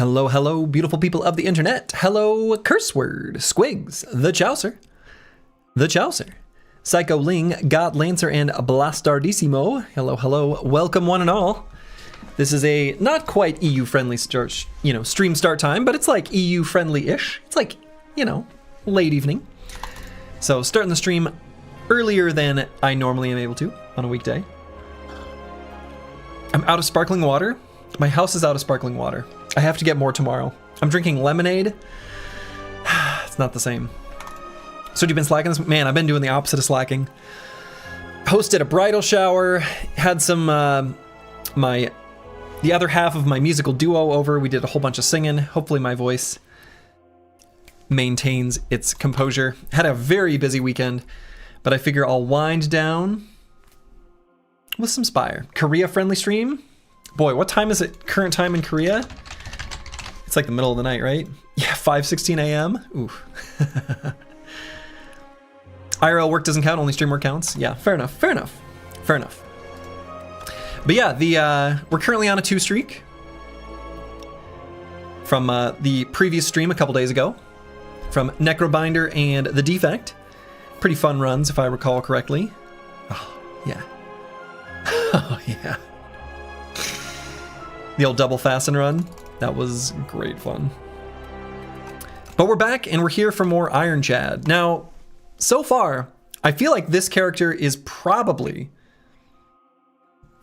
Hello, hello, beautiful people of the internet. Hello, curse word, Squigs, the Chaucer, Psycho Ling, God Lancer, and Blastardissimo. Hello, hello, welcome one and all. This is a not quite EU friendly start, stream start time, but it's like EU friendly-ish. It's like, late evening. So starting the stream earlier than I normally am able to on a weekday. I'm out of sparkling water. My house is out of sparkling water. I have to get more tomorrow. I'm drinking lemonade. It's not the same. So you've been slacking this? Man, I've been doing the opposite of slacking. Hosted a bridal shower, had some, the other half of my musical duo over. We did a whole bunch of singing. Hopefully my voice maintains its composure. Had a very busy weekend, but I figure I'll wind down with some Spire. Korea-friendly stream? Boy, what time is it? Current time in Korea? It's like the middle of the night, right? Yeah, 5:16 a.m. Ooh. IRL work doesn't count, only stream work counts. Yeah, fair enough. But yeah, we're currently on a 2 streak from the previous stream a couple days ago from Necrobinder and The Defect. Pretty fun runs, if I recall correctly. Oh, yeah. Oh, yeah. The old double fasten run. That was great fun. But we're back and we're here for more Iron Chad. Now, so far, I feel like this character is probably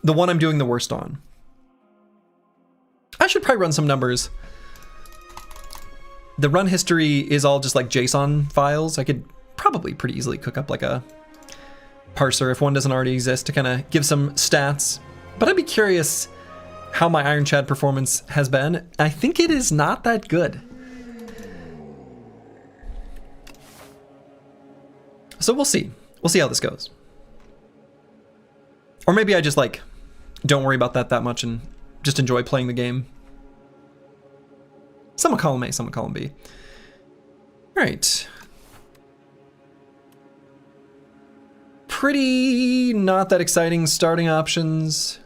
the one I'm doing the worst on. I should probably run some numbers. The run history is all just like JSON files. I could probably pretty easily cook up like a parser if one doesn't already exist to kind of give some stats. But I'd be curious how my Iron Chad performance has been. I think it is not that good. So we'll see. We'll see how this goes. Or maybe I just don't worry about that much and just enjoy playing the game. Some will call him A, some will call him B. All right. Pretty not that exciting starting options.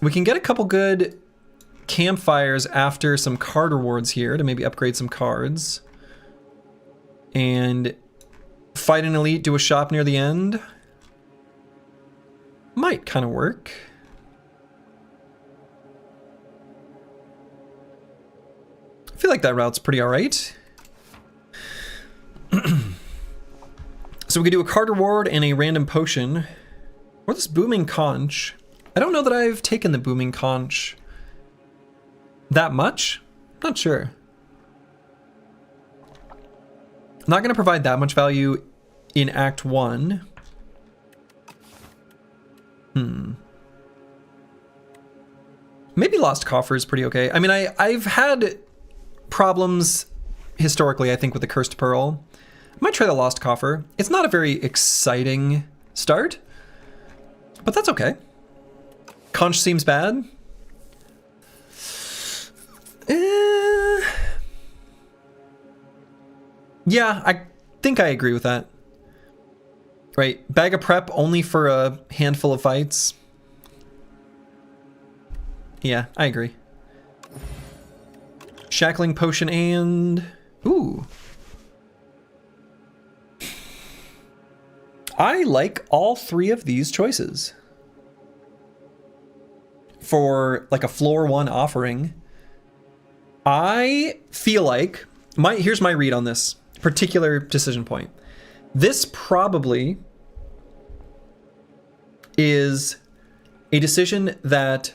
We can get a couple good campfires after some card rewards here to maybe upgrade some cards. And fight an elite, do a shop near the end. Might kind of work. I feel like that route's pretty alright. So we could do a card reward and a random potion. Or this booming conch. I don't know that I've taken the booming conch that much. Not sure. Not going to provide that much value in Act 1. Maybe Lost Coffer is pretty okay. I mean, I've had problems historically, I think, with the Cursed Pearl. I might try the Lost Coffer. It's not a very exciting start, but that's okay. Conch seems bad. Yeah, I think I agree with that. Right, bag of prep only for a handful of fights. Yeah, I agree. Shackling potion and... Ooh. I like all 3 of these choices. For like a floor 1 offering. I feel like... Here's my read on this particular decision point. This probably is a decision that,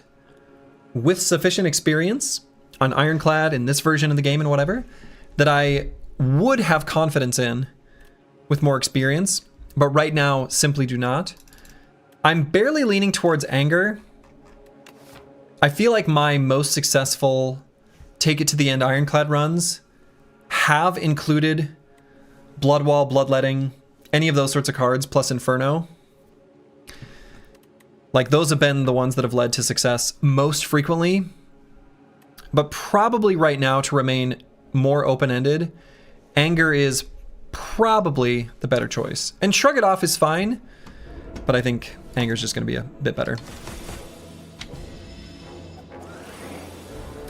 with sufficient experience on Ironclad in this version of the game and whatever, that I would have confidence in with more experience, but right now simply do not. I'm barely leaning towards Anger. I feel like my most successful take it to the end Ironclad runs have included Bloodwall, Bloodletting, any of those sorts of cards, plus Inferno. Like, those have been the ones that have led to success most frequently. But probably right now, to remain more open-ended, Anger is probably the better choice. And Shrug It Off is fine, but I think Anger is just going to be a bit better.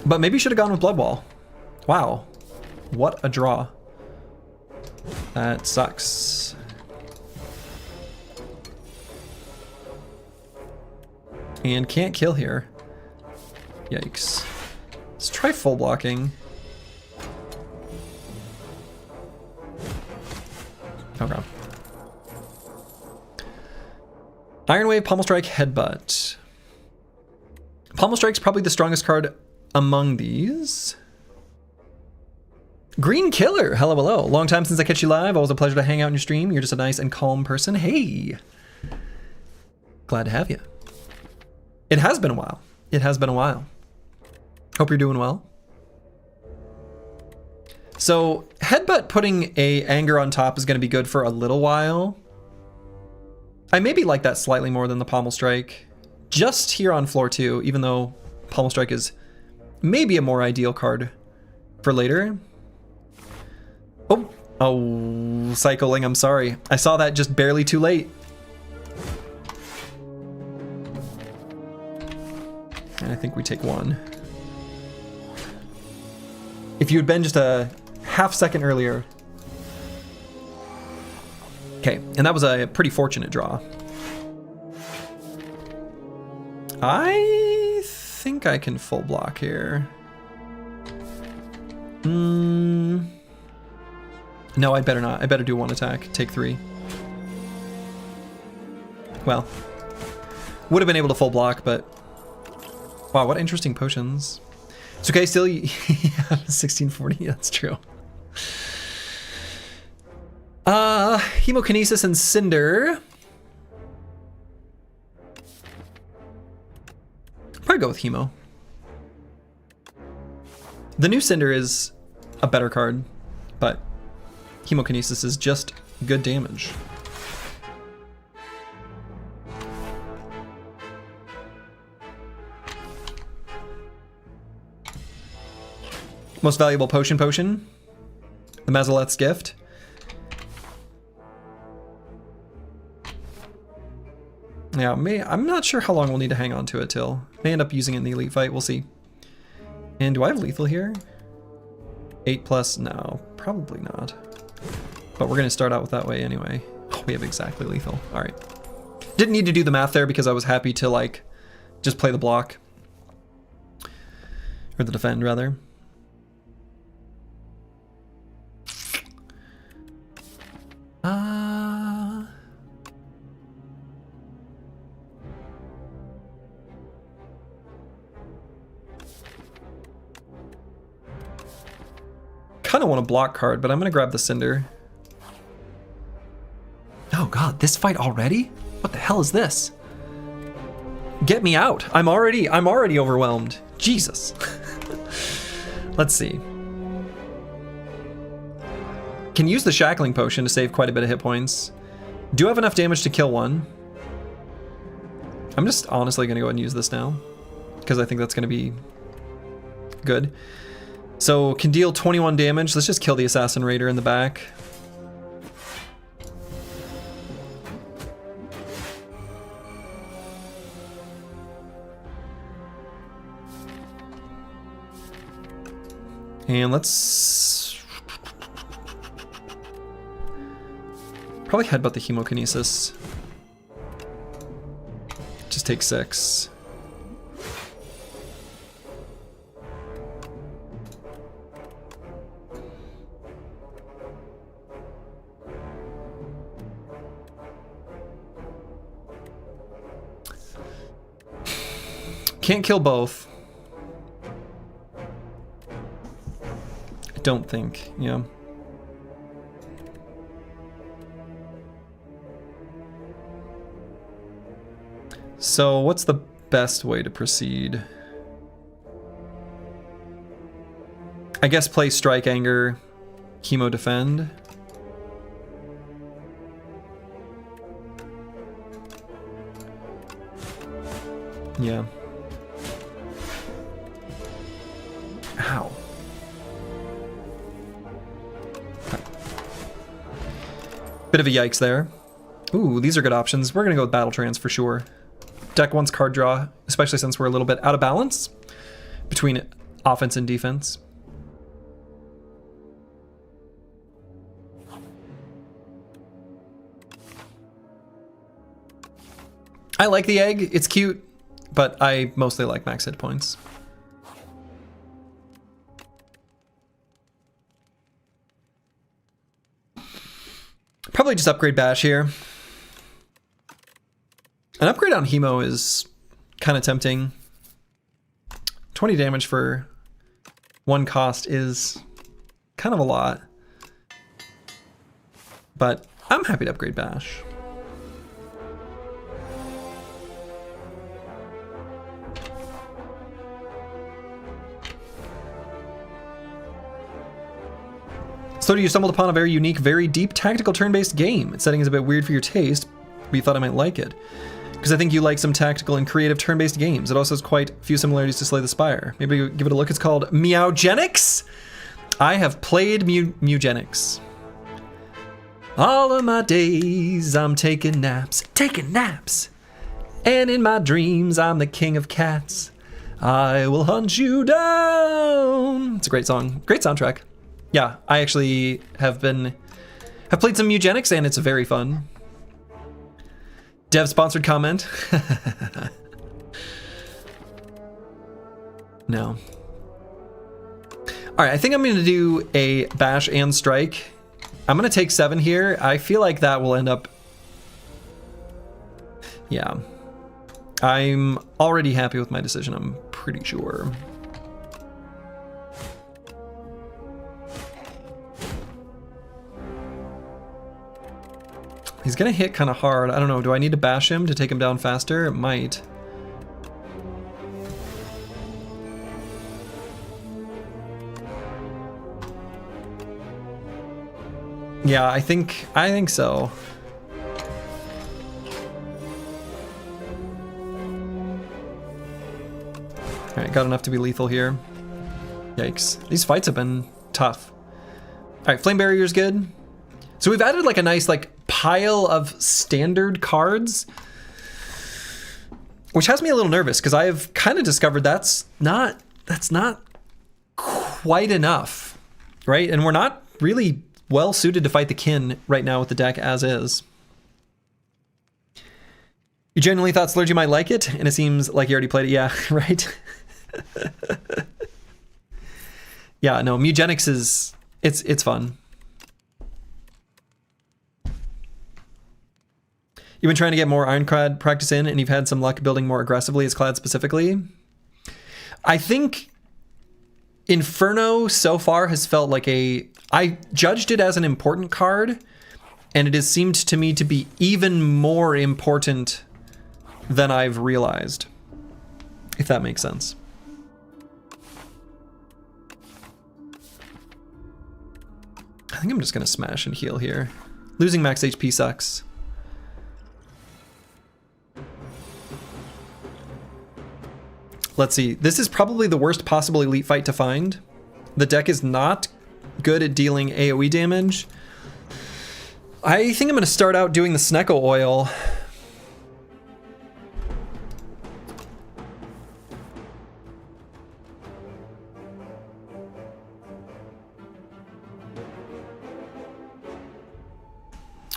But maybe should have gone with Blood Wall. Wow. What a draw. That sucks. And can't kill here. Yikes. Let's try full blocking. Okay. Iron Wave, Pommel Strike, Headbutt. Pommel Strike's probably the strongest card among these. Green Killer, hello, hello. Long time since I catch you live. Always a pleasure to hang out in your stream. You're just a nice and calm person. Hey. Glad to have you. It has been a while. It has been a while. Hope you're doing well. So Headbutt putting a Anger on top is going to be good for a little while. I maybe like that slightly more than the Pommel Strike. Just here on floor 2, even though Pommel Strike is maybe a more ideal card for later. Oh, cycling, I'm sorry. I saw that just barely too late. And I think we take 1. If you had been just a half second earlier. Okay, and that was a pretty fortunate draw. I think I can full block here. No, I'd better not. I better do 1 attack. Take 3. Well, would have been able to full block, but wow, what interesting potions. It's okay, still, yeah, 1640, that's true. Hemokinesis and Cinder. Probably go with Hemo. The new Cinder is a better card, but Hemokinesis is just good damage. Most valuable potion. The Mazaleth's Gift. Yeah, I'm not sure how long we'll need to hang on to it till. May end up using it in the elite fight, we'll see. And do I have lethal here? 8+, no, probably not. But we're gonna start out with that way anyway. Oh, we have exactly lethal, all right. Didn't need to do the math there because I was happy to like, just play the block. Or the defend rather. Kind of want a block card, but I'm gonna grab the Cinder. Oh god, this fight already? What the hell is this? Get me out. I'm already overwhelmed. Jesus. Let's see. Can use the Shackling Potion to save quite a bit of hit points. Do have enough damage to kill one. I'm just honestly gonna go ahead and use this now, because I think that's gonna be good. So can deal 21 damage. Let's just kill the Assassin Raider in the back. And let's probably headbutt the Hemokinesis. Just take 6. Can't kill both. I don't think, yeah. So what's the best way to proceed? I guess play Strike Anger, Hemo Defend. Yeah. Ow. Okay. Bit of a yikes there. Ooh, these are good options. We're gonna go with Battle Trance for sure. Deck 1's card draw, especially since we're a little bit out of balance between offense and defense. I like the egg, it's cute, but I mostly like max hit points. Probably just upgrade Bash here. An upgrade on Hemo is kind of tempting. 20 damage for 1 cost is kind of a lot. But I'm happy to upgrade Bash. So you stumbled upon a very unique, very deep tactical turn-based game. Its setting is a bit weird for your taste, but you thought I might like it. Because I think you like some tactical and creative turn-based games. It also has quite a few similarities to Slay the Spire. Maybe give it a look. It's called Meowgenics. I have played Meowgenics. All of my days I'm taking naps. And in my dreams I'm the king of cats. I will hunt you down. It's a great song. Great soundtrack. Yeah, I actually have played some Meowgenics and it's very fun. Dev sponsored comment. No. All right, I think I'm going to do a Bash and Strike. I'm going to take 7 here. I feel like that will end up... Yeah. I'm already happy with my decision, I'm pretty sure. He's gonna hit kind of hard. I don't know, do I need to bash him to take him down faster? It might. Yeah, I think so. All right, got enough to be lethal here. Yikes, these fights have been tough. All right, Flame Barrier's good. So we've added like a nice like pile of standard cards, which has me a little nervous because I've kind of discovered that's not quite enough, right? And we're not really well suited to fight the kin right now with the deck as is. You genuinely thought Slurgy might like it, and it seems like you already played it. Yeah, right. Yeah, no, Meowgenics is it's fun. You've been trying to get more Ironclad practice in, and you've had some luck building more aggressively as Clad specifically. I think Inferno so far has felt like I judged it as an important card, and it has seemed to me to be even more important than I've realized, if that makes sense. I think I'm just gonna smash and heal here. Losing max HP sucks. Let's see, this is probably the worst possible elite fight to find. The deck is not good at dealing AoE damage. I think I'm gonna start out doing the Snecko oil.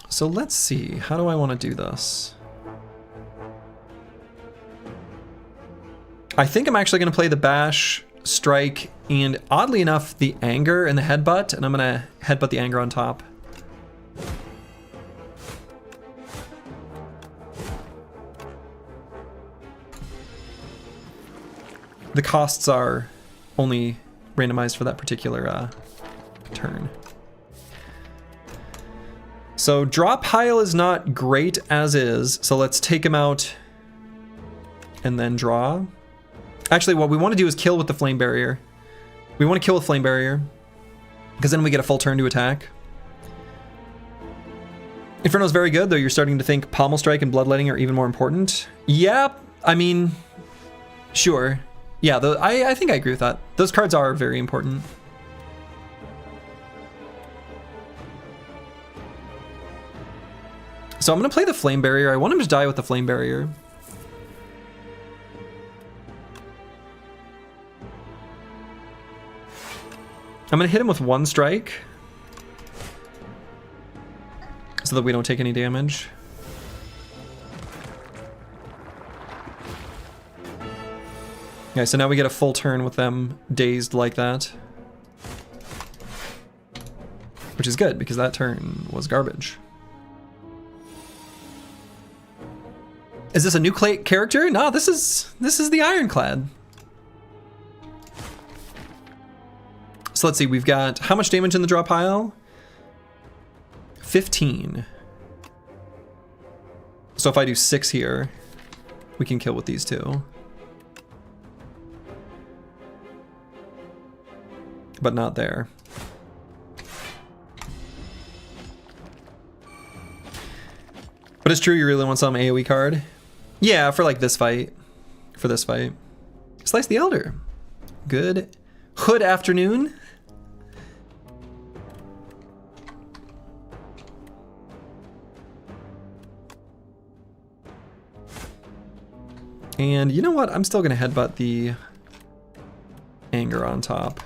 So let's see, how do I want to do this? I think I'm actually going to play the Bash, Strike, and oddly enough, the Anger and the Headbutt, and I'm going to Headbutt the Anger on top. The costs are only randomized for that particular turn. So draw pile is not great as is, so let's take him out and then draw. Actually, what we want to do is kill with the Flame Barrier. We want to kill with Flame Barrier, because then we get a full turn to attack. Inferno's very good, though you're starting to think Pommel Strike and Bloodletting are even more important. Yeah, I mean, sure. Yeah, I think I agree with that. Those cards are very important. So I'm going to play the Flame Barrier. I want him to die with the Flame Barrier. I'm gonna hit him with 1 strike so that we don't take any damage. Okay, so now we get a full turn with them dazed like that. Which is good, because that turn was garbage. Is this a new character? No, this is the Ironclad. So let's see, we've got how much damage in the draw pile? 15. So if I do 6 here, we can kill with these 2. But not there. But it's true, you really want some AoE card? Yeah, for like this fight. For this fight. Slice the Elder. Good. Hood afternoon. And you know what? I'm still gonna headbutt the Anger on top.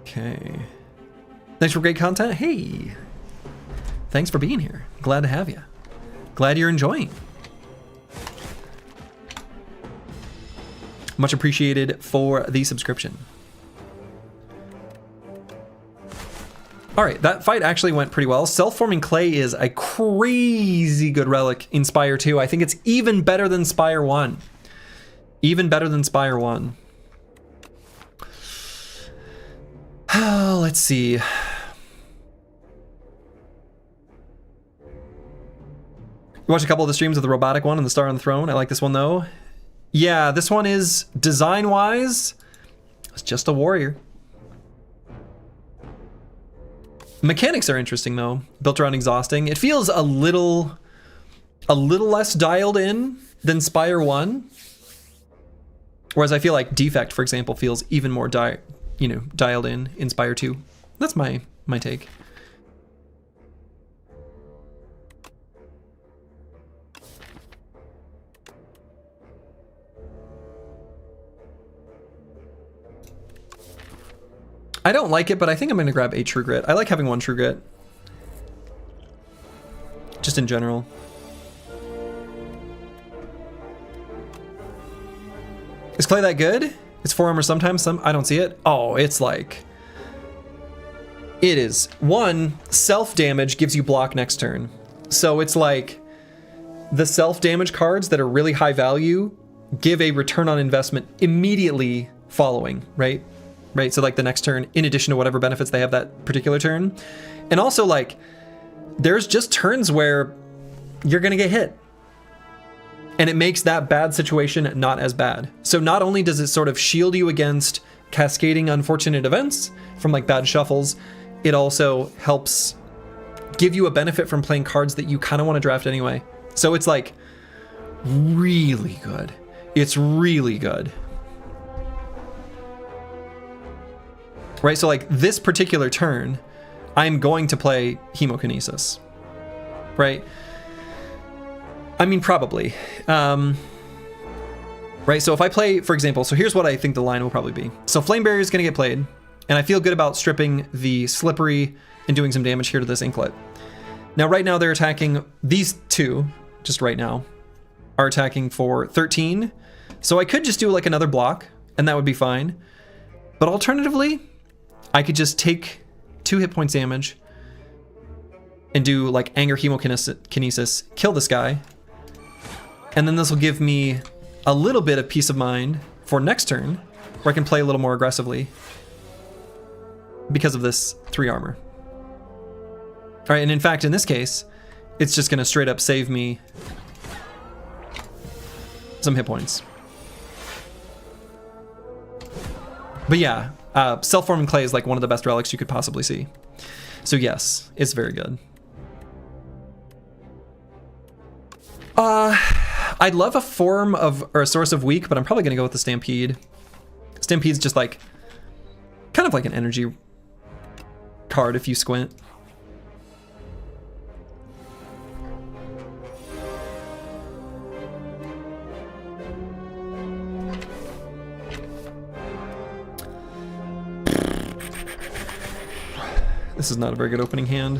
Okay. Thanks for great content. Hey, thanks for being here. Glad to have you. Glad you're enjoying. Much appreciated for the subscription. All right, that fight actually went pretty well. Self-forming clay is a crazy good relic in Spire 2. I think it's even better than Spire 1. Even better than Spire 1. Oh, let's see. You watched a couple of the streams of the robotic one and the Star on the Throne. I like this one though. Yeah, this one is design-wise, it's just a warrior. Mechanics are interesting though, built around exhausting. It feels a little less dialed in than Spire 1. Whereas I feel like Defect, for example, feels even more dialed in Spire 2. That's my take. I don't like it, but I think I'm gonna grab a True Grit. I like having 1 True Grit. Just in general. Is clay that good? It's 4 armor sometimes, I don't see it. Oh, it's like... It is. 1, self-damage gives you block next turn. So it's like... The self-damage cards that are really high value give a return on investment immediately following, right? Right, so like the next turn, in addition to whatever benefits they have that particular turn. And also like, there's just turns where you're gonna get hit. And it makes that bad situation not as bad. So not only does it sort of shield you against cascading unfortunate events from like bad shuffles, it also helps give you a benefit from playing cards that you kind of want to draft anyway. So it's like really good. It's really good. Right, so like this particular turn, I'm going to play Hemokinesis, right? I mean, probably. Right, so if I play, for example, so here's what I think the line will probably be. So Flame Barrier is gonna get played, and I feel good about stripping the Slippery and doing some damage here to this Inklet. Now, right now they're attacking, these 2, just right now, are attacking for 13. So I could just do like another block, and that would be fine. But alternatively, I could just take 2 hit points damage and do like Anger Hemokinesis, kill this guy. And then this will give me a little bit of peace of mind for next turn, where I can play a little more aggressively because of this 3 armor. All right, and in fact, in this case, it's just gonna straight up save me some hit points. But yeah, self-forming clay is like one of the best relics you could possibly see. So yes, it's very good. I'd love a form of, or a source of weak, but I'm probably gonna go with the Stampede. Stampede's just like, kind of like an energy card if you squint. This is not a very good opening hand.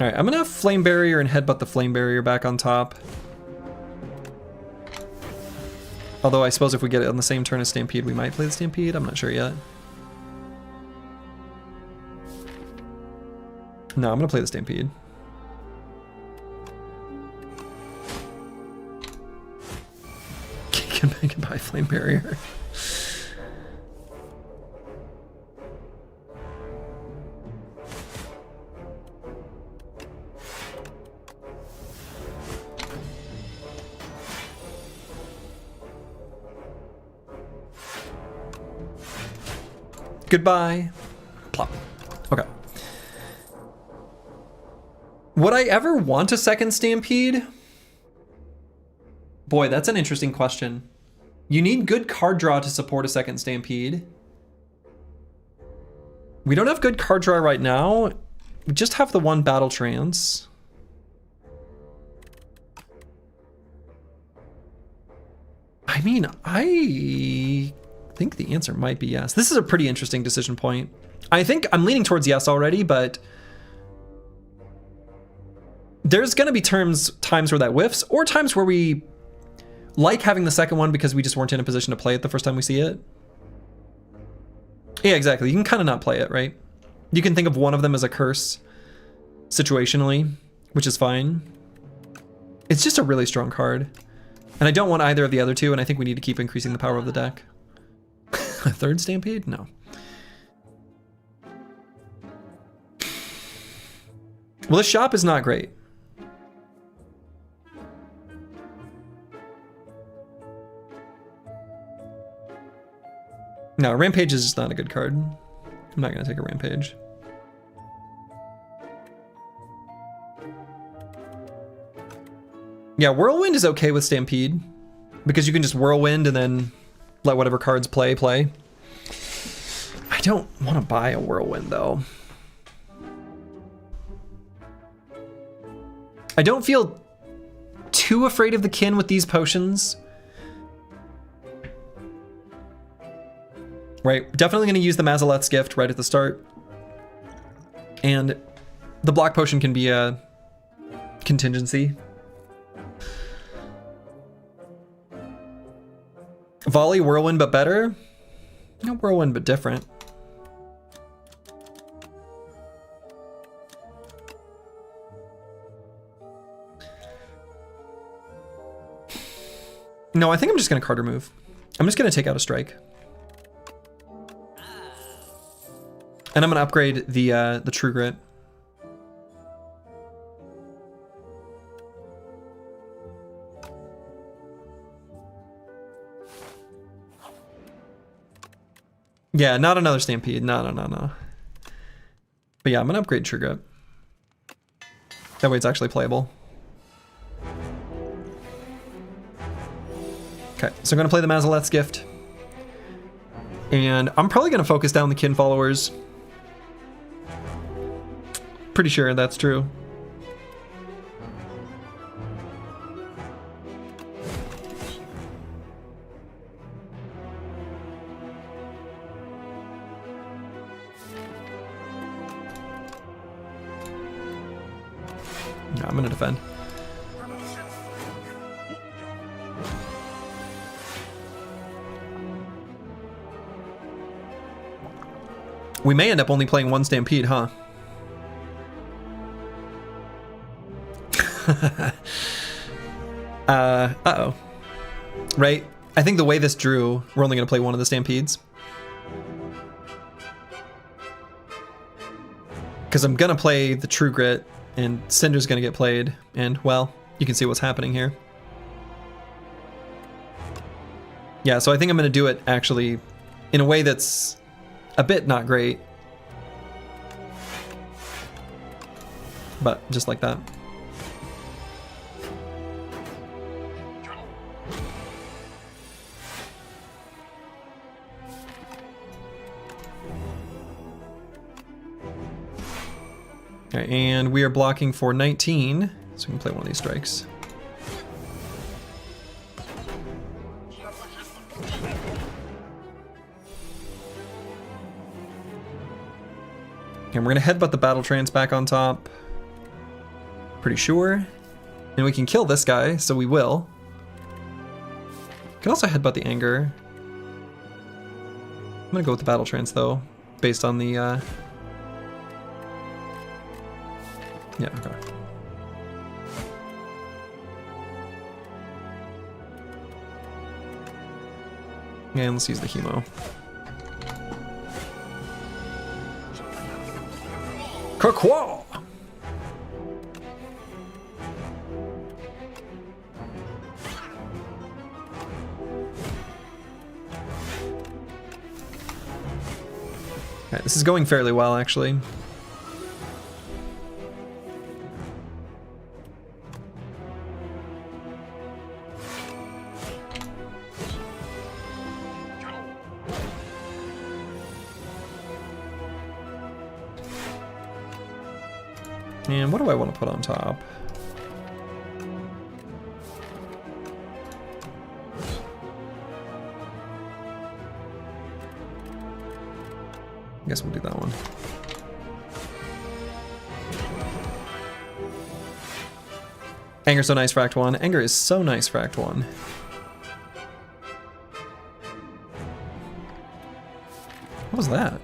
Alright, I'm gonna have Flame Barrier and headbutt the Flame Barrier back on top. Although I suppose if we get it on the same turn as Stampede, we might play the Stampede. I'm not sure yet. No, I'm gonna play the Stampede. Goodbye, Flame Barrier. Goodbye. Plop. Okay. Would I ever want a second Stampede? Boy, that's an interesting question. You need good card draw to support a second Stampede. We don't have good card draw right now. We just have the one Battle Trance. I mean, I think the answer might be yes. This is a pretty interesting decision point. I think I'm leaning towards yes already, but there's going to be times where that whiffs, or times where we like having the second one because we just weren't in a position to play it the first time we see it. Yeah, exactly. You can kind of not play it, right? You can think of one of them as a curse situationally, which is fine. It's just a really strong card. And I don't want either of the other two, and I think we need to keep increasing the power of the deck. A third Stampede? No. Well, the shop is not great. No, Rampage is just not a good card. I'm not going to take a Rampage. Yeah, Whirlwind is okay with Stampede, because you can just Whirlwind and then let whatever cards play. I don't want to buy a Whirlwind, though. I don't feel too afraid of the kin with these potions. Right, definitely going to use the Mazaleth's Gift right at the start. And the block potion can be a contingency. Volley, Whirlwind, but better? No, Whirlwind, but different. No, I think I'm just going to card remove. I'm just going to take out a strike. And I'm going to upgrade the True Grit. Yeah, not another Stampede. No. But yeah, I'm going to upgrade True Grit. That way it's actually playable. Okay, so I'm going to play the Mazaleth's Gift. And I'm probably going to focus down the kin followers. Pretty sure that's true. No, I'm going to defend. We may end up only playing one Stampede, huh? Uh-oh. Right? I think the way this drew, we're only going to play one of the Stampedes. Because I'm going to play the True Grit, and Cinder's going to get played, and, well, you can see what's happening here. Yeah, so I think I'm going to do it, actually, in a way that's a bit not great. But just like that. Okay, and we are blocking for 19, so we can play one of these strikes. Okay, we're gonna headbutt the battle trance back on top. Pretty sure. And we can kill this guy, so we will. We can also headbutt the anger. I'm gonna go with the battle trance though, based on the yeah, okay. And let's use the hemo. Croquois! Alright, this is going fairly well, actually. And what do I want to put on top? I guess we'll do that one. Anger's so nice for Act 1. Anger is so nice for Act 1. What was that?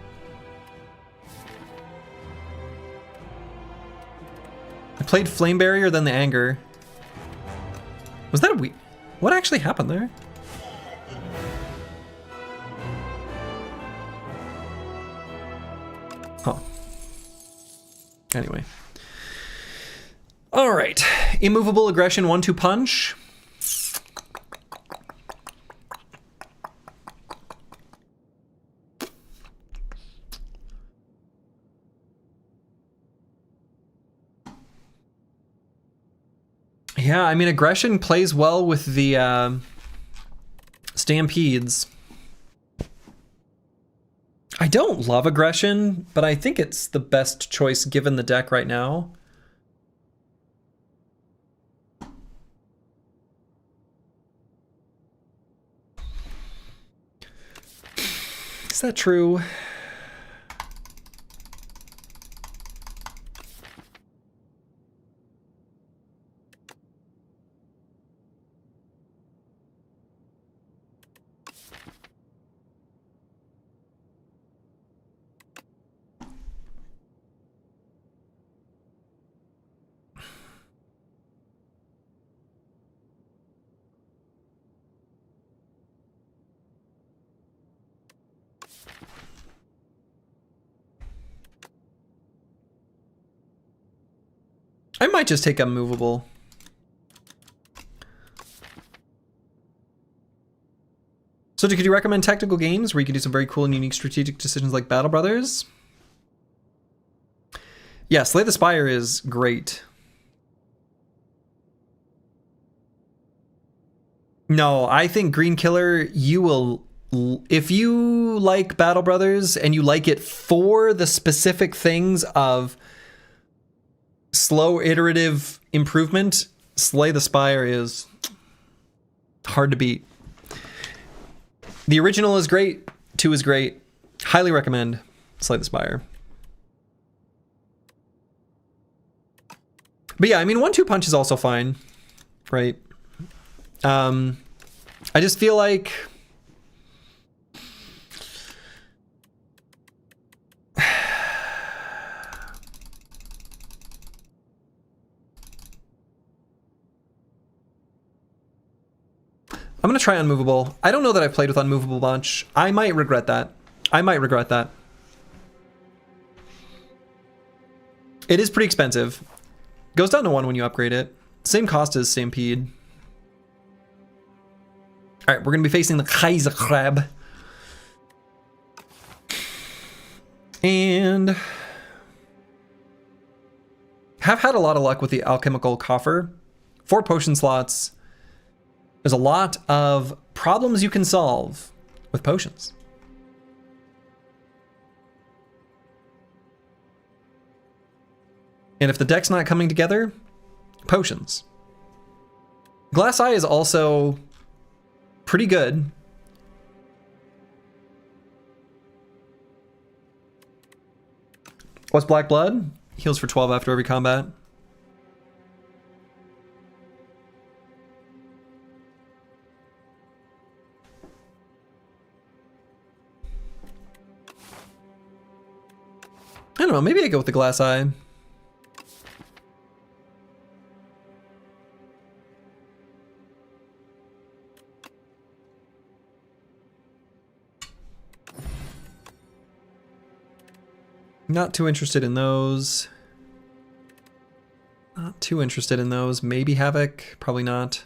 I played Flame Barrier, then the Anger. Was that a what actually happened there? Huh. Anyway. Alright. Immovable Aggression 1-2 Punch. Yeah, I mean, Aggression plays well with the Stampedes. I don't love Aggression, but I think it's the best choice given the deck right now. Is that true? I might just take Unmovable. So could you recommend tactical games where you can do some very cool and unique strategic decisions like Battle Brothers? Yeah, Slay the Spire is great. No, I think Green Killer, you will... If you like Battle Brothers and you like it for the specific things of slow iterative improvement, Slay the Spire is hard to beat. The original is great, 2 is great. Highly recommend Slay the Spire. But yeah, I mean, 1-2 Punch is also fine, right? I just feel like I'm gonna try Unmovable. I don't know that I've played with Unmovable much. I might regret that. I might regret that. It is pretty expensive. Goes down to 1 when you upgrade it. Same cost as Stampede. Alright, we're gonna be facing the Kaiser Crab. And have had a lot of luck with the Alchemical Coffer. 4 potion slots. There's a lot of problems you can solve with potions. And if the deck's not coming together, potions. Glass Eye is also pretty good. What's Black Blood? Heals for 12 after every combat. I don't know, maybe I go with the Glass Eye. Not too interested in those. Not too interested in those. Maybe Havoc, probably not.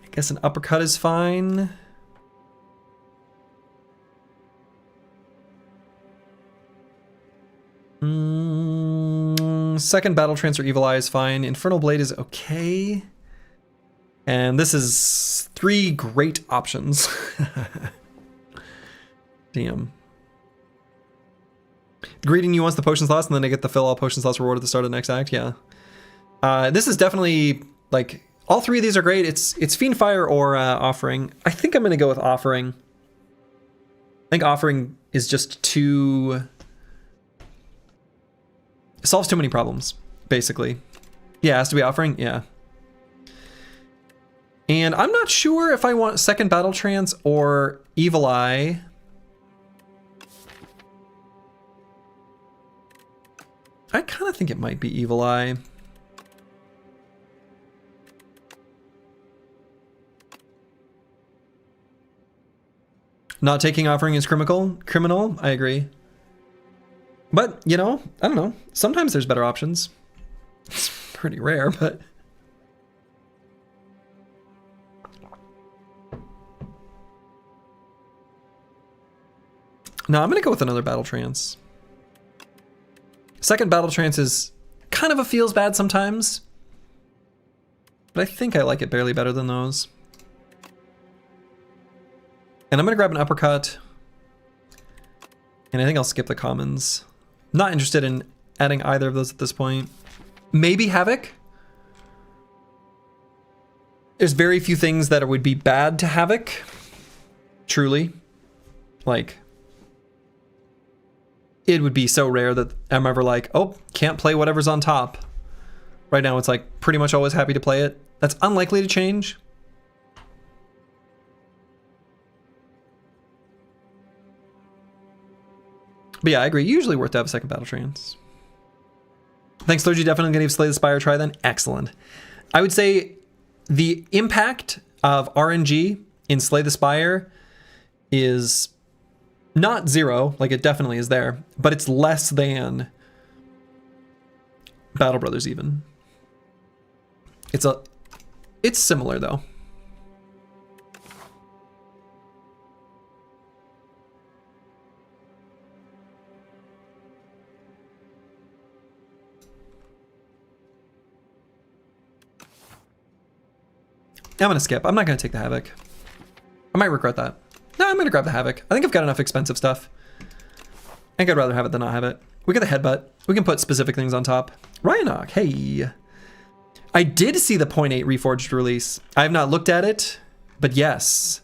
I guess an uppercut is fine. Second Battle Trance or Evil Eye is fine. Infernal Blade is okay. And this is 3 great options. Damn. Greeting you once the potion slots, and then I get the fill all potion slots reward at the start of the next act. Yeah. This is definitely, like, all 3 of these are great. It's Fiendfire or Offering. I think I'm going to go with Offering. I think Offering is just too... It solves too many problems, basically. Yeah, it has to be Offering. Yeah. And I'm not sure if I want second Battle Trance or Evil Eye. I kind of think it might be Evil Eye. Not taking Offering is criminal. I agree. But, you know, I don't know. Sometimes there's better options. It's pretty rare, but... No, I'm going to go with another Battle Trance. Second Battle Trance is kind of a feels bad sometimes. But I think I like it barely better than those. And I'm going to grab an Uppercut. And I think I'll skip the commons. Not interested in adding either of those at this point. Maybe Havoc. There's very few things that would be bad to Havoc. Truly. Like... It would be so rare that I'm ever like, oh, can't play whatever's on top. Right now it's like pretty much always happy to play it. That's unlikely to change. But yeah, I agree. Usually worth to have a second Battle Trance. Thanks, Clergy. Definitely going to give Slay the Spire a try then. Excellent. I would say the impact of RNG in Slay the Spire is... not 0, like it definitely is there, but it's less than Battle Brothers even. It's similar though. I'm gonna skip. I'm not gonna take the Havoc. I might regret that. No, I'm going to grab the Havoc. I think I've got enough expensive stuff. I think I'd rather have it than not have it. We got the Headbutt. We can put specific things on top. Ryanok, hey. I did see the 0.8 Reforged release. I have not looked at it, but yes.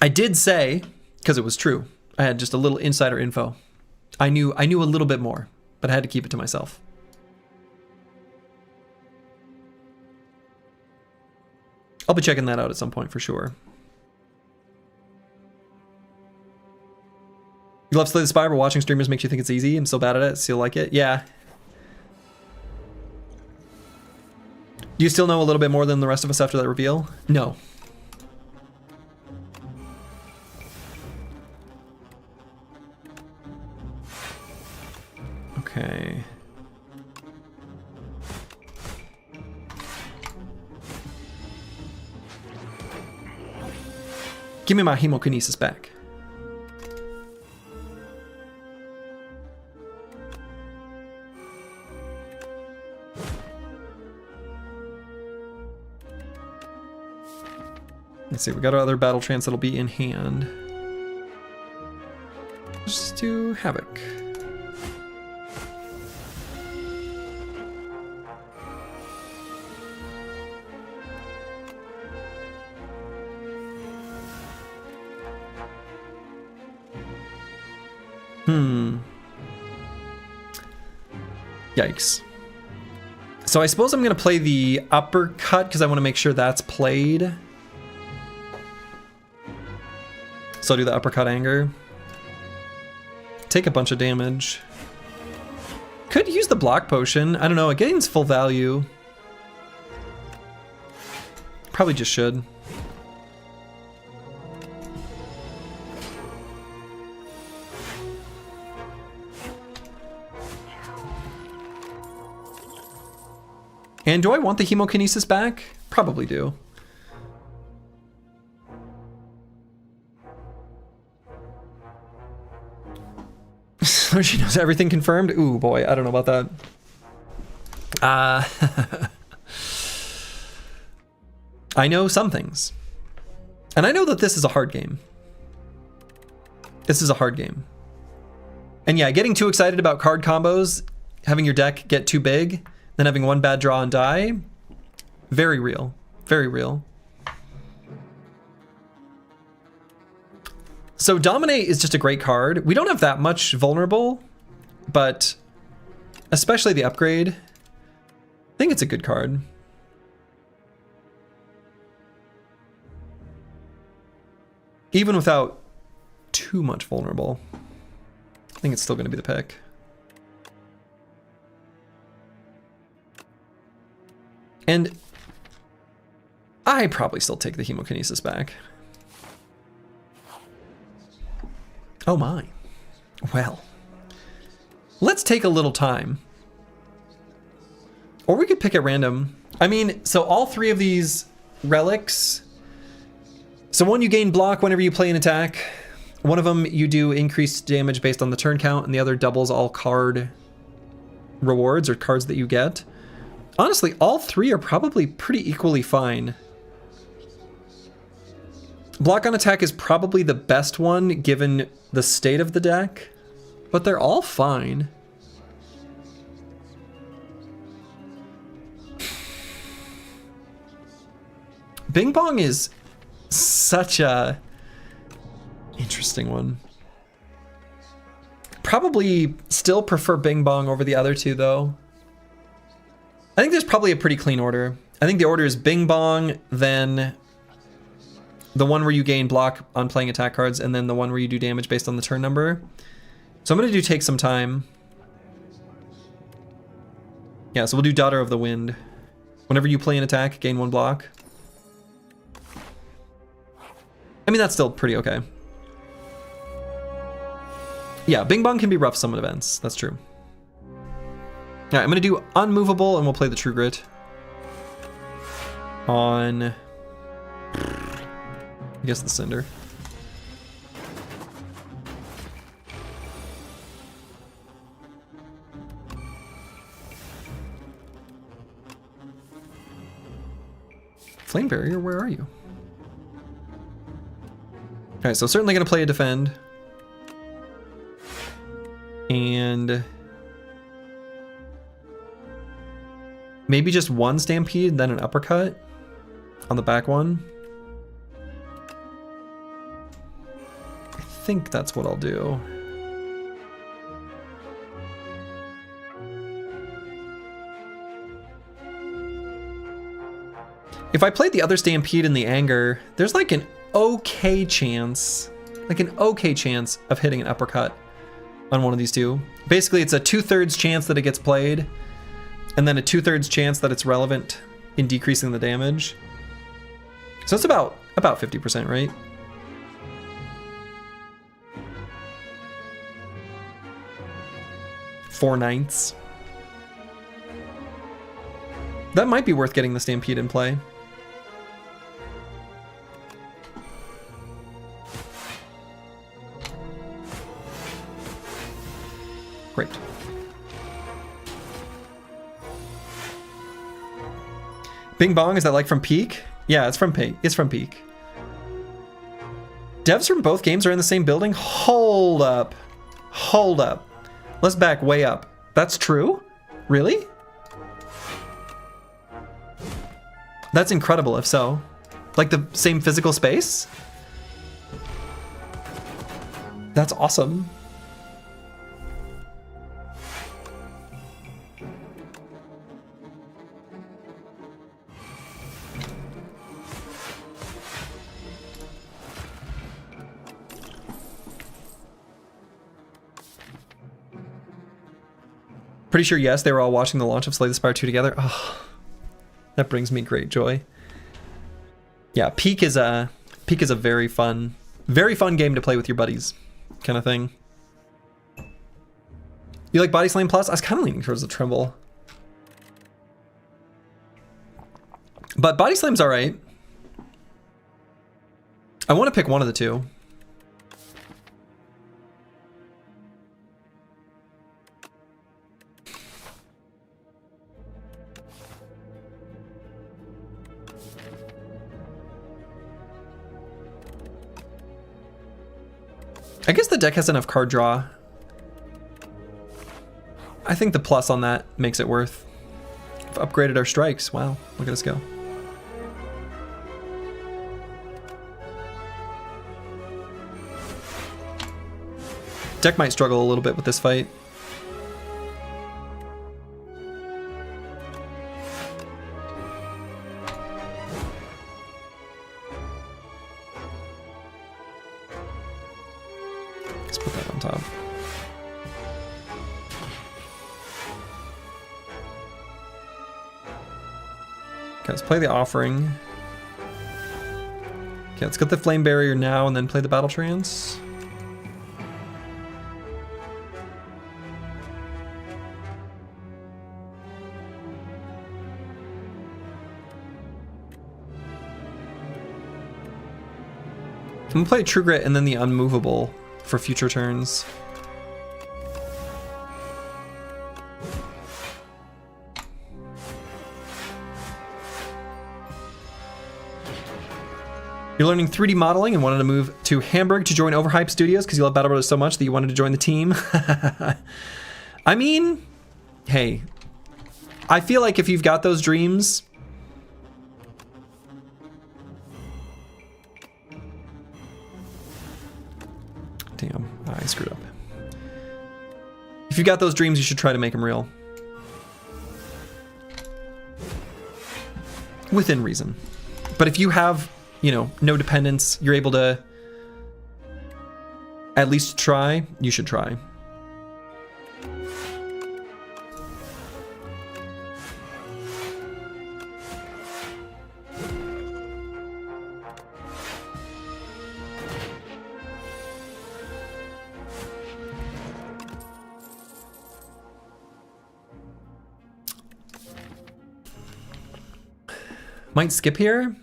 I did say, because it was true, I had just a little insider info. I knew a little bit more, but I had to keep it to myself. I'll be checking that out at some point for sure. You love Slay the Spire, but watching streamers makes you think it's easy. I'm so bad at it, still like it. Yeah. Do you still know a little bit more than the rest of us after that reveal? No. Okay. Give me my hemokinesis back. Let's see, we got our other Battle Trance that'll be in hand. Let's do Havoc. Yikes. So I suppose I'm going to play the uppercut because I want to make sure that's played. So I'll do the uppercut anger. Take a bunch of damage. Could use the block potion. I don't know, it gains full value. Probably just should. And do I want the hemokinesis back? Probably do. So she knows everything confirmed? Ooh, boy, I don't know about that. I know some things. And I know that this is a hard game. This is a hard game. And yeah, getting too excited about card combos, having your deck get too big, then having one bad draw and die, very real. Very real. So Dominate is just a great card. We don't have that much vulnerable, but especially the upgrade, I think it's a good card. Even without too much vulnerable, I think it's still going to be the pick. And I probably still take the hemokinesis back. Oh my. Well, let's take a little time. Or we could pick at random. I mean, so all three of these relics. So one, you gain block whenever you play an attack. One of them, you do increased damage based on the turn count, and the other doubles all card rewards or cards that you get. Honestly, all three are probably pretty equally fine. Block on attack is probably the best one given the state of the deck, but they're all fine. Bing Bong is such a interesting one. Probably still prefer Bing Bong over the other two though. I think there's probably a pretty clean order. I think the order is Bing Bong, then the one where you gain block on playing attack cards, and then the one where you do damage based on the turn number. So I'm going to do Take Some Time. Yeah, so we'll do Daughter of the Wind. Whenever you play an attack, gain one block. I mean, that's still pretty okay. Yeah, Bing Bong can be rough summon events. That's true. Alright, I'm going to do Unmovable, and we'll play the True Grit. On... I guess the Cinder. Flame Barrier, where are you? Alright, so certainly going to play a Defend. And maybe just one Stampede, then an Uppercut on the back one. I think that's what I'll do. If I played the other Stampede in the Anger, there's like an okay chance, of hitting an Uppercut on one of these two. Basically, it's a 2/3 chance that it gets played, and then a 2/3 chance that it's relevant in decreasing the damage. So it's about 50%, right? Four ninths. That might be worth getting the Stampede in play. Great. Bing Bong, is that like from Peak? Yeah, it's from Peak. It's from Peak. Devs from both games are in the same building? Hold up. Hold up. Let's back way up. That's true? Really? That's incredible if so. Like the same physical space? That's awesome. Pretty sure, yes, they were all watching the launch of Slay the Spire 2 together. Oh, that brings me great joy. Yeah, Peak is a very fun game to play with your buddies, kind of thing. You like Body Slam Plus? I was kind of leaning towards the Tremble. But Body Slam's alright. I want to pick one of the two. I guess the deck has enough card draw. I think the plus on that makes it worth. We've upgraded our strikes. Wow, look at us go. Deck might struggle a little bit with this fight. Let's put that on top. Okay, let's play the Offering. Okay, let's get the Flame Barrier now and then play the Battle Trance. I'm gonna play True Grit and then the Unmovable for future turns. You're learning 3D modeling and wanted to move to Hamburg to join Overhype Studios because you love Battle Brothers so much that you wanted to join the team. I mean, hey, I feel like if you've got those dreams, damn, I screwed up. If you got those dreams, you should try to make them real. Within reason. But if you have, you know, no dependence, you're able to at least try, you should try. Might skip here.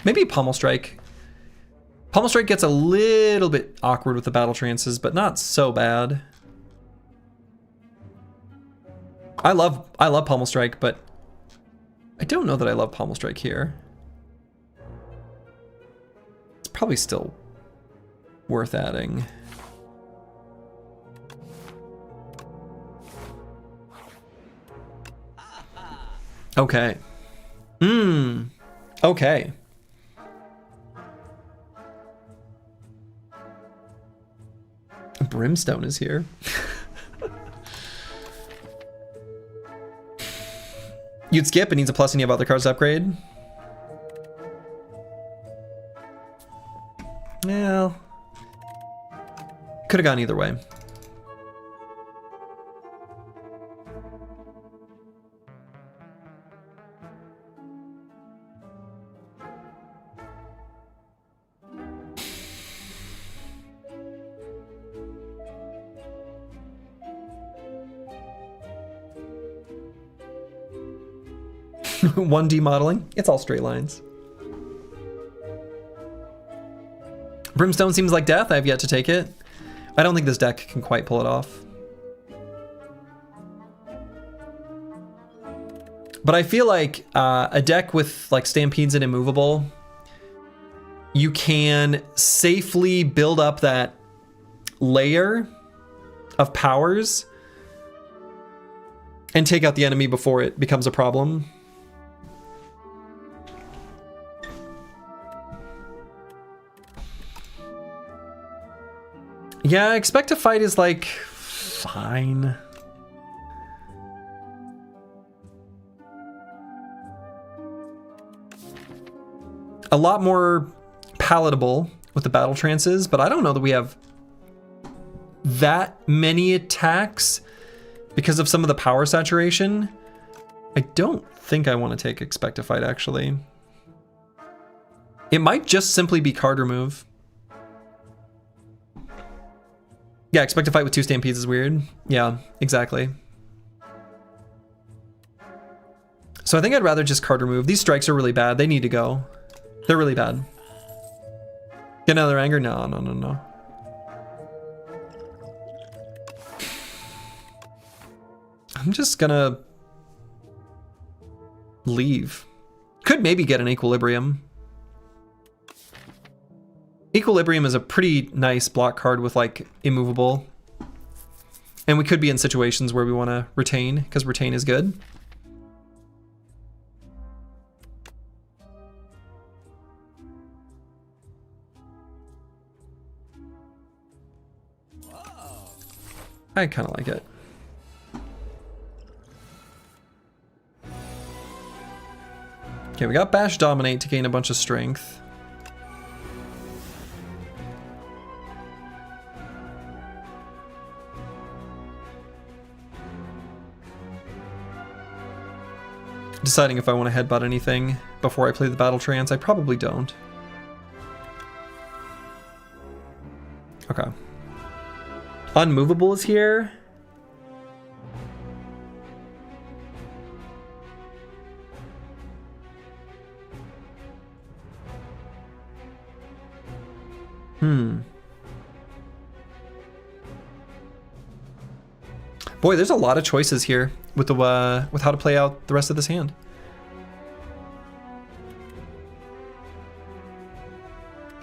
Maybe Pommel Strike. Pommel Strike gets a little bit awkward with the Battle Trances, but not so bad. I love Pommel Strike, but I don't know that I love Pommel Strike here. It's probably still worth adding. Okay. Okay. Brimstone is here. You'd skip, it needs a plus and you have other cards to upgrade. Well, could have gone either way. One D modeling, it's all straight lines. Brimstone seems like death. I have yet to take it. I don't think this deck can quite pull it off. But I feel like a deck with like Stampedes and Immovable, you can safely build up that layer of powers and take out the enemy before it becomes a problem. Yeah, Expect to Fight is like fine. A lot more palatable with the Battle Trances, but I don't know that we have that many attacks because of some of the power saturation, I don't think I want to take Expect to Fight, actually. It might just simply be card remove. Yeah, Expect to Fight with 2 Stampedes is weird. Yeah, exactly. So I think I'd rather just card remove. These strikes are really bad. They need to go. They're really bad. Get another anger? No, no, no, no. I'm just gonna leave. Could maybe get an Equilibrium. Equilibrium is a pretty nice block card with like immovable. And we could be in situations where we want to retain, because retain is good. I kind of like it. Okay, we got Bash Dominate to gain a bunch of strength. Deciding if I want to headbutt anything before I play the Battle Trance. I probably don't. Okay. Unmovable is here. Boy, there's a lot of choices here with the with how to play out the rest of this hand.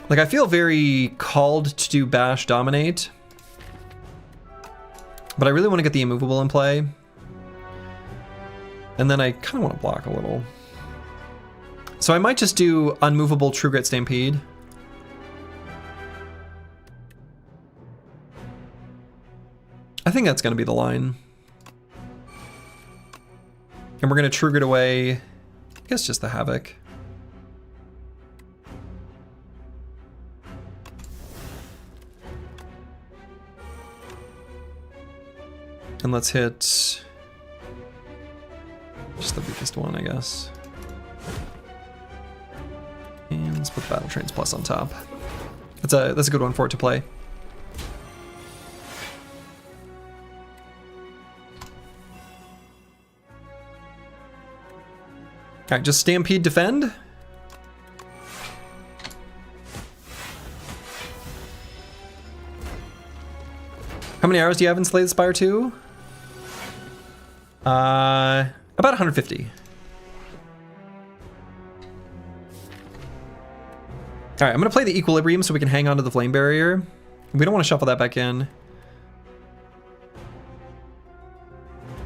Like, I feel very called to do Bash Dominate, but I really want to get the immovable in play. And then I kind of want to block a little. So I might just do unmovable True Grit Stampede. I think that's going to be the line. And we're going to True Grit away, I guess, just the Havoc. And let's hit just the weakest one, I guess. And let's put Battle Trance Plus on top. That's a good one for it to play. Alright, just Stampede defend. How many arrows do you have in Slay the Spire 2? About 150. Alright, I'm gonna play the Equilibrium so we can hang on to the Flame Barrier. We don't want to shuffle that back in.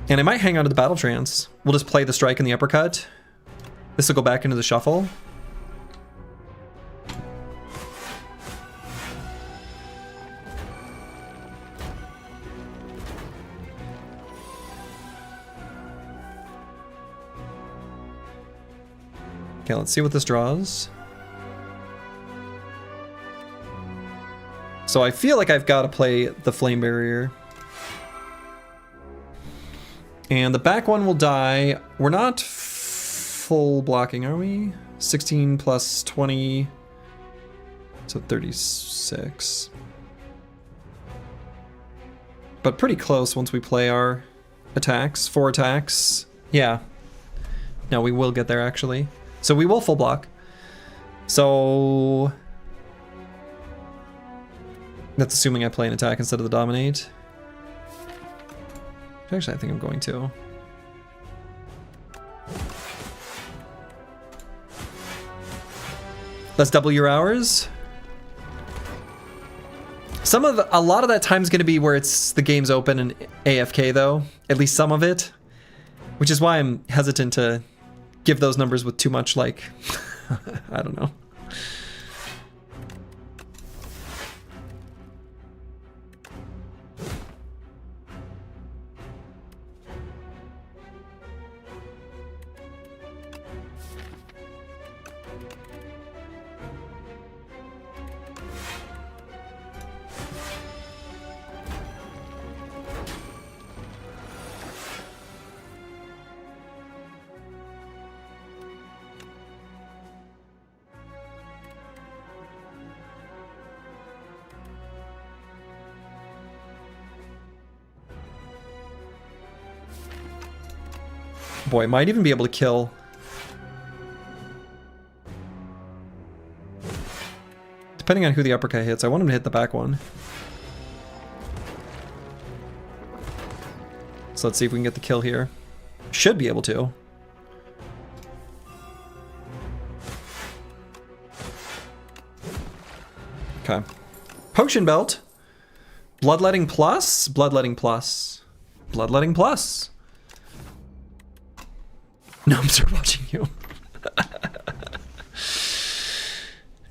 And I might hang on to the Battle Trance. We'll just play the Strike and the Uppercut. This will go back into the shuffle. Okay, let's see what this draws. So I feel like I've got to play the Flame Barrier. And the back one will die. We're not full blocking, are we? 16 plus 20, so 36. But pretty close once we play our attacks. 4 attacks. Yeah. No, we will get there, actually. So we will full block. So that's assuming I play an attack instead of the Dominate. Actually, I think I'm going to. Let's double your hours. A lot of that time is going to be where the game's open and AFK, though. At least some of it. Which is why I'm hesitant to give those numbers with too much, like, I don't know. Boy, might even be able to kill. Depending on who the uppercut hits, I want him to hit the back one. So let's see if we can get the kill here. Should be able to. Okay. Potion belt. Bloodletting plus. Bloodletting plus. Bloodletting plus. Gnomes are watching you.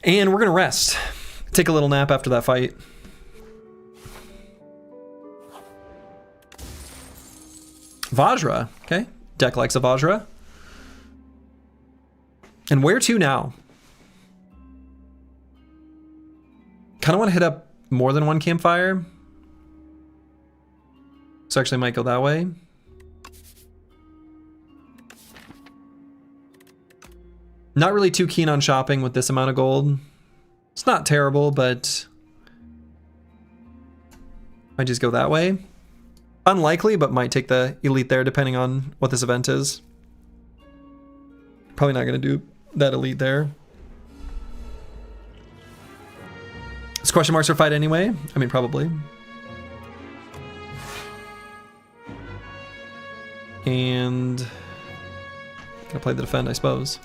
And we're gonna rest. Take a little nap after that fight. Vajra, okay. Deck likes a Vajra. And where to now? Kind of want to hit up more than one campfire. So actually might go that way. Not really too keen on shopping with this amount of gold. It's not terrible, but I just go that way. Unlikely, but might take the elite there depending on what this event is. Probably not going to do that elite there. Is question marks for fight anyway? I mean, probably. And gonna play the defend, I suppose.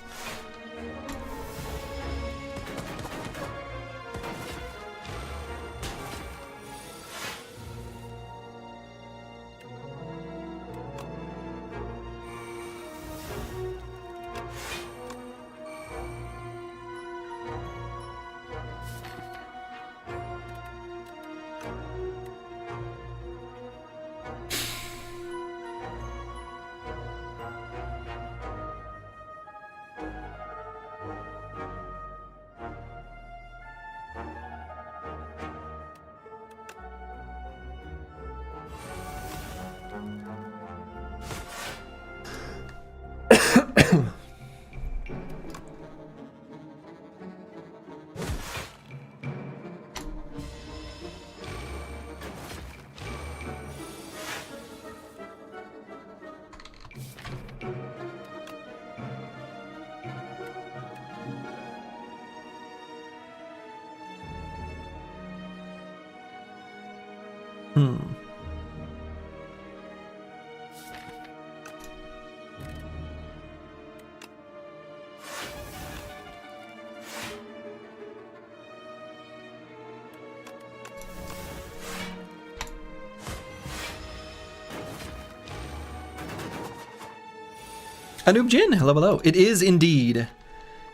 Anub Jin, hello, hello. It is indeed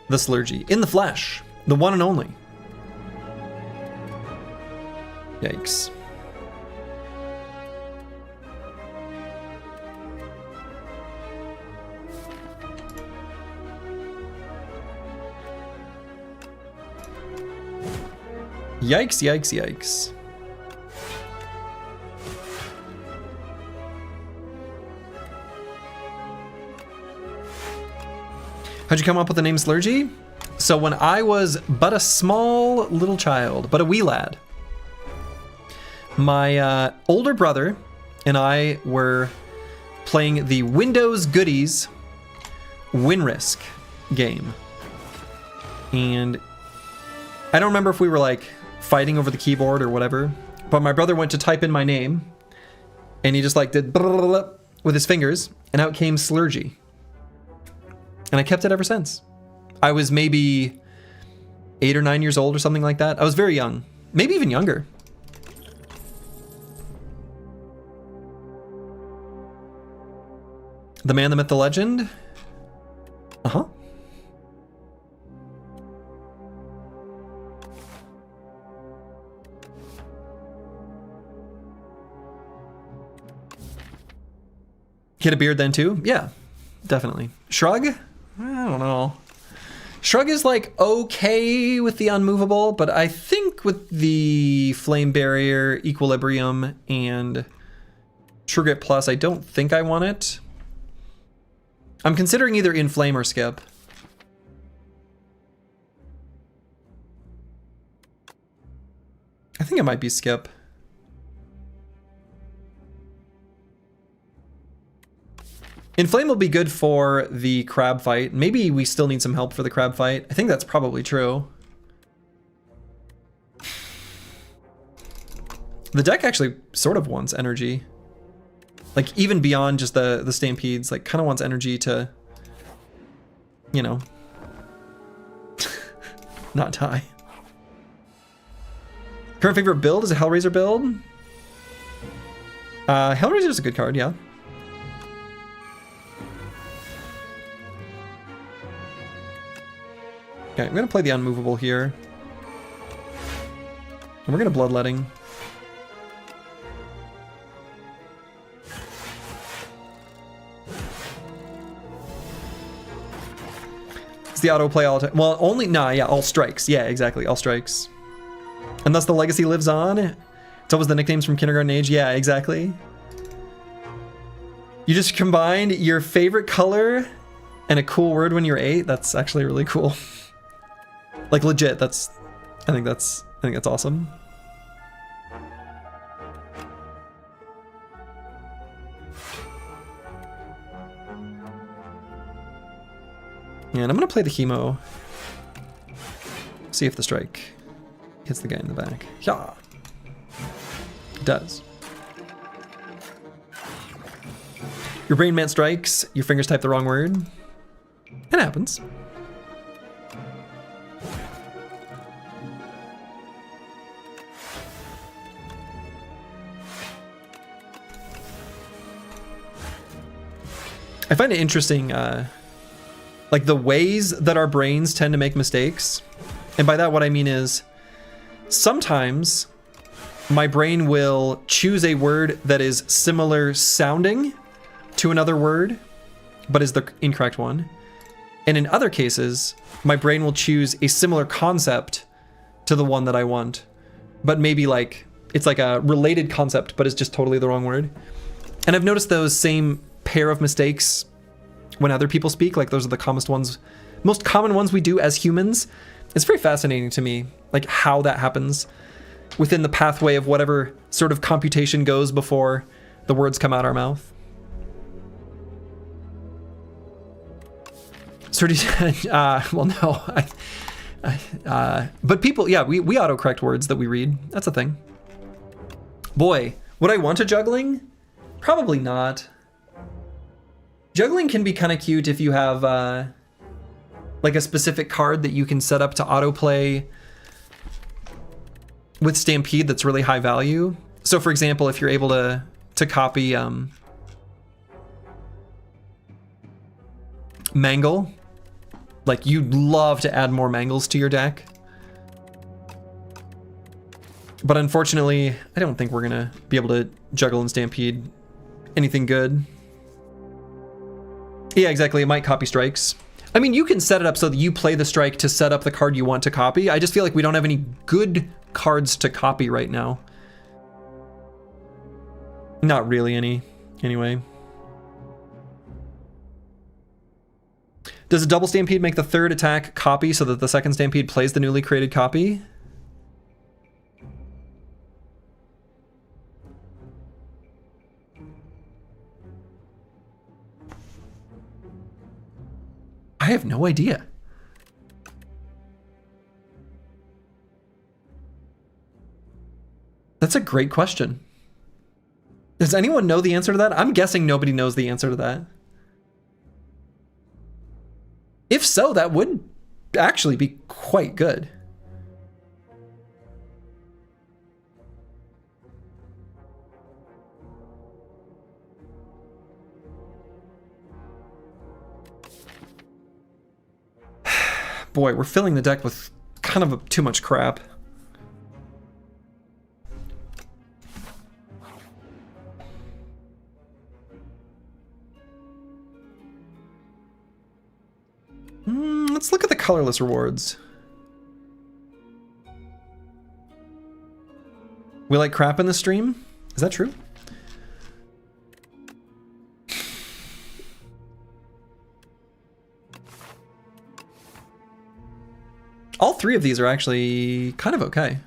the Slurgy in the flesh, the one and only. Yikes. Yikes, yikes, yikes. How'd you come up with the name Slurgy? So when I was but a small little child, but a wee lad, my older brother and I were playing the Windows Goodies WinRisk game. And I don't remember if we were like fighting over the keyboard or whatever, but my brother went to type in my name and he just like did with his fingers and out came Slurgy. And I kept it ever since. I was maybe 8 or 9 years old or something like that. I was very young, maybe even younger. The man, the myth, the legend. Uh-huh. He had a beard then too? Yeah, definitely. Shrug? I don't know. Shrug is like okay with the unmovable, but I think with the flame barrier, equilibrium, and True Grit Plus, I don't think I want it. I'm considering either inflame or skip. I think it might be skip. Inflame will be good for the crab fight. Maybe we still need some help for the crab fight. I think that's probably true. The deck actually sort of wants energy. Like, even beyond just the stampedes, like, kind of wants energy to, you know, not die. Current favorite build is a Hellraiser build. Hellraiser is a good card, yeah. Okay, I'm gonna play the unmovable here. And we're gonna bloodletting. It's the autoplay all time. Well, only, nah, yeah, all strikes. Yeah, exactly, all strikes. And thus the legacy lives on. It's always the nicknames from kindergarten age. Yeah, exactly. You just combined your favorite color and a cool word when you're 8. That's actually really cool. Like, legit, I think that's awesome. And I'm gonna play the Chemo. See if the strike hits the guy in the back. Yeah. It does. Your brain man strikes, your fingers type the wrong word. It happens. I find it interesting, like the ways that our brains tend to make mistakes. And by that, what I mean is sometimes my brain will choose a word that is similar sounding to another word, but is the incorrect one. And in other cases, my brain will choose a similar concept to the one that I want, but maybe like it's like a related concept, but it's just totally the wrong word. And I've noticed those same pair of mistakes when other people speak. Like, those are the commonest ones, most common ones we do as humans. It's very fascinating to me, like how that happens within the pathway of whatever sort of computation goes before the words come out our mouth. Well, no, but people, yeah, we autocorrect words that we read. That's a thing. Boy, would I want a juggling? Probably not. Juggling can be kind of cute if you have like a specific card that you can set up to autoplay with Stampede that's really high value. So for example, if you're able to copy Mangle, like you'd love to add more Mangles to your deck. But unfortunately, I don't think we're gonna be able to juggle and Stampede anything good. Yeah, exactly, it might copy strikes. I mean, you can set it up so that you play the strike to set up the card you want to copy. I just feel like we don't have any good cards to copy right now. Not really any, anyway. Does a double Stampede make the third attack copy so that the second Stampede plays the newly created copy? I have no idea. That's a great question. Does anyone know the answer to that? I'm guessing nobody knows the answer to that. If so, that would actually be quite good. Boy, we're filling the deck with kind of too much crap. Let's look at the colorless rewards. We like crap in the stream? Is that true? All three of these are actually kind of okay.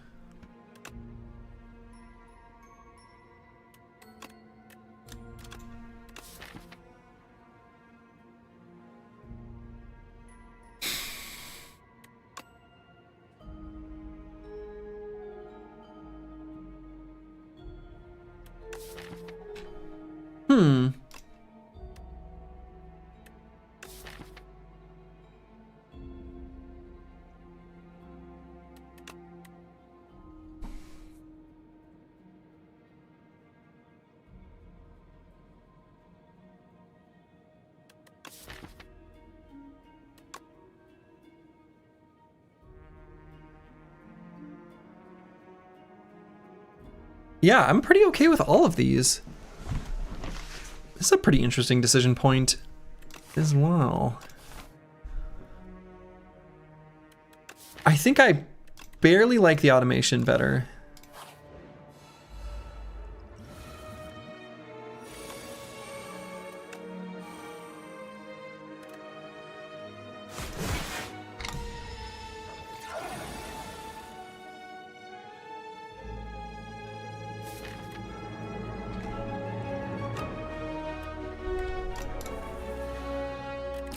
Yeah, I'm pretty okay with all of these. This is a pretty interesting decision point as well. I think I barely like the automation better.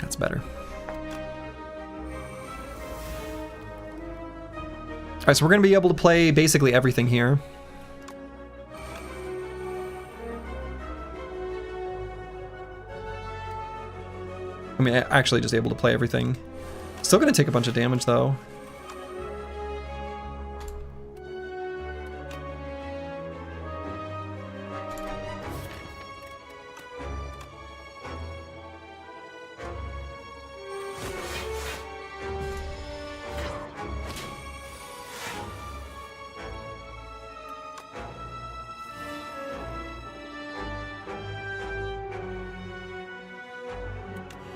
That's better. All right, so we're going to be able to play basically everything here. I mean, actually just able to play everything. Still going to take a bunch of damage, though.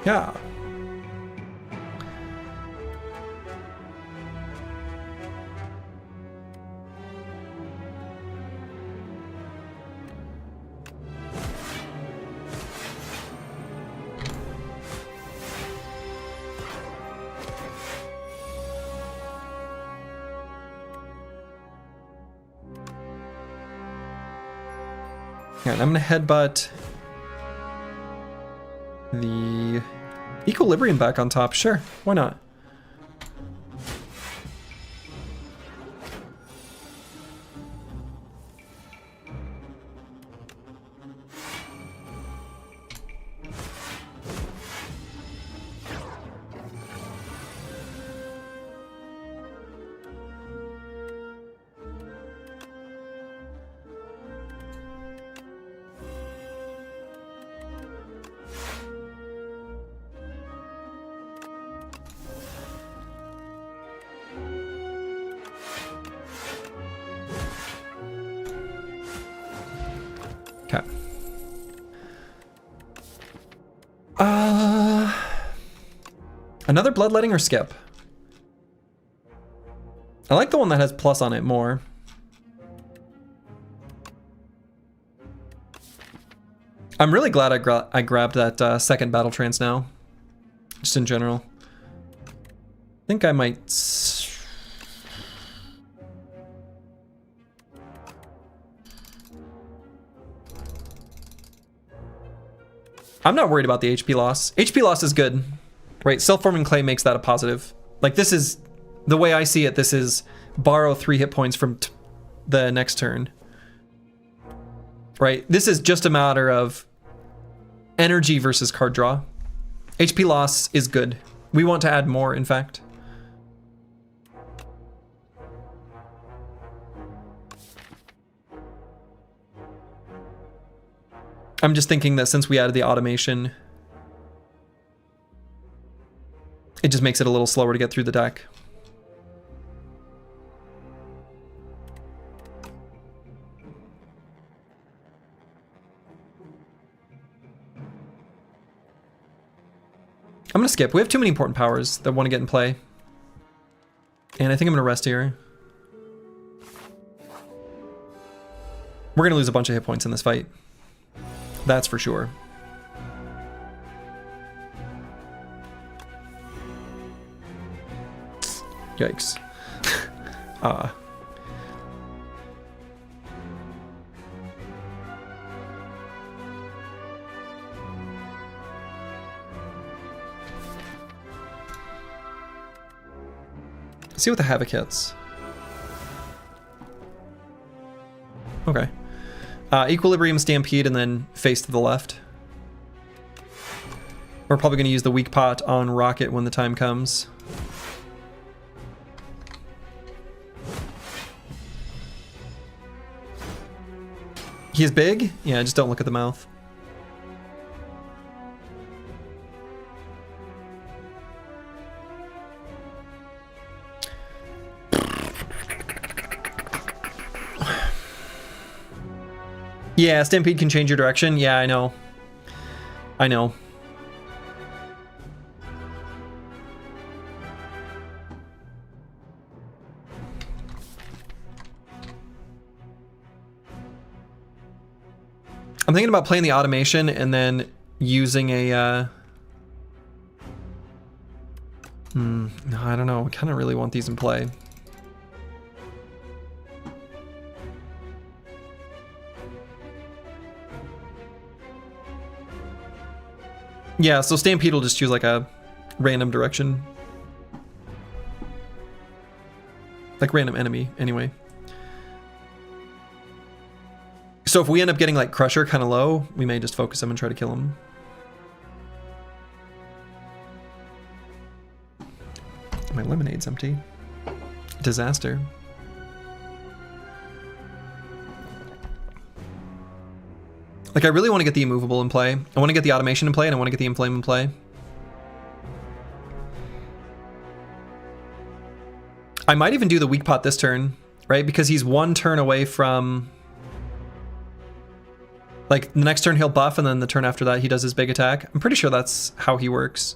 Yeah. Alright, I'm gonna headbutt the Equilibrium back on top. Sure, why not? Okay. Another bloodletting or skip? I like the one that has plus on it more. I'm really glad I grabbed that second battle trance now. Just in general. I think I might... I'm not worried about the HP loss. HP loss is good, right? Self-forming clay makes that a positive. Like, this is, the way I see it, this is borrow 3 hit points from the next turn. Right? This is just a matter of energy versus card draw. HP loss is good. We want to add more, in fact. I'm just thinking that since we added the automation, it just makes it a little slower to get through the deck. I'm gonna skip. We have too many important powers that want to get in play. And I think I'm gonna rest here. We're gonna lose a bunch of hit points in this fight. That's for sure. Yikes. See what the Havoc hits. Okay. Equilibrium, Stampede, and then face to the left. We're probably going to use the weak pot on Rocket when the time comes. He's big? Yeah, just don't look at the mouth. Yeah, Stampede can change your direction. Yeah, I know. I know. I'm thinking about playing the automation and then using a... no, I don't know. I kind of really want these in play. Yeah, so Stampede will just choose like a random direction. Like random enemy, anyway. So if we end up getting like Crusher kind of low, we may just focus him and try to kill him. My lemonade's empty. Disaster. Like, I really want to get the immovable in play. I want to get the automation in play, and I want to get the inflame in play. I might even do the weak pot this turn, right? Because he's one turn away from... Like, the next turn he'll buff, and then the turn after that he does his big attack. I'm pretty sure that's how he works.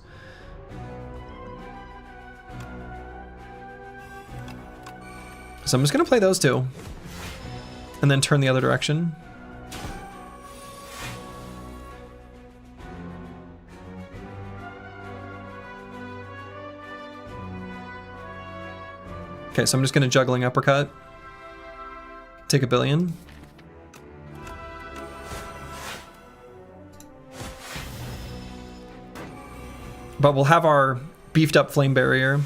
So I'm just going to play those two. And then turn the other direction. Okay, so I'm just going to juggling uppercut. Take a billion. But we'll have our beefed up flame barrier.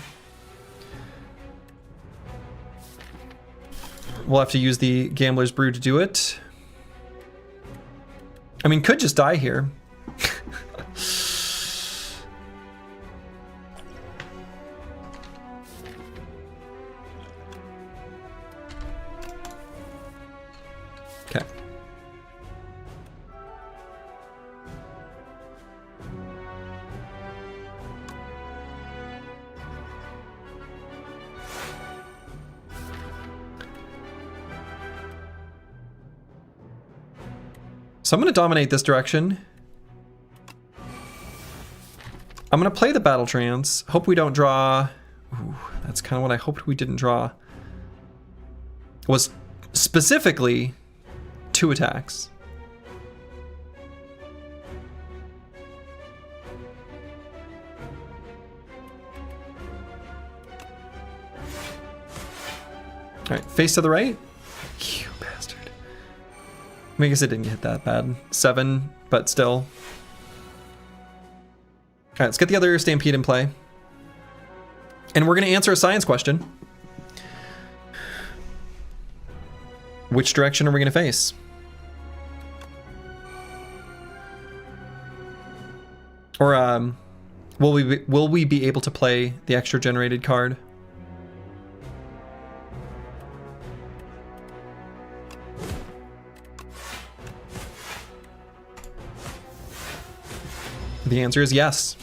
We'll have to use the Gambler's Brew to do it. I mean, could just die here. Okay. So I'm going to dominate this direction. I'm going to play the Battle Trance. Hope we don't draw... Ooh, that's kind of what I hoped we didn't draw. Was specifically 2 attacks. Alright, face to the right. You bastard. I guess it didn't get that bad. 7, but still. Alright, let's get the other Stampede in play. And we're going to answer a science question. Which direction are we going to face? Or will we be able to play the extra generated card? The answer is yes.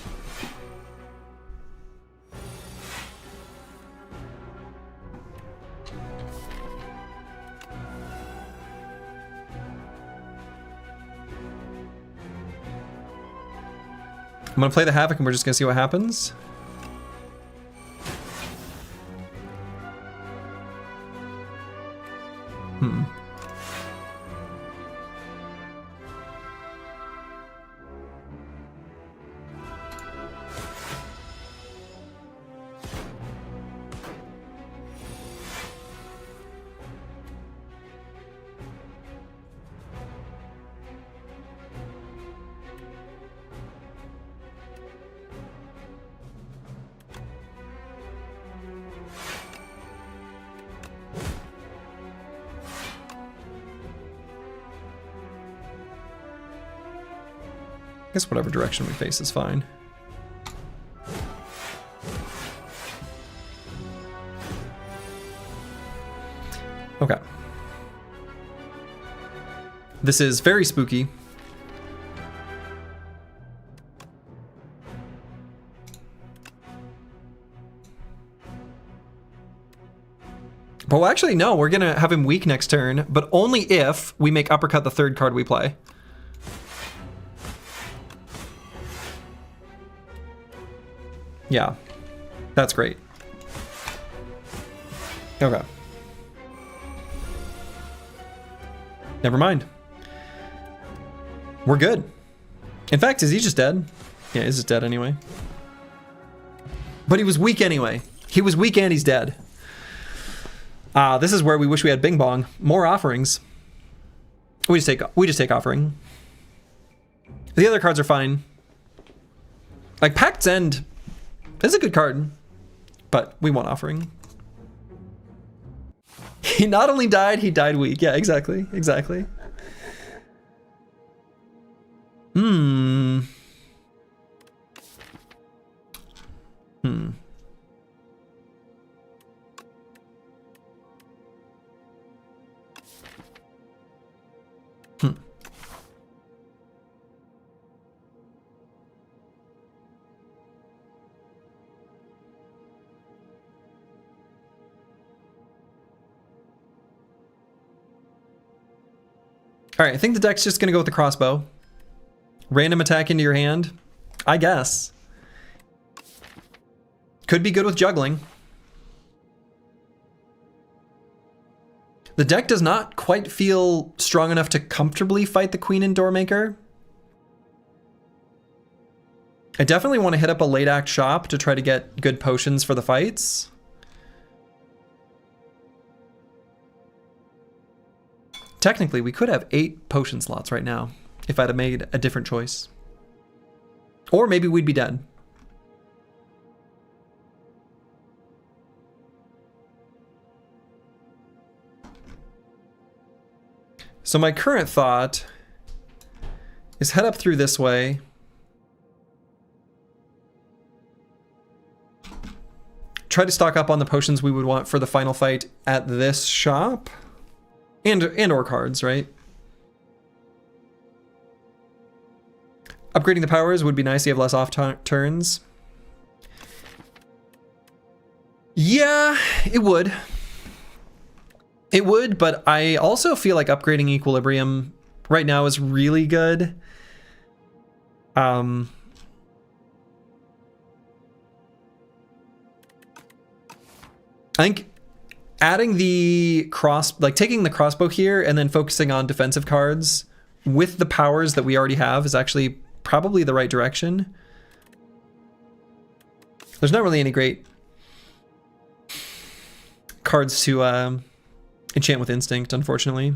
I'm gonna play the Havoc and we're just gonna see what happens. I guess whatever direction we face is fine. Okay. This is very spooky. But well, actually, no, we're going to have him weak next turn, but only if we make uppercut the third card we play. Yeah, that's great. Okay. Never mind. We're good. In fact, is he just dead? Yeah, he's just dead anyway. But he was weak anyway. He was weak and he's dead. This is where we wish we had Bing Bong. More offerings. We just take offering. The other cards are fine. Like Pact's End is a good card, but we want offering. He not only died, he died weak. Yeah, exactly. Exactly. Hmm. All right, I think the deck's just gonna go with the crossbow. Random attack into your hand, I guess. Could be good with juggling. The deck does not quite feel strong enough to comfortably fight the Queen and Doormaker. I definitely want to hit up a late act shop to try to get good potions for the fights. Technically, we could have 8 potion slots right now if I'd have made a different choice. Or maybe we'd be dead. So my current thought is head up through this way. Try to stock up on the potions we would want for the final fight at this shop. And or cards, right? Upgrading the powers would be nice. You have less off turns. Yeah, it would. It would, but I also feel like upgrading Equilibrium right now is really good. I think adding the taking the crossbow here and then focusing on defensive cards with the powers that we already have is actually probably the right direction. There's not really any great cards to enchant with Instinct, unfortunately.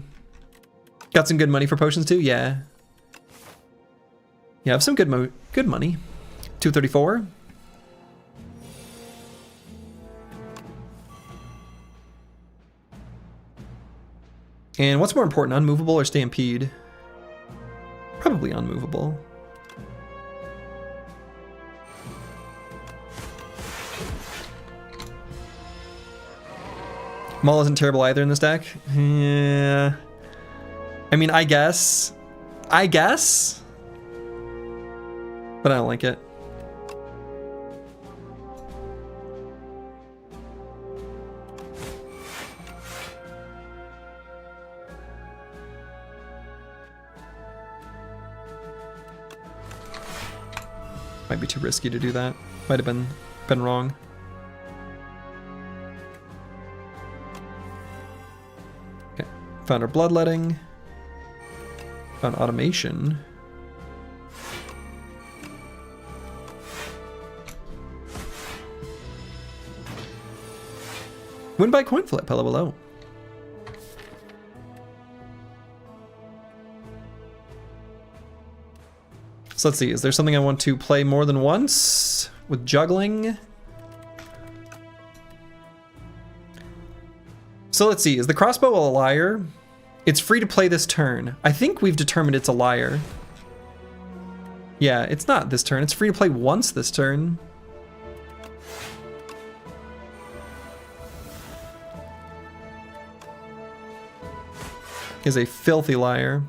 Got some good money for potions too, yeah. Yeah, I have some good money. 234. And what's more important, unmovable or stampede? Probably unmovable. Maul isn't terrible either in this deck. Yeah. I mean, I guess. But I don't like it. Might be too risky to do that. Might have been wrong. Okay, found our bloodletting. Found automation. Win by coin flip, hello, hello. So let's see, is there something I want to play more than once with juggling? So let's see, is the crossbow a liar? It's free to play this turn. I think we've determined it's a liar. Yeah, it's not this turn. It's free to play once this turn. Is a filthy liar.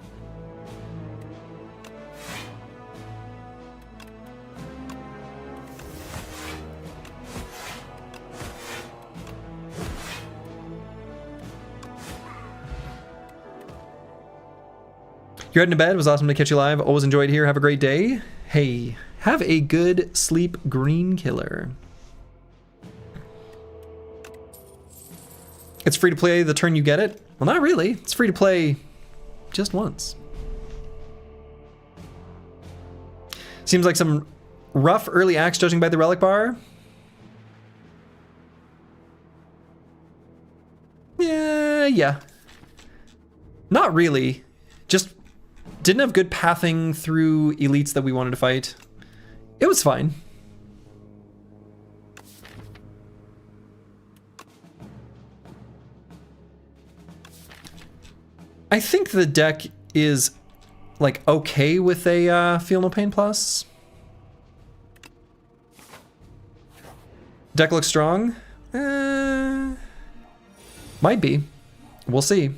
You're heading to bed. It was awesome to catch you live. Always enjoyed here. Have a great day. Hey, have a good sleep, Green Killer. It's free to play the turn you get it. Well, not really. It's free to play just once. Seems like some rough early acts judging by the relic bar. Yeah. Not really. Just didn't have good pathing through elites that we wanted to fight. It was fine. I think the deck is like okay with a Feel No Pain Plus. Deck looks strong. Might be. We'll see.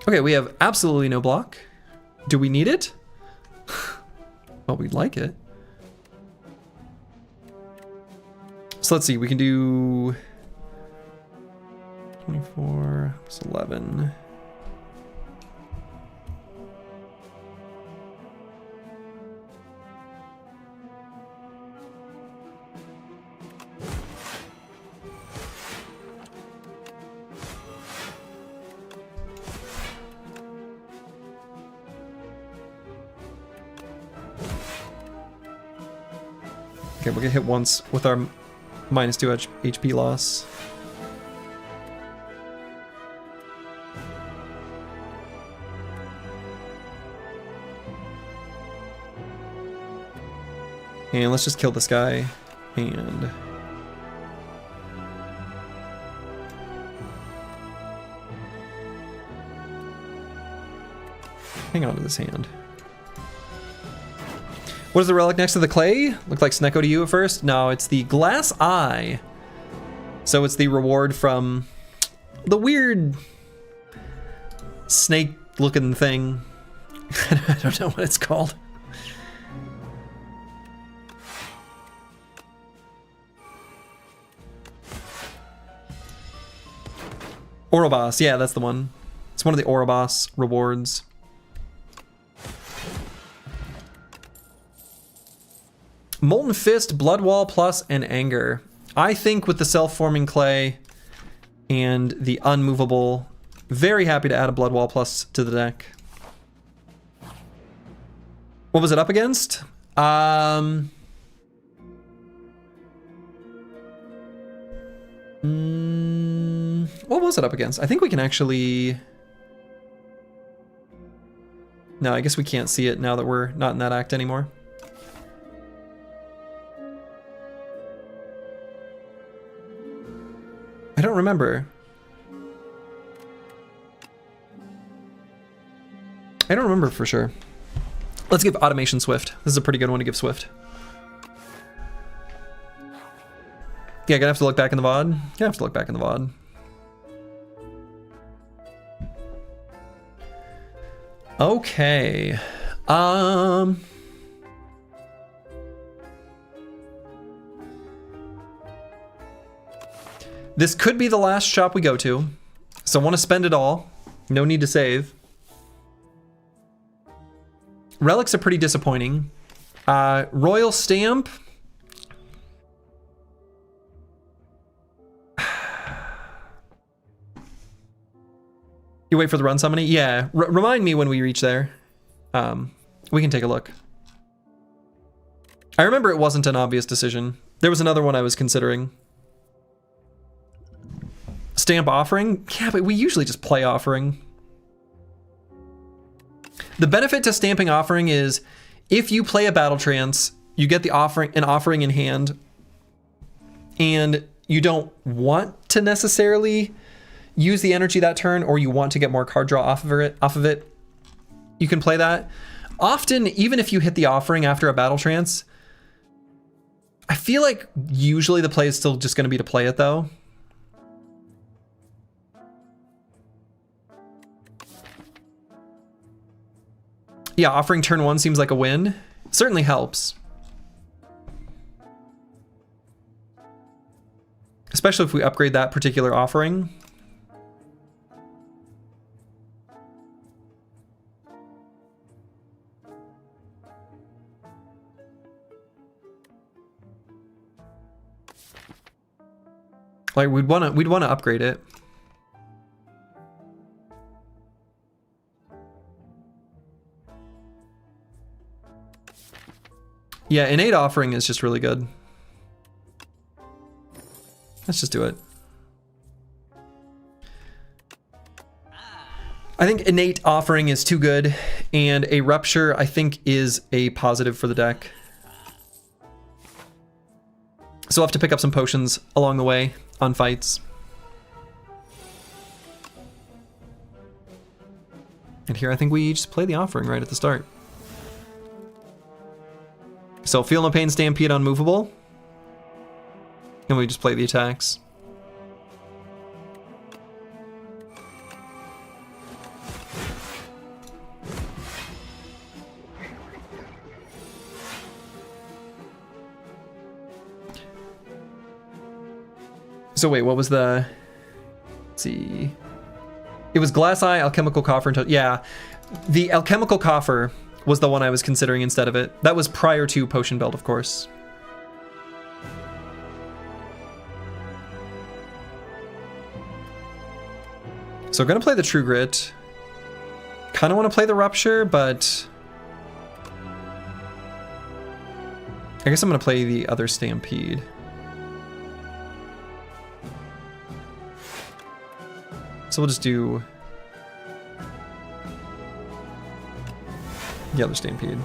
Okay, we have absolutely no block. Do we need it? Well, we'd like it. So let's see, we can do 24 plus 11. Okay, we'll get hit once with our -2 HP loss. And let's just kill this guy and hang on to this hand. What is the relic next to the clay? Looked like Snecko to you at first. No, it's the glass eye. So it's the reward from the weird snake looking thing. I don't know what it's called. Ouroboros, yeah, that's the one. It's one of the Ouroboros rewards. Molten Fist, Blood Wall Plus, and Anger. I think with the self-forming clay and the unmovable, very happy to add a Blood Wall Plus to the deck. What was it up against? What was it up against? I think we can actually... No, I guess we can't see it now that we're not in that act anymore. I don't remember. I don't remember for sure. Let's give Automation Swift. This is a pretty good one to give Swift. Yeah, gonna have to look back in the VOD. Gonna have to look back in the VOD. Okay. This could be the last shop we go to, so I want to spend it all. No need to save. Relics are pretty disappointing. Royal Stamp. You wait for the run summoning? Yeah, remind me when we reach there. We can take a look. I remember it wasn't an obvious decision. There was another one I was considering. Stamp Offering? Yeah, but we usually just play Offering. The benefit to stamping Offering is if you play a Battle Trance, you get the an offering in hand, and you don't want to necessarily use the energy that turn, or you want to get more card draw off of it, you can play that. Often, even if you hit the Offering after a Battle Trance, I feel like usually the play is still just going to be to play it though. Yeah, Offering turn 1 seems like a win. Certainly helps. Especially if we upgrade that particular Offering. Like we'd wanna upgrade it. Yeah, innate offering is just really good. Let's just do it. I think innate offering is too good, and a rupture I think is a positive for the deck. So I'll have to pick up some potions along the way on fights. And here I think we just play the offering right at the start. So Feel No Pain, Stampede, Unmovable. And we just play the attacks. So wait, what was the... Let's see... It was Glass Eye, Alchemical Coffer, and... Yeah, the Alchemical Coffer was the one I was considering instead of it. That was prior to Potion Belt, of course. So I'm gonna play the True Grit. Kinda wanna play the Rupture, but... I guess I'm gonna play the other Stampede. So we'll just do the other Stampede.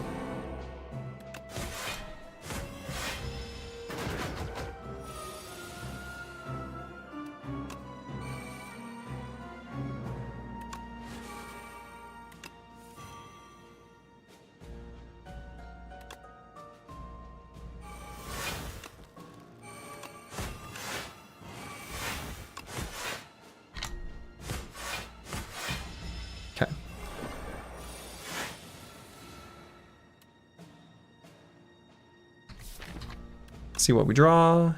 Okay. See what we draw.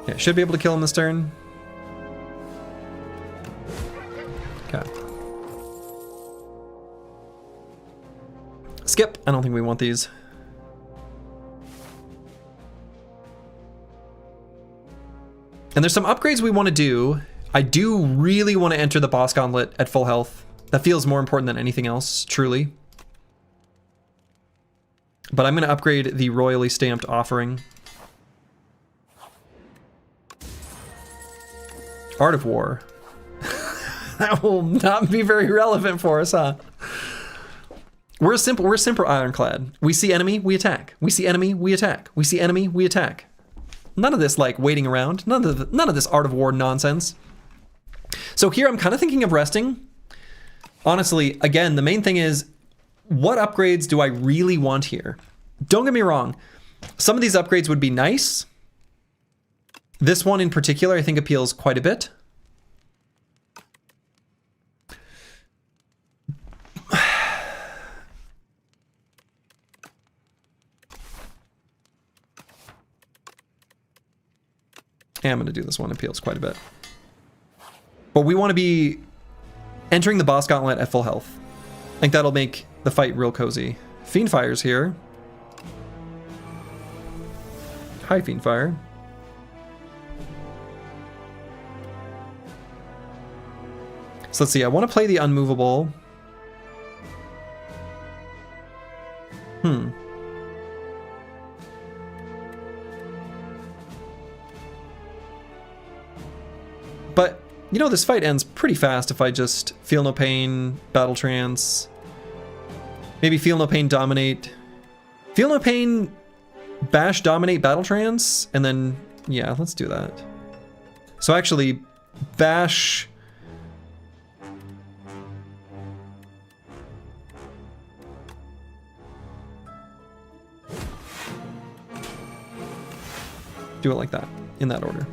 Yeah, should be able to kill him this turn. Okay. Skip. I don't think we want these. And there's some upgrades we want to do. I do really want to enter the boss gauntlet at full health. That feels more important than anything else, truly. But I'm going to upgrade the royally stamped offering. Art of War. That will not be very relevant for us, huh? We're a simple ironclad. We see enemy, we attack. We see enemy, we attack. We see enemy, we attack. None of this like waiting around. None of this Art of War nonsense. So here I'm kind of thinking of resting. Honestly, again, the main thing is, what upgrades do I really want here? Don't get me wrong. Some of these upgrades would be nice. This one in particular, I think, appeals quite a bit. Yeah, I'm going to do this one. Appeals quite a bit. But we want to be entering the boss gauntlet at full health. I think that'll make the fight real cozy. Fiendfire's here. Hi, Fiendfire. So let's see, I want to play the Unmovable. But, you know, this fight ends pretty fast if I just Feel No Pain, Battle Trance. Maybe Feel No Pain, Dominate. Feel No Pain, Bash, Dominate, Battle Trance, and then, yeah, let's do that. So actually, Bash... Do it like that, in that order.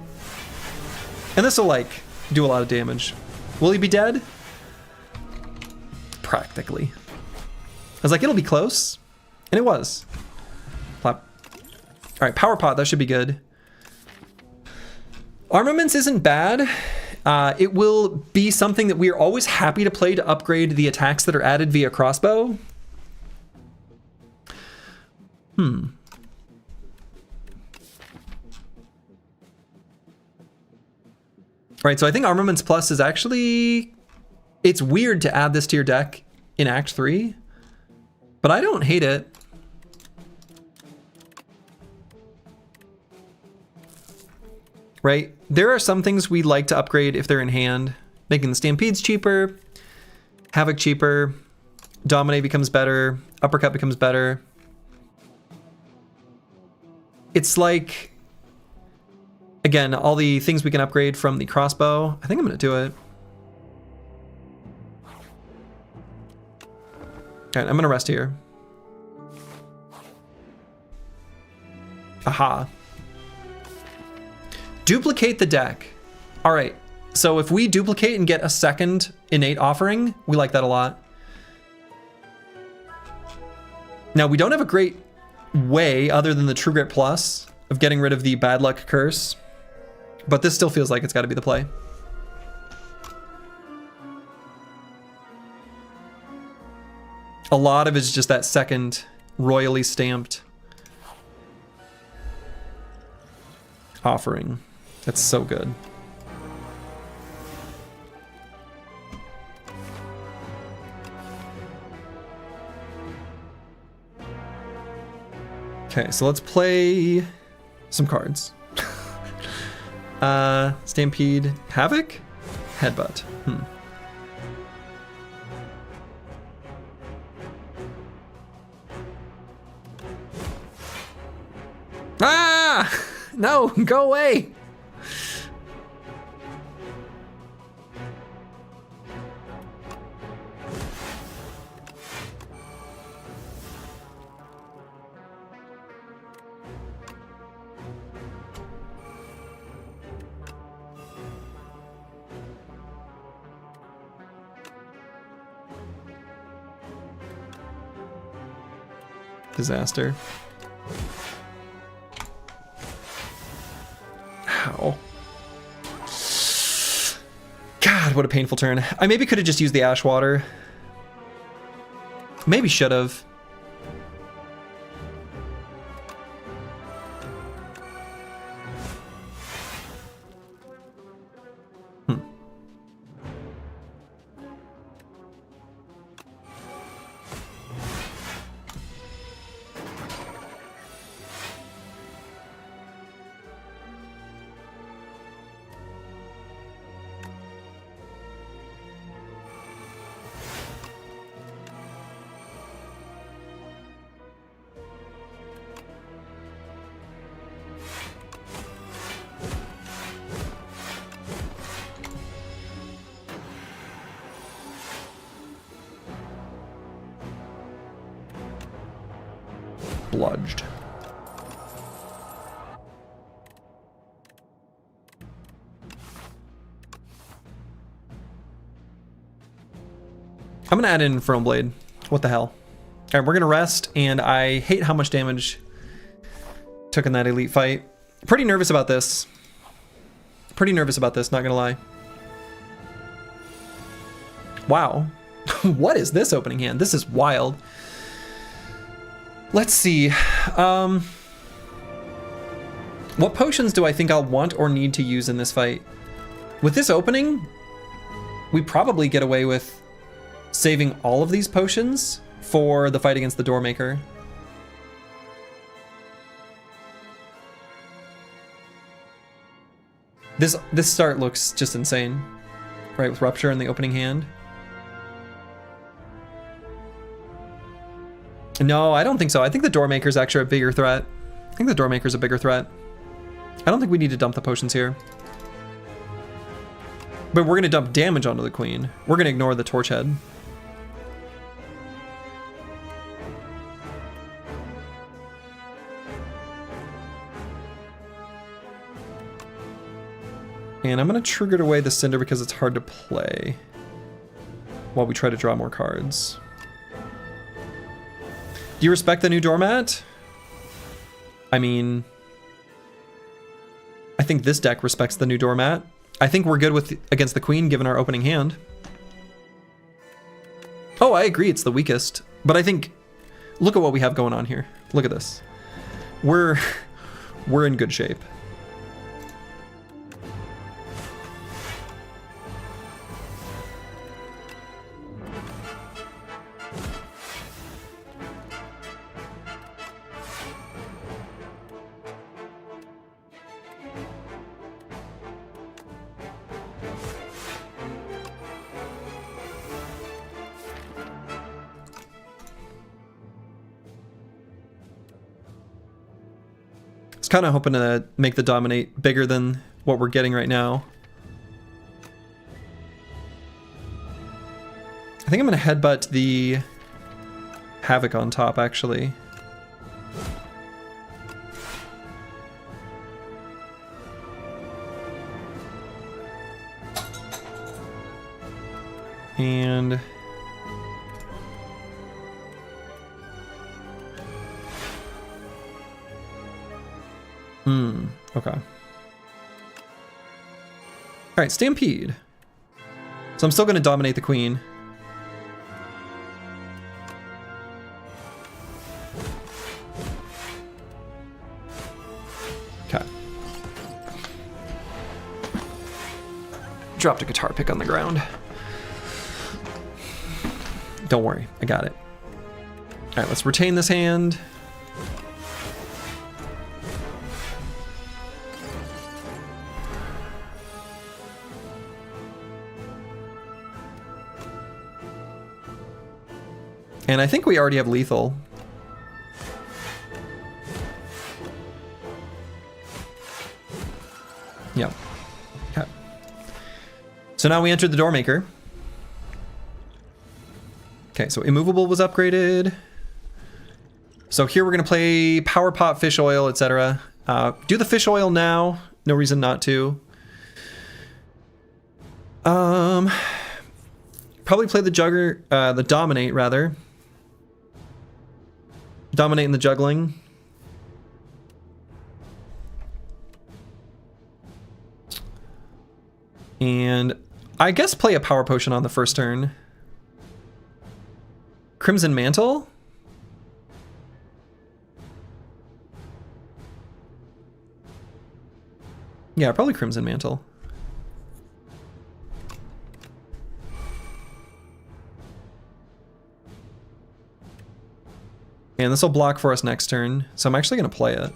And this will, like, do a lot of damage. Will he be dead? Practically. was like, it'll be close. And it was. Plop. All right, Power Pot, that should be good. Armaments isn't bad. It will be something that we are always happy to play to upgrade the attacks that are added via crossbow. Right, so I think Armaments Plus is actually... It's weird to add this to your deck in Act 3, but I don't hate it. Right, there are some things we like to upgrade if they're in hand. Making the Stampedes cheaper, Havoc cheaper, Dominate becomes better, Uppercut becomes better. It's like... Again, all the things we can upgrade from the crossbow. I think I'm gonna do it. All right, I'm gonna rest here. Aha. Duplicate the deck. All right, so if we duplicate and get a second innate offering, we like that a lot. Now, we don't have a great way, other than the True Grit Plus, of getting rid of the Bad Luck Curse. But this still feels like it's got to be the play. A lot of it is just that second royally stamped offering. That's so good. Okay, so let's play some cards. Stampede, Havoc, Headbutt. Ah! No, go away! Disaster. Ow. God, what a painful turn. I maybe could have just used the Ash Water. Maybe should have. Bludged. I'm gonna add in Infernal Blade. What the hell? All right, we're gonna rest, and I hate how much damage took in that elite fight. Pretty nervous about this. Pretty nervous about this, not gonna lie. Wow. What is this opening hand? This is wild. Let's see. What potions do I think I'll want or need to use in this fight? With this opening, we probably get away with saving all of these potions for the fight against the Doormaker. This start looks just insane, right? With Rupture in the opening hand. No, I don't think so. I think the Doormaker's actually a bigger threat. I think the Doormaker's a bigger threat. I don't think we need to dump the potions here. But we're going to dump damage onto the Queen. We're going to ignore the Torch Head. And I'm going to trigger away the Cinder because it's hard to play while we try to draw more cards. Do you respect the new doormat? I mean, I think this deck respects the new doormat. I think we're good with against the queen given our opening hand. Oh, I agree it's the weakest, but I think look at what we have going on here. Look at this. We're in good shape. Kind of hoping to make the dominate bigger than what we're getting right now. I think I'm going to headbutt the Havoc on top, actually. And okay. All right, Stampede. So I'm still going to dominate the queen. Okay. Dropped a guitar pick on the ground. Don't worry, I got it. All right, let's retain this hand. And I think we already have lethal. Yep. Okay. So now we entered the Doormaker. Okay, so Immovable was upgraded. So here we're going to play Power Pot, Fish Oil, etc. Do the Fish Oil now. No reason not to. Probably play the the Dominate, rather. Dominate in the juggling. And I guess play a Power Potion on the first turn. Crimson Mantle? Yeah, probably Crimson Mantle. And this will block for us next turn, so I'm actually going to play it.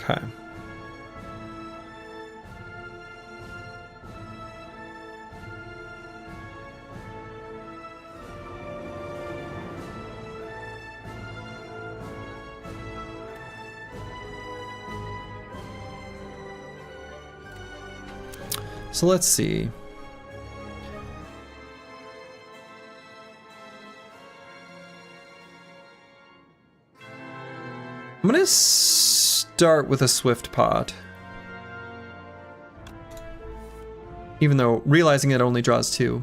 Okay. So let's see. I'm gonna start with a Swift Pot. Even though realizing it only draws 2.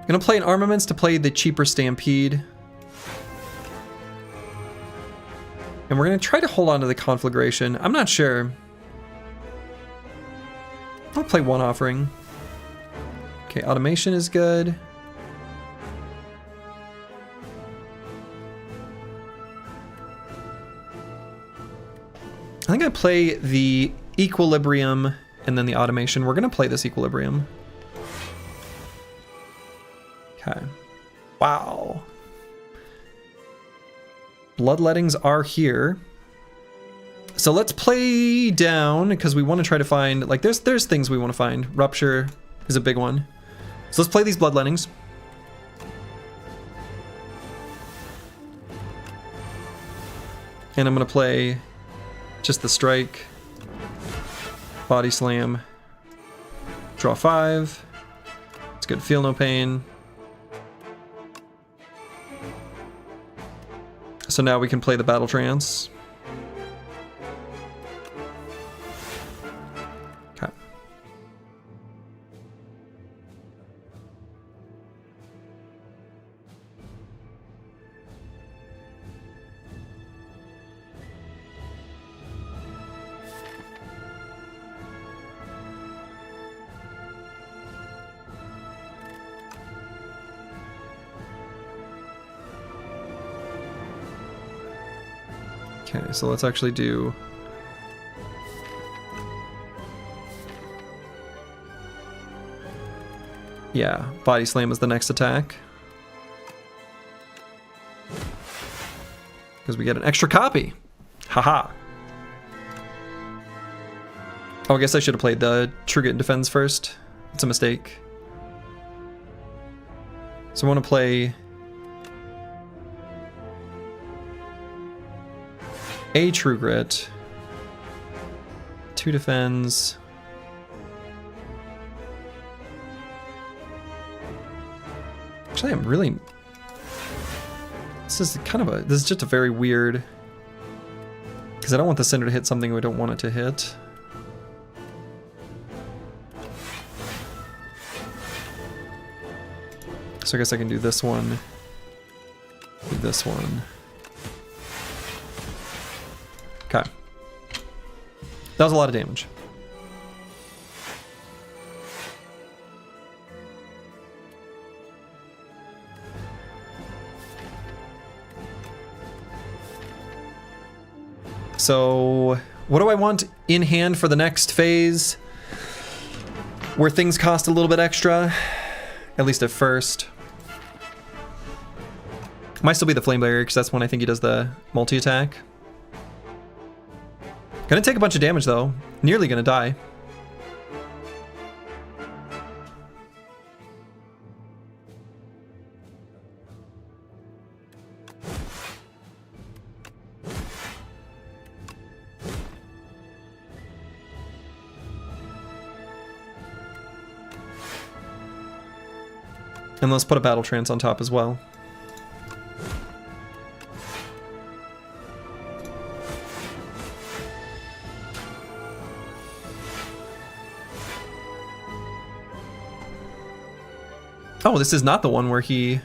I'm gonna play an Armaments to play the cheaper Stampede. And we're gonna try to hold on to the Conflagration. I'm not sure. I'll play one Offering. Okay, Automation is good. I think I play the Equilibrium and then the Automation. We're gonna play this Equilibrium. Okay. Wow. Bloodlettings are here. So let's play down, because we want to try to find, like, there's things we want to find. Rupture is a big one. So let's play these Bloodlettings. And I'm going to play just the Strike, Body Slam, draw 5. It's good, Feel No Pain. So now we can play the Battle Trance. Okay, so let's actually do... Yeah, Body Slam is the next attack. Because we get an extra copy. Haha. Oh, I guess I should have played the True Grit Defense first. It's a mistake. So I want to play... a True Grit. 2 defends. Actually, I'm really... This is kind of a... This is just a very weird... Because I don't want the Cinder to hit something we don't want it to hit. So I guess I can do this one. Do this one. Okay. That was a lot of damage. So, what do I want in hand for the next phase? Where things cost a little bit extra, at least at first. Might still be the Flame Barrier, because that's when I think he does the multi-attack. Gonna take a bunch of damage, though. Nearly gonna die. And let's put a Battle Trance on top as well. Oh, this is not the one where he...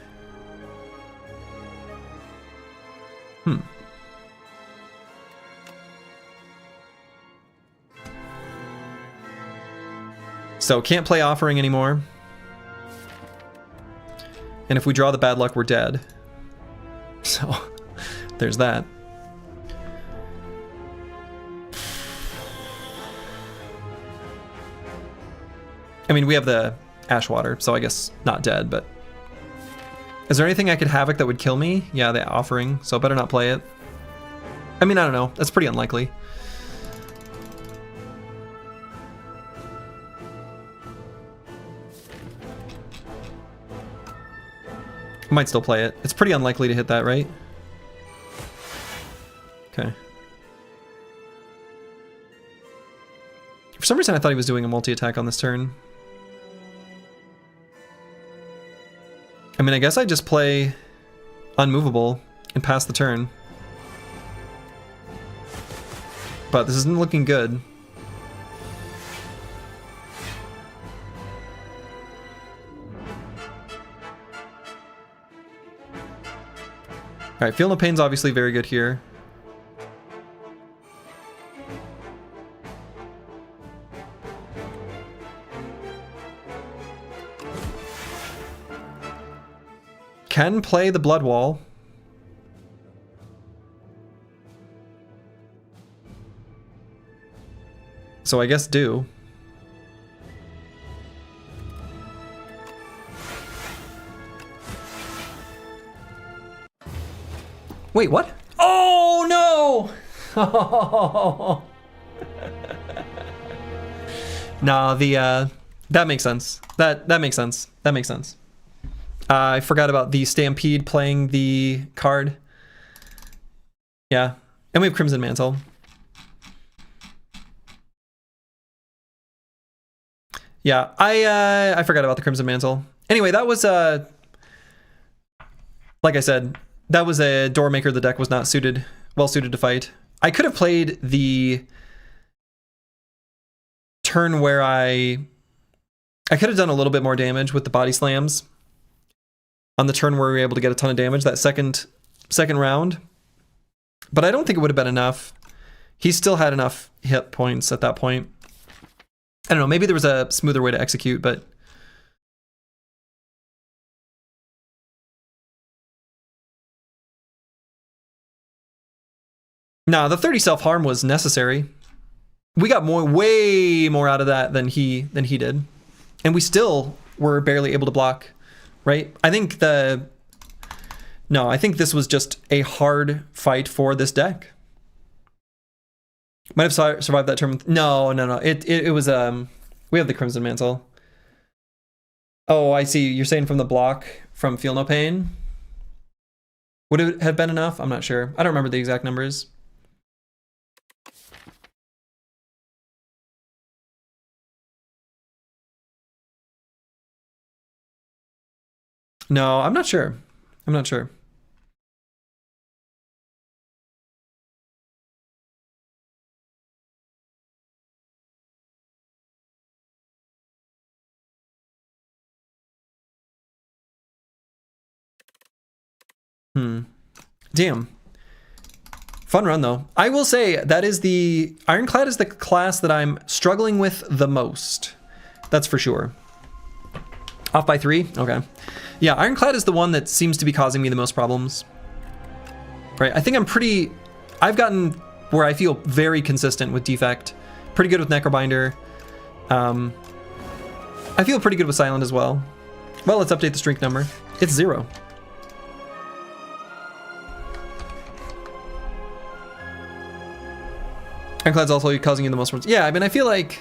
So, can't play Offering anymore. And if we draw the bad luck, we're dead. So, there's that. I mean, we have the Ashwater, so I guess not dead, but... Is there anything I could Havoc that would kill me? Yeah, the Offering, so I better not play it. I mean, I don't know. That's pretty unlikely. I might still play it. It's pretty unlikely to hit that, right? Okay. For some reason I thought he was doing a multi-attack on this turn. I mean, I guess I just play Unmovable and pass the turn. But this isn't looking good. Alright, Feel No Pain's obviously very good here. Can play the Blood Wall. So I guess do. Wait, what? Oh no! Nah, the that makes sense. That makes sense. That makes sense. I forgot about the Stampede playing the card. Yeah, and we have Crimson Mantle. Yeah, I forgot about the Crimson Mantle. Anyway, that was like I said, that was a door maker. The deck was not well suited to fight. I could have played the turn where I could have done a little bit more damage with the body slams on the turn where we were able to get a ton of damage that second round. But I don't think it would have been enough. He still had enough hit points at that point. I don't know, maybe there was a smoother way to execute, but Nah, the 30 self-harm was necessary. We got way more out of that than he did. And we still were barely able to block, right? I think this was just a hard fight for this deck. Might have survived that turn. No. It was we have the Crimson Mantle. Oh, I see. You're saying from the block from Feel No Pain. Would it have been enough? I'm not sure. I don't remember the exact numbers. No, I'm not sure. I'm not sure. Damn. Fun run though. I will say that is the Ironclad is the class that I'm struggling with the most. That's for sure. Off by 3? Okay. Yeah, Ironclad is the one that seems to be causing me the most problems. Right, I think I've gotten where I feel very consistent with Defect. Pretty good with Necrobinder. I feel pretty good with Silent as well. Well, let's update the strength number. It's 0. Ironclad's also causing you the most problems. Yeah, I mean, I feel like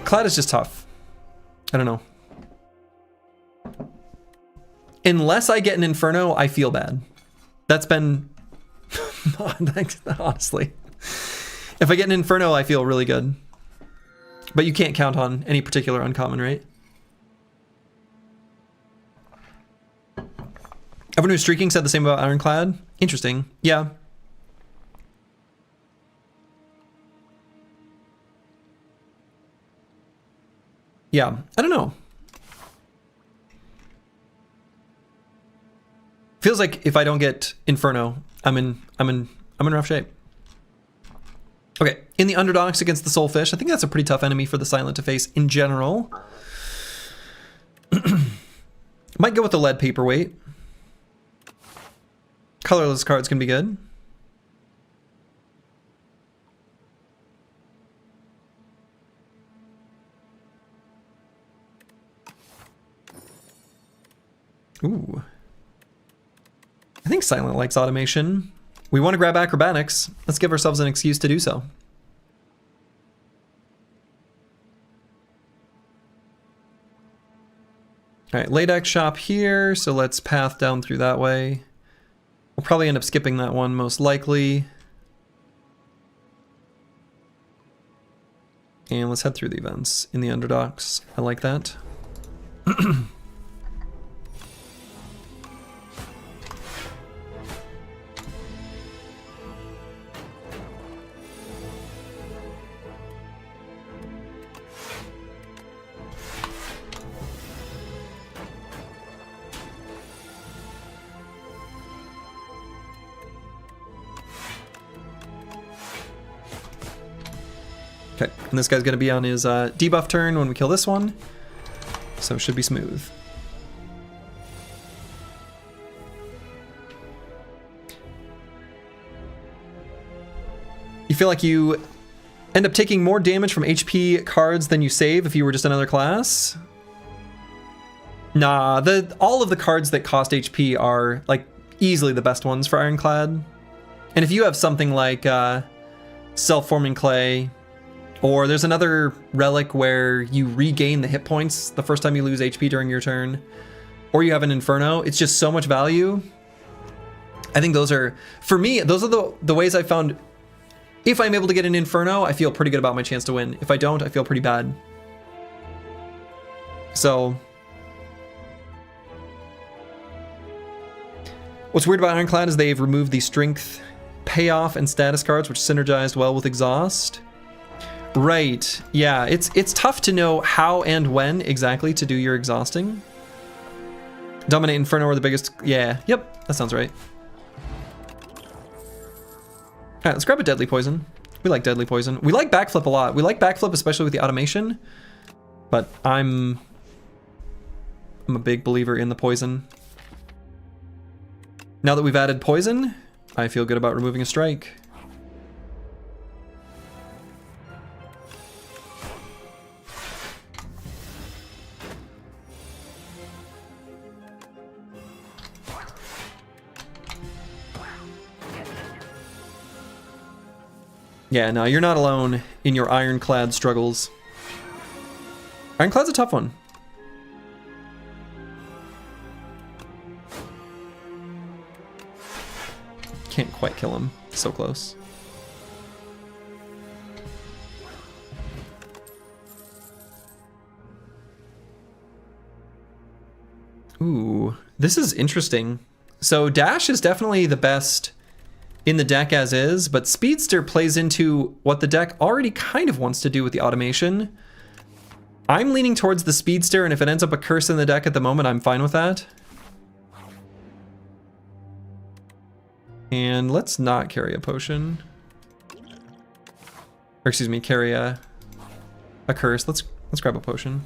Clad is just tough. I don't know. Unless I get an Inferno, I feel bad. That's been... honestly. If I get an Inferno, I feel really good. But you can't count on any particular uncommon, right? Everyone who's streaking said the same about Ironclad. Interesting. Yeah. Yeah, I don't know. Feels like if I don't get Inferno, I'm in rough shape. Okay, in the underdogs against the Soulfish, I think that's a pretty tough enemy for the Silent to face in general. Might go with the Lead Paperweight. Colorless cards can be good. Ooh. I think Silent likes automation. We want to grab acrobatics. Let's give ourselves an excuse to do so. All right, Ladex shop here, so let's path down through that way. We'll probably end up skipping that one most likely. And let's head through the events in the underdogs. I like that. Okay, and this guy's gonna be on his debuff turn when we kill this one, so it should be smooth. You feel like you end up taking more damage from HP cards than you save if you were just another class? Nah, all of the cards that cost HP are like easily the best ones for Ironclad. And if you have something like Self-Forming Clay, or there's another relic where you regain the hit points the first time you lose HP during your turn, or you have an Inferno, it's just so much value. I think those are, for me, those are the ways I found, if I'm able to get an Inferno, I feel pretty good about my chance to win. If I don't, I feel pretty bad. So, what's weird about Ironclad is they've removed the strength payoff and status cards, which synergized well with exhaust. Right, yeah, it's tough to know how and when exactly to do your exhausting. Dominate Inferno are the biggest, yeah, yep, that sounds right. Alright, let's grab a Deadly Poison. We like Deadly Poison. We like Backflip a lot. We like Backflip especially with the automation, but I'm a big believer in the Poison. Now that we've added Poison, I feel good about removing a strike. Yeah, no, you're not alone in your ironclad struggles. Ironclad's a tough one. Can't quite kill him. So close. Ooh, this is interesting. So Dash is definitely the best in the deck as is, but Speedster plays into what the deck already kind of wants to do with the automation. I'm leaning towards the Speedster, and if it ends up a curse in the deck at the moment, I'm fine with that. And let's not carry a potion. Or excuse me, carry a curse. Let's grab a potion.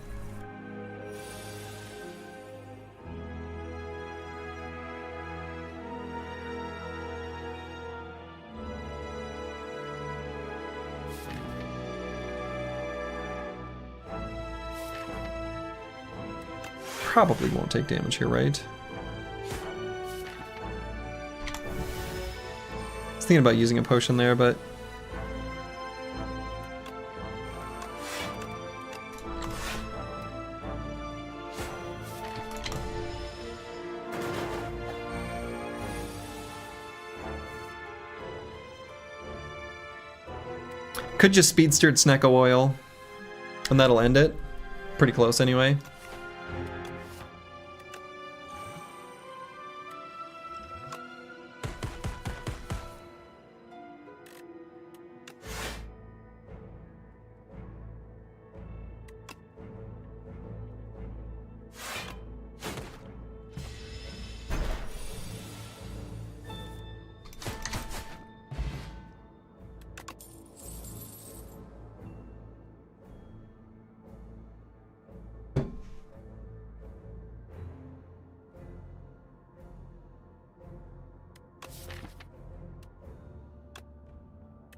Probably won't take damage here, right? I was thinking about using a potion there, but could just speedstered Snecko Oil, and that'll end it. Pretty close anyway.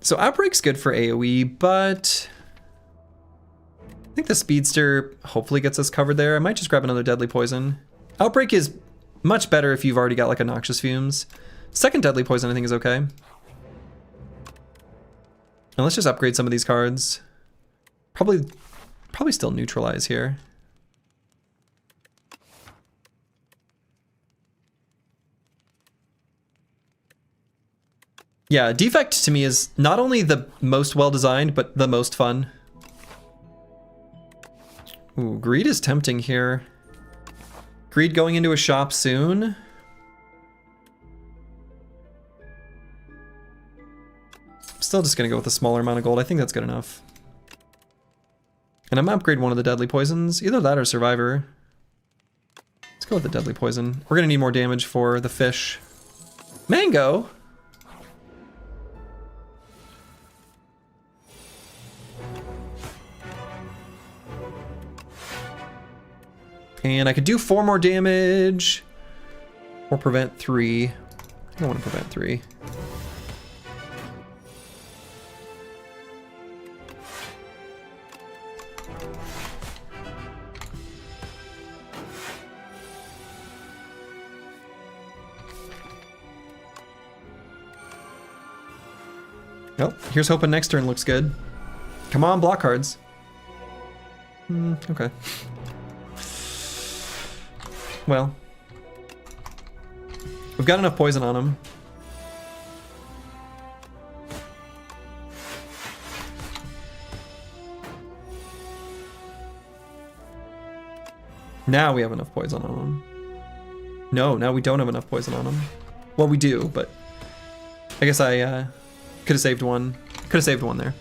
So Outbreak's good for AoE, but I think the Speedster hopefully gets us covered there. I might just grab another Deadly Poison. Outbreak is much better if you've already got like a Noxious Fumes. Second Deadly Poison I think is okay. And let's just upgrade some of these cards. Probably still Neutralize here. Yeah, Defect to me is not only the most well-designed, but the most fun. Ooh, Greed is tempting here. Greed going into a shop soon. Still just gonna go with a smaller amount of gold. I think that's good enough. And I'm gonna upgrade one of the Deadly Poisons. Either that or Survivor. Let's go with the Deadly Poison. We're gonna need more damage for the fish. Mango? And I could do 4 more damage, or prevent 3. I don't want to prevent 3. Well, here's hoping next turn looks good. Come on, block cards. Okay. Well, we've got enough poison on him. Now we have enough poison on him. No, now we don't have enough poison on him. Well, we do, but I guess I could have saved one. Could have saved one there.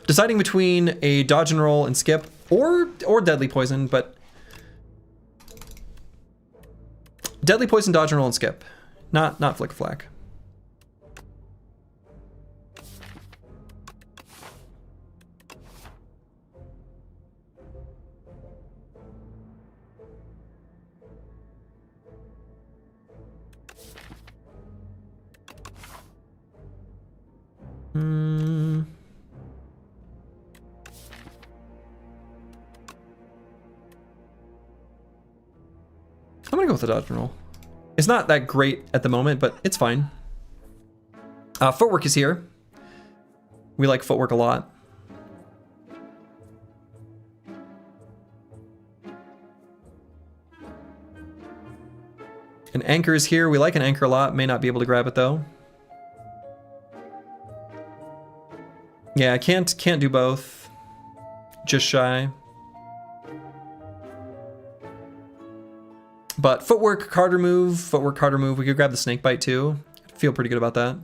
Deciding between a dodge and roll and skip or deadly poison, but Deadly poison, dodge and roll and skip. Not flick flack. I'm gonna go with the dodge and roll. It's not that great at the moment, but it's fine. Footwork is here. We like footwork a lot. An anchor is here. We like an anchor a lot. May not be able to grab it though. Yeah, I can't do both. Just shy. But footwork, Carter move, footwork, Carter move. We could grab the snake bite too. Feel pretty good about that.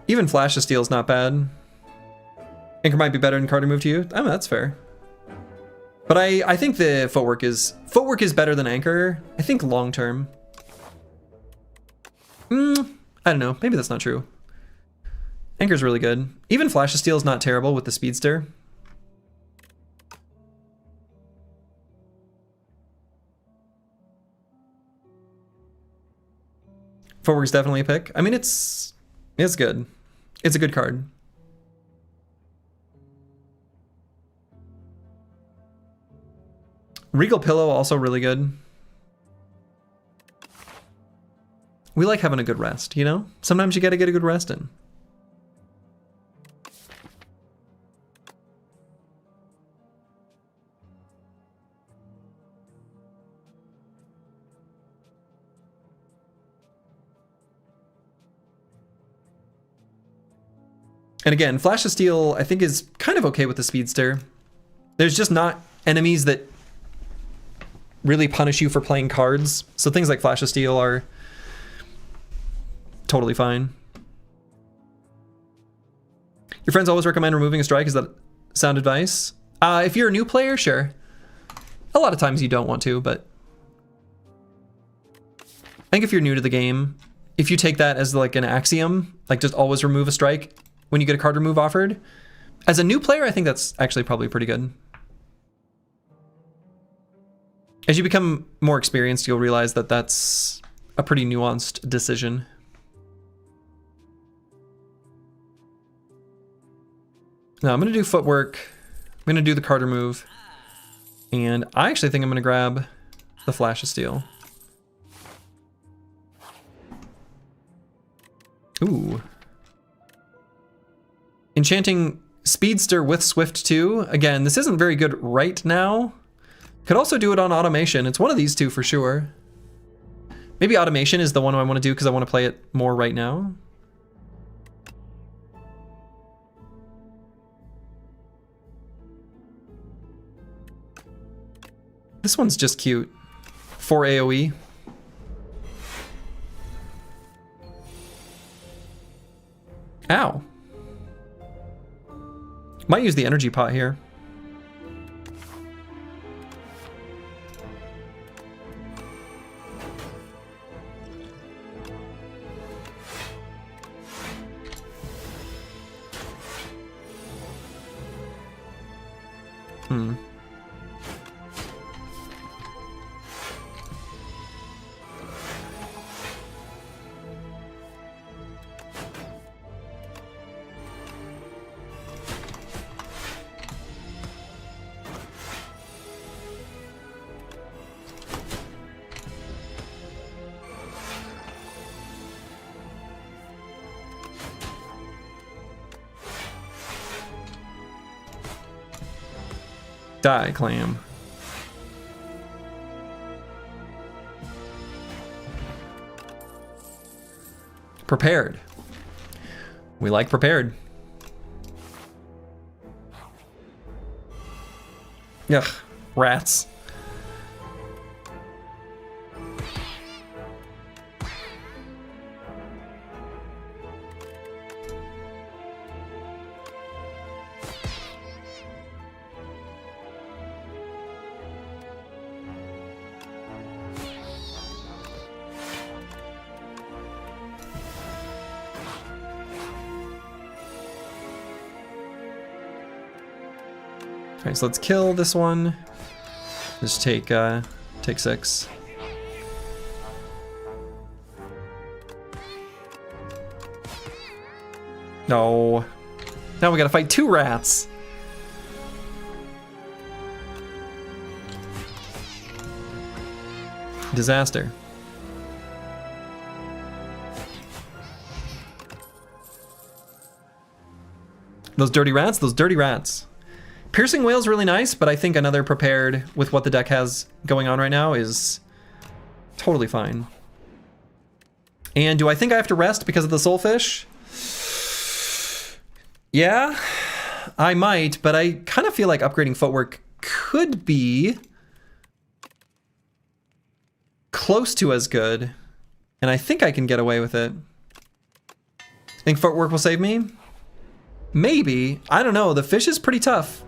Even Flash of Steel is not bad. Anchor might be better than Carter move to you. I mean, that's fair. But I think the footwork is better than anchor. I think long term. I don't know. Maybe that's not true. Anchor's really good. Even Flash of Steel is not terrible with the speedster. Footwork's definitely a pick. I mean, it's good. It's a good card. Regal Pillow, also really good. We like having a good rest, you know? Sometimes you gotta get a good rest in. And again, Flash of Steel, I think, is kind of okay with the Speedster. There's just not enemies that really punish you for playing cards. So things like Flash of Steel are totally fine. Your friends always recommend removing a strike. Is that sound advice? If you're a new player, sure. A lot of times you don't want to, but I think if you're new to the game, if you take that as like an axiom, like just always remove a strike when you get a card remove offered, as a new player, I think that's actually probably pretty good. As you become more experienced, you'll realize that that's a pretty nuanced decision. Now I'm gonna do footwork. I'm gonna do the Carter move. And I actually think I'm gonna grab the Flash of Steel. Ooh. Enchanting Speedster with Swift 2. Again, this isn't very good right now. Could also do it on Automation. It's one of these two for sure. Maybe Automation is the one I want to do because I want to play it more right now. This one's just cute. 4 AoE. Ow. Might use the energy pot here. Die, Clam. Prepared. We like prepared. Ugh, rats. Alright, so let's kill this one. Just take 6. No. Now we gotta fight 2 rats. Disaster. Those dirty rats, those dirty rats. Piercing Whale's really nice, but I think another prepared with what the deck has going on right now is totally fine. And do I think I have to rest because of the Soulfish? Yeah, I might, but I kind of feel like upgrading Footwork could be close to as good, and I think I can get away with it. Think Footwork will save me? Maybe. I don't know. The fish is pretty tough.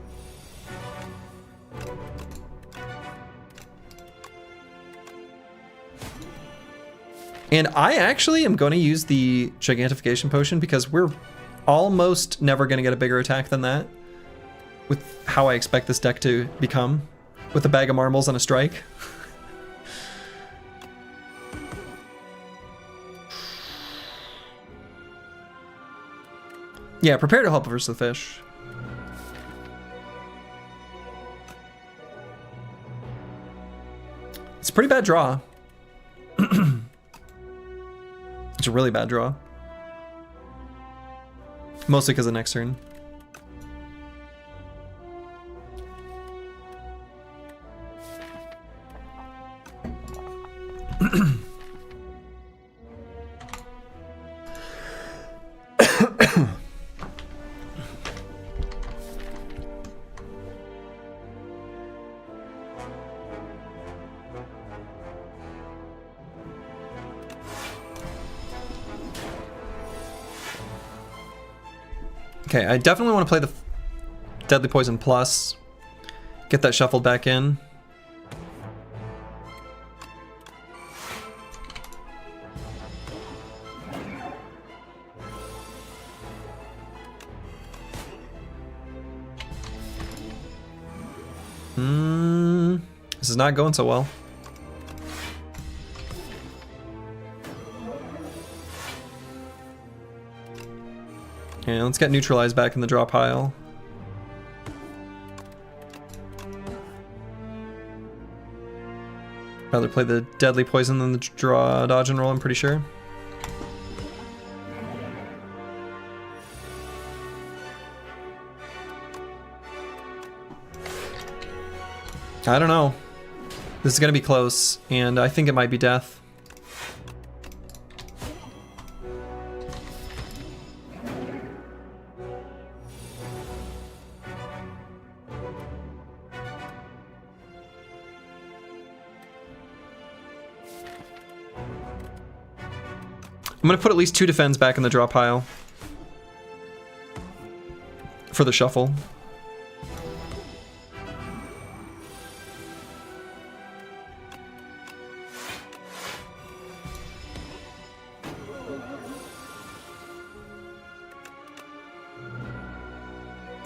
And I actually am going to use the Gigantification Potion because we're almost never going to get a bigger attack than that with how I expect this deck to become with a bag of marbles and a strike. Yeah, prepare to help versus the fish. It's a pretty bad draw. It's a really bad draw. Mostly because of next turn. Okay, I definitely want to play the Deadly Poison Plus. Get that shuffled back in. This is not going so well. Okay, let's get neutralized back in the draw pile. Rather play the Deadly Poison than the draw, dodge, and roll, I'm pretty sure. I don't know. This is gonna be close, and I think it might be death. I'm gonna put at least 2 defends back in the draw pile for the shuffle.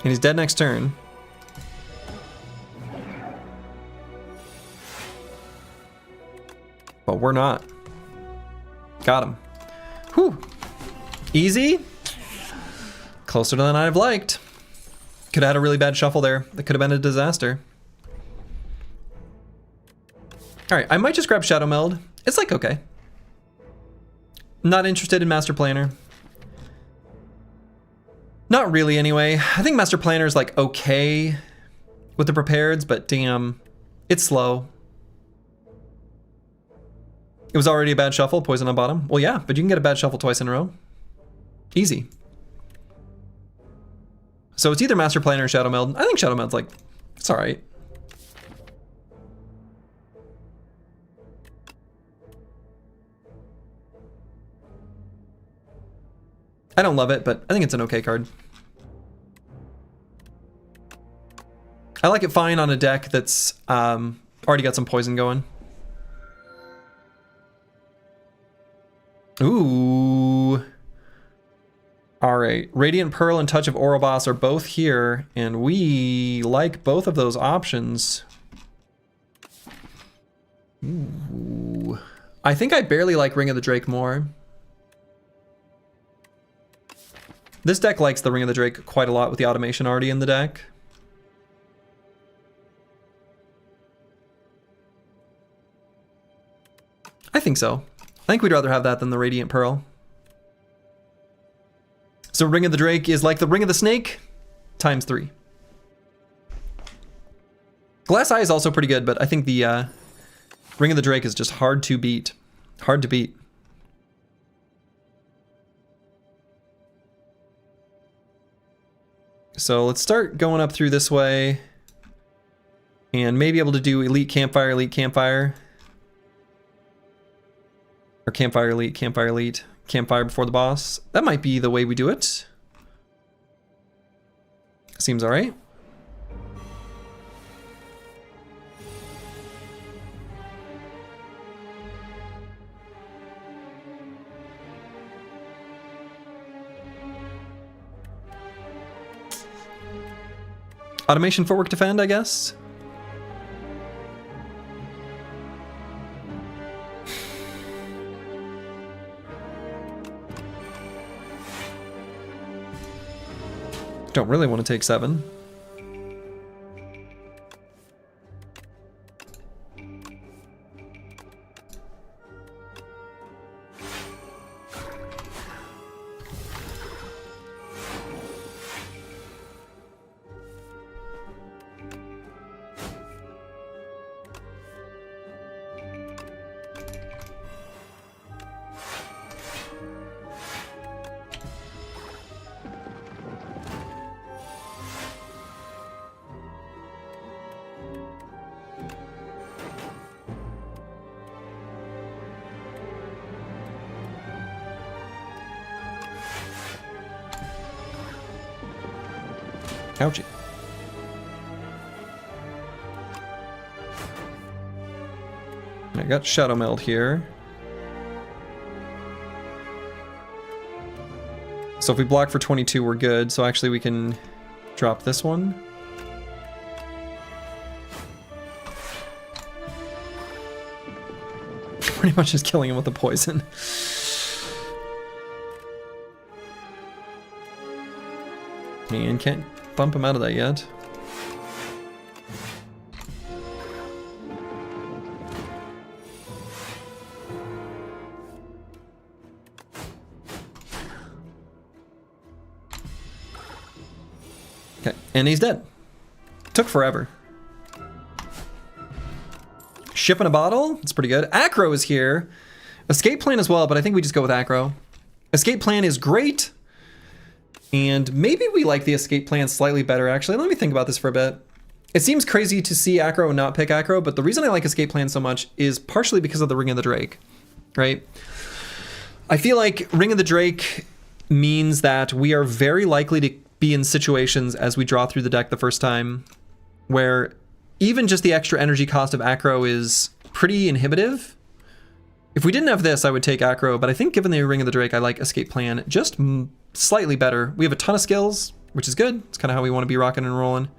And he's dead next turn. But we're not. Got him. Whew. Easy. Closer than I've liked. Could have had a really bad shuffle there. That could have been a disaster. Alright, I might just grab Shadow Meld. It's like okay. Not interested in Master Planner. Not really anyway. I think Master Planner is like okay with the prepareds, but damn, it's slow. It was already a bad shuffle, poison on bottom. Well, yeah, but you can get a bad shuffle twice in a row. Easy. So it's either Master Planner or Shadow Meld. I think Shadow Meld's like, it's all right. I don't love it, but I think it's an okay card. I like it fine on a deck that's already got some poison going. Ooh. All Alright, Radiant Pearl and Touch of Ouroboros are both here, and we like both of those options. Ooh. I think I barely like Ring of the Drake more. This deck likes the Ring of the Drake quite a lot with the automation already in the deck. I think so. I think we'd rather have that than the Radiant Pearl. So Ring of the Drake is like the Ring of the Snake times 3. Glass Eye is also pretty good, but I think the Ring of the Drake is just hard to beat. Hard to beat. So let's start going up through this way. And maybe able to do Elite Campfire, Elite Campfire. Or Campfire, Elite, Campfire, Elite. Campfire before the boss. That might be the way we do it. Seems alright. Automation, footwork, defend, I guess. Don't really want to take 7. Ouchie. I got Shadow Meld here. So if we block for 22, we're good. So actually we can drop this one. Pretty much just killing him with the poison. And can't bump him out of that yet. Okay, and he's dead. Took forever. Ship in a bottle, it's pretty good. Acro is here. Escape plan as well, but I think we just go with Acro. Escape plan is great. And maybe we like the escape plan slightly better, actually. Let me think about this for a bit. It seems crazy to see Acro and not pick Acro, but the reason I like escape plan so much is partially because of the Ring of the Drake, right? I feel like Ring of the Drake means that we are very likely to be in situations as we draw through the deck the first time where even just the extra energy cost of Acro is pretty inhibitive. If we didn't have this, I would take Acro, but I think given the Ring of the Drake, I like escape plan just slightly better. We have a ton of skills, which is good. It's kind of how we want to be rocking and rolling.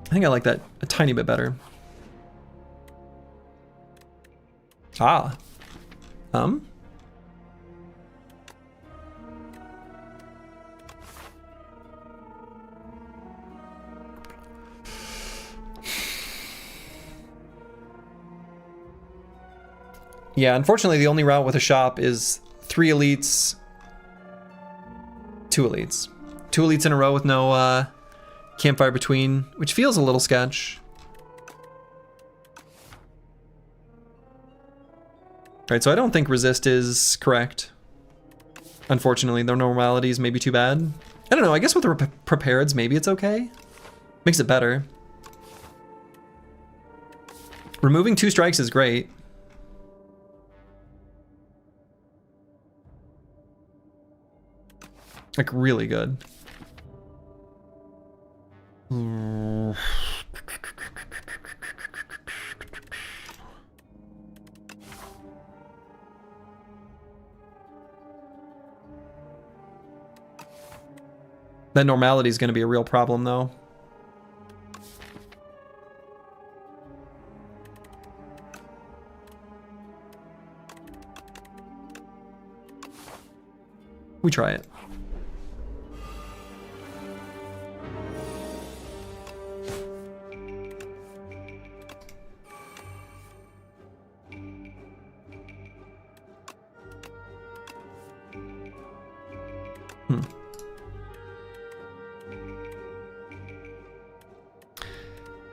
I think I like that a tiny bit better. Ah. Yeah, unfortunately, the only route with a shop is 3 elites, 2 elites. 2 elites in a row with no campfire between, which feels a little sketch. Alright, so I don't think resist is correct. Unfortunately, the normalities may be too bad. I don't know, I guess with the prepareds, maybe it's okay. Makes it better. Removing 2 strikes is great. Like, really good. That normality is going to be a real problem, though. We try it.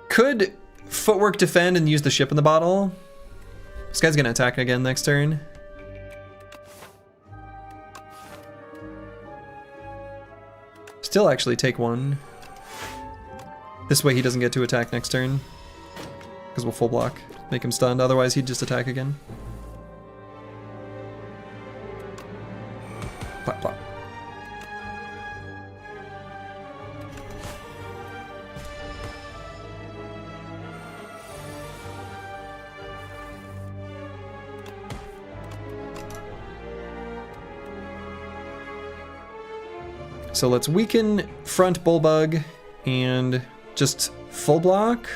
Could footwork defend and use the ship in the bottle? This guy's gonna attack again next turn. Still actually take one. This way he doesn't get to attack next turn. Because we'll full block, make him stunned. Otherwise he'd just attack again. Plop, plop. So let's weaken front Bullbug and just full block.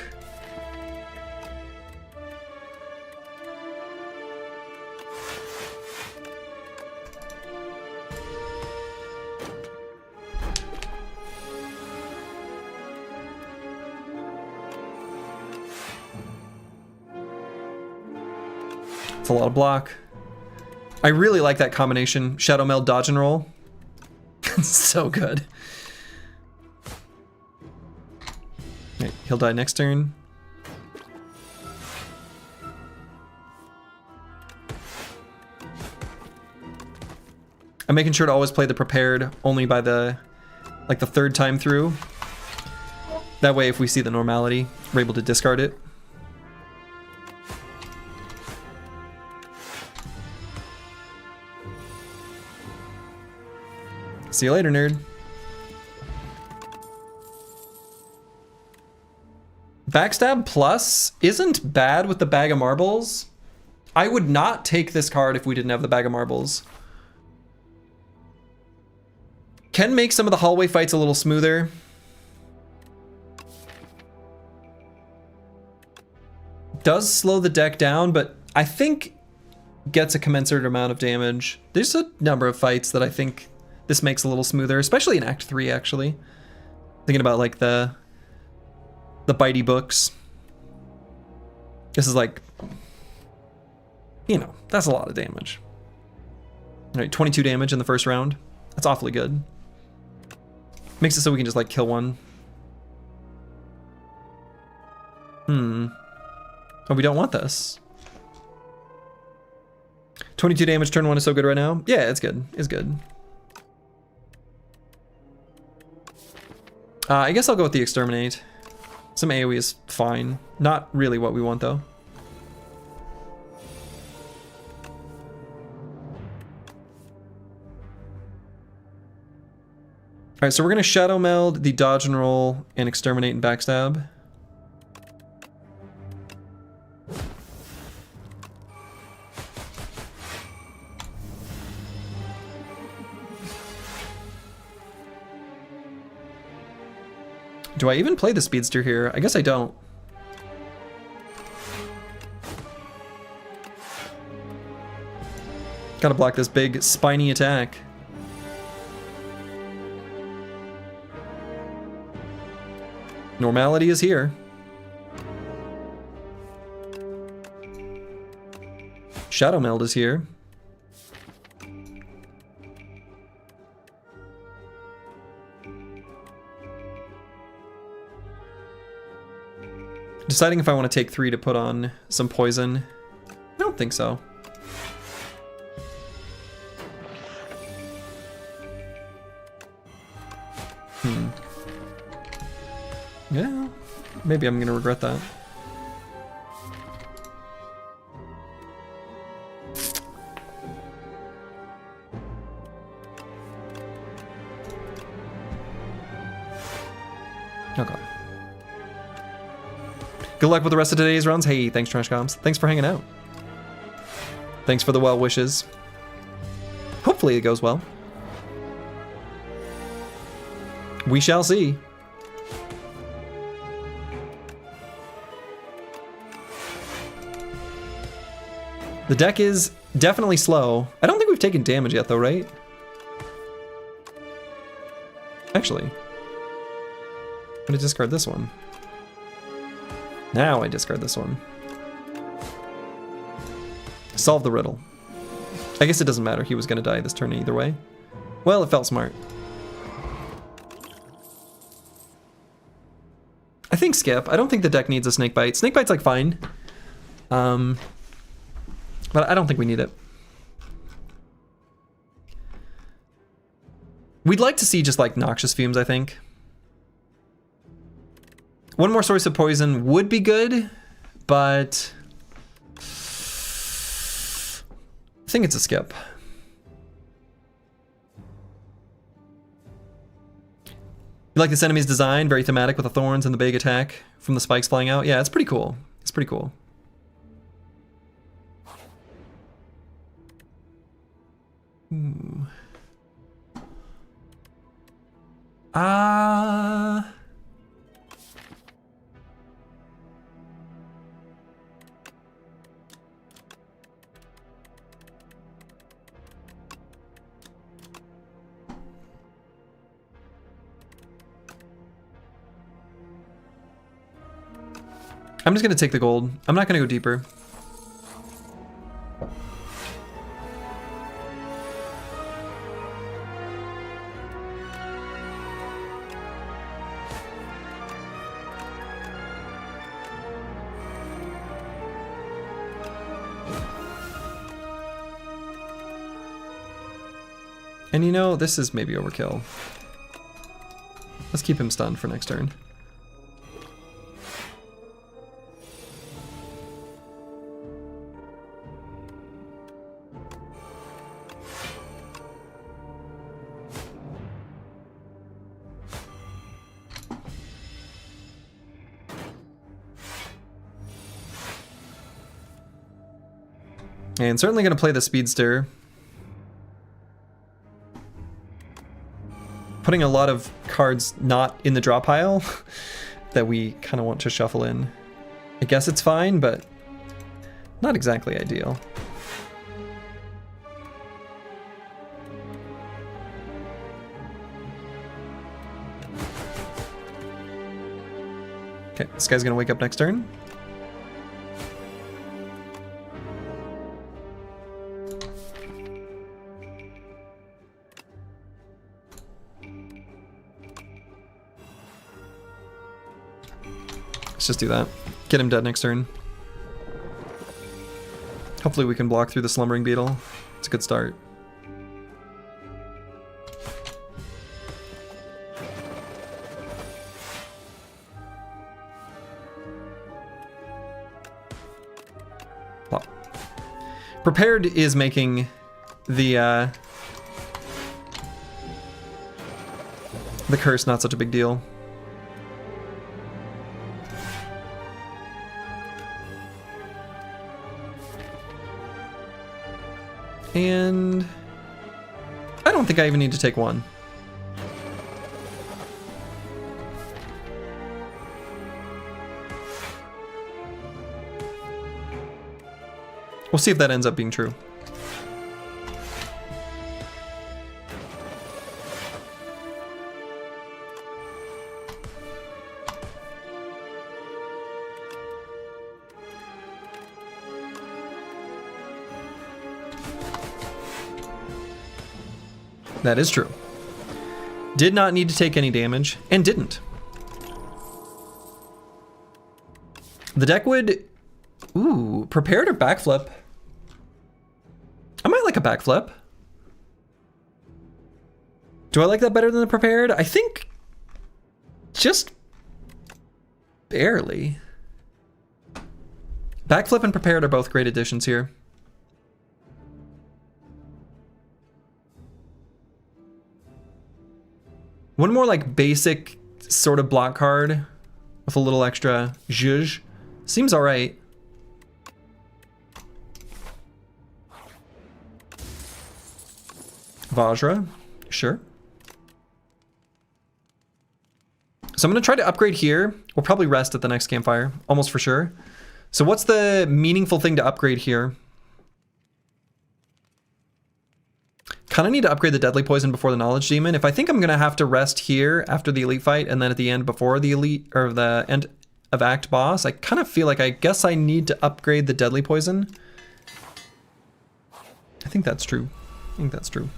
It's a lot of block. I really like that combination, Shadow Meld, dodge and roll. So good. Okay, he'll die next turn. I'm making sure to always play the prepared only by the third time through. That way if we see the normality, we're able to discard it. See you later, nerd. Backstab Plus isn't bad with the bag of marbles. I would not take this card if we didn't have the bag of marbles. Can make some of the hallway fights a little smoother. Does slow the deck down, but I think gets a commensurate amount of damage. There's a number of fights that I think this makes a little smoother, especially in Act 3, actually. Thinking about, like, the bitey books. This is, like, you know, that's a lot of damage. All right, 22 damage in the first round. That's awfully good. Makes it so we can just, like, kill one. Oh, we don't want this. 22 damage, turn 1 is so good right now. Yeah, it's good. It's good. I guess I'll go with the Exterminate. Some AoE is fine. Not really what we want, though. Alright, so we're going to Shadow Meld, the Dodge and Roll, and Exterminate and Backstab. Do I even play the Speedster here? I guess I don't. Gotta block this big spiny attack. Normality is here. Shadow Meld is here. Deciding if I want to take 3 to put on some poison. I don't think so. Yeah, maybe I'm gonna regret that. Okay. Good luck with the rest of today's runs. Hey, thanks, Trash Comms. Thanks for hanging out. Thanks for the well wishes. Hopefully it goes well. We shall see. The deck is definitely slow. I don't think we've taken damage yet though, right? Actually, I'm gonna discard this one. Now I discard this one. Solve the riddle. I guess it doesn't matter. He was gonna die this turn either way. Well, it felt smart. I think skip. I don't think the deck needs a snake bite. Snake bite's like fine. But I don't think we need it. We'd like to see just like noxious fumes, I think. One more source of poison would be good, but I think it's a skip. You like this enemy's design? Very thematic with the thorns and the big attack from the spikes flying out. Yeah, it's pretty cool. It's pretty cool. Ooh. I'm just gonna take the gold. I'm not gonna go deeper. And you know, this is maybe overkill. Let's keep him stunned for next turn. And certainly going to play the Speedster. Putting a lot of cards not in the draw pile that we kind of want to shuffle in. I guess it's fine, but not exactly ideal. Okay, this guy's going to wake up next turn. Let's just do that. Get him dead next turn. Hopefully we can block through the Slumbering Beetle. It's a good start. Plop. Prepared is making the curse not such a big deal. And I don't think I even need to take one. We'll see if that ends up being true. That is true. Did not need to take any damage, and didn't. The deck would... Ooh, prepared or backflip? I might like a backflip. Do I like that better than the prepared? I think... just... barely. Backflip and prepared are both great additions here. One more like basic sort of block card with a little extra zhuzh seems all right. Vajra, sure. So I'm going to try to upgrade here. We'll probably rest at the next campfire, almost for sure. So what's the meaningful thing to upgrade here? Kind of need to upgrade the Deadly Poison before the Knowledge Demon. If I think I'm going to have to rest here after the Elite fight and then at the end before the Elite, or the end of Act boss, I kind of feel like I guess I need to upgrade the Deadly Poison. I think that's true. I think that's true.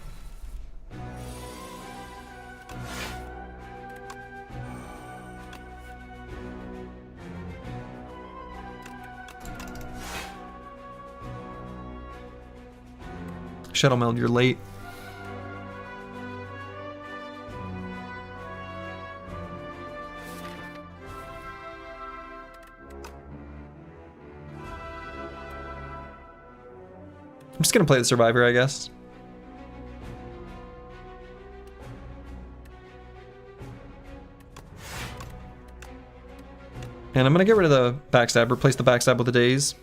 Shadow Meld, you're late. I'm just gonna play the Survivor, I guess. And I'm gonna get rid of the Backstab, replace the Backstab with the Daze.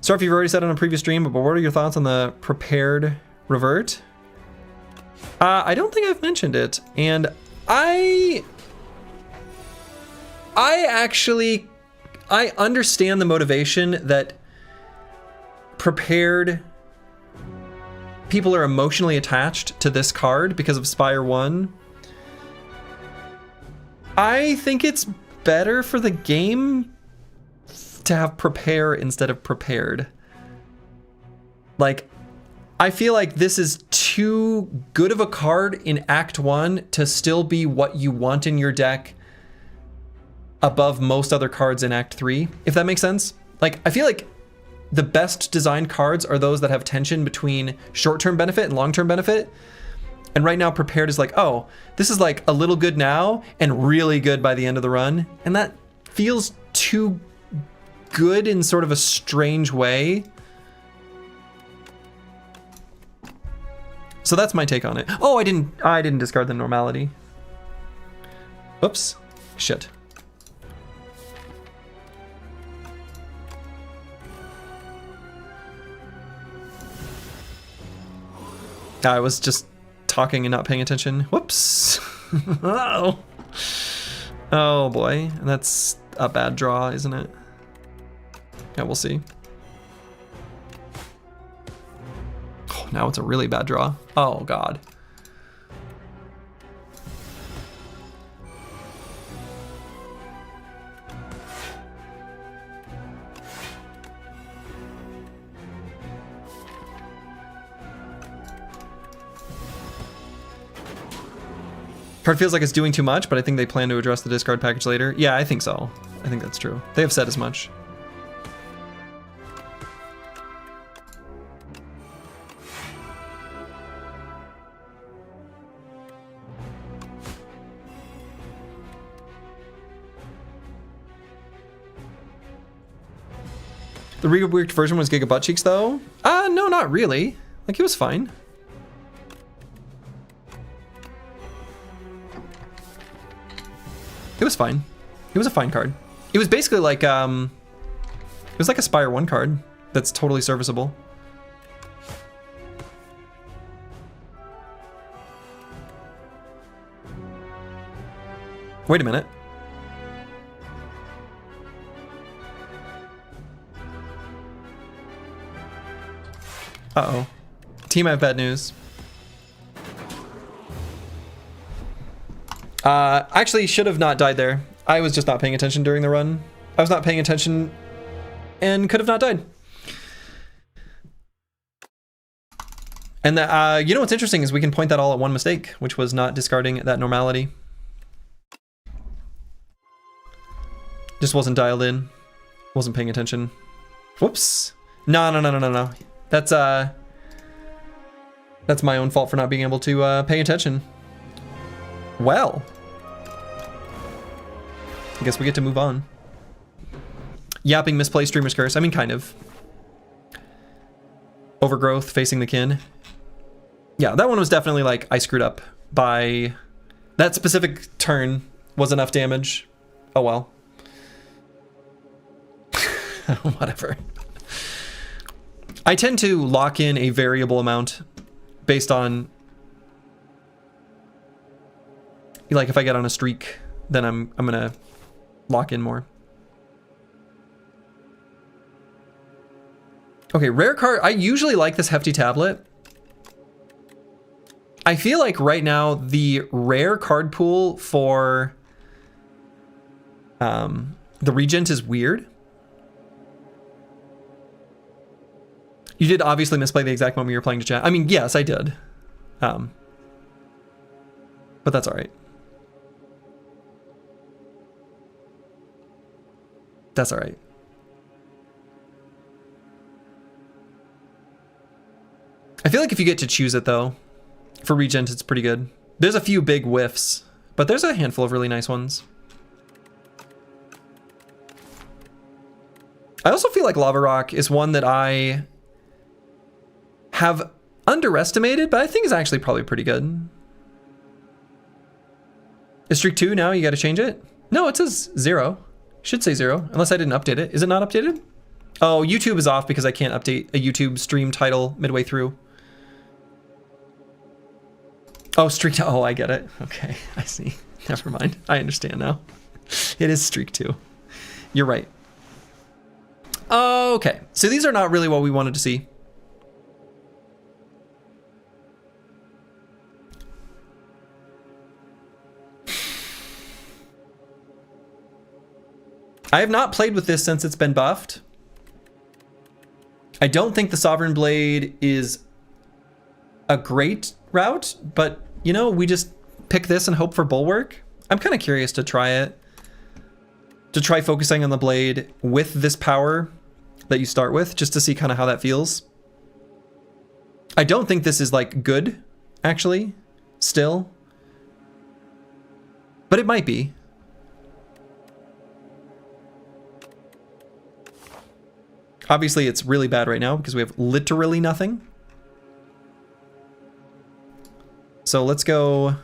Sorry if you've already said on a previous stream, but what are your thoughts on the Prepared Revert? I don't think I've mentioned it, and I understand the motivation that Prepared people are emotionally attached to this card because of Spire 1. I think it's better for the game to have Prepare instead of Prepared. Like, I feel like this is too good of a card in Act 1 to still be what you want in your deck above most other cards in Act 3, if that makes sense. Like, I feel like the best designed cards are those that have tension between short-term benefit and long-term benefit. And right now Prepared is like, oh, this is like a little good now and really good by the end of the run. And that feels too good in sort of a strange way. So that's my take on it. Oh, I didn't discard the Normality. Oops. Shit. I was just talking and not paying attention. Whoops. Oh. Oh boy. That's a bad draw, isn't it? Yeah, we'll see. Oh, now it's a really bad draw. Oh god. Card feels like it's doing too much, but I think they plan to address the discard package later. Yeah, I think so. I think that's true. They have said as much. The reworked version was Giga Butt Cheeks though? No, not really. Like, it was fine. It was fine. It was a fine card. It was basically like, it was like a Spire 1 card that's totally serviceable. Wait a minute. Uh-oh. Team, I have bad news. Actually should have not died there. I was just not paying attention during the run. I was not paying attention and could have not died. And you know what's interesting is we can point that all at one mistake, which was not discarding that Normality. Just wasn't dialed in. Wasn't paying attention. Whoops. No. That's my own fault for not being able to pay attention. Well, I guess we get to move on. Yapping misplaced Streamer's Curse. I mean, kind of. Overgrowth, Facing the Kin. Yeah, that one was definitely like, I screwed up by... That specific turn was enough damage. Oh well. Whatever. I tend to lock in a variable amount based on... Like, if I get on a streak then I'm gonna lock in more. Okay, rare card. I usually like this hefty tablet. I feel like right now the rare card pool for the Regent is weird. You did obviously misplay the exact moment you were playing to chat. I mean, yes, I did. But that's all right. That's all right. I feel like if you get to choose it though, for Regent, it's pretty good. There's a few big whiffs, but there's a handful of really nice ones. I also feel like Lava Rock is one that I have underestimated, but I think is actually probably pretty good. Is streak 2 now? You got to change it? No, it says 0. Should say 0, unless I didn't update it. Is it not updated? Oh, YouTube is off because I can't update a YouTube stream title midway through. Oh, streak 2. Oh, I get it. Okay, I see. Never mind. I understand now. It is streak 2. You're right. Okay, so these are not really what we wanted to see. I have not played with this since it's been buffed. I don't think the Sovereign Blade is a great route, but you know, we just pick this and hope for Bulwark. I'm kind of curious to try it. To try focusing on the blade with this power that you start with, just to see kind of how that feels. I don't think this is like good, actually, still. But it might be. Obviously, it's really bad right now because we have literally nothing. So let's go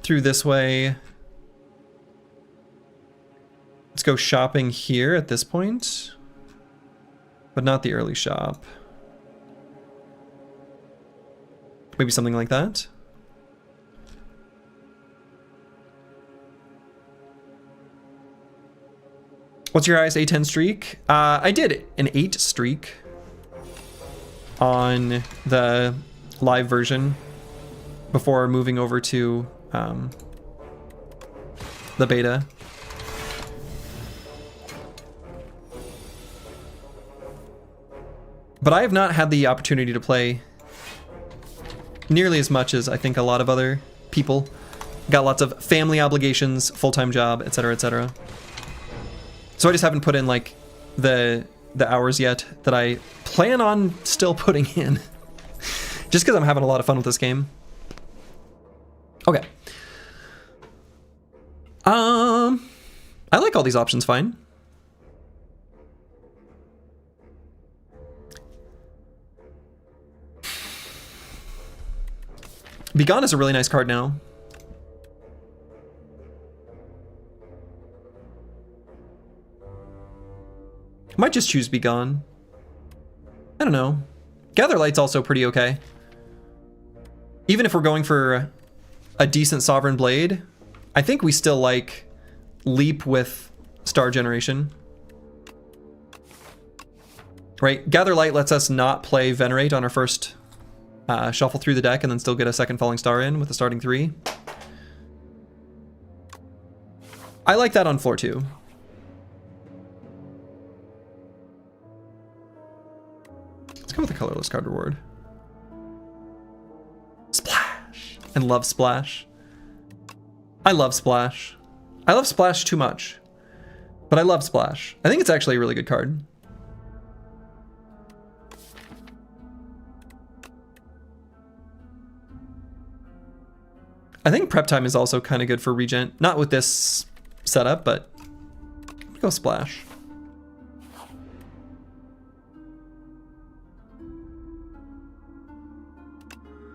through this way. Let's go shopping here at this point, but not the early shop. Maybe something like that. What's your highest A10 streak? I did an 8 streak on the live version before moving over to the beta. But I have not had the opportunity to play nearly as much as I think a lot of other people. Got lots of family obligations, full-time job, etc., etc. So I just haven't put in like the hours yet that I plan on still putting in. Just because I'm having a lot of fun with this game. Okay. I like all these options fine. Be Gone is a really nice card now. Might just choose Be Gone. I don't know. Gather Light's also pretty okay. Even if we're going for a decent Sovereign Blade, I think we still like Leap with Star Generation. Right? Gather Light lets us not play Venerate on our first shuffle through the deck and then still get a second Falling Star in with the starting 3. I like that on floor 2. Let's go with the colorless card reward. Splash! And love Splash. I love Splash. I love Splash too much, but I love Splash. I think it's actually a really good card. I think Prep Time is also kind of good for Regent. Not with this setup, but go Splash.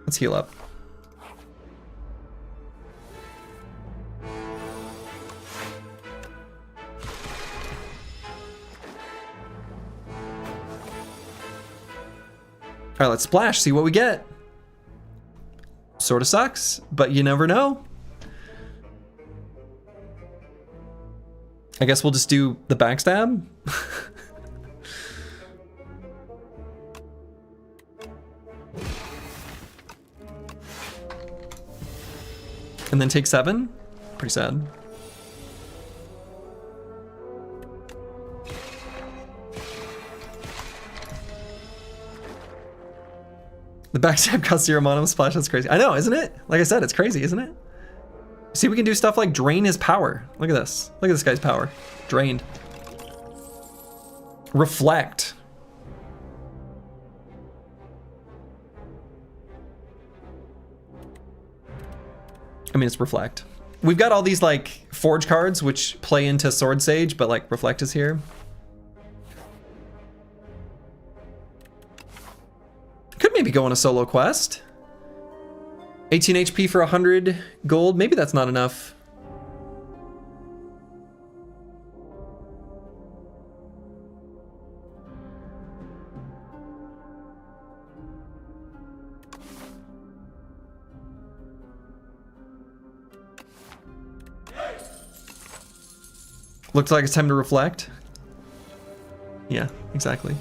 Let's heal up. All right, let's splash, see what we get. Sort of sucks, but you never know. I guess we'll just do the backstab. And then take 7? Pretty sad. The backstab costs 0 mana with splash, that's crazy. I know, isn't it? Like I said, it's crazy, isn't it? See, we can do stuff like drain his power. Look at this. Look at this guy's power. Drained. Reflect. I mean, it's reflect. We've got all these like forge cards which play into Sword Sage, but like reflect is here. Could maybe go on a solo quest. 18 HP for 100 gold. Maybe that's not enough. Looks like it's time to reflect. Yeah, exactly.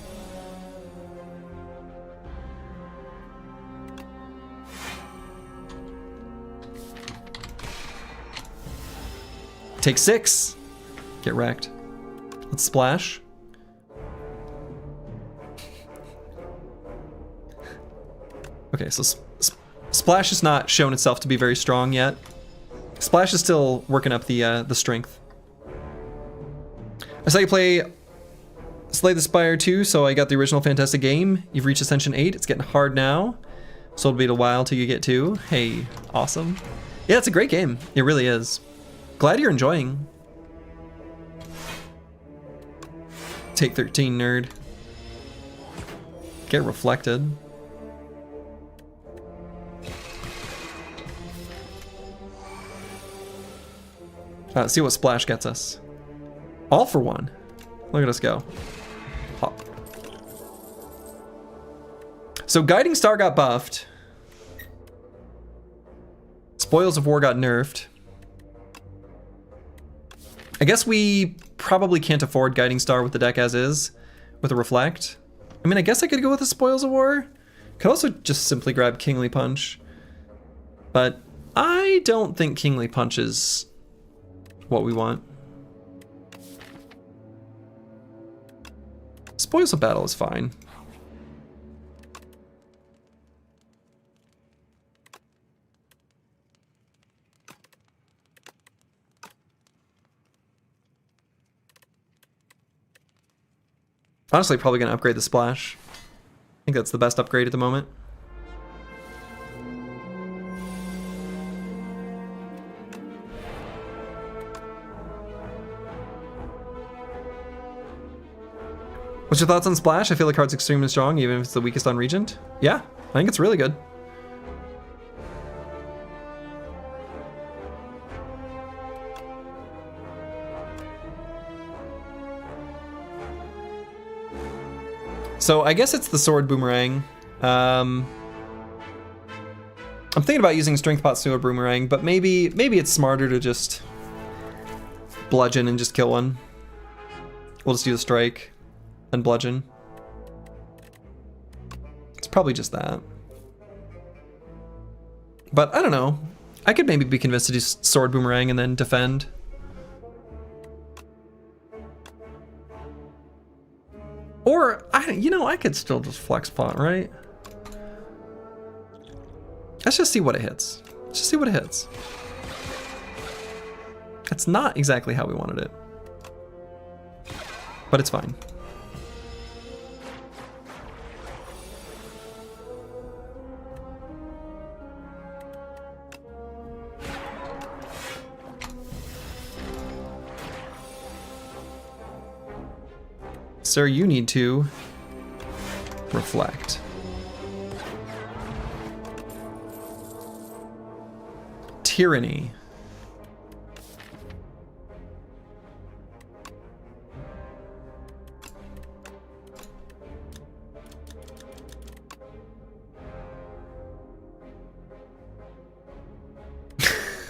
Take 6. Get wrecked. Let's splash. Okay, so splash has not shown itself to be very strong yet. Splash is still working up the strength. I saw you play Slay the Spire 2, so I got the original Fantastic game. You've reached Ascension 8. It's getting hard now, so it'll be a while till you get 2. Hey, awesome. Yeah, it's a great game. It really is. Glad you're enjoying. Take 13, nerd. Get reflected. See what splash gets us. All for 1. Look at us go. Hop. So Guiding Star got buffed. Spoils of War got nerfed. I guess we probably can't afford Guiding Star with the deck as is, with a Reflect. I mean, I guess I could go with the Spoils of War. Could also just simply grab Kingly Punch. But I don't think Kingly Punch is what we want. Spoils of Battle is fine. Honestly, probably gonna upgrade the splash. I think that's the best upgrade at the moment. What's your thoughts on Splash? I feel the card's extremely strong, even if it's the weakest on Regent. Yeah, I think it's really good. So I guess it's the Sword Boomerang. I'm thinking about using Strength Pot Sword Boomerang, but maybe it's smarter to just bludgeon and just kill one. We'll just do the strike and bludgeon. It's probably just that. But I don't know. I could maybe be convinced to do Sword Boomerang and then defend. Or, I could still just Flex Pot, right? Let's just see what it hits. Let's just see what it hits. That's not exactly how we wanted it. But it's fine. Sir, you need to reflect. Tyranny.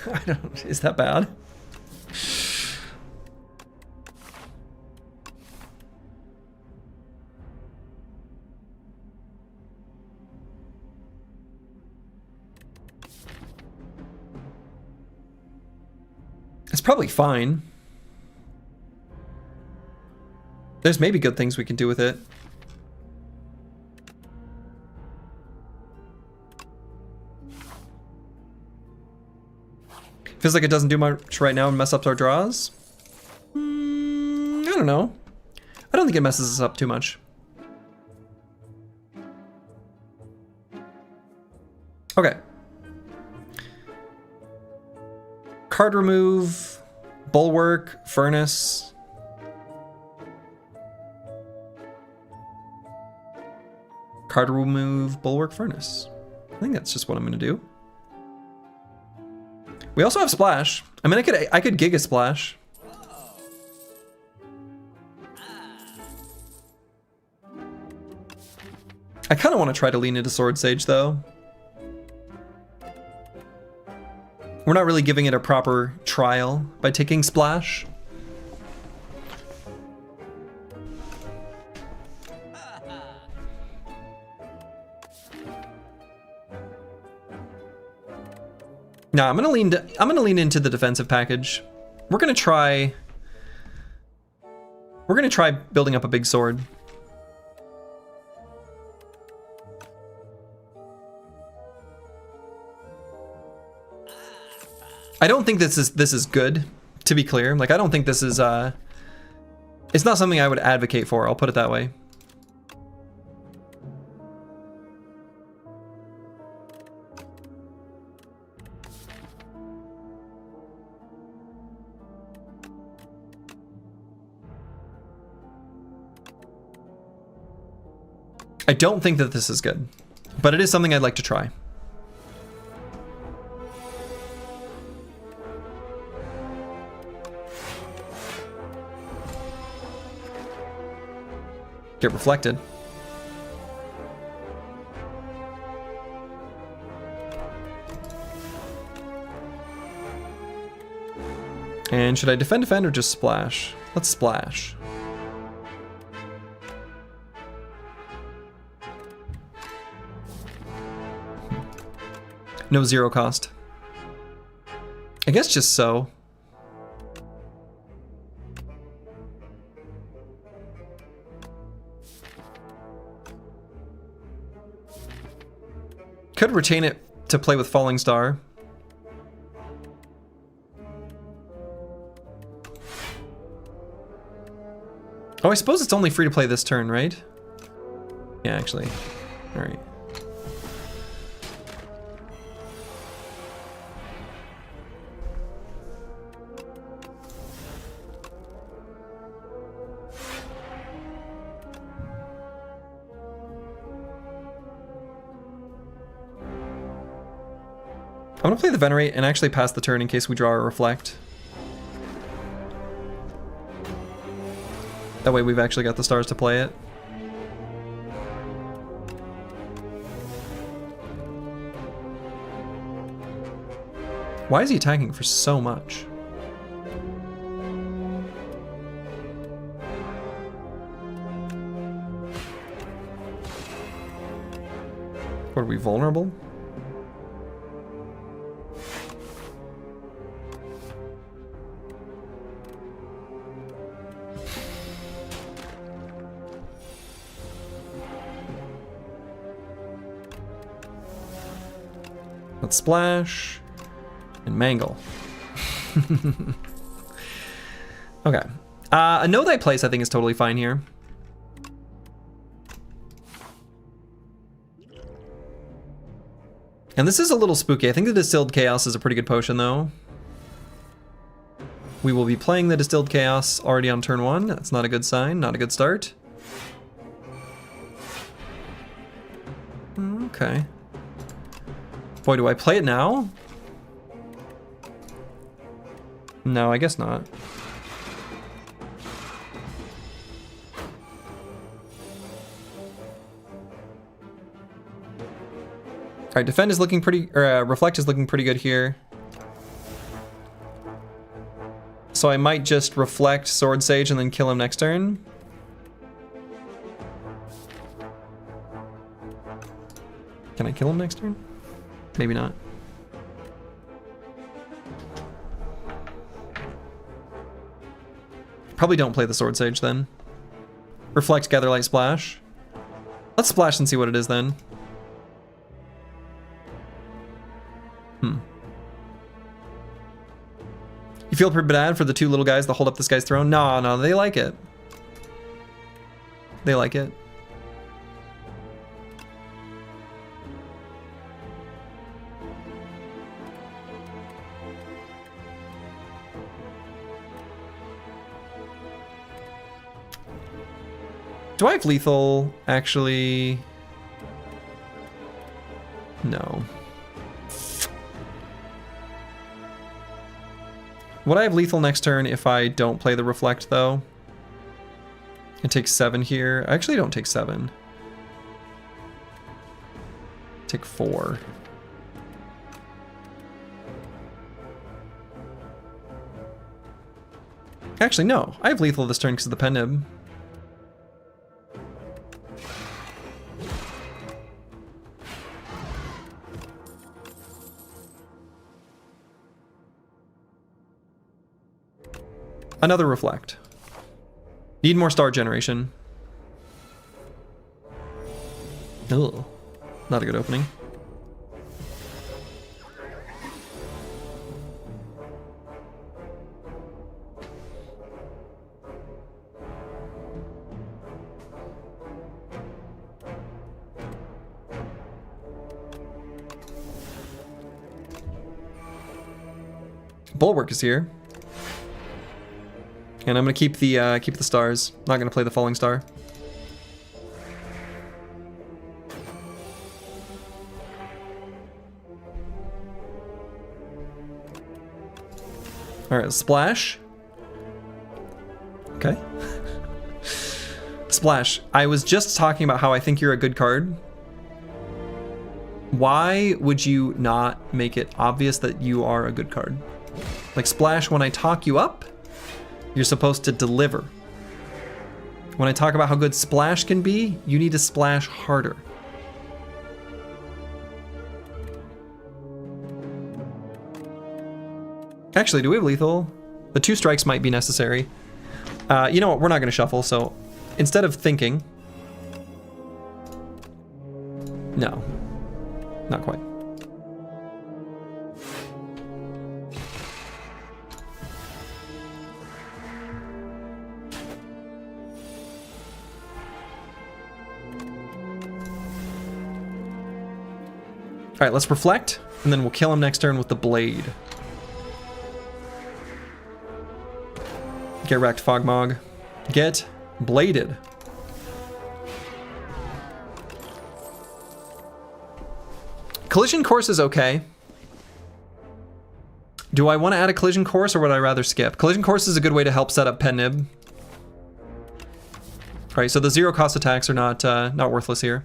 I don't, is that bad? probably fine. There's maybe good things we can do with it. Feels like it doesn't do much right now and mess up our draws. I don't know. I don't think it messes us up too much. Okay. Card remove, bulwark, furnace. Card remove, bulwark, furnace. I think that's just what I'm gonna do. We also have splash. I mean, I could Giga Splash. I kind of want to try to lean into Sword Sage though. We're not really giving it a proper trial by taking splash. No, I'm gonna lean into the defensive package. We're gonna try building up a big sword. I don't think this is good, to be clear. Like, I don't think this is it's not something I would advocate for, I'll put it that way. I don't think that this is good, but it is something I'd like to try. Get reflected. And should I defend or just splash? Let's splash. No zero cost. I guess just so. Could retain it to play with Falling Star. Oh, I suppose it's only free to play this turn, right? Yeah, actually. All right. I'm gonna play the Venerate and actually pass the turn in case we draw a Reflect. That way we've actually got the stars to play it. Why is he attacking for so much? What, are we vulnerable? Let's splash and mangle. Okay. A Know Thy Place I think is totally fine here. And this is a little spooky. I think the Distilled Chaos is a pretty good potion though. We will be playing the Distilled Chaos already on turn 1. That's not a good sign, not a good start. Okay. Boy, do I play it now? No, I guess not. Alright, defend is looking pretty, or reflect is looking pretty good here. So I might just reflect Sword Sage and then kill him next turn. Can I kill him next turn? Maybe not. Probably don't play the Sword Sage then. Reflect, Gather Light, Splash. Let's splash and see what it is then. You feel pretty bad for the two little guys that hold up this guy's throne? No, they like it. They like it. Do I have lethal, actually? No. Would I have lethal next turn if I don't play the Reflect, though? It takes 7 here. I actually don't take 7. Take 4. Actually, no. I have lethal this turn because of the pen nib. Another Reflect. Need more star generation. Ugh. Not a good opening. Bulwark is here. And I'm gonna keep the stars. Not gonna play the falling star. All right, splash. Okay. Splash. I was just talking about how I think you're a good card. Why would you not make it obvious that you are a good card? Like splash, when I talk you up, you're supposed to deliver. When I talk about how good splash can be, you need to splash harder. Actually, do we have lethal? The 2 strikes might be necessary. You know what? We're not going to shuffle, so instead of thinking... No. Not quite. All right, let's reflect, and then we'll kill him next turn with the blade. Get wrecked, Fogmog. Get bladed. Collision course is okay. Do I want to add a collision course, or would I rather skip? Collision course is a good way to help set up pen nib. Right, so the 0 cost attacks are not worthless here.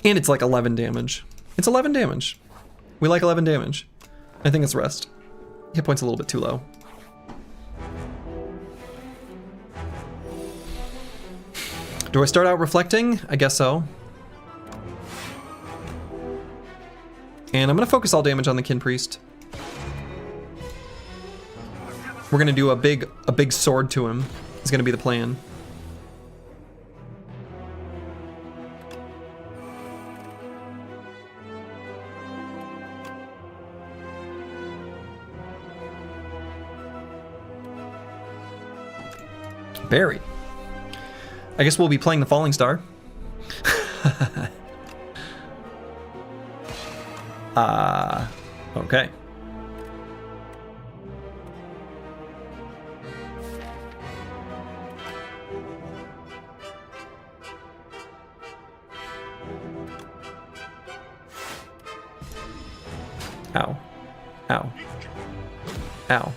And it's like 11 damage. It's 11 damage. We like 11 damage. I think it's rest. Hit point's a little bit too low. Do I start out reflecting? I guess so. And I'm gonna focus all damage on the Kin Priest. We're gonna do a big sword to him. Is gonna be the plan. Barry. I guess we'll be playing the Falling Star. Okay. Ow. Ow. Ow.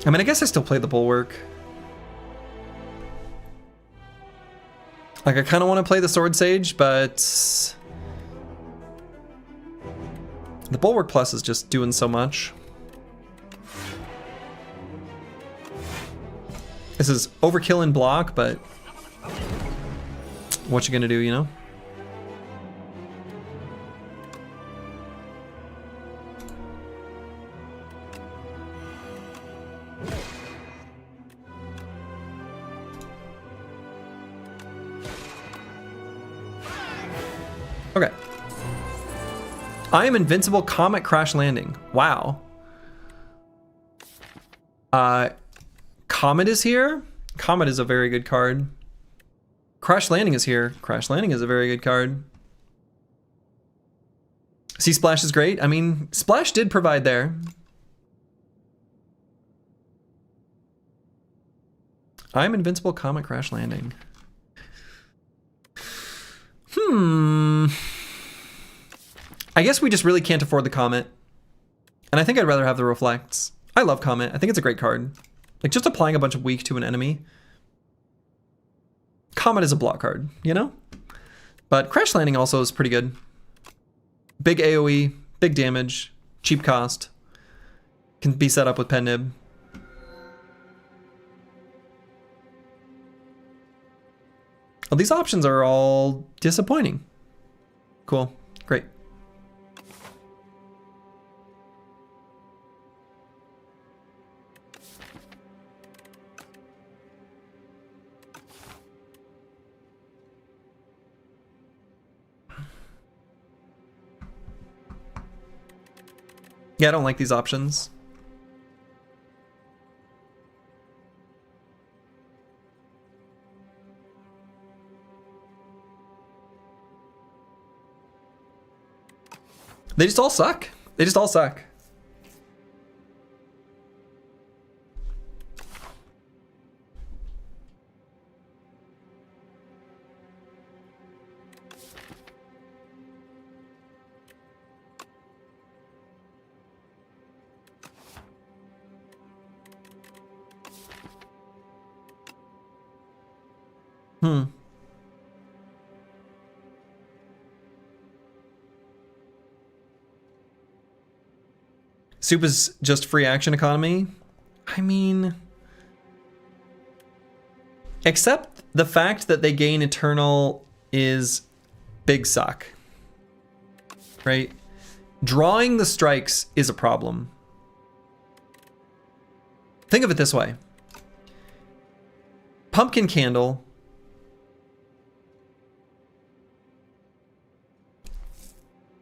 I mean, I guess I still play the Bulwark. Like, I kind of want to play the Sword Sage, but the Bulwark Plus is just doing so much. This is overkill in block, but what you gonna do, you know? Okay. I am invincible. Comet Crash Landing. Wow. Comet is here. Comet is a very good card. Crash Landing is here. Crash Landing is a very good card. Sea Splash is great. I mean, Splash did provide there. I'm invincible. Comet Crash Landing. I guess we just really can't afford the Comet. And I think I'd rather have the Reflects. I love Comet. I think it's a great card. Like, just applying a bunch of weak to an enemy. Comet is a block card, you know? But Crash Landing also is pretty good. Big AoE, big damage, cheap cost. Can be set up with Pen Nib. Well, these options are all disappointing. Cool. Great. Yeah, I don't like these options. They just all suck. They just all suck. Soup is just free action economy. I mean, except the fact that they gain Eternal is big suck, right? Drawing the strikes is a problem. Think of it this way. Pumpkin Candle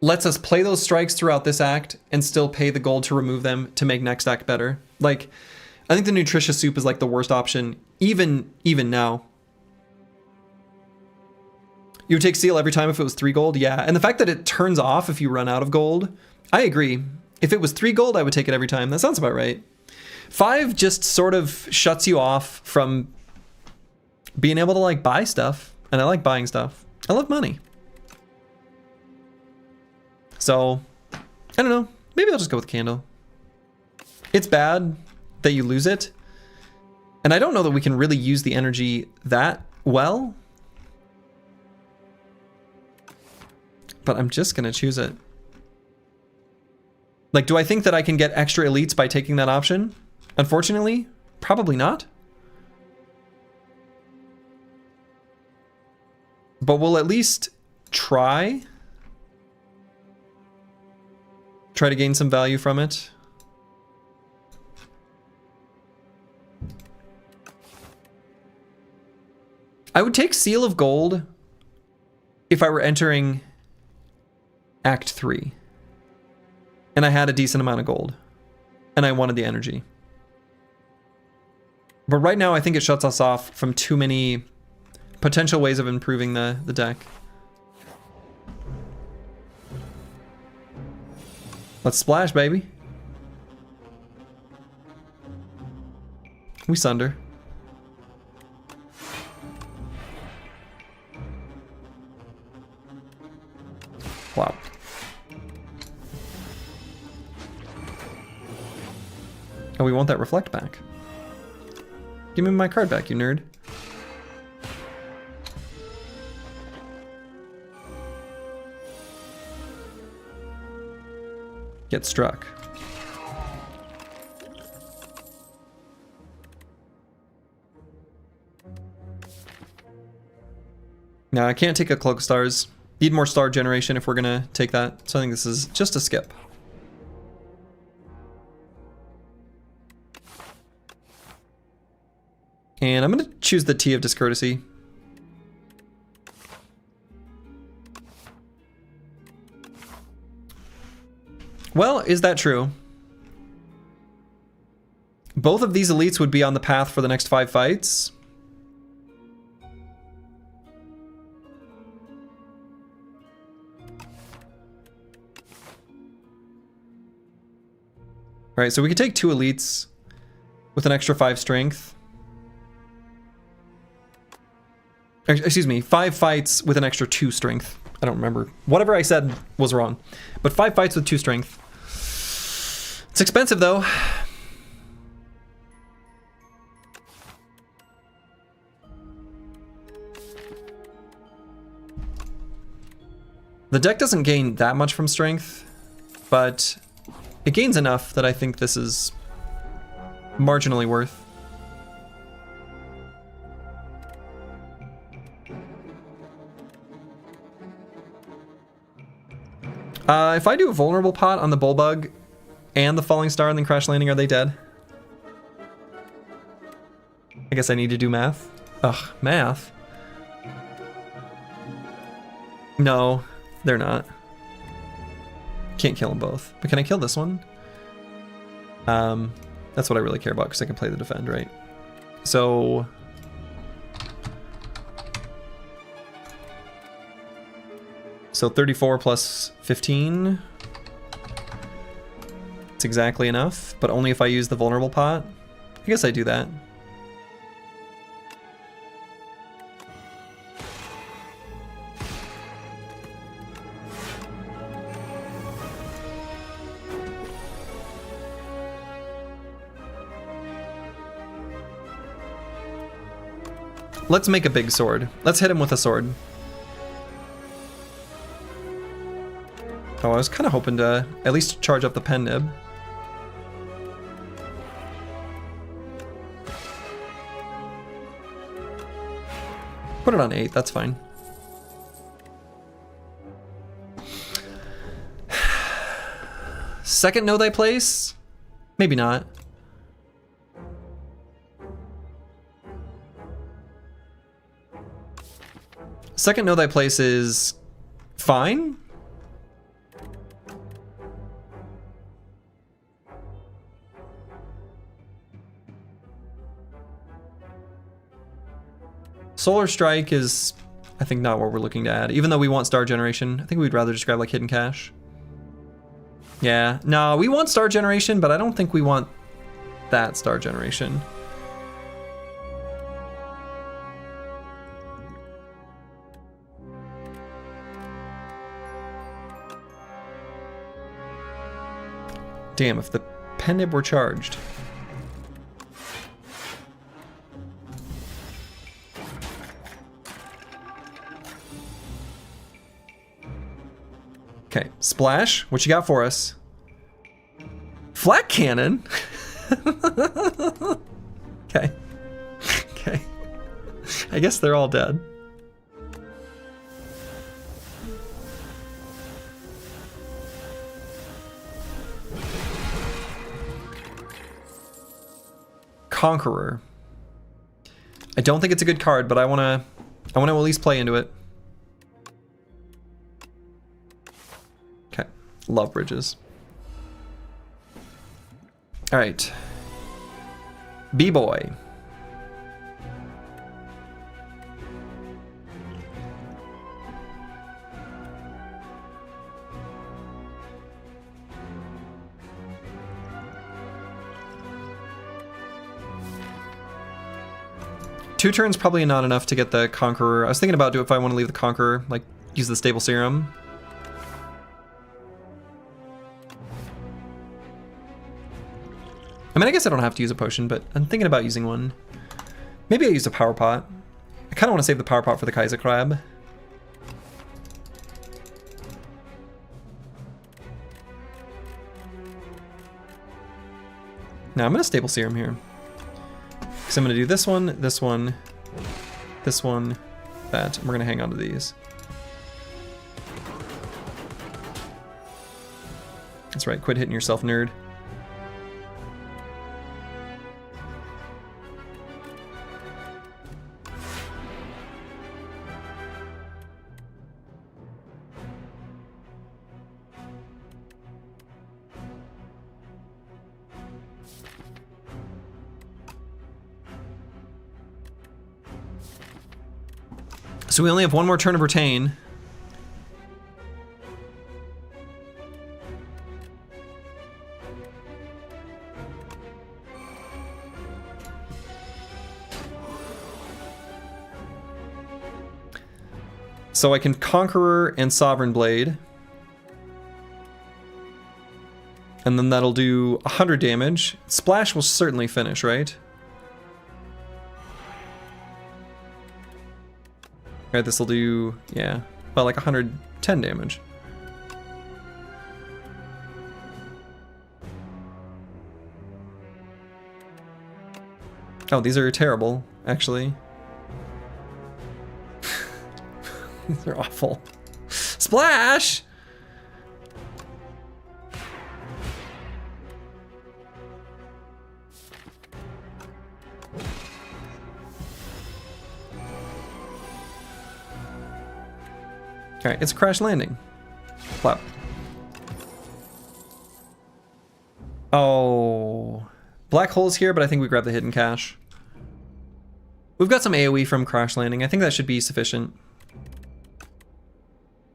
lets us play those strikes throughout this act and still pay the gold to remove them to make next act better. Like, I think the Nutritious Soup is like the worst option, even now. You would take Seal every time if it was 3 gold? Yeah, and the fact that it turns off if you run out of gold, I agree. If it was 3 gold, I would take it every time. That sounds about right. 5 just sort of shuts you off from being able to like buy stuff, and I like buying stuff. I love money. So, I don't know. Maybe I'll just go with Candle. It's bad that you lose it. And I don't know that we can really use the energy that well. But I'm just going to choose it. Like, do I think that I can get extra elites by taking that option? Unfortunately, probably not. But we'll at least try to gain some value from it. I would take Seal of Gold if I were entering Act 3 and I had a decent amount of gold and I wanted the energy. But right now I think it shuts us off from too many potential ways of improving the deck. Let's splash, baby. We sunder. Wow. Oh, we want that reflect back. Give me my card back, you nerd. get struck. Now I can't take a Cloak of Stars. Need more star generation if we're gonna take that. So I think this is just a skip. And I'm gonna choose the Tea of Discourtesy. Well, is that true? Both of these elites would be on the path for the next 5 fights. Alright, so we could take 2 elites with an extra 5 strength. Excuse me, 5 fights with an extra 2 strength. I don't remember. Whatever I said was wrong. But 5 fights with 2 strength. It's expensive though. The deck doesn't gain that much from strength, but it gains enough that I think this is marginally worth. If I do a vulnerable pot on the Bullbug and the Falling Star and then Crash Landing, are they dead? I guess I need to do math. Ugh, math? No, they're not. Can't kill them both. But can I kill this one? That's what I really care about because I can play the defend, right? So... So 34 plus 15. It's exactly enough, but only if I use the vulnerable pot. I guess I do that. Let's make a big sword. Let's hit him with a sword. Oh, I was kind of hoping to at least charge up the pen nib. Put it on 8, that's fine. Second know thy place? Maybe not. Second know thy place is fine. Solar Strike is, I think, not what we're looking to add. Even though we want star generation, I think we'd rather just grab like Hidden Cache. Yeah, no, we want star generation, but I don't think we want that star generation. Damn, if the pen nib were charged. Okay, Splash, what you got for us? Flak Cannon? Okay. Okay. I guess they're all dead. Conqueror. I don't think it's a good card, but I wanna at least play into it. Okay, love bridges. All right, B-Boy. Two turns probably not enough to get the Conqueror. I was thinking about if I want to leave the Conqueror, like use the Stable Serum. I mean, I guess I don't have to use a potion, but I'm thinking about using one. Maybe I use a Power Pot. I kind of want to save the Power Pot for the Kaiser Crab. Now I'm going to Staple Serum here. Because I'm going to do this one, this one, this one, that. And we're going to hang on to these. That's right, quit hitting yourself, nerd. So we only have one more turn of Retain. So I can Conqueror and Sovereign Blade. And then that'll do 100 damage. Splash will certainly finish, right? Right, this will do, yeah, about like 110 damage. Oh, these are terrible, actually. These are awful. Splash! Alright, it's a Crash Landing. Plop. Oh. Black Hole's here, but I think we grab the Hidden Cache. We've got some AoE from Crash Landing. I think that should be sufficient.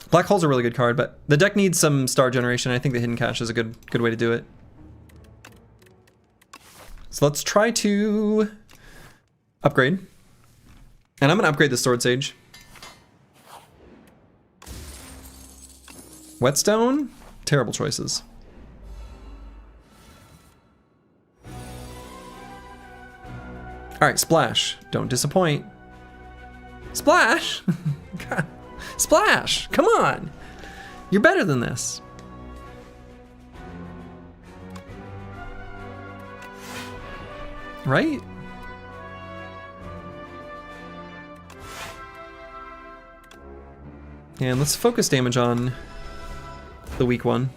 Black Hole's a really good card, but the deck needs some star generation. I think the Hidden Cache is a good way to do it. So let's try to upgrade. And I'm going to upgrade the Sword Sage. Whetstone? Terrible choices. Alright, Splash. Don't disappoint. Splash! God. Splash! Come on! You're better than this. Right? And let's focus damage on the weak one.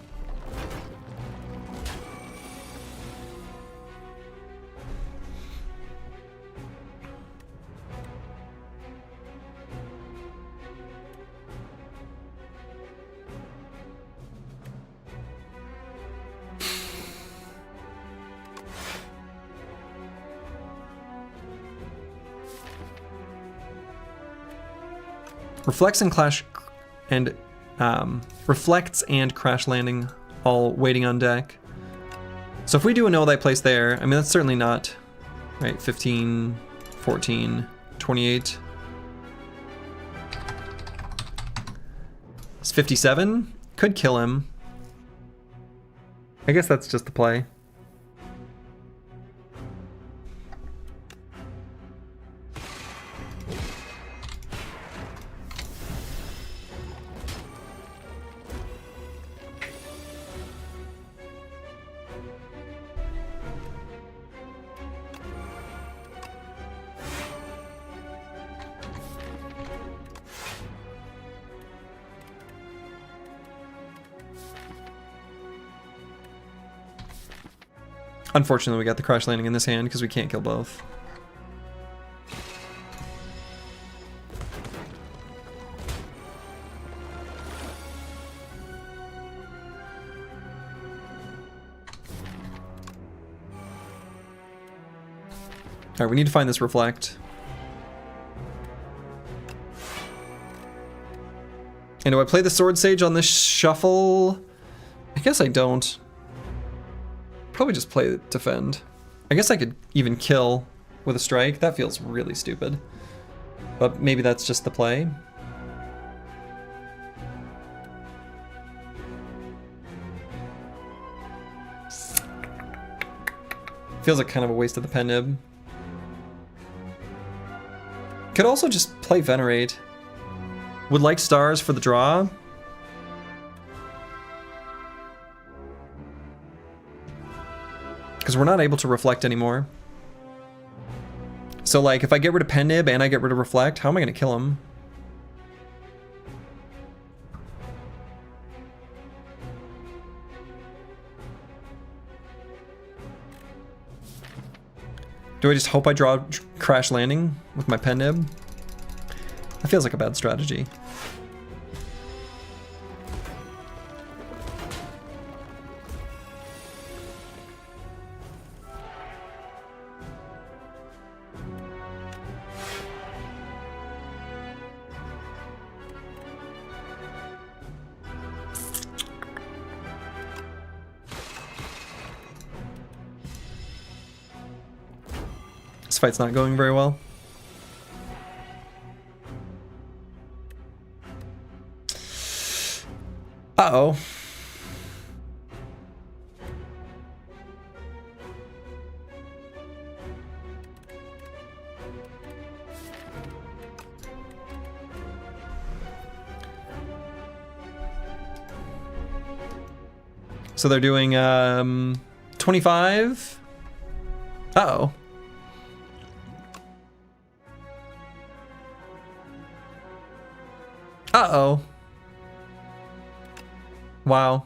Reflects and Reflects and Crash Landing all waiting on deck. So if we do a null die place there, I mean, that's certainly not, right, 15, 14, 28. It's 57. Could kill him. I guess that's just the play. Unfortunately, we got the Crash Landing in this hand because we can't kill both. Alright, we need to find this Reflect. And do I play the Sword Sage on this shuffle? I guess I don't. Probably just play Defend. I guess I could even kill with a strike. That feels really stupid. But maybe that's just the play. Feels like kind of a waste of the pen nib. Could also just play Venerate. Would like stars for the draw. Because we're not able to reflect anymore. So like, if I get rid of Pen Nib and I get rid of reflect, how am I going to kill him? Do I just hope I draw Crash Landing with my Pen Nib? That feels like a bad strategy. This fight's not going very well. Uh-oh. So they're doing 25. Uh-oh. Uh-oh. Wow.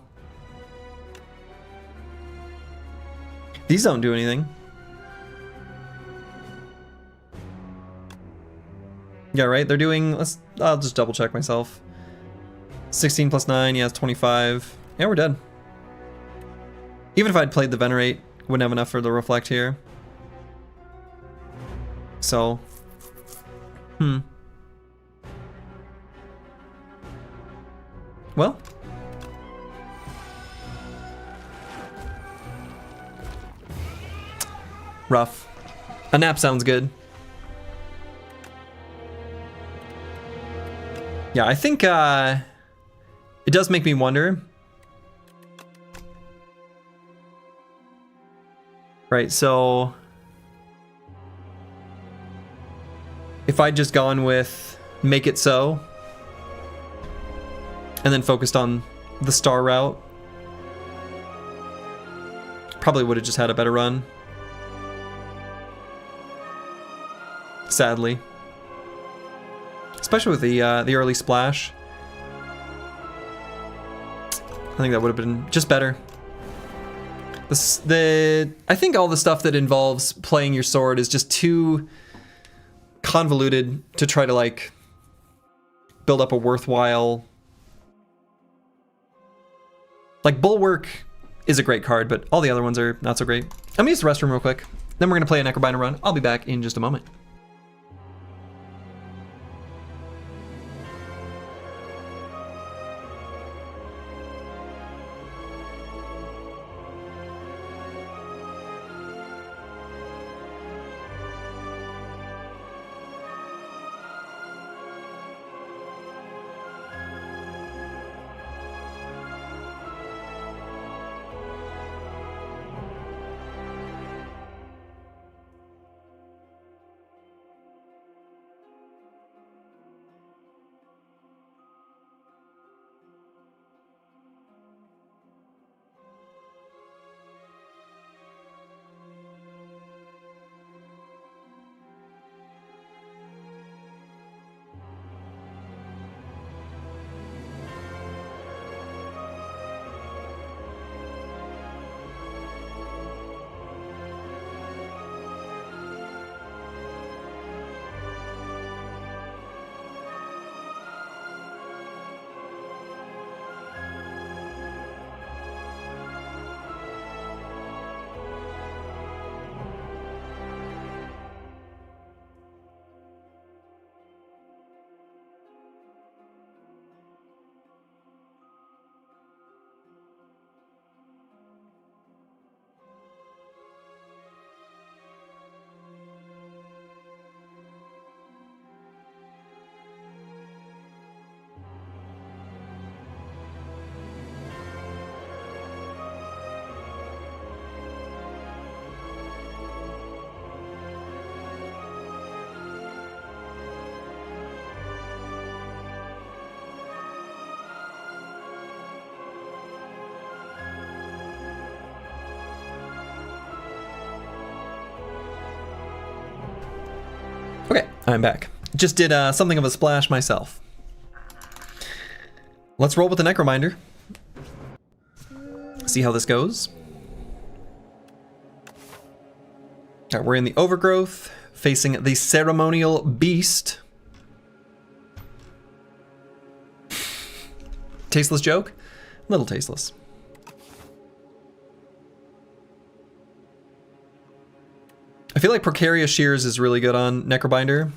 These don't do anything. Yeah, right? They're doing... I'll just double check myself. 16 plus 9, yeah, it's 25. Yeah, we're dead. Even if I'd played the Venerate, wouldn't have enough for the Reflect here. So... Well. Rough. A nap sounds good. Yeah, I think it does make me wonder. Right, so if I'd just gone with Make It So and then focused on the star route, probably would have just had a better run. Sadly. Especially with the early splash. I think that would have been just better. I think all the stuff that involves playing your sword is just too convoluted to try to like build up a worthwhile... Like Bulwark is a great card, but all the other ones are not so great. I'm gonna use the restroom real quick. Then we're gonna play a Necrobiner run. I'll be back in just a moment. I'm back. Just did something of a splash myself. Let's roll with the Necrominder. See how this goes. All right, we're in the Overgrowth, facing the Ceremonial Beast. Tasteless joke? Little tasteless. I feel like Precarious Shears is really good on Necrobinder.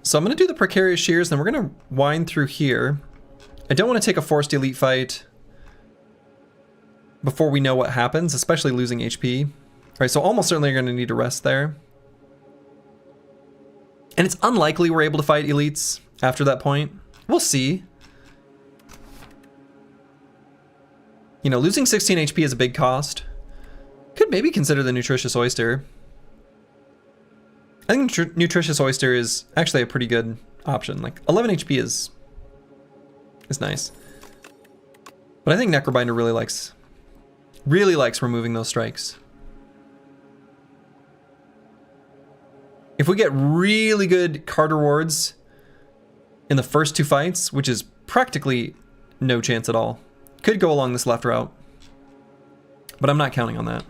So I'm going to do the Precarious Shears, then we're going to wind through here. I don't want to take a forced elite fight before we know what happens, especially losing HP. All right, so almost certainly you're going to need to rest there. And it's unlikely we're able to fight elites after that point. We'll see. You know, losing 16 HP is a big cost. Could maybe consider the Nutritious Oyster. I think Nutritious Oyster is actually a pretty good option. Like 11 HP is nice. But I think Necrobinder really likes removing those strikes. If we get really good card rewards in the first two fights, which is practically no chance at all, could go along this left route. But I'm not counting on that.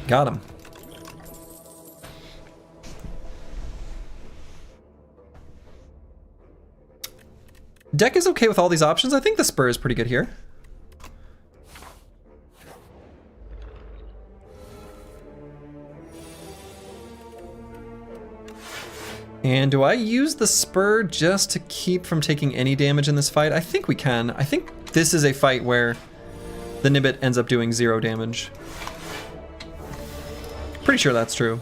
Got him. Deck is okay with all these options. I think the Spur is pretty good here. And do I use the Spur just to keep from taking any damage in this fight? I think we can. I think this is a fight where the Nibbit ends up doing 0 damage. Pretty sure that's true.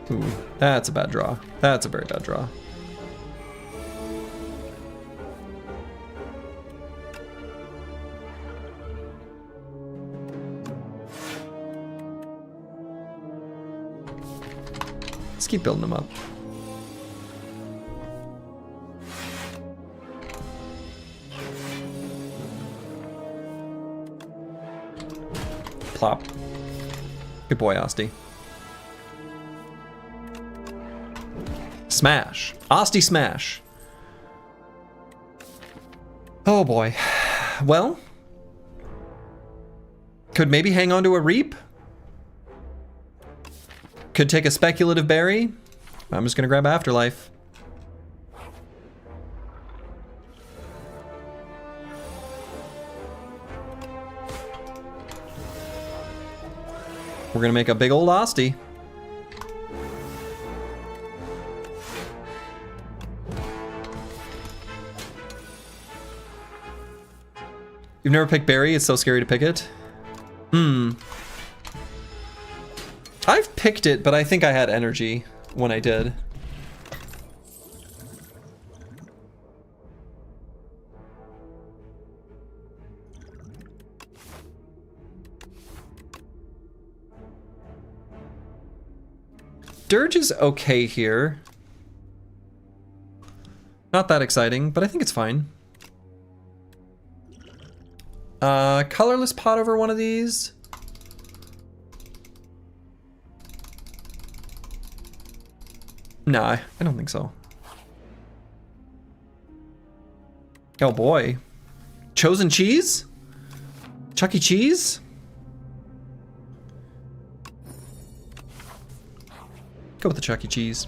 Ooh, that's a bad draw. That's a very bad draw. Let's keep building them up. Plop. Good boy, Asti. Smash. Asti smash. Oh boy. Well, could maybe hang on to a Reap. Could take a Speculative Berry. I'm just gonna grab Afterlife. We're gonna make a big old Asti. You've never picked Berry? It's so scary to pick it. I've picked it, but I think I had energy when I did. Dirge is okay here. Not that exciting, but I think it's fine. Colorless pot over one of these. Nah, I don't think so. Oh boy. Chosen Cheese? Chuck E. Cheese? Go with the Chuck E. Cheese.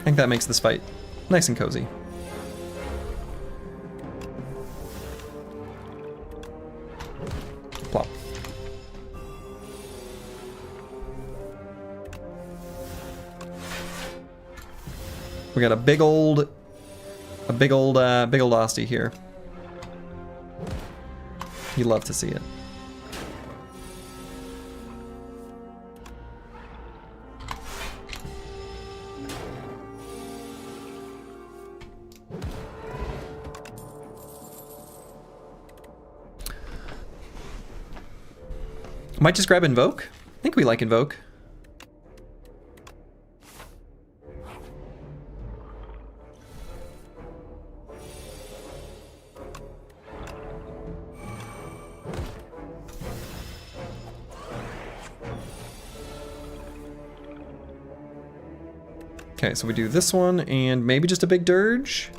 I think that makes this fight nice and cozy. Plop. We got a big old Ostie here. You love to see it. Might just grab Invoke. I think we like Invoke. Okay, so we do this one and maybe just a big Dirge.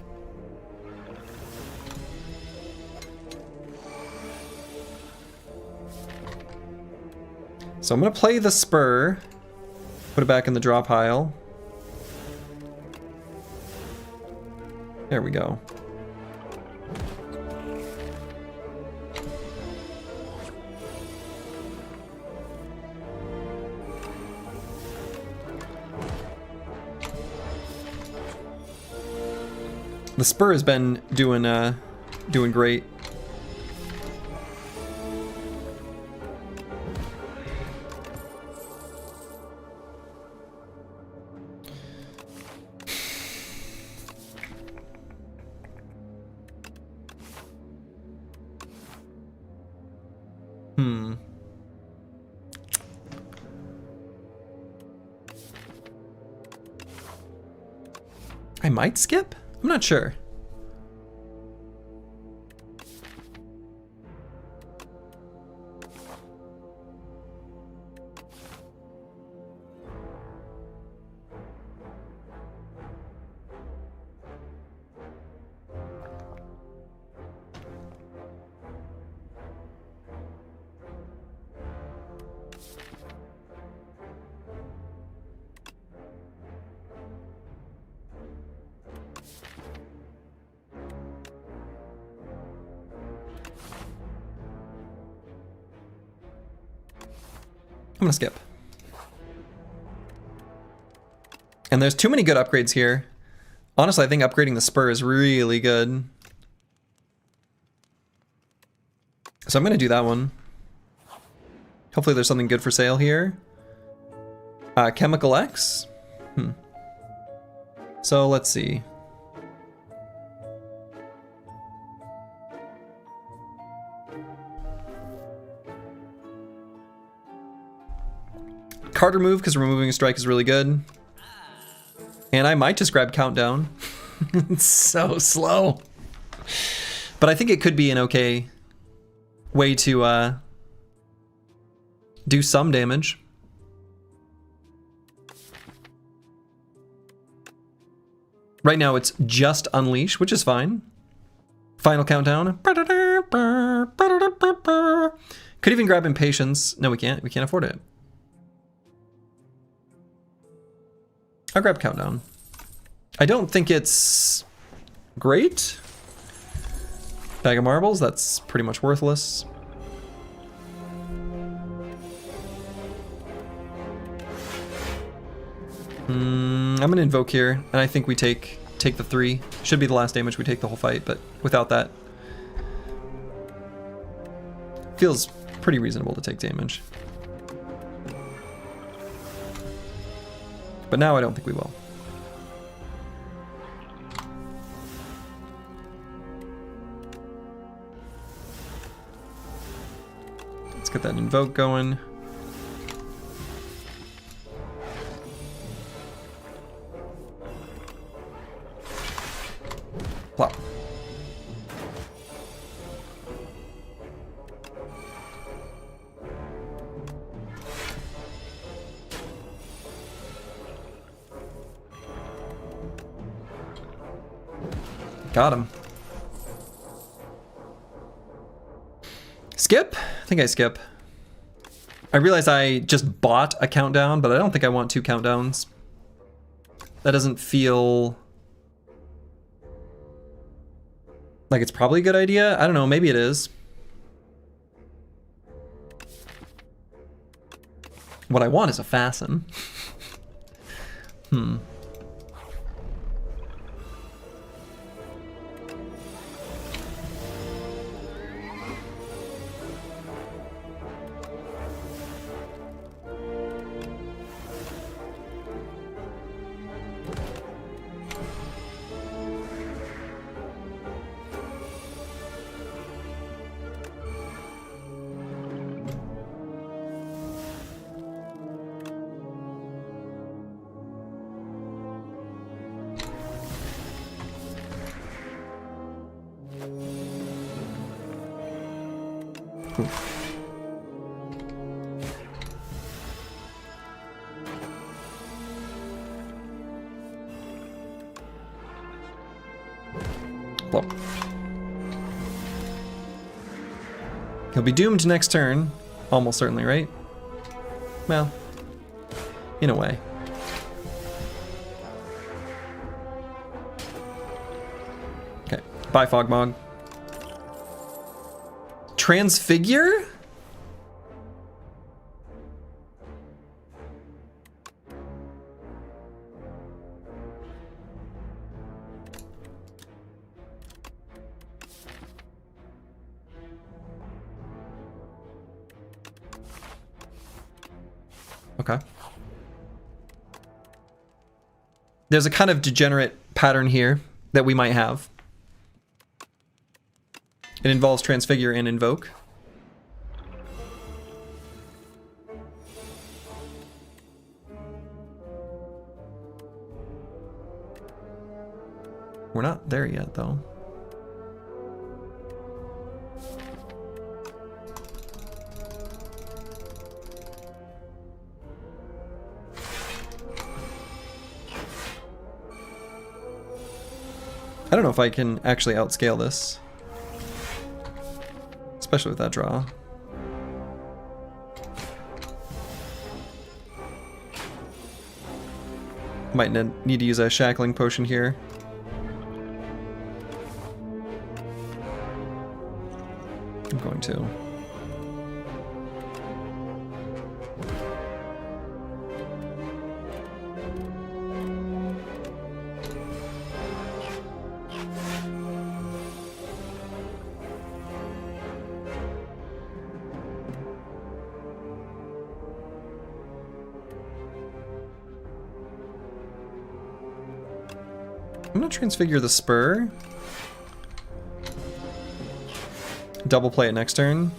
So I'm gonna play the Spur, put it back in the draw pile. There we go. The Spur has been doing great. I might skip? I'm not sure. I'm gonna skip. And there's too many good upgrades here. Honestly, I think upgrading the Spur is really good. So I'm gonna do that one. Hopefully there's something good for sale here. Chemical X? So let's see. Card remove, because removing a strike is really good. And I might just grab Countdown. It's so slow. But I think it could be an okay way to do some damage. Right now it's just Unleash, which is fine. Final Countdown. Could even grab Impatience. No, we can't. We can't afford it. I'll grab Countdown. I don't think it's great. Bag of Marbles, that's pretty much worthless. I'm gonna Invoke here, and I think we take the 3. Should be the last damage, we take the whole fight, but without that, feels pretty reasonable to take damage. But now I don't think we will. Let's get that Invoke going. Plop. Got him. Skip? I think I skip. I realize I just bought a Countdown, but I don't think I want 2 Countdowns. That doesn't feel like it's probably a good idea. I don't know, maybe it is. What I want is a fasten. Well, he'll be doomed next turn, almost certainly, right? Well, in a way. Okay, bye Fogmog. Transfigure? Okay. There's a kind of degenerate pattern here that we might have. It involves Transfigure and Invoke. We're not there yet, though. I don't know if I can actually outscale this. Especially with that draw. Might need to use a shackling potion here. I'm going to. I'm gonna transfigure the spur. Double play it next turn.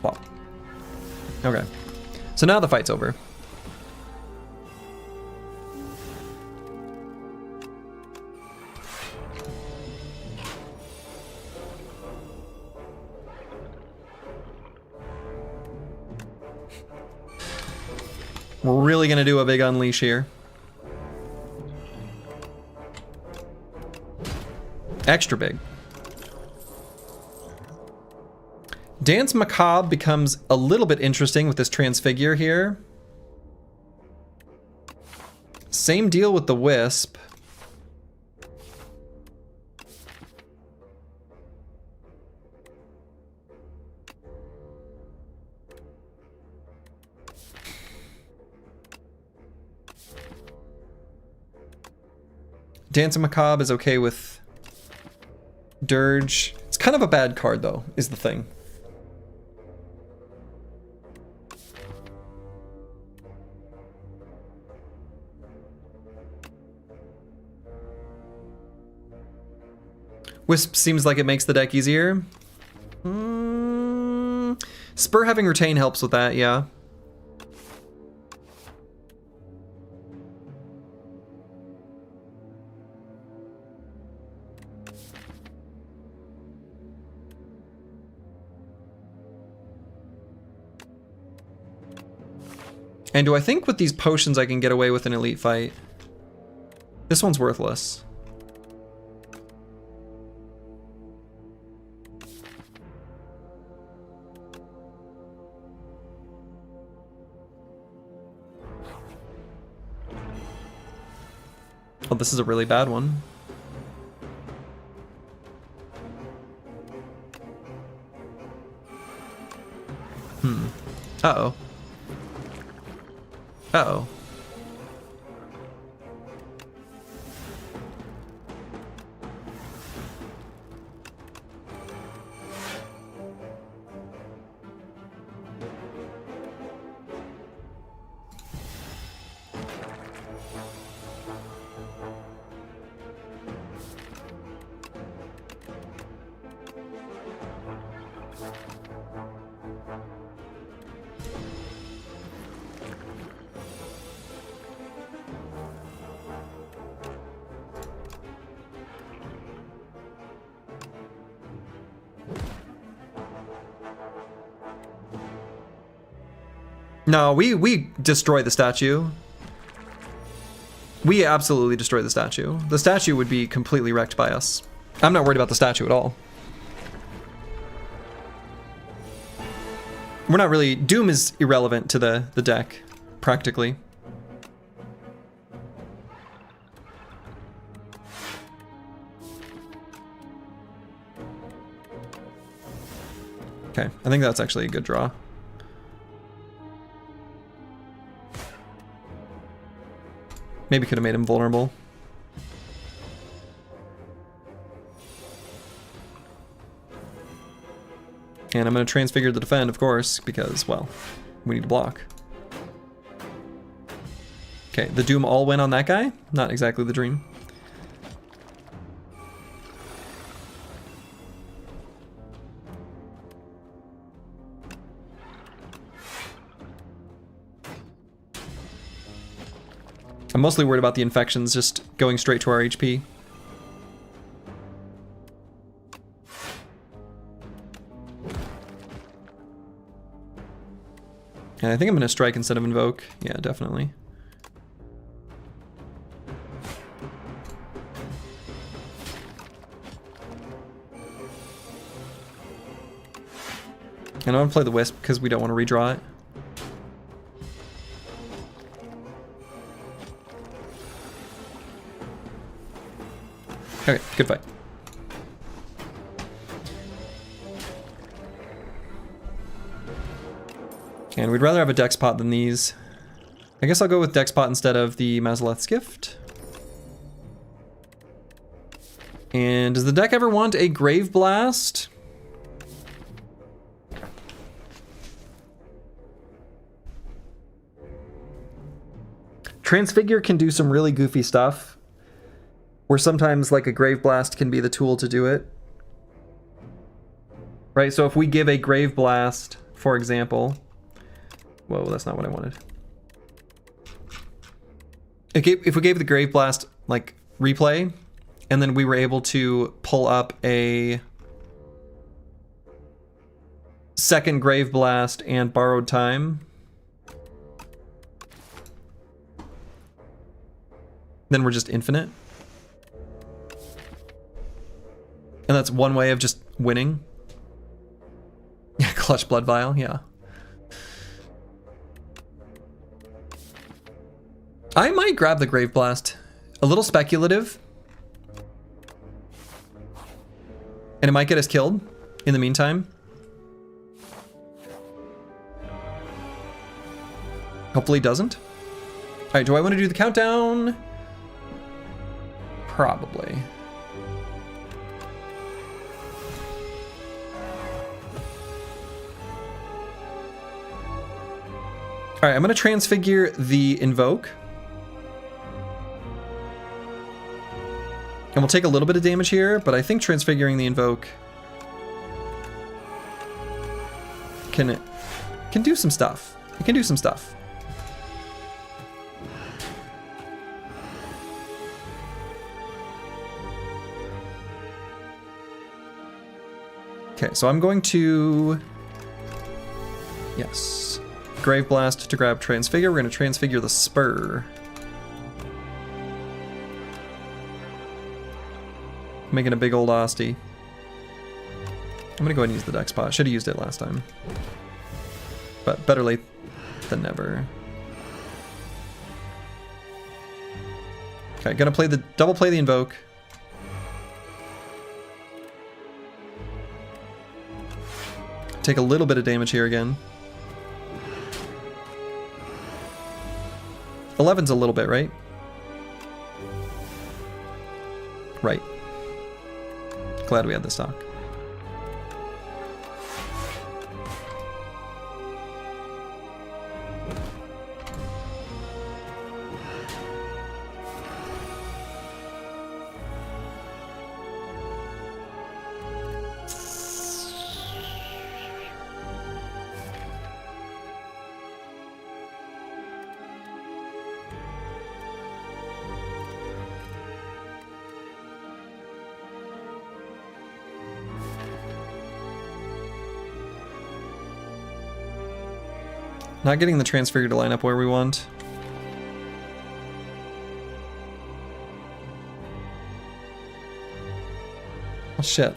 Wow. Okay. So now the fight's over. We're really gonna do a big unleash here. Extra big. Dance Macabre becomes a little bit interesting with this Transfigure here. Same deal with the Wisp. Dance Macabre is okay with Dirge. It's kind of a bad card, though, is the thing. Wisp seems like it makes the deck easier. Spur having Retain helps with that, yeah. And do I think with these potions I can get away with an elite fight? This one's worthless. Oh, this is a really bad one. Uh-oh. Uh-oh. No, we destroy the statue. We absolutely destroy the statue. The statue would be completely wrecked by us. I'm not worried about the statue at all. We're not really... Doom is irrelevant to the deck, practically. Okay, I think that's actually a good draw. Maybe could have made him vulnerable. And I'm going to transfigure the defend, of course, because, well, we need to block. Okay, the Doom all win on that guy? Not exactly the dream. I'm mostly worried about the infections just going straight to our HP. And I think I'm going to strike instead of invoke. Yeah, definitely. And I want to play the Wisp because we don't want to redraw it. Okay, good fight. And we'd rather have a dex pot than these. I guess I'll go with dex pot instead of the Mazaleth's Gift. And does the deck ever want a Grave Blast? Transfigure can do some really goofy stuff, where sometimes like a Grave Blast can be the tool to do it. Right, so if we give a Grave Blast, for example... Whoa, that's not what I wanted. If we gave the Grave Blast, like, replay, and then we were able to pull up a second Grave Blast and Borrowed Time, then we're just infinite. And that's one way of just winning. Yeah, Clutch Blood Vial, yeah. I might grab the Grave Blast. A little speculative. And it might get us killed in the meantime. Hopefully it doesn't. Alright, do I want to do the countdown? Probably. Alright, I'm going to transfigure the Invoke. And we'll take a little bit of damage here, but I think transfiguring the Invoke can do some stuff. It can do some stuff. Okay, so I'm going to... Yes. Grave Blast to grab Transfigure. We're going to Transfigure the Spur. Making a big old Osty. I'm going to go ahead and use the deck spot. Should have used it last time. But better late than never. Okay, gonna play the double play the invoke. Take a little bit of damage here again. 11's a little bit, right? Right. Glad we had the stock. Not getting the transfigure to line up where we want. Oh shit.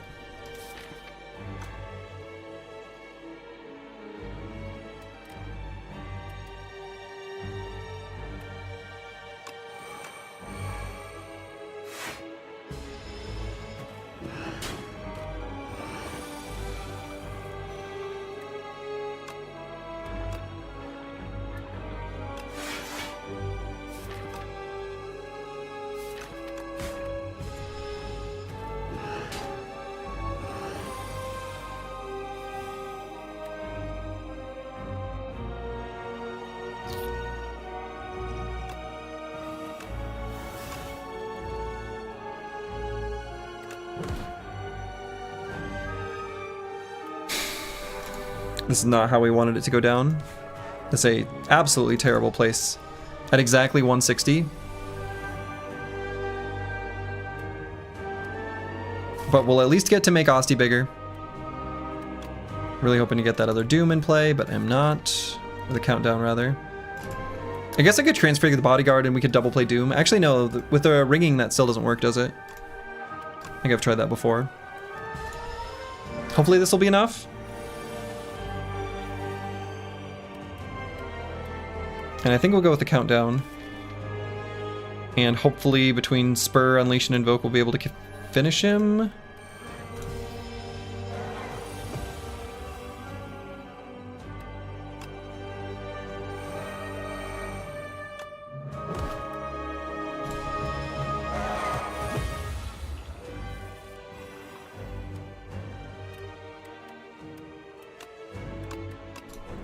This is not how we wanted it to go down. It's a absolutely terrible place. At exactly 160. But we'll at least get to make Osti bigger. Really hoping to get that other Doom in play, but I'm not. Or the countdown, rather. I guess I could transfigure the bodyguard and we could double play Doom. Actually, no. With the ringing, that still doesn't work, does it? I think I've tried that before. Hopefully this will be enough. And I think we'll go with the countdown. And hopefully between Spur, Unleash, and Invoke we'll be able to finish him.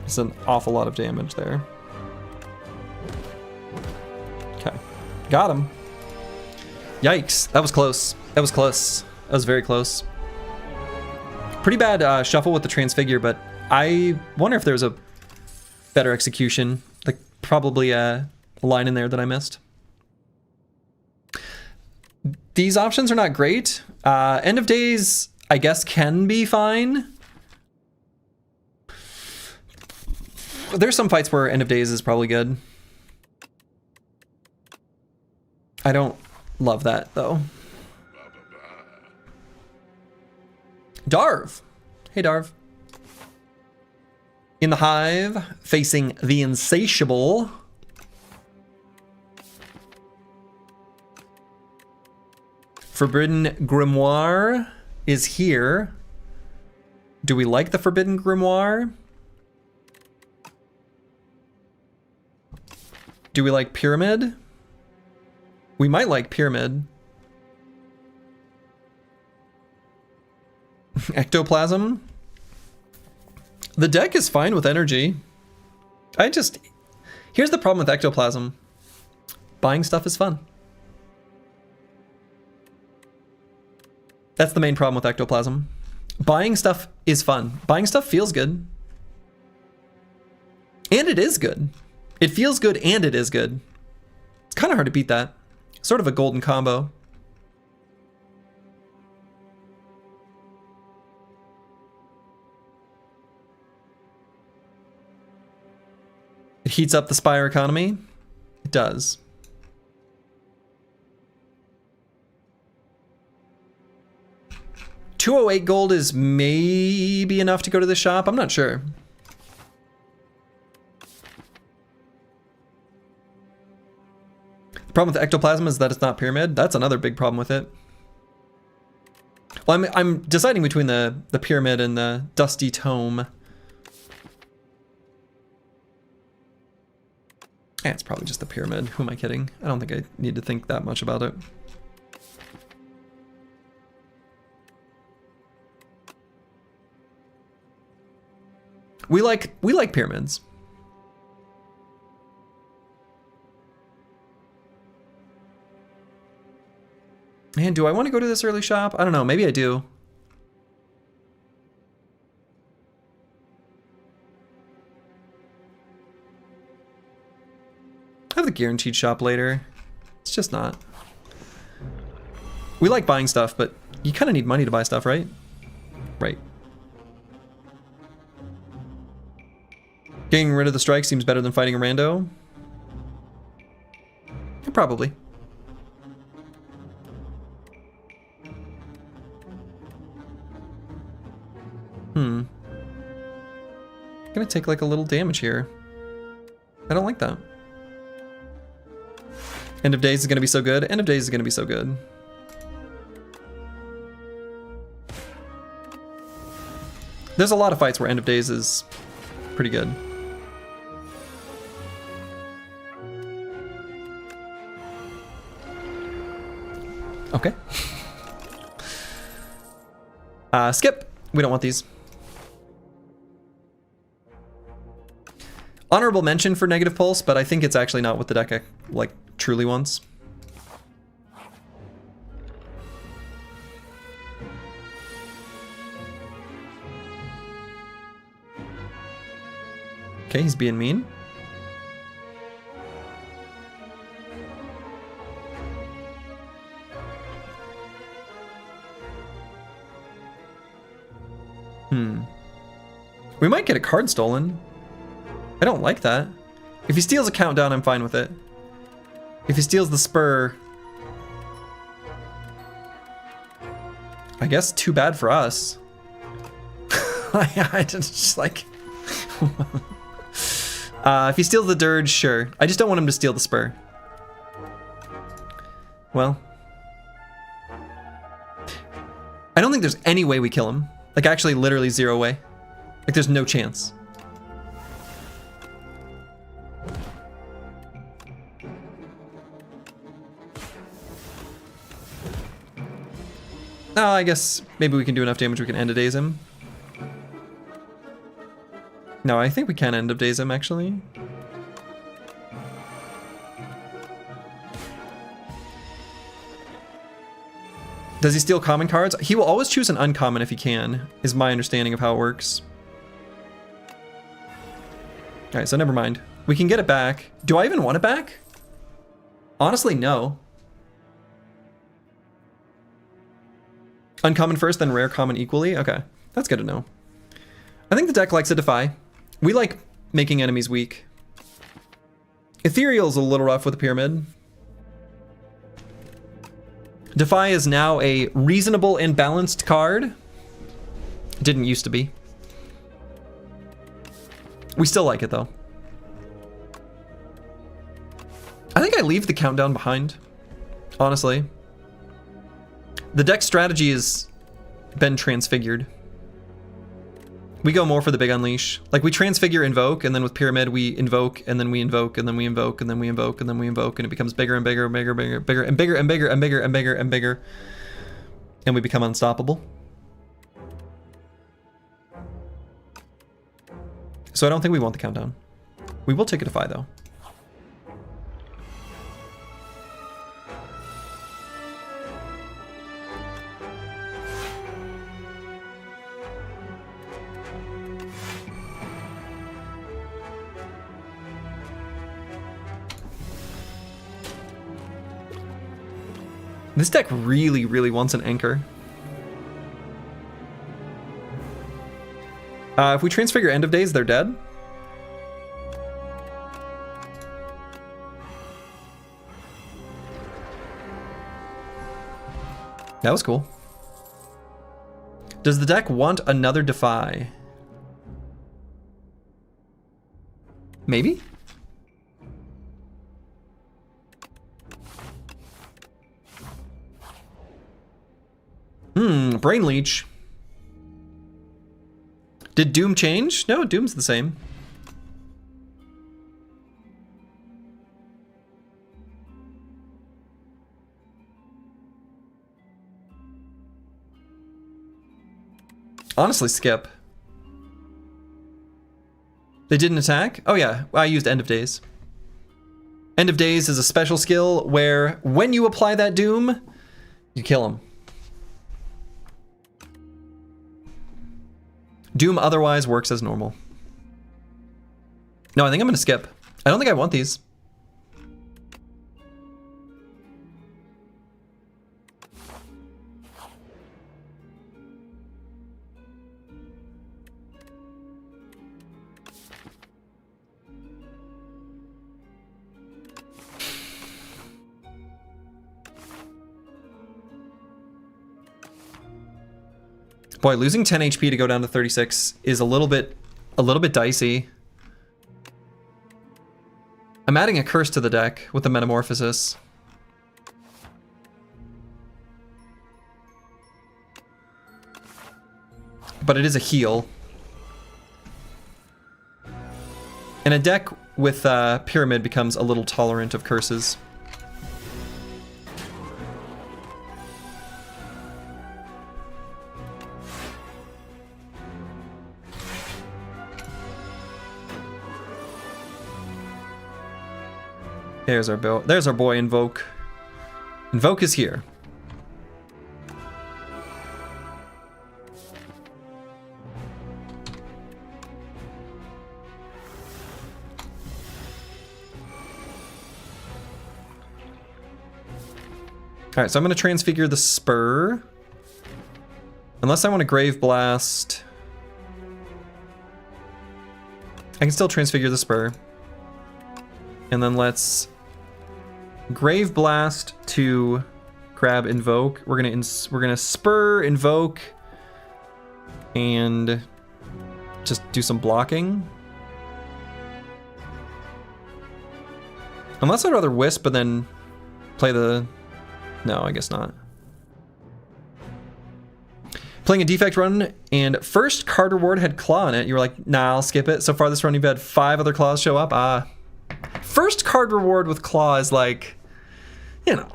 It's an awful lot of damage there. Got him. Yikes. That was close. That was close. That was very close. Pretty bad shuffle with the transfigure, but I wonder if there's a better execution. Like probably a line in there that I missed. These options are not great. End of days, I guess, can be fine. There's some fights where end of days is probably good. I don't love that, though. Darv. Hey, Darv. In the Hive, facing the Insatiable. Forbidden Grimoire is here. Do we like the Forbidden Grimoire? Do we like Pyramid? We might like Pyramid. Ectoplasm. The deck is fine with energy. Here's the problem with Ectoplasm. Buying stuff is fun. That's the main problem with Ectoplasm. Buying stuff is fun. Buying stuff feels good. And it is good. It feels good and it is good. It's kind of hard to beat that. Sort of a golden combo. It heats up the Spire economy. It does. $208 gold is maybe enough to go to the shop. I'm not sure. The Problem with ectoplasm is that it's not pyramid. That's another big problem with it. Well, I'm deciding between the pyramid and the dusty tome. Yeah, it's probably just the pyramid. Who am I kidding? I don't think I need to think that much about it. We like pyramids. Man, do I want to go to this early shop? I don't know. Maybe I do. I have the guaranteed shop later. It's just not. We like buying stuff, but you kind of need money to buy stuff, right? Right. Getting rid of the strike seems better than fighting a rando. Yeah, probably. Gonna take like a little damage here. I don't like that. End of days is gonna be so good. End of days is gonna be so good. There's a lot of fights where end of days is pretty good. Okay. Skip. We don't want these. Honorable mention for negative pulse, but I think it's actually not what the deck like truly wants. Okay, he's being mean. We might get a card stolen. I don't like that. If he steals a countdown, I'm fine with it. If he steals the spur, I guess too bad for us. I just like... if he steals the dirge, sure. I just don't want him to steal the spur. Well. I don't think there's any way we kill him. Like, actually, literally zero way. Like, there's no chance. Oh, I guess maybe we can do enough damage we can end of days him. No, I think we can end of days him, actually. Does he steal common cards? He will always choose an uncommon if he can, is my understanding of how it works. Alright, so never mind. We can get it back. Do I even want it back? Honestly, no. Uncommon first, then rare common equally? Okay, that's good to know. I think the deck likes a Defy. We like making enemies weak. Ethereal's a little rough with the pyramid. Defy is now a reasonable and balanced card. Didn't used to be. We still like it though. I think I leave the countdown behind, honestly. The deck strategy has been transfigured. We go more for the big unleash. Like, we transfigure invoke, and then with pyramid we invoke, and then we invoke, and then we invoke, and then we invoke, and then we invoke, and it becomes bigger and bigger and bigger and bigger, bigger and bigger and bigger and bigger and bigger and bigger, and we become unstoppable. So I don't think we want the countdown. We will take a Defy though. This deck really, really wants an anchor. If we transfigure end of days, they're dead. That was cool. Does the deck want another Defy? Maybe? Brain Leech. Did Doom change? No, Doom's the same. Honestly, skip. They didn't attack? Oh yeah, I used End of Days. End of Days is a special skill where when you apply that Doom, you kill him. Doom otherwise works as normal. No, I think I'm gonna skip. I don't think I want these. Boy, losing 10 HP to go down to 36 is a little bit dicey. I'm adding a curse to the deck with the Metamorphosis. But it is a heal. And a deck with Pyramid becomes a little tolerant of curses. There's our boy Invoke. Invoke is here. Alright, so I'm going to transfigure the Spur. Unless I want to Grave Blast. I can still transfigure the Spur. And then let's Grave Blast to grab Invoke. We're gonna Spur Invoke and just do some blocking. Unless I'd rather Wisp, but then play the... No, I guess not. Playing a Defect run, and first card reward had Claw in it. You were like, nah, I'll skip it. So far this run, you've had 5 other Claws show up. Ah. First card reward with Claw is like, you know,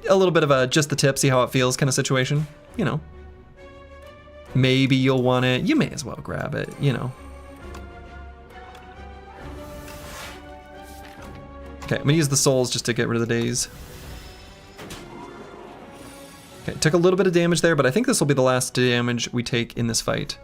a little bit of a just the tip, see how it feels kind of situation. You know, maybe you'll want it. You may as well grab it, you know. Okay, I'm gonna use the souls just to get rid of the days. Okay, took a little bit of damage there, but I think this will be the last damage we take in this fight.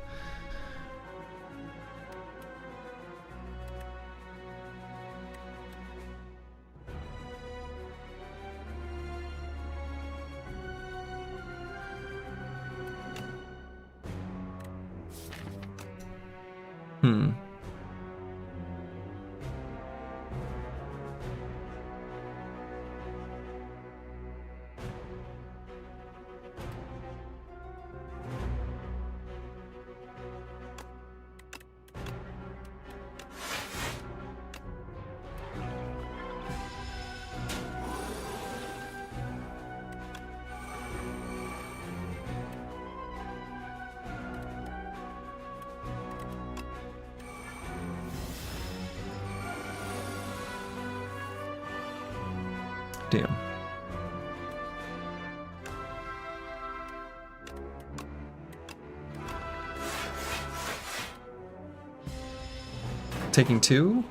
Damn. Taking 2.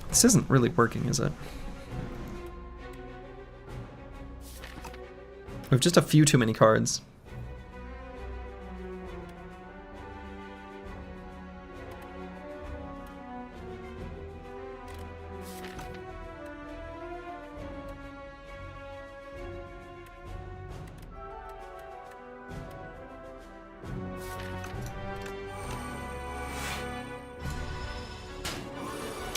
This isn't really working, is it? We have just a few too many cards.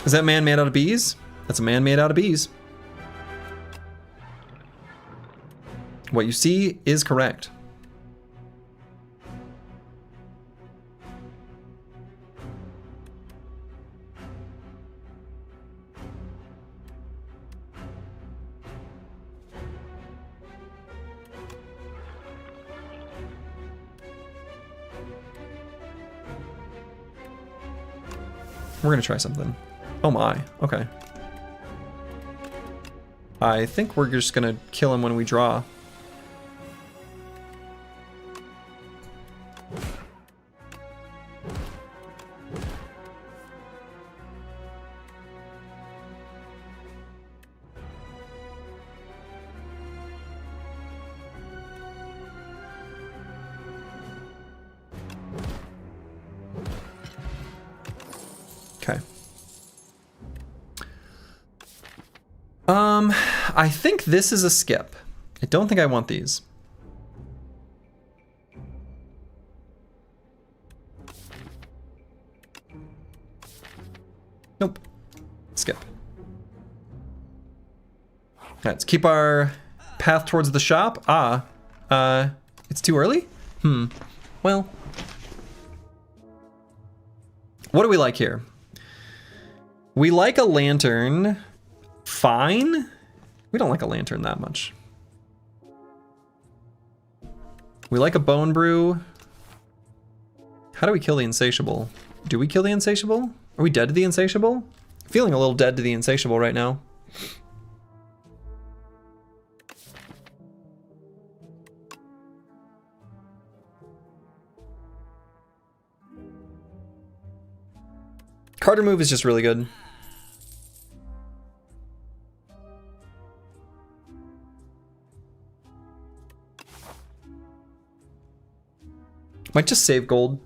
Is that man made out of bees? That's a man made out of bees. What you see is correct. We're gonna try something. Oh my, okay. I think we're just gonna kill him when we draw. Okay. I think this is a skip. I don't think I want these. Nope. Skip. Let's keep our path towards the shop. It's too early? Well. What do we like here? We like a lantern. Fine. We don't like a lantern that much. We like a bone brew. How do we kill the insatiable? Do we kill the insatiable? Are we dead to the insatiable? Feeling a little dead to the insatiable right now. Carter move is just really good. Might just save gold.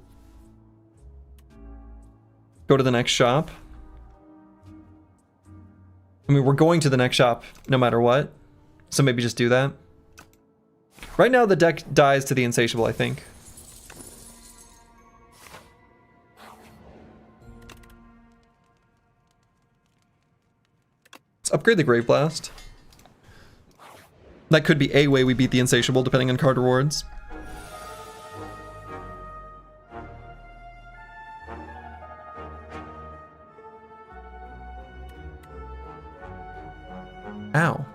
Go to the next shop. I mean, we're going to the next shop no matter what. So maybe just do that. Right now the deck dies to the insatiable, I think. Let's upgrade the Grave Blast. That could be a way we beat the insatiable, depending on card rewards. Ow.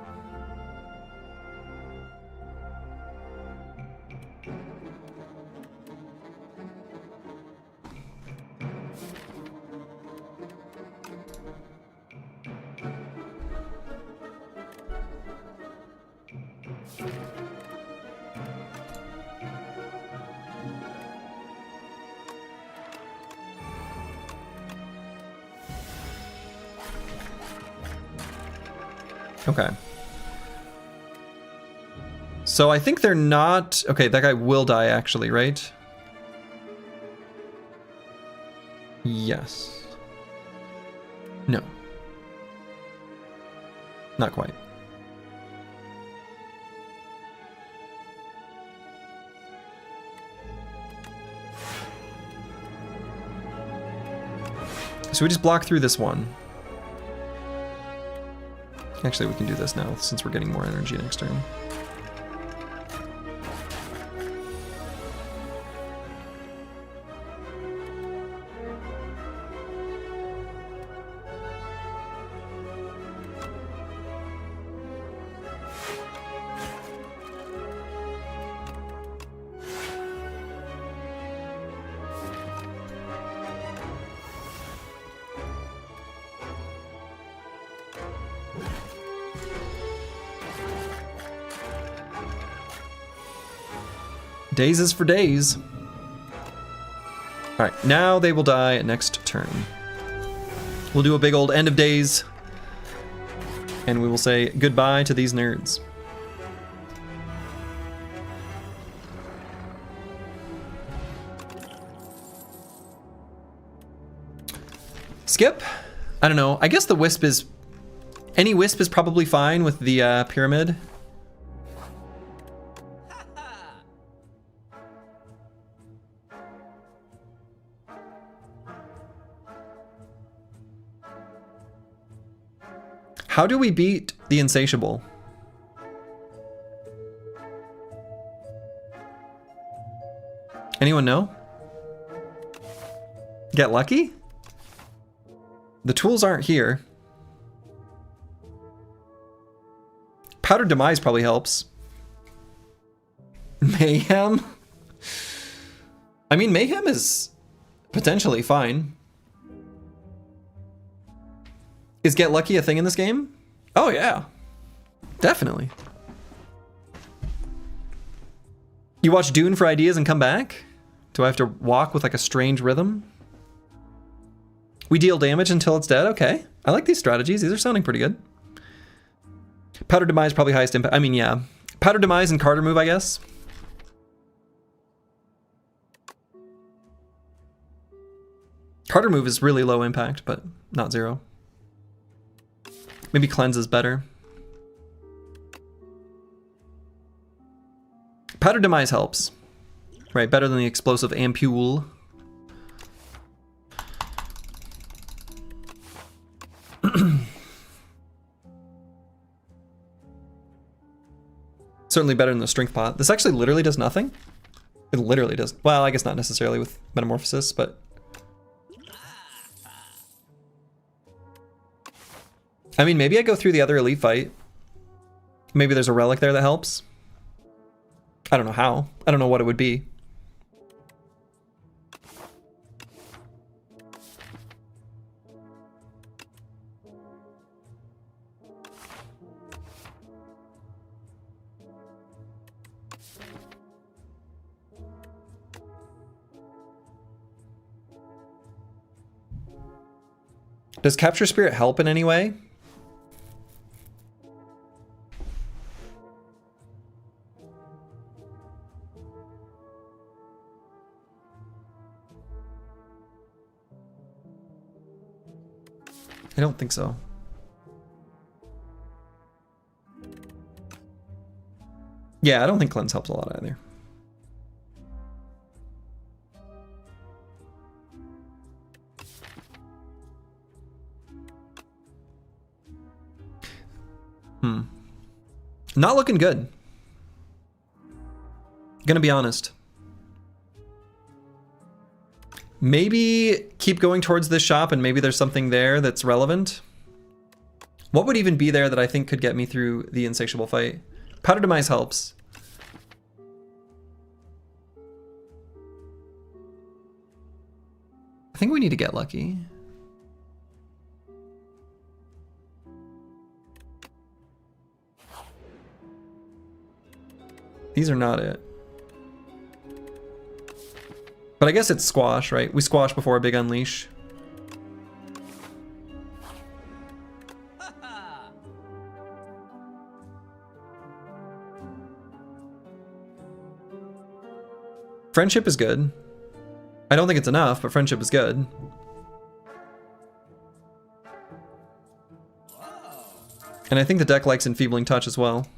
Okay. So I think they're not... Okay, that guy will die actually, right? Yes. No. Not quite. So we just block through this one. Actually, we can do this now since we're getting more energy next turn. Days is for days. All right, now they will die next turn. We'll do a big old end of days, and we will say goodbye to these nerds. Skip? I don't know. I guess the wisp is... Any wisp is probably fine with the pyramid. How do we beat the insatiable? Anyone know? Get lucky? The tools aren't here. Powdered Demise probably helps. Mayhem? I mean, Mayhem is potentially fine. Is Get Lucky a thing in this game? Oh yeah, definitely. You watch Dune for ideas and come back? Do I have to walk with like a strange rhythm? We deal damage until it's dead? Okay. I like these strategies. These are sounding pretty good. Powder Demise, probably highest impact. I mean, yeah. Powder Demise and Carter move, I guess. Carter move is really low impact, but not zero. Maybe Cleanse is better. Powder Demise helps. Right, better than the explosive Ampule. Certainly better than the Strength Pot. This actually literally does nothing. It literally does. Well, I guess not necessarily with Metamorphosis, but... I mean, maybe I go through the other elite fight. Maybe there's a relic there that helps. I don't know how. I don't know what it would be. Does Capture Spirit help in any way? I don't think so. Yeah, I don't think Cleanse helps a lot either. Not looking good. Gonna be honest. Maybe keep going towards this shop and maybe there's something there that's relevant. What would even be there that I think could get me through the Insatiable fight? Powder Demise helps. I think we need to get lucky. These are not it. But I guess it's squash, right? We squash before a big unleash. Friendship is good. I don't think it's enough, but friendship is good. And I think the deck likes Enfeebling Touch as well.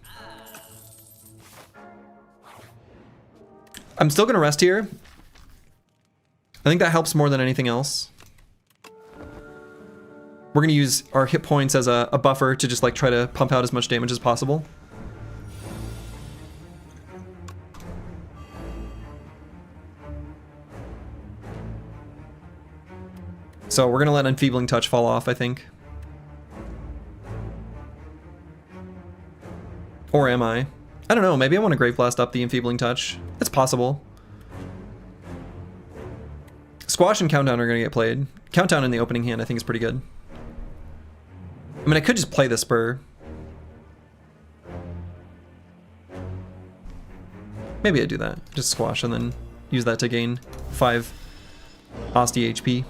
I'm still gonna rest here. I think that helps more than anything else. We're gonna use our hit points as a buffer to just like try to pump out as much damage as possible. So we're gonna let Enfeebling Touch fall off, I think. Or am I? I don't know, maybe I want to Grave Blast up the Enfeebling Touch. It's possible. Squash and Countdown are going to get played. Countdown in the opening hand I think is pretty good. I mean, I could just play the Spur. Maybe I do that. Just Squash and then use that to gain 5 Asti HP.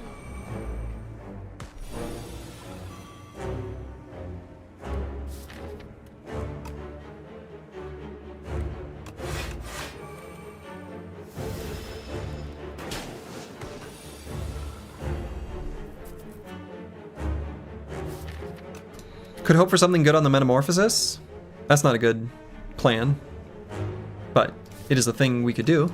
Could hope for something good on the Metamorphosis. That's not a good plan, but it is a thing we could do.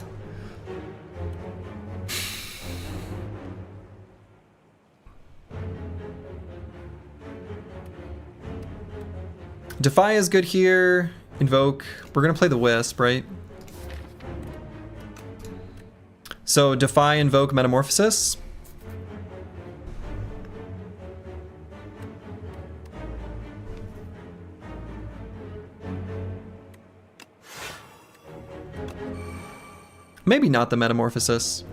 Defy is good here. Invoke. We're gonna play the Wisp, right? So Defy, Invoke, Metamorphosis. Maybe not the Metamorphosis.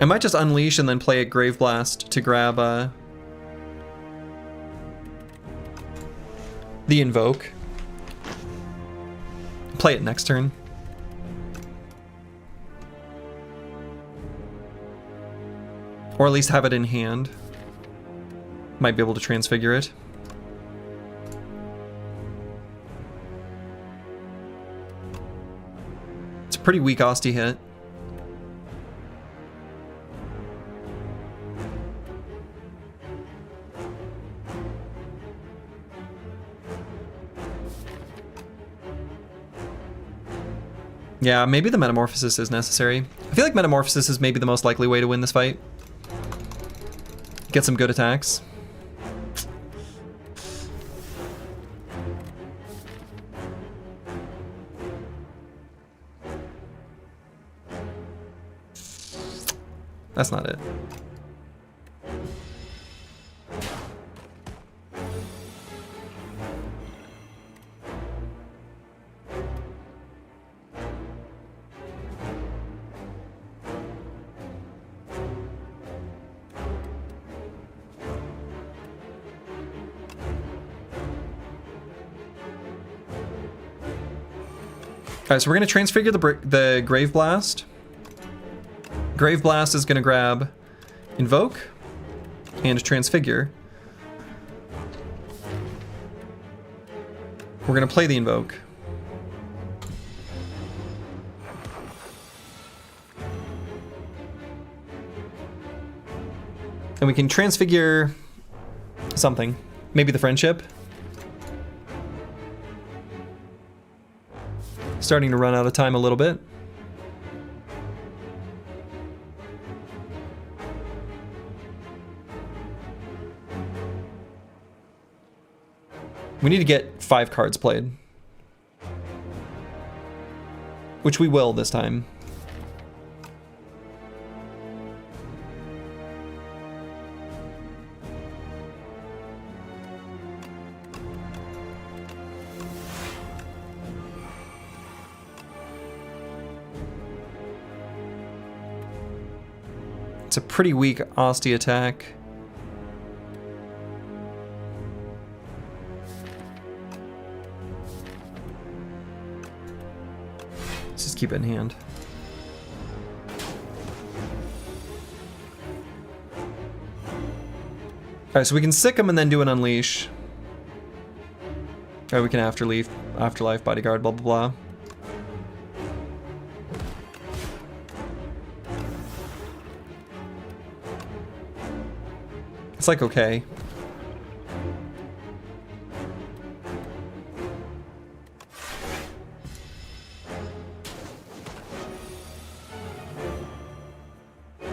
I might just unleash and then play a Grave Blast to grab the Invoke. Play it next turn. Or at least have it in hand. Might be able to transfigure it. It's a pretty weak Osti hit. Yeah, maybe the Metamorphosis is necessary. I feel like Metamorphosis is maybe the most likely way to win this fight. Get some good attacks. That's not it. Alright, so we're going to transfigure the Grave Blast. Grave Blast is going to grab Invoke and Transfigure. We're going to play the Invoke. And we can transfigure something. Maybe the Friendship. Starting to run out of time a little bit. We need to get 5 cards played. Which we will this time. It's a pretty weak Osti attack. Let's just keep it in hand. Alright, so we can sick him and then do an unleash. Alright, we can afterlife, bodyguard, blah blah blah. It's like okay.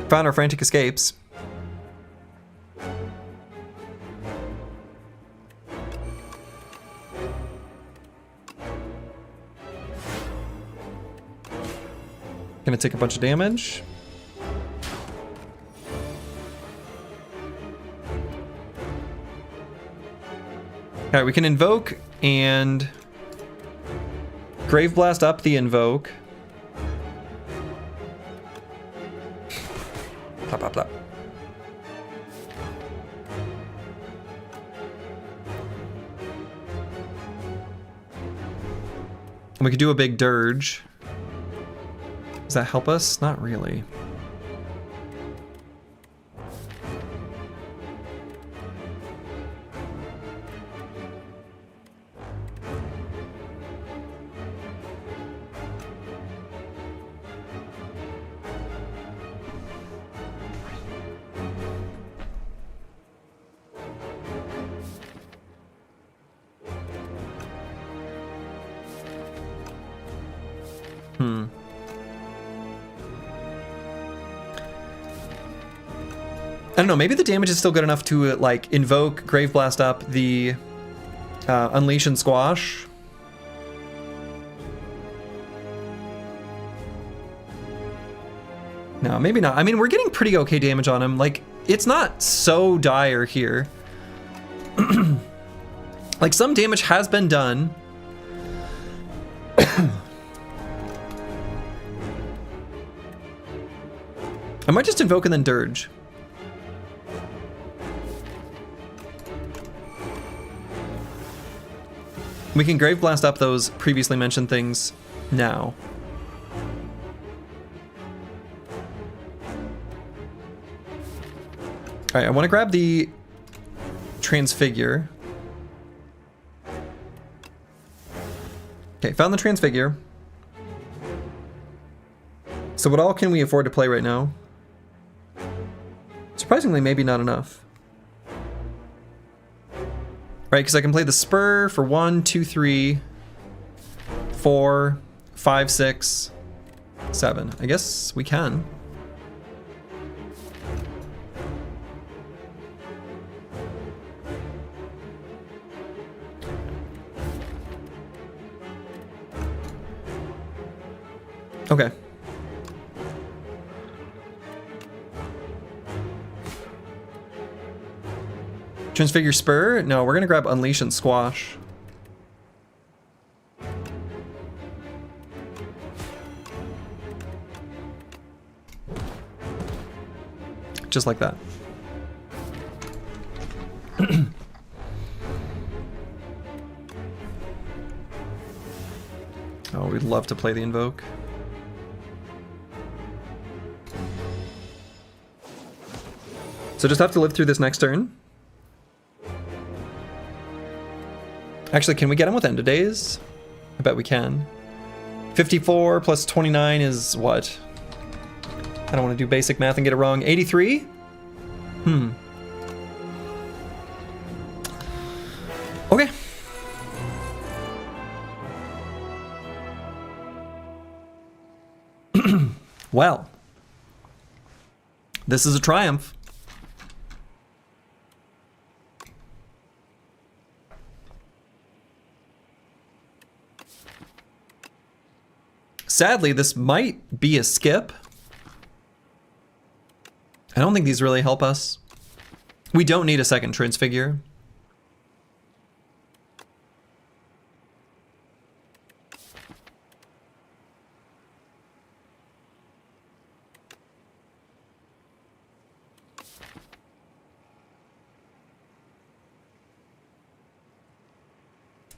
Found our frantic escapes. Gonna take a bunch of damage. Alright, we can invoke and Grave Blast up the invoke. Plop, plop, plop. And we could do a big dirge. Does that help us? Not really. I don't know, maybe the damage is still good enough to, like, invoke, Grave Blast up the Unleash and Squash. No, maybe not. I mean, we're getting pretty okay damage on him. Like, it's not so dire here. Like, some damage has been done. I might just invoke and then dirge. We can Grave Blast up those previously mentioned things now. Alright, I want to grab the Transfigure. Okay, found the Transfigure. So what all can we afford to play right now? Surprisingly, maybe not enough. Right, because I can play the Spur for 1, 2, 3, 4, 5, 6, 7. I guess we can. Okay. Transfigure Spur? No, we're gonna grab Unleash and Squash. Just like that. Oh, we'd love to play the Invoke. So just have to live through this next turn. Actually, can we get him with End of Days? I bet we can. 54 plus 29 is what? I don't want to do basic math and get it wrong. 83? Okay. Well, this is a triumph. Sadly, this might be a skip. I don't think these really help us. We don't need a second Transfigure.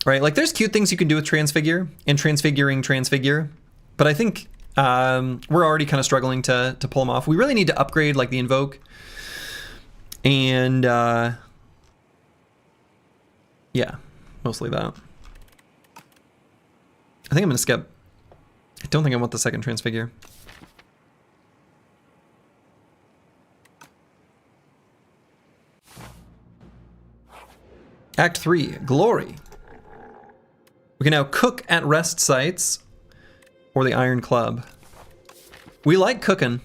Right, like there's cute things you can do with Transfigure and transfiguring Transfigure. But I think we're already kind of struggling to pull them off. We really need to upgrade like the Invoke. And yeah, mostly that. I think I'm gonna skip. I don't think I want the second Transfigure. Act 3, Glory. We can now cook at rest sites or the Iron Club. We like cooking.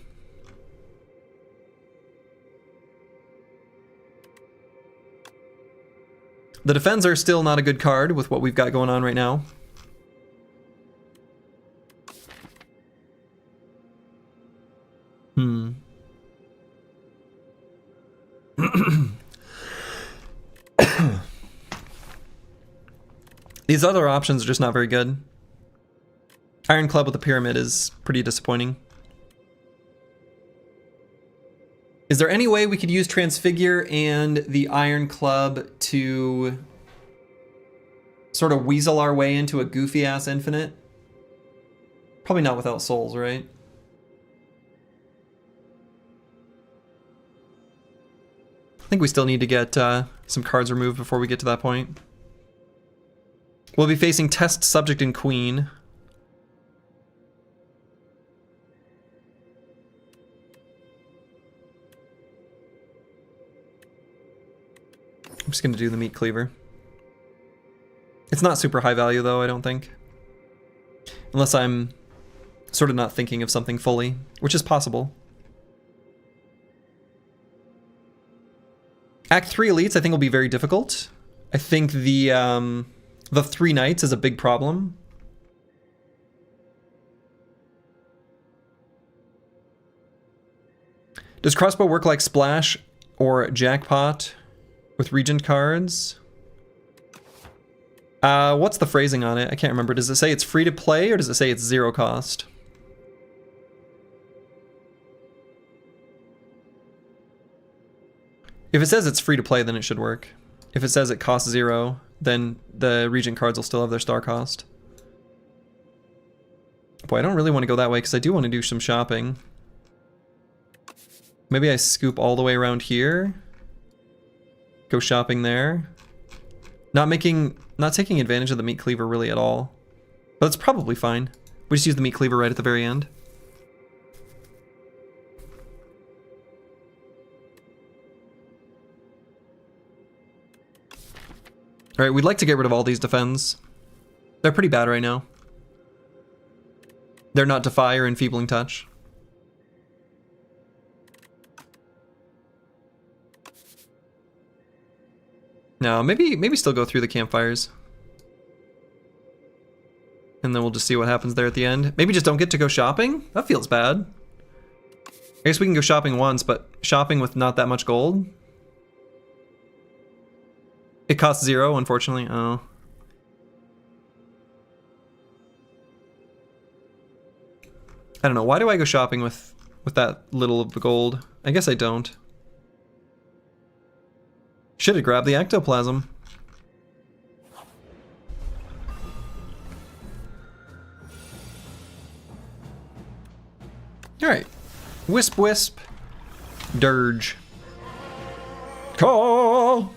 The Defends are still not a good card with what we've got going on right now. These other options are just not very good. Iron Club with the Pyramid is pretty disappointing. Is there any way we could use Transfigure and the Iron Club to sort of weasel our way into a goofy-ass infinite? Probably not without souls, right? I think we still need to get some cards removed before we get to that point. We'll be facing Test Subject and Queen. I'm just gonna do the Meat Cleaver. It's not super high value though, I don't think. Unless I'm sort of not thinking of something fully, which is possible. Act 3 elites I think will be very difficult. I think the 3 knights is a big problem. Does Crossbow work like Splash or Jackpot with Regent cards? What's the phrasing on it? I can't remember. Does it say it's free to play or does it say it's 0 cost? If it says it's free to play, then it should work. If it says it costs 0, then the Regent cards will still have their star cost. Boy, I don't really want to go that way because I do want to do some shopping. Maybe I scoop all the way around here. Go shopping there. Not taking advantage of the meat cleaver really at all. But it's probably fine. We just use the meat cleaver right at the very end. Alright, we'd like to get rid of all these defends. They're pretty bad right now. They're not Defy or Enfeebling Touch. No, maybe still go through the campfires. And then we'll just see what happens there at the end. Maybe just don't get to go shopping? That feels bad. I guess we can go shopping once, but shopping with not that much gold? It costs 0, unfortunately. Oh. I don't know. Why do I go shopping with that little of the gold? I guess I don't. Should have grabbed the ectoplasm. Alright. Wisp Wisp. Dirge. Call!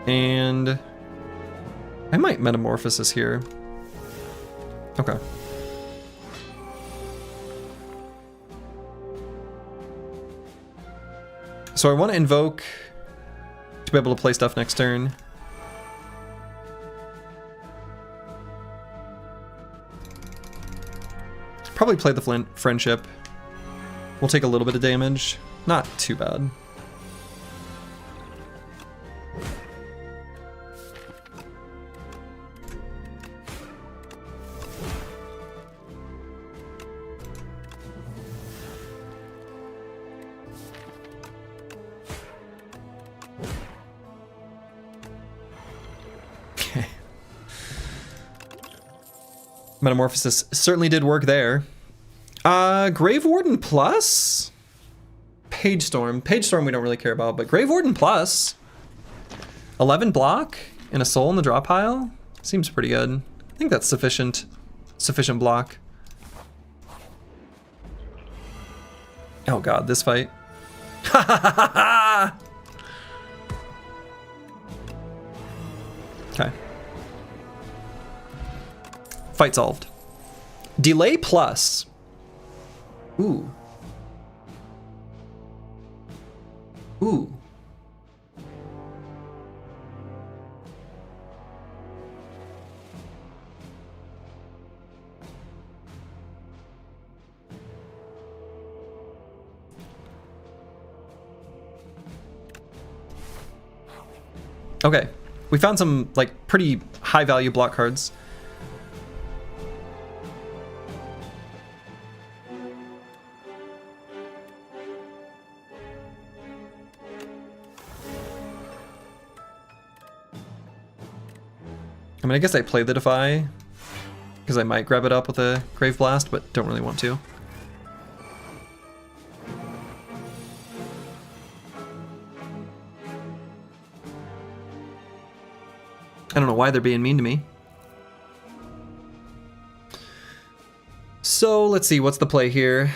And I might Metamorphosis here. Okay. So I want to invoke to be able to play stuff next turn. Probably play the Friendship. We'll take a little bit of damage. Not too bad. Metamorphosis certainly did work there. Grave Warden plus? Page Storm. Page Storm we don't really care about, but Grave Warden plus 11 block and a soul in the draw pile? Seems pretty good. I think that's sufficient block. Oh god, this fight. Ha ha ha ha! Okay. Fight solved. Delay plus. Ooh. Ooh. Okay. We found some like pretty high value block cards. I mean, I guess I play the Defy, because I might grab it up with a Grave Blast, but don't really want to. I don't know why they're being mean to me. So, let's see, what's the play here?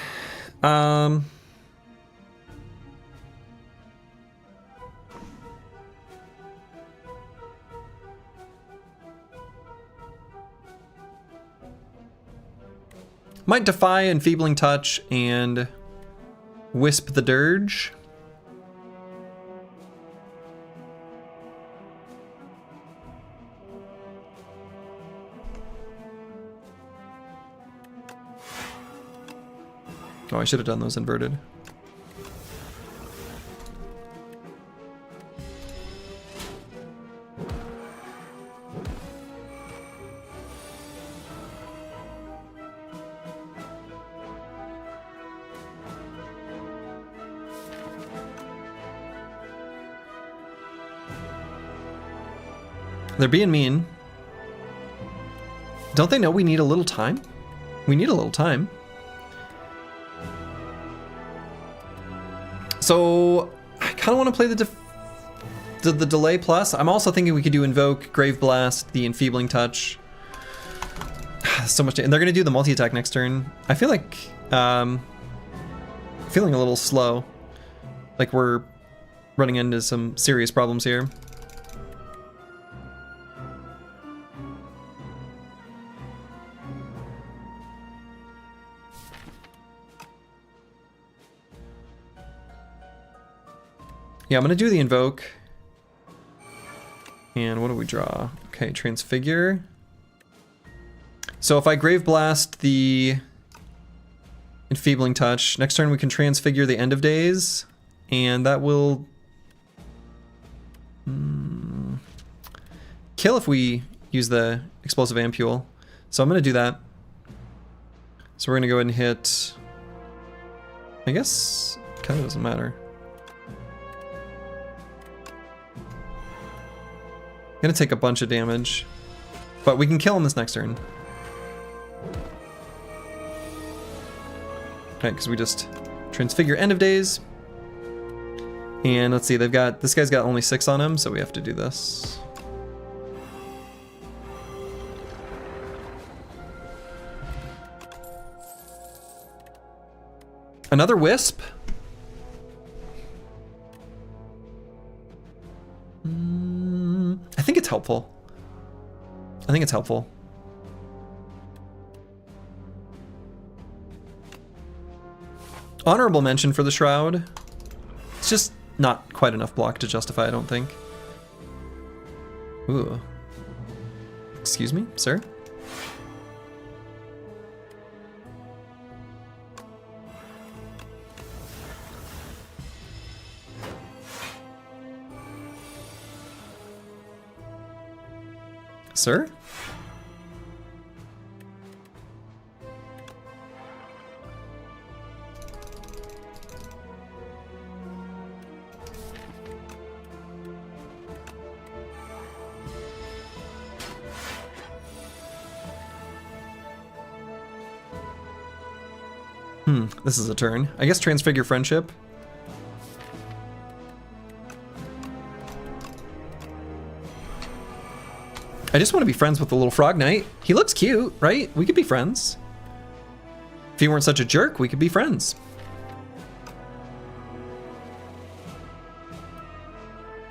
Might Defy Enfeebling Touch and Wisp the Dirge. Oh, I should have done those inverted. They're being mean. Don't they know we need a little time? We need a little time. So I kind of want to play the delay plus. I'm also thinking we could do Invoke, Grave Blast, the Enfeebling Touch. So much, and they're gonna do the multi-attack next turn. I feel like feeling a little slow. Like we're running into some serious problems here. Yeah, I'm gonna do the Invoke. And what do we draw? Okay, Transfigure. So if I Grave Blast the Enfeebling Touch, next turn we can Transfigure the End of Days, and that will kill if we use the Explosive Ampule. So I'm gonna do that. So we're gonna go ahead and hit, I guess, kind of doesn't matter. Gonna take a bunch of damage, but we can kill him this next turn. Okay, because we just Transfigure End of Days. And let's see, they've got, this guy's got only 6 on him, so we have to do this. Another Wisp. I think it's helpful. I think it's helpful. Honorable mention for the Shroud. It's just not quite enough block to justify, I don't think. Ooh. Excuse me, sir? Sir? This is a turn. I guess Transfigure Friendship. I just want to be friends with the little Frog Knight. He looks cute, right? We could be friends. If he weren't such a jerk, we could be friends.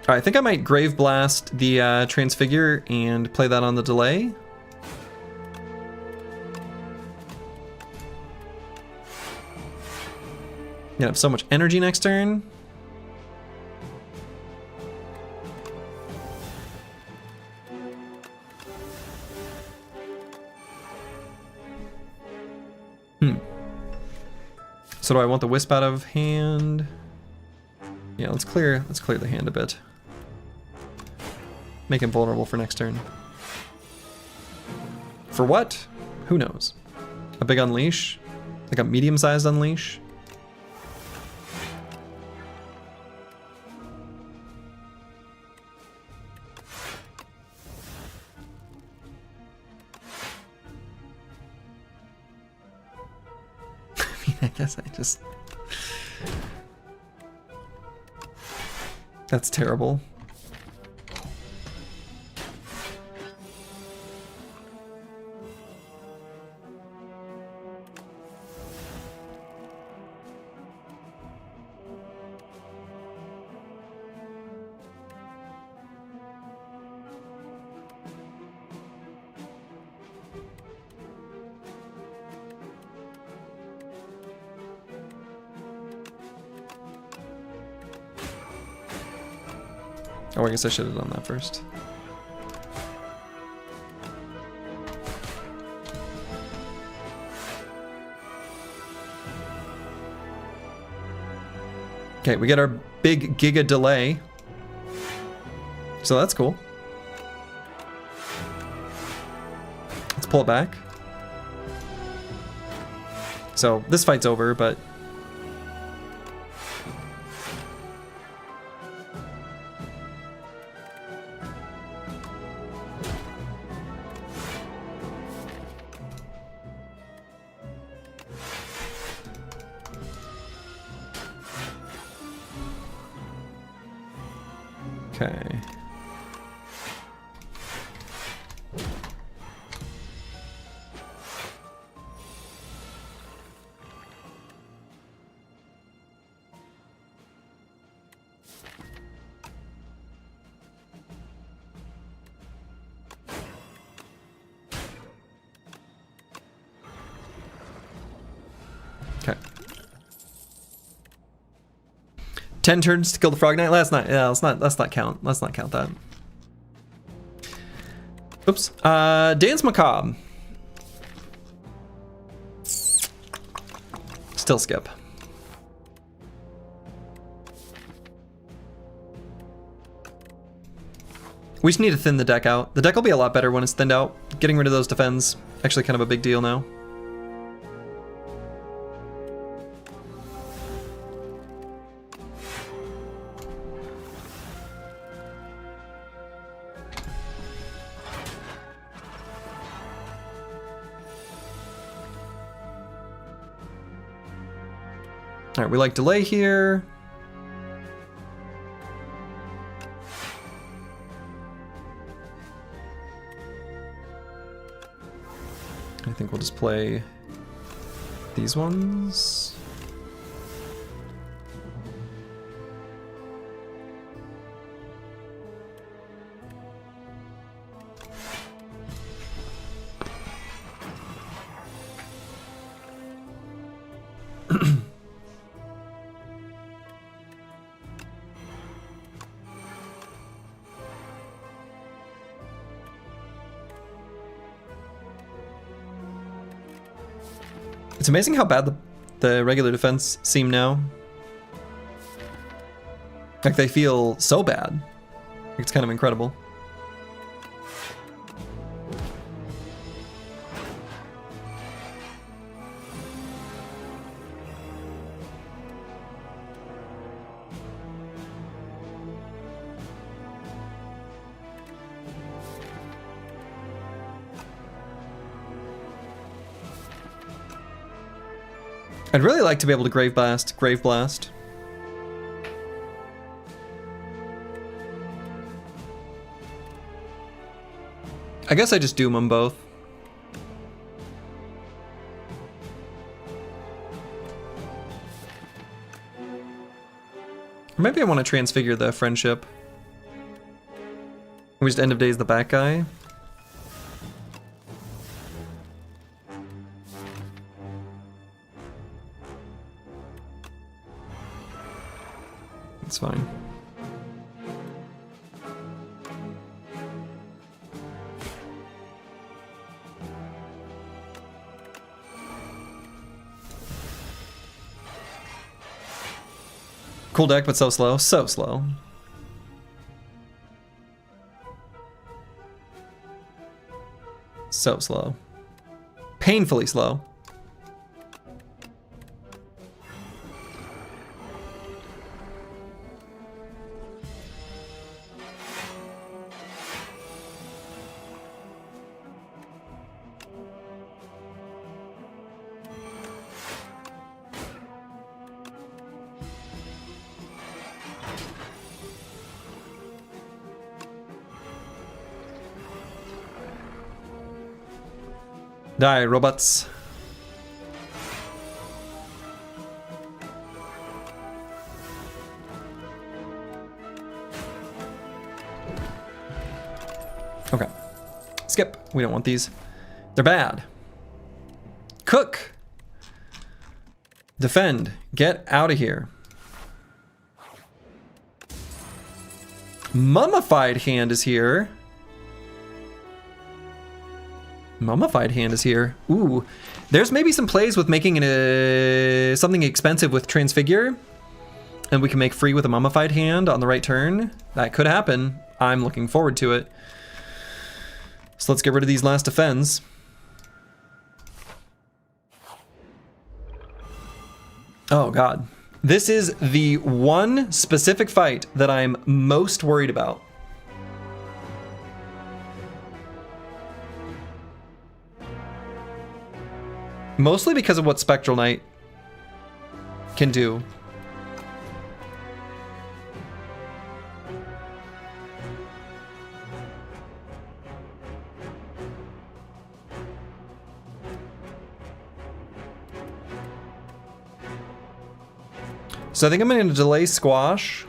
All right, I think I might Grave Blast the Transfigure and play that on the delay. Gonna have so much energy next turn. So do I want the Wisp out of hand? Yeah, let's clear the hand a bit. Make him vulnerable for next turn. For what? Who knows? A big Unleash? Like a medium-sized Unleash? I guess I just... That's terrible. Oh, I guess I should have done that first. Okay, we get our big Giga delay. So that's cool. Let's pull it back. So this fight's over, but... Okay. Okay. 10 turns to kill the Frog Knight. Let's not count that. Oops. Dance Macabre. Still skip. We just need to thin the deck out. The deck will be a lot better when it's thinned out. Getting rid of those defends, actually kind of a big deal now. All right, we like delay here. I think we'll just play these ones. It's amazing how bad the regular defense seem now. Like they feel so bad. It's kind of incredible. I'd really like to be able to Grave Blast. I guess I just doom them both. Or maybe I want to transfigure the Friendship. We just end of days the back guy. It's fine. Cool deck, but so slow. So slow. So slow. Painfully slow. Die, robots. Okay. Skip. We don't want these. They're bad. Cook. Defend. Get out of here. Mummified Hand is here. Mummified Hand is here. Ooh. There's maybe some plays with making it something expensive with Transfigure. And we can make free with a Mummified Hand on the right turn. That could happen. I'm looking forward to it. So let's get rid of these last defends. Oh god. This is the one specific fight that I'm most worried about. Mostly because of what Spectral Knight can do. So I think I'm going to delay Squash,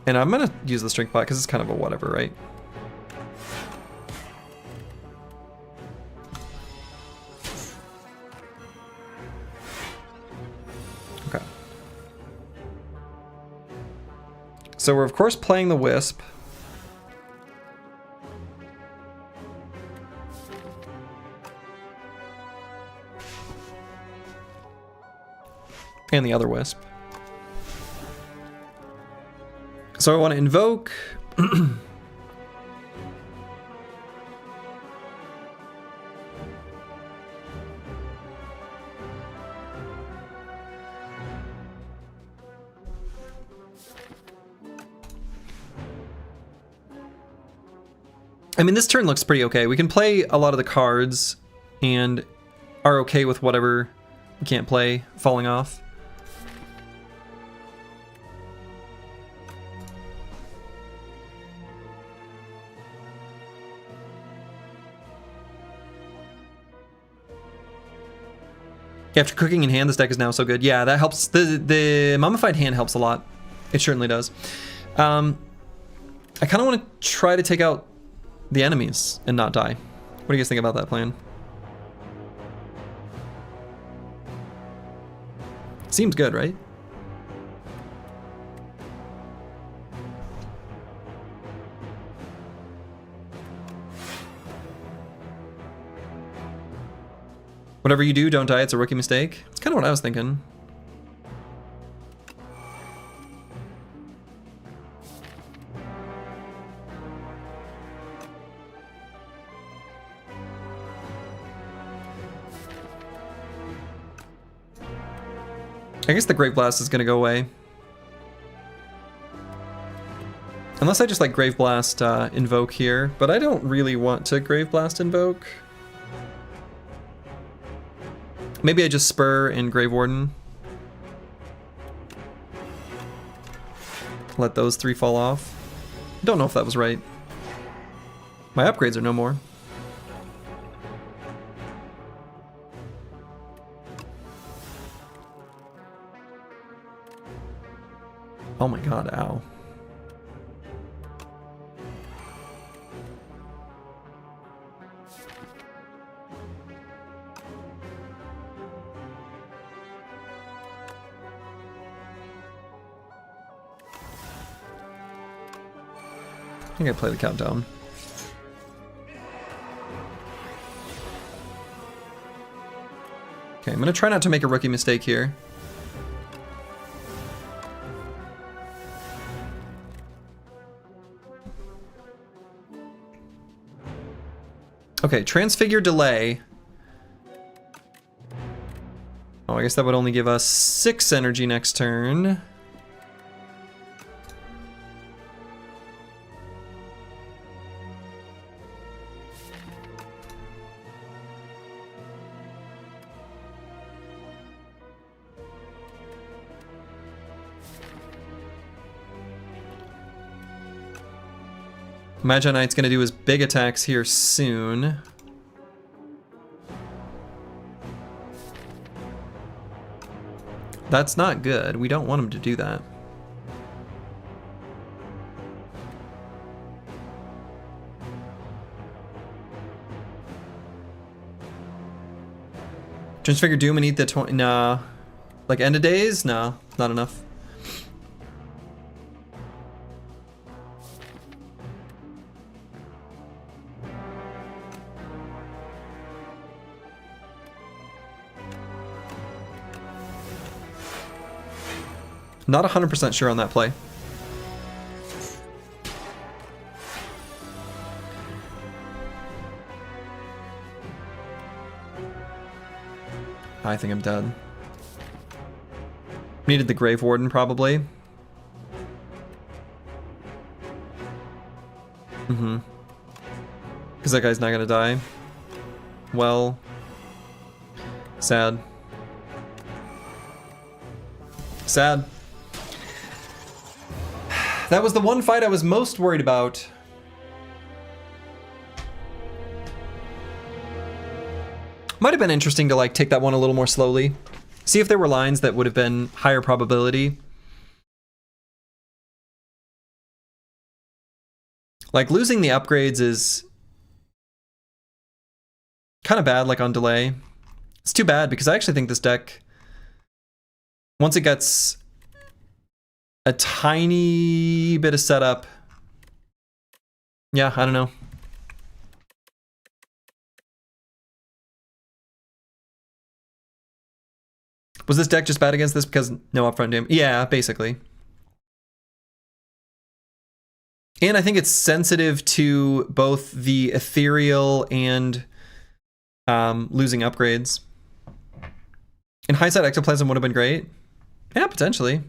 and I'm going to use the Strength Pot because it's kind of a whatever, right? Okay. So we're of course playing the Wisp. And the other Wisp. So I want to invoke. I mean, this turn looks pretty okay. We can play a lot of the cards and are okay with whatever we can't play falling off. After cooking in hand, this deck is now so good. Yeah, that helps. The Mummified Hand helps a lot. It certainly does. I kind of want to try to take out the enemies and not die. What do you guys think about that plan? Seems good, right? Whatever you do, don't die. It's a rookie mistake. It's kind of what I was thinking. I guess the Grave Blast is going to go away. Unless I just like Grave Blast Invoke here, but I don't really want to Grave Blast Invoke. Maybe I just Spur and Grave Warden. Let those three fall off. Don't know if that was right. My upgrades are no more. Oh my god, ow. I think I play the countdown. Okay, I'm gonna try not to make a rookie mistake here. Okay, Transfigure Delay. Oh, I guess that would only give us 6 energy next turn. Magi Knight's gonna do his big attacks here soon. That's not good. We don't want him to do that. Transfigure Doom and eat the 20. Nah. Like end of days? No, not enough. Not 100% sure on that play. I think I'm dead. Needed the Grave Warden, probably. Mm-hmm. Because that guy's not gonna die. Well. Sad. Sad. That was the one fight I was most worried about. Might have been interesting to like take that one a little more slowly. See if there were lines that would have been higher probability. Like, losing the upgrades is kind of bad, like on delay. It's too bad because I actually think this deck, once it gets a tiny bit of setup, yeah, I don't know. Was this deck just bad against this because no upfront damage? Yeah, basically. And I think it's sensitive to both the ethereal and losing upgrades. In hindsight, Ectoplasm would have been great. Yeah, potentially.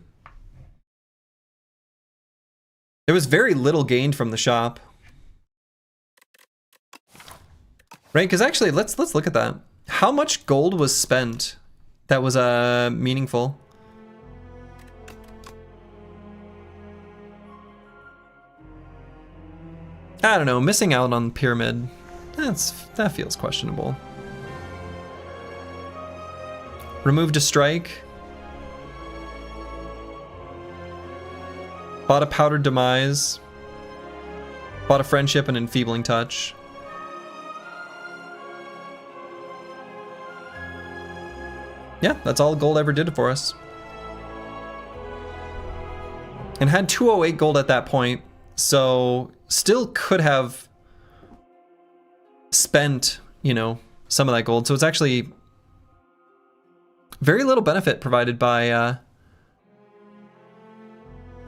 There was very little gained from the shop. Right, because actually, let's look at that. How much gold was spent that was meaningful? I don't know, missing out on Pyramid, that feels questionable. Removed a strike. Bought a Powdered Demise. Bought a Friendship and Enfeebling Touch. Yeah, that's all gold ever did for us. And had 208 gold at that point, so still could have spent, you know, some of that gold. So it's actually very little benefit provided by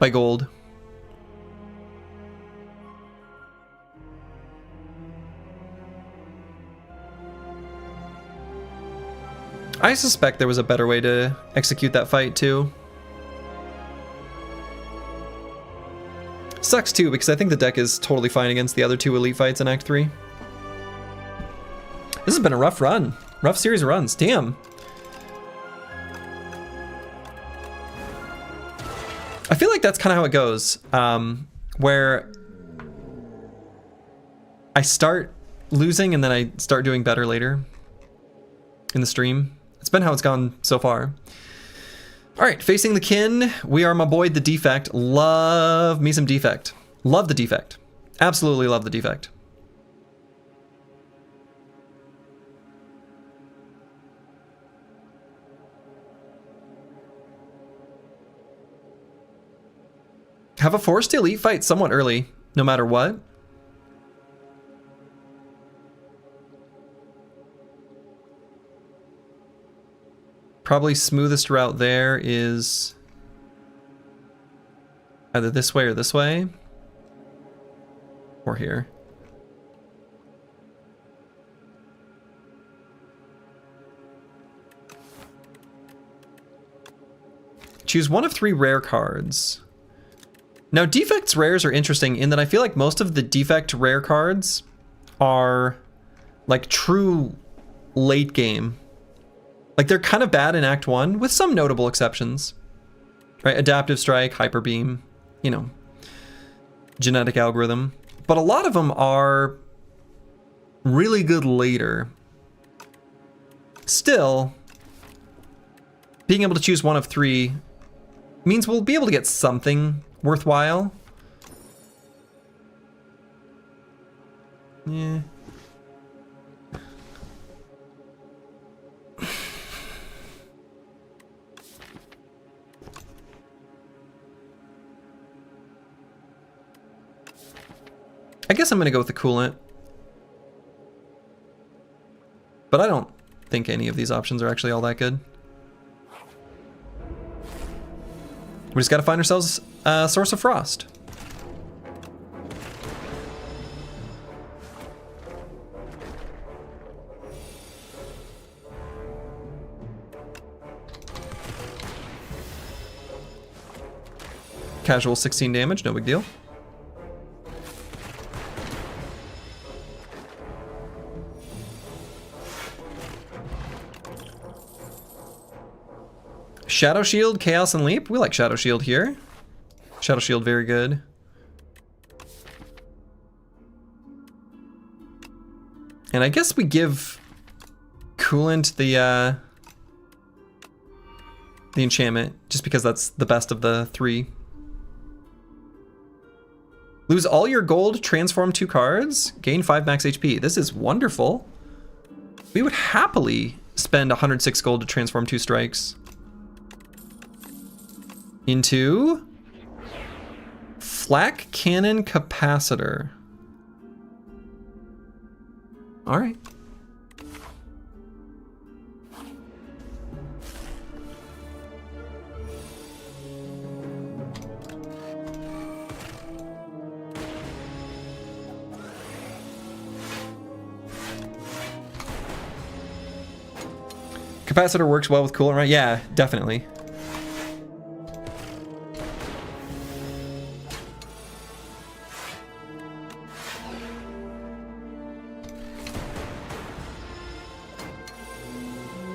gold. I suspect there was a better way to execute that fight too. Sucks too, because I think the deck is totally fine against the other two elite fights in Act 3. This has been a rough run. Rough series of runs. Damn. I feel like that's kind of how it goes, where I start losing and then I start doing better later in the stream. It's been how it's gone so far. All right, facing the kin, we are my boy, the Defect. Love me some Defect. Love the Defect. Absolutely love the Defect. Have a forced elite fight somewhat early, no matter what. Probably smoothest route there is either this way or this way. Or here. Choose one of 3 rare cards. Now, Defect's rares are interesting in that I feel like most of the Defect rare cards are like true late game. Like, they're kind of bad in Act 1 with some notable exceptions. Right? Adaptive Strike, Hyper Beam, you know, Genetic Algorithm. But a lot of them are really good later. Still, being able to choose one of 3 means we'll be able to get something worthwhile. Yeah. I guess I'm gonna go with the Coolant. But I don't think any of these options are actually all that good. We just gotta find ourselves a Source of Frost. Casual 16 damage, no big deal. Shadow Shield, Chaos, and Leap. We like Shadow Shield here. Shadow Shield, very good. And I guess we give Coolant the enchantment, just because that's the best of the 3. Lose all your gold, transform 2 cards, gain 5 max HP. This is wonderful. We would happily spend 106 gold to transform 2 strikes. Into Flak Cannon Capacitor. All right. Capacitor works well with coolant, right? Yeah, definitely.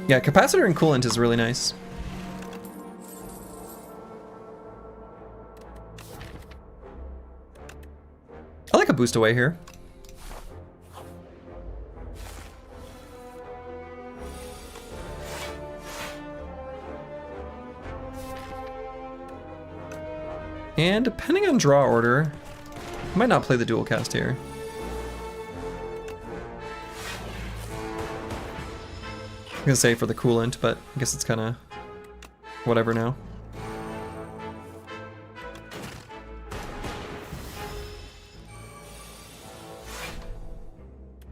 Yeah, capacitor and coolant is really nice. I like a boost away here. And depending on draw order, I might not play the dual cast here. I'm gonna say for the coolant, but I guess it's kind of whatever now.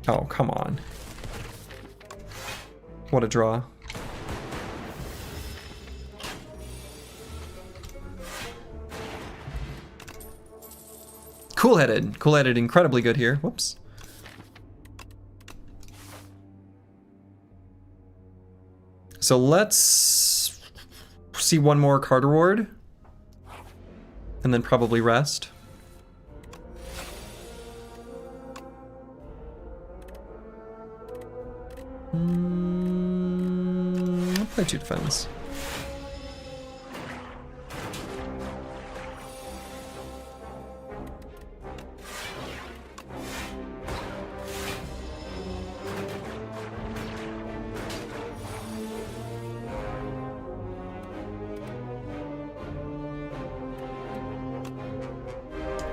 Oh, come on. What a draw. Cool-headed. Cool-headed, incredibly good here. Whoops. So let's see one more card reward. And then probably rest. I'll play 2 defense.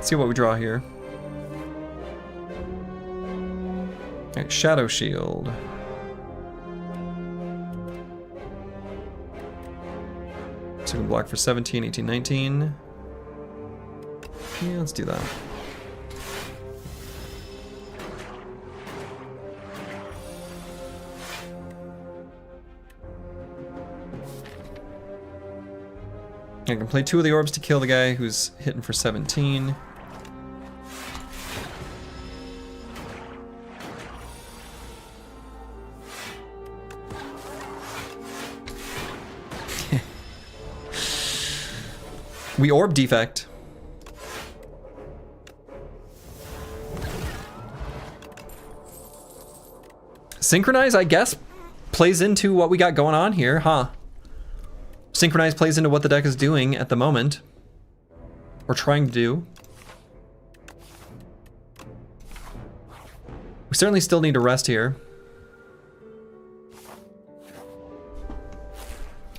See what we draw here. Alright, Shadow Shield. So we can block for 17, 18, 19. Yeah, let's do that. I can play 2 of the orbs to kill the guy who's hitting for 17. We orb defect. Synchronize, I guess, plays into what we got going on here, huh? Synchronize plays into what the deck is doing at the moment. Or trying to do. We certainly still need to rest here.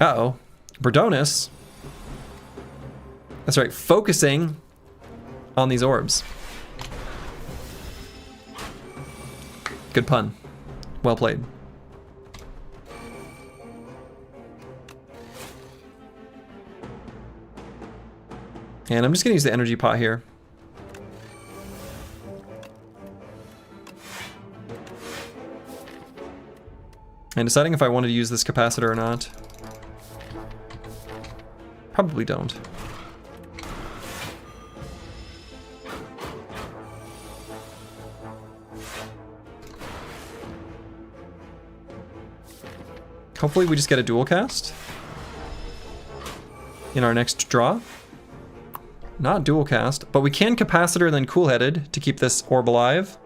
Uh-oh. Berdonus. That's right, focusing on these orbs. Good pun. Well played. And I'm just gonna use the energy pot here. And deciding if I wanted to use this capacitor or not. Probably don't. Hopefully we just get a dual cast in our next draw. Not dual cast, but we can capacitor and then cool-headed to keep this orb alive.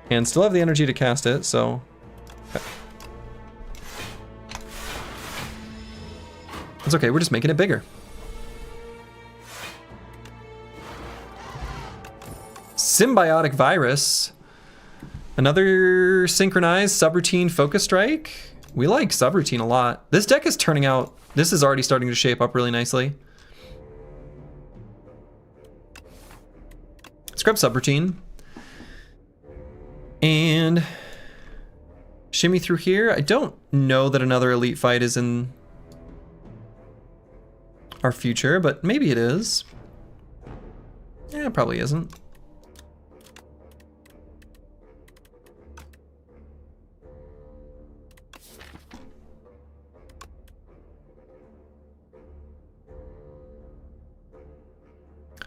And still have the energy to cast it, so... Okay. It's okay, we're just making it bigger. Symbiotic Virus. Another synchronized subroutine focus strike. We like subroutine a lot. This deck is turning out, this is already starting to shape up really nicely. scrub subroutine. And shimmy through here. I don't know that another elite fight is in our future, but maybe it is. Yeah, it probably isn't.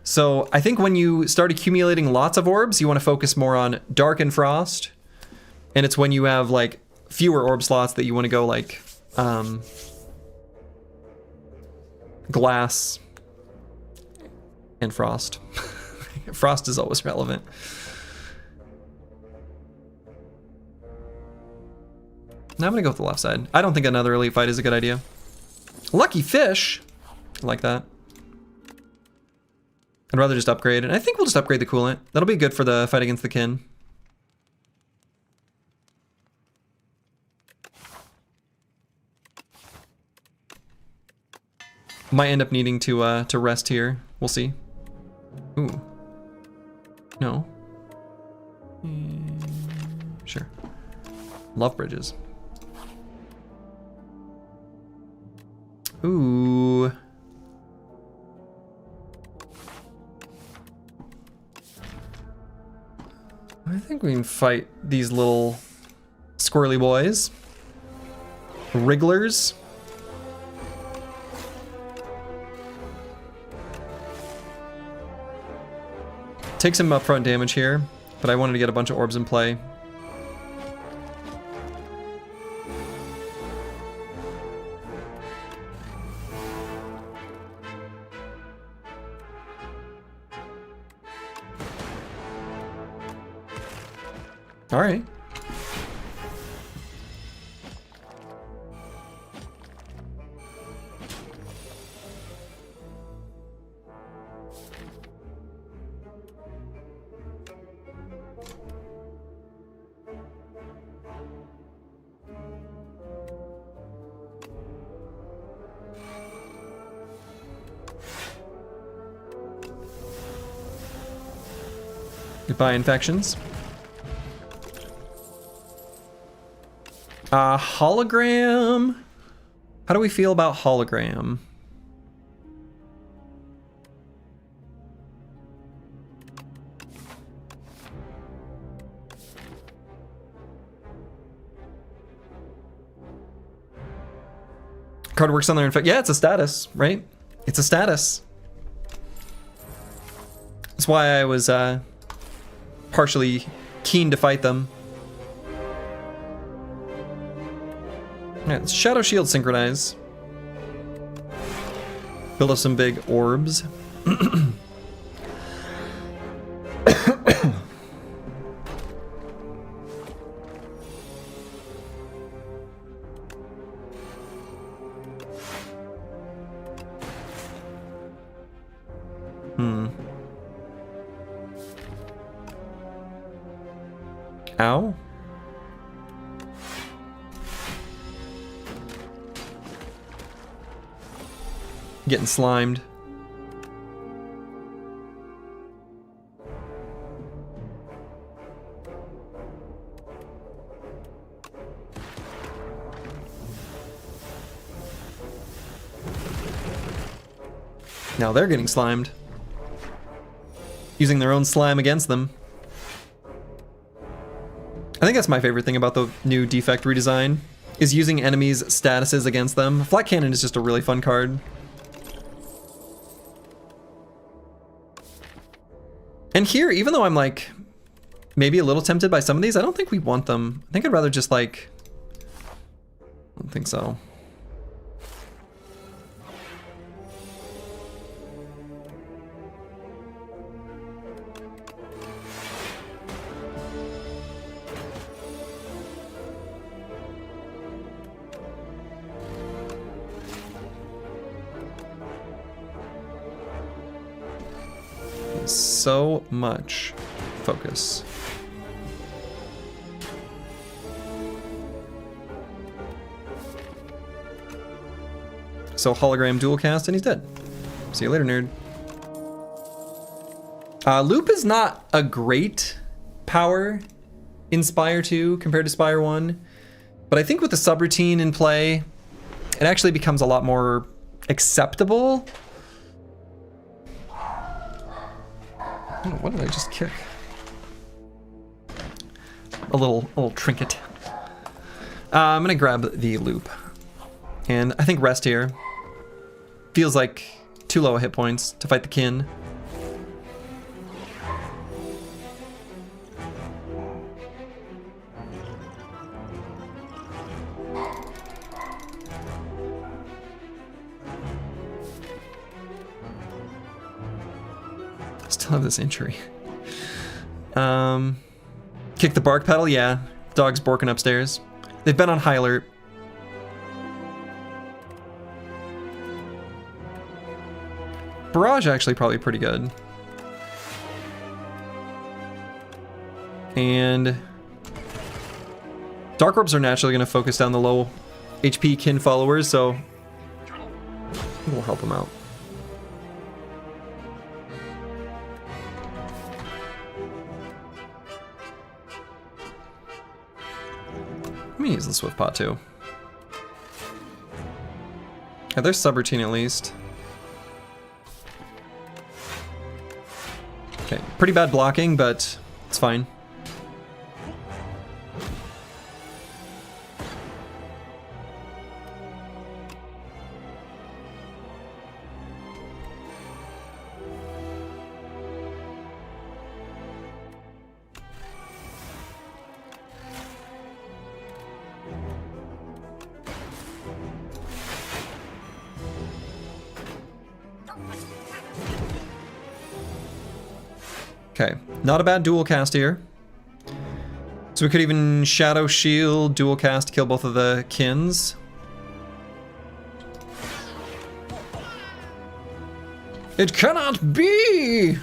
So I think when you start accumulating lots of orbs, you want to focus more on dark and frost. And it's when you have like fewer orb slots that you want to go like glass and frost. Frost is always relevant. Now I'm gonna go with the left side. I don't think another elite fight is a good idea. Lucky fish, I like that. I'd rather just upgrade, and I think we'll just upgrade the coolant. That'll be good for the fight against the kin. Might end up needing to rest here. We'll see. Ooh. No. Sure. Love bridges. Ooh. I think we can fight these little squirrely boys. Wrigglers. Take some upfront damage here, but I wanted to get a bunch of orbs in play. All right. Goodbye, infections. Hologram. How do we feel about hologram? Card works on their infect. Yeah, it's a status, right? It's a status. That's why I was partially keen to fight them. Yeah, let's Shadow Shield synchronize. Build up some big orbs. Ow. Getting slimed. Now they're getting slimed. Using their own slime against them. I think that's my favorite thing about the new defect redesign, is using enemies' statuses against them. Flat Cannon is just a really fun card. And here, even though I'm like maybe a little tempted by some of these, I don't think we want them. I think I'd rather just like, I don't think so. So much focus. So hologram dual cast and he's dead. See you later, nerd. Loop is not a great power in Spire 2 compared to Spire 1, but I think with the subroutine in play, it actually becomes a lot more acceptable. Oh, what did I just kick? A little trinket. I'm gonna grab the loop, and I think rest here feels like too low hit points to fight the kin. Still have this injury. Kick the bark pedal, yeah. Dog's borking upstairs. They've been on high alert. Barrage actually probably pretty good. And Dark Orbs are naturally going to focus down the low HP kin followers, so we'll help them out. Let me use the Swift Pot too. Yeah, there's subroutine at least. Okay, pretty bad blocking, but it's fine. Okay, not a bad dual cast here. So we could even Shadow Shield, dual cast, kill both of the kins. It cannot be!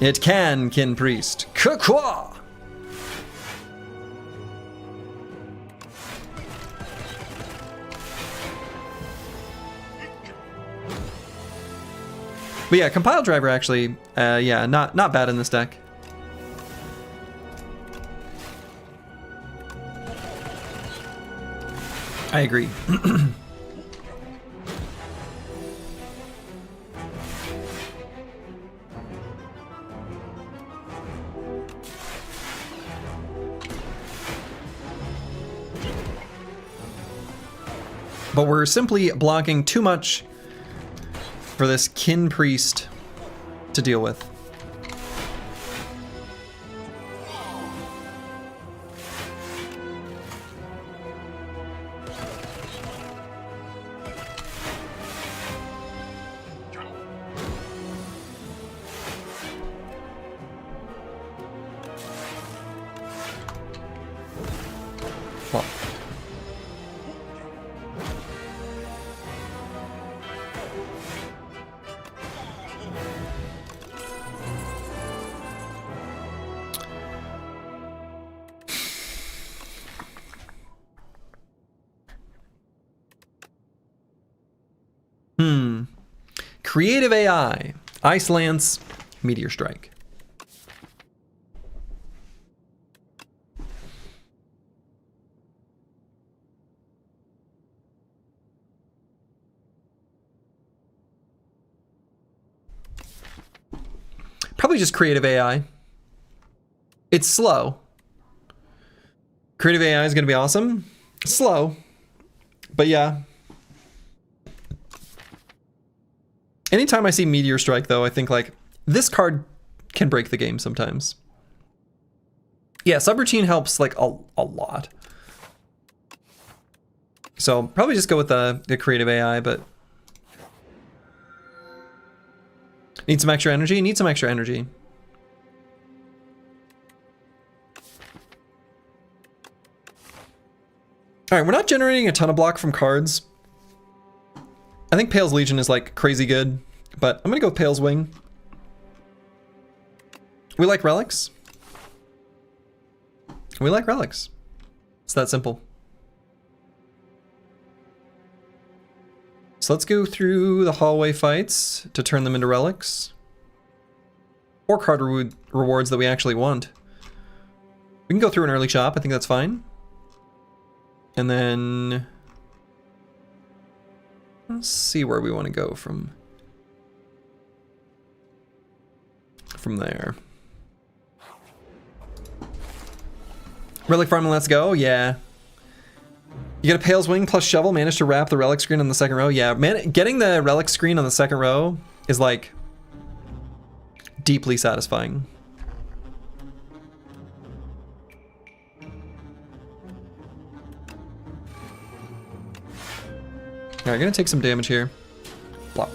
It can, Kin Priest. Kakwa! But yeah, Compile Driver actually, yeah, not bad in this deck. I agree. But we're simply blocking too much for this Kin Priest to deal with. Well. Creative AI, Ice Lance, Meteor Strike. Probably just Creative AI. It's slow. Creative AI is going to be awesome. Slow, but yeah. Anytime I see Meteor Strike, though, I think, like, this card can break the game sometimes. Yeah, subroutine helps, like, a lot. So, probably just go with the Creative AI, but... Need some extra energy? Need some extra energy. Alright, we're not generating a ton of block from cards. I think Pale's Legion is like crazy good, but I'm gonna go with Pale's Wing. We like relics. We like relics. It's that simple. So let's go through the hallway fights to turn them into relics. or card rewards that we actually want. We can go through an early shop, I think that's fine. And then let's see where we want to go from there. Relic farming, let's go. Yeah. You get a Pale's Wing plus Shovel, manage to wrap the relic screen on the second row. Yeah, man, getting the relic screen on the second row is like deeply satisfying. Alright, gonna take some damage here. Plop.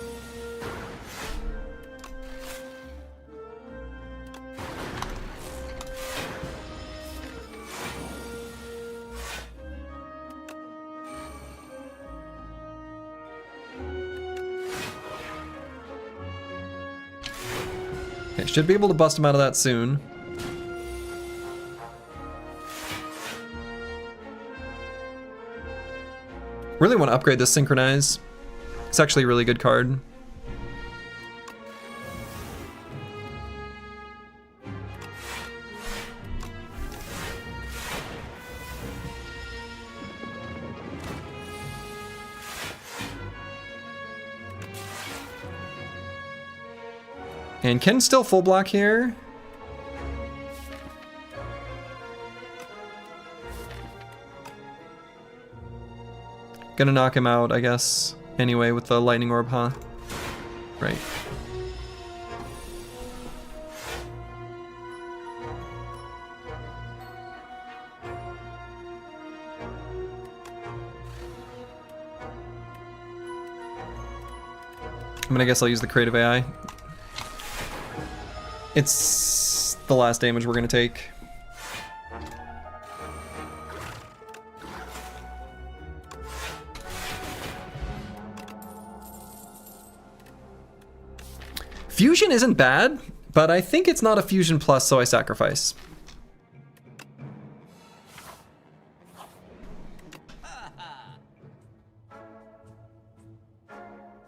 Okay, should be able to bust him out of that soon. Really want to upgrade this Synchronize. It's actually a really good card. And can still full block here. Gonna knock him out, I guess, anyway, with the lightning orb, huh? Right. I guess I'll use the creative AI. It's the last damage we're gonna take. Fusion isn't bad, but I think it's not a fusion plus, so I sacrifice.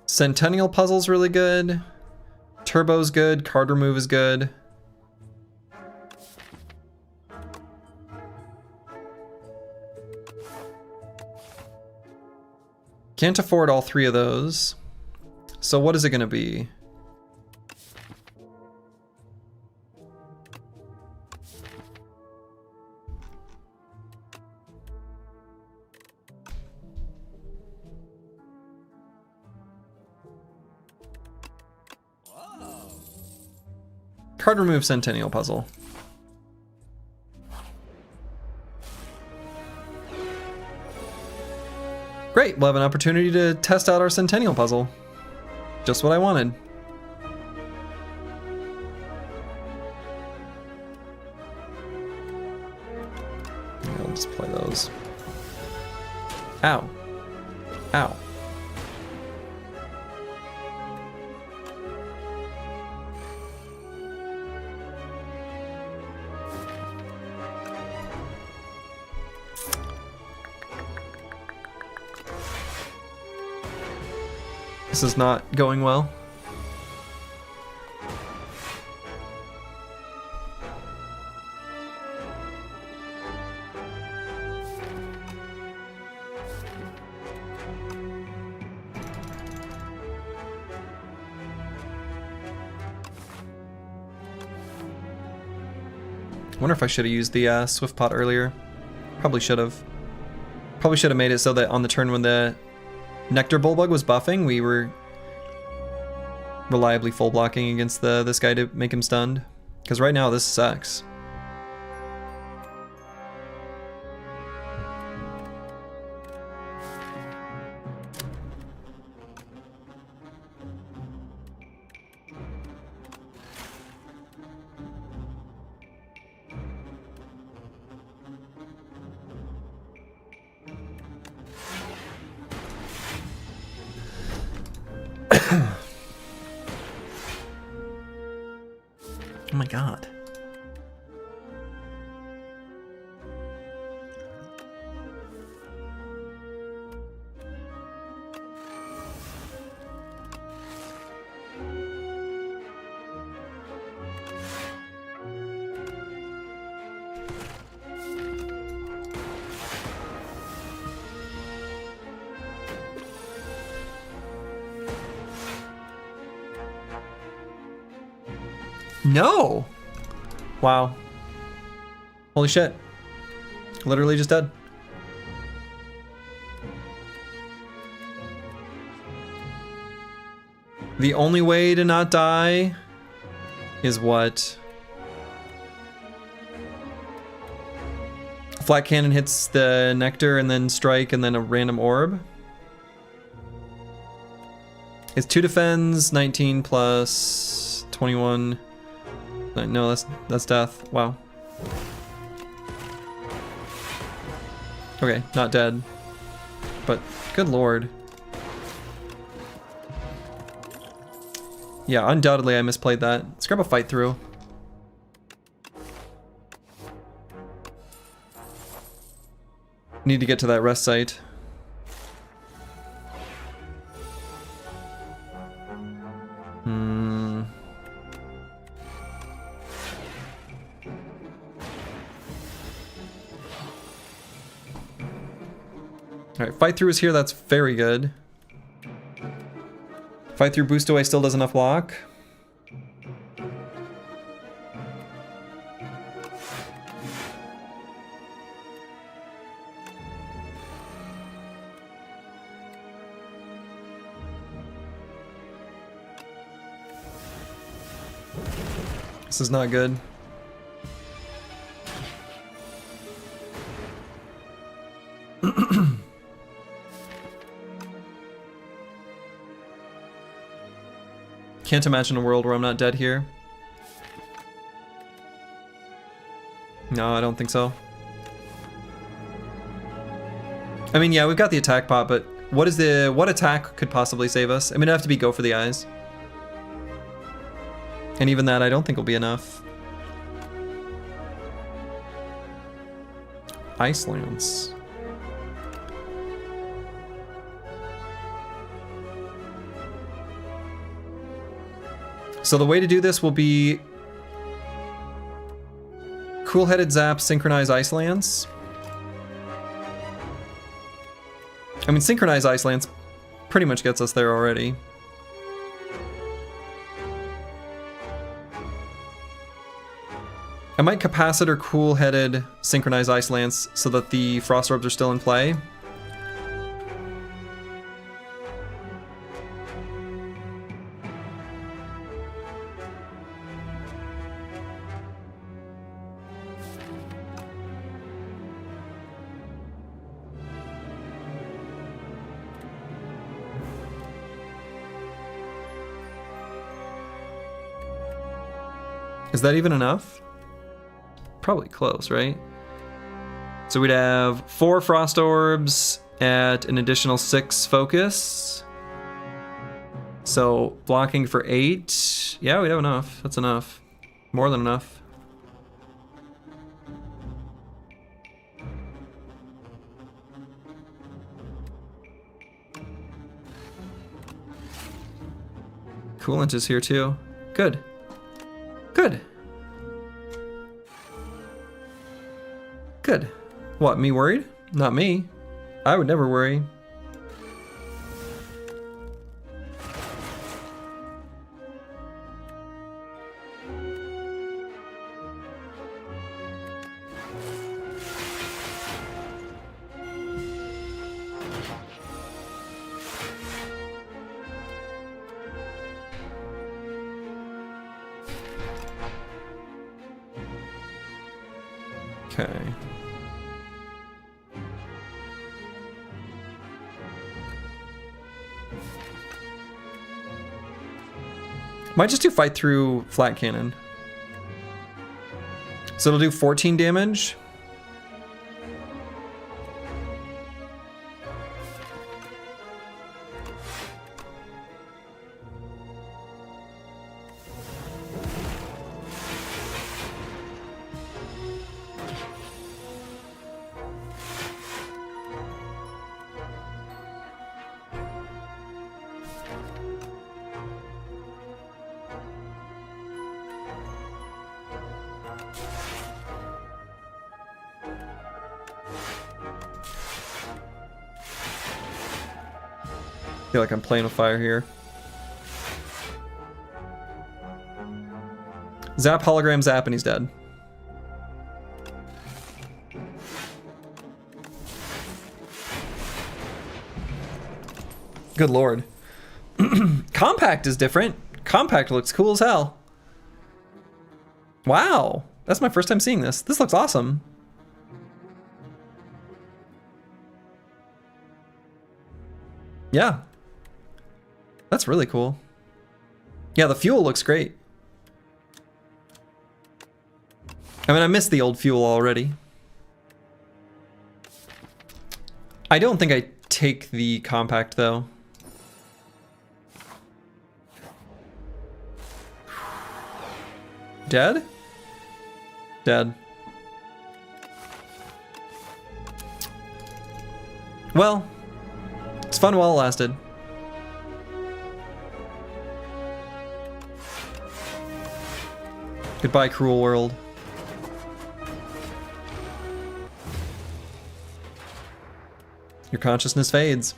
Centennial Puzzle's really good. Turbo's good. Card remove is good. Can't afford all three of those. So what is it gonna be? Card remove Centennial Puzzle. Great, we'll have an opportunity to test out our Centennial Puzzle. Just what I wanted. I'll just play those. Ow. Ow. This is not going well. I wonder if I should have used the Swift Pot earlier. Probably should have. Probably should have made it so that on the turn when the Nectar Bullbug was buffing, we were reliably full blocking against this guy to make him stunned. Because right now this sucks. Oh my god. No! Wow. Holy shit. Literally just dead. The only way to not die is what? Flat cannon hits the nectar and then strike and then a random orb. It's 2 defends, 19 plus 21. No, that's death. Wow. Okay, not dead. But good lord. Yeah, undoubtedly I misplayed that. Let's grab a fight through. Need to get to that rest site. Alright, fight through is here, that's very good. Fight through boost away still does enough block. This is not good. Can't imagine a world where I'm not dead here. No, I don't think so. I mean, yeah, we've got the attack pot, but what attack could possibly save us? I mean, it'd have to be go for the eyes. And even that, I don't think will be enough. Ice Lance. So the way to do this will be Cool-Headed Zap, Synchronize Ice Lance. I mean, Synchronize Ice Lance pretty much gets us there already. I might Capacitor Cool-Headed Synchronize Ice Lance so that the Frost Orbs are still in play. Is that even enough? Probably close, right? So we'd have 4 Frost Orbs at an additional 6 focus. So blocking for 8. Yeah, we'd have enough. That's enough. More than enough. Coolant is here too. Good. Good. Good. What, me worried? Not me. I would never worry. Okay. Might just do fight through flat cannon. So it'll do 14 damage. I feel like I'm playing with fire here. Zap, hologram, zap, and he's dead. Good lord. Compact is different. Compact looks cool as hell. Wow. That's my first time seeing this. This looks awesome. Yeah. That's really cool. Yeah, the fuel looks great. I mean, I missed the old fuel already. I don't think I take the compact, though. Dead? Dead. Well, it's fun while it lasted. Goodbye, cruel world. Your consciousness fades.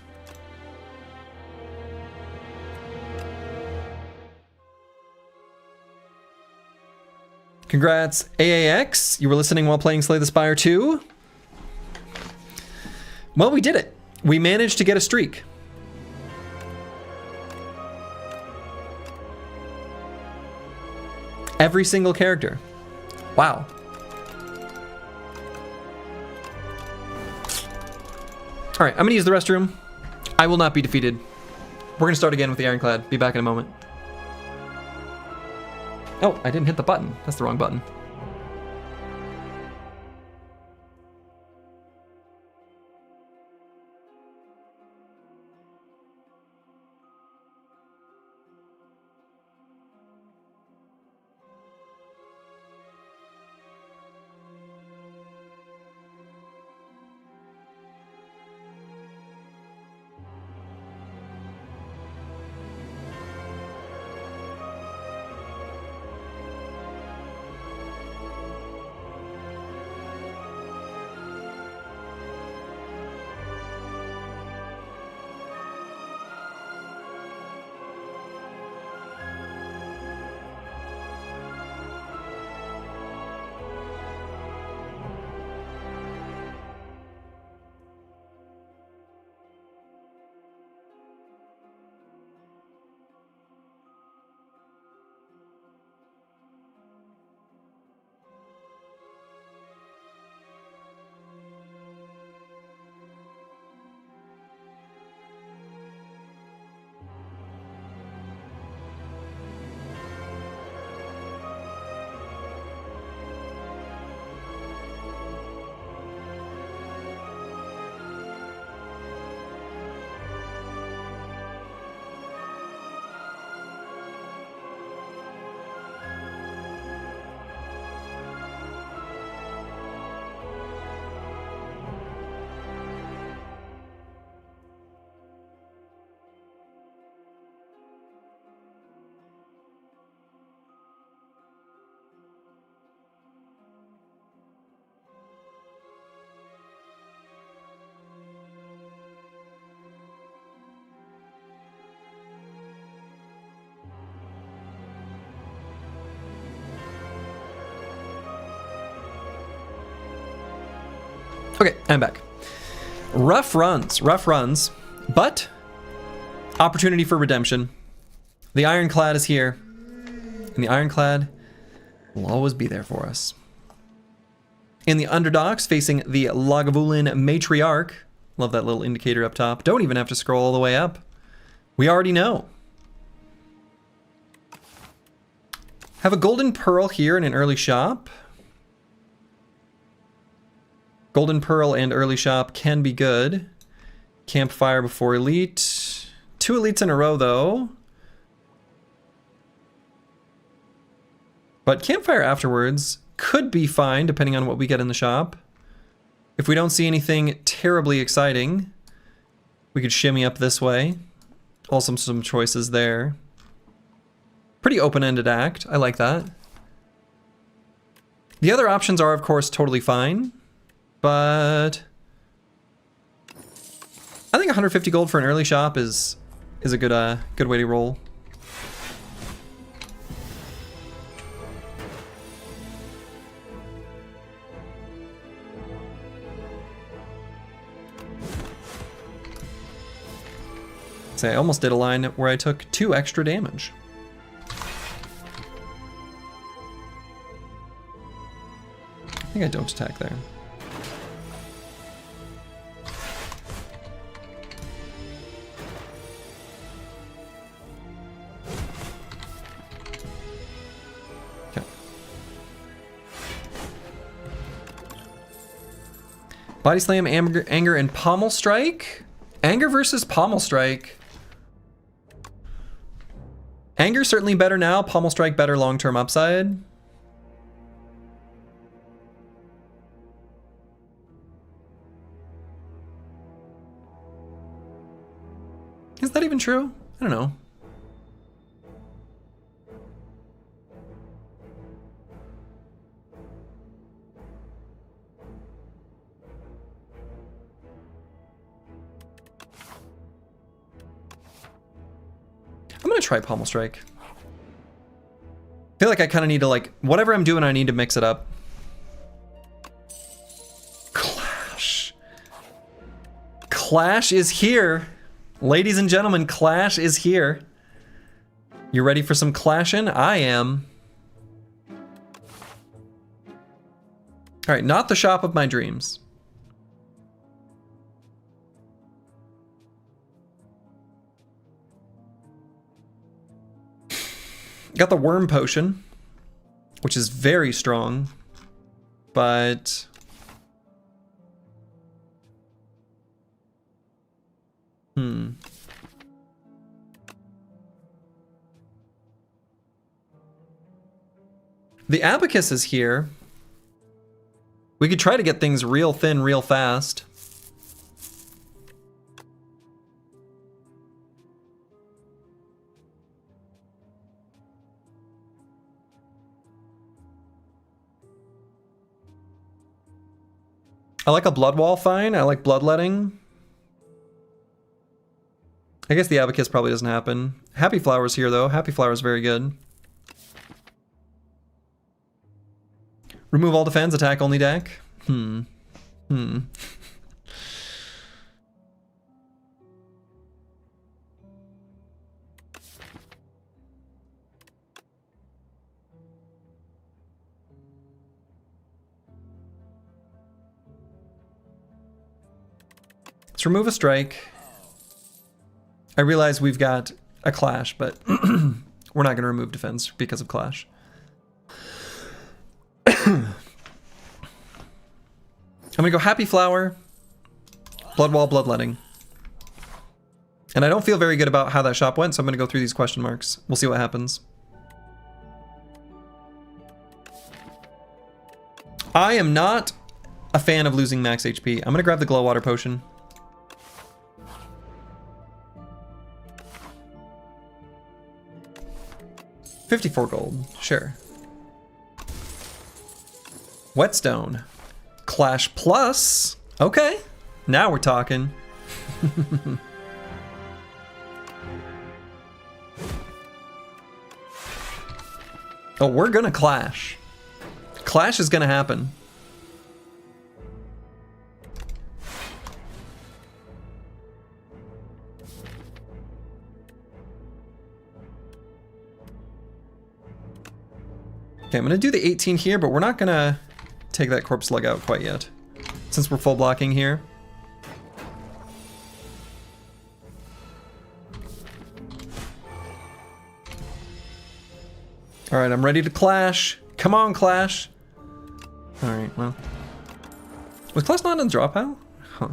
Congrats, AAX. You were listening while playing Slay the Spire 2. Well, we did it. We managed to get a streak. Every single character. Wow. All right, I'm gonna use the restroom. I will not be defeated. We're gonna start again with the Ironclad. Be back in a moment. Oh, I didn't hit the button. That's the wrong button. Okay, I'm back. Rough runs, but opportunity for redemption. The Ironclad is here, and the Ironclad will always be there for us. In the underdogs, facing the Lagavulin Matriarch. Love that little indicator up top. Don't even have to scroll all the way up. We already know. Have a Golden Pearl here in an early shop. Golden Pearl and early shop can be good. Campfire before elite. 2 elites in a row though. But campfire afterwards could be fine depending on what we get in the shop. If we don't see anything terribly exciting, we could shimmy up this way. Also some choices there. Pretty open-ended act. I like that. The other options are of course totally fine. But I think 150 gold for an early shop is a good way to roll. Say, I almost did a line where I took 2 extra damage. I think I don't attack there. Okay. Body Slam, Anger, and Pommel Strike? Anger versus Pommel Strike. Anger certainly better now, Pommel Strike better long-term upside. Is that even true? I don't know. I'm gonna try Pommel Strike. I feel like I kind of need to, like, whatever I'm doing, I need to mix it up. Clash. Clash is here. Ladies and gentlemen, Clash is here. You ready for some clashing? I am. All right, not the shop of my dreams. Got the worm potion, which is very strong, but the abacus is here. We could try to get things real thin real fast. I like a blood wall fine. I like bloodletting. I guess the abacus probably doesn't happen. Happy Flower's here though. Happy Flower's very good. Remove all defense, attack only deck. Let's remove a strike. I realize we've got a clash, but we're not going to remove defense because of clash. I'm going to go Happy Flower, Bloodwall, Bloodletting. And I don't feel very good about how that shop went, so I'm going to go through these question marks. We'll see what happens. I am not a fan of losing max HP. I'm going to grab the Glow Water Potion. $54 gold, sure. Whetstone. Clash Plus. Okay, now we're talking. Oh, we're gonna clash. Clash is gonna happen. Okay, I'm gonna do the 18 here, but we're not gonna take that Corpse Slug out quite yet, since we're full blocking here. All right, I'm ready to clash. Come on, Clash. All right, well. Was Clash not in the draw pile? Huh.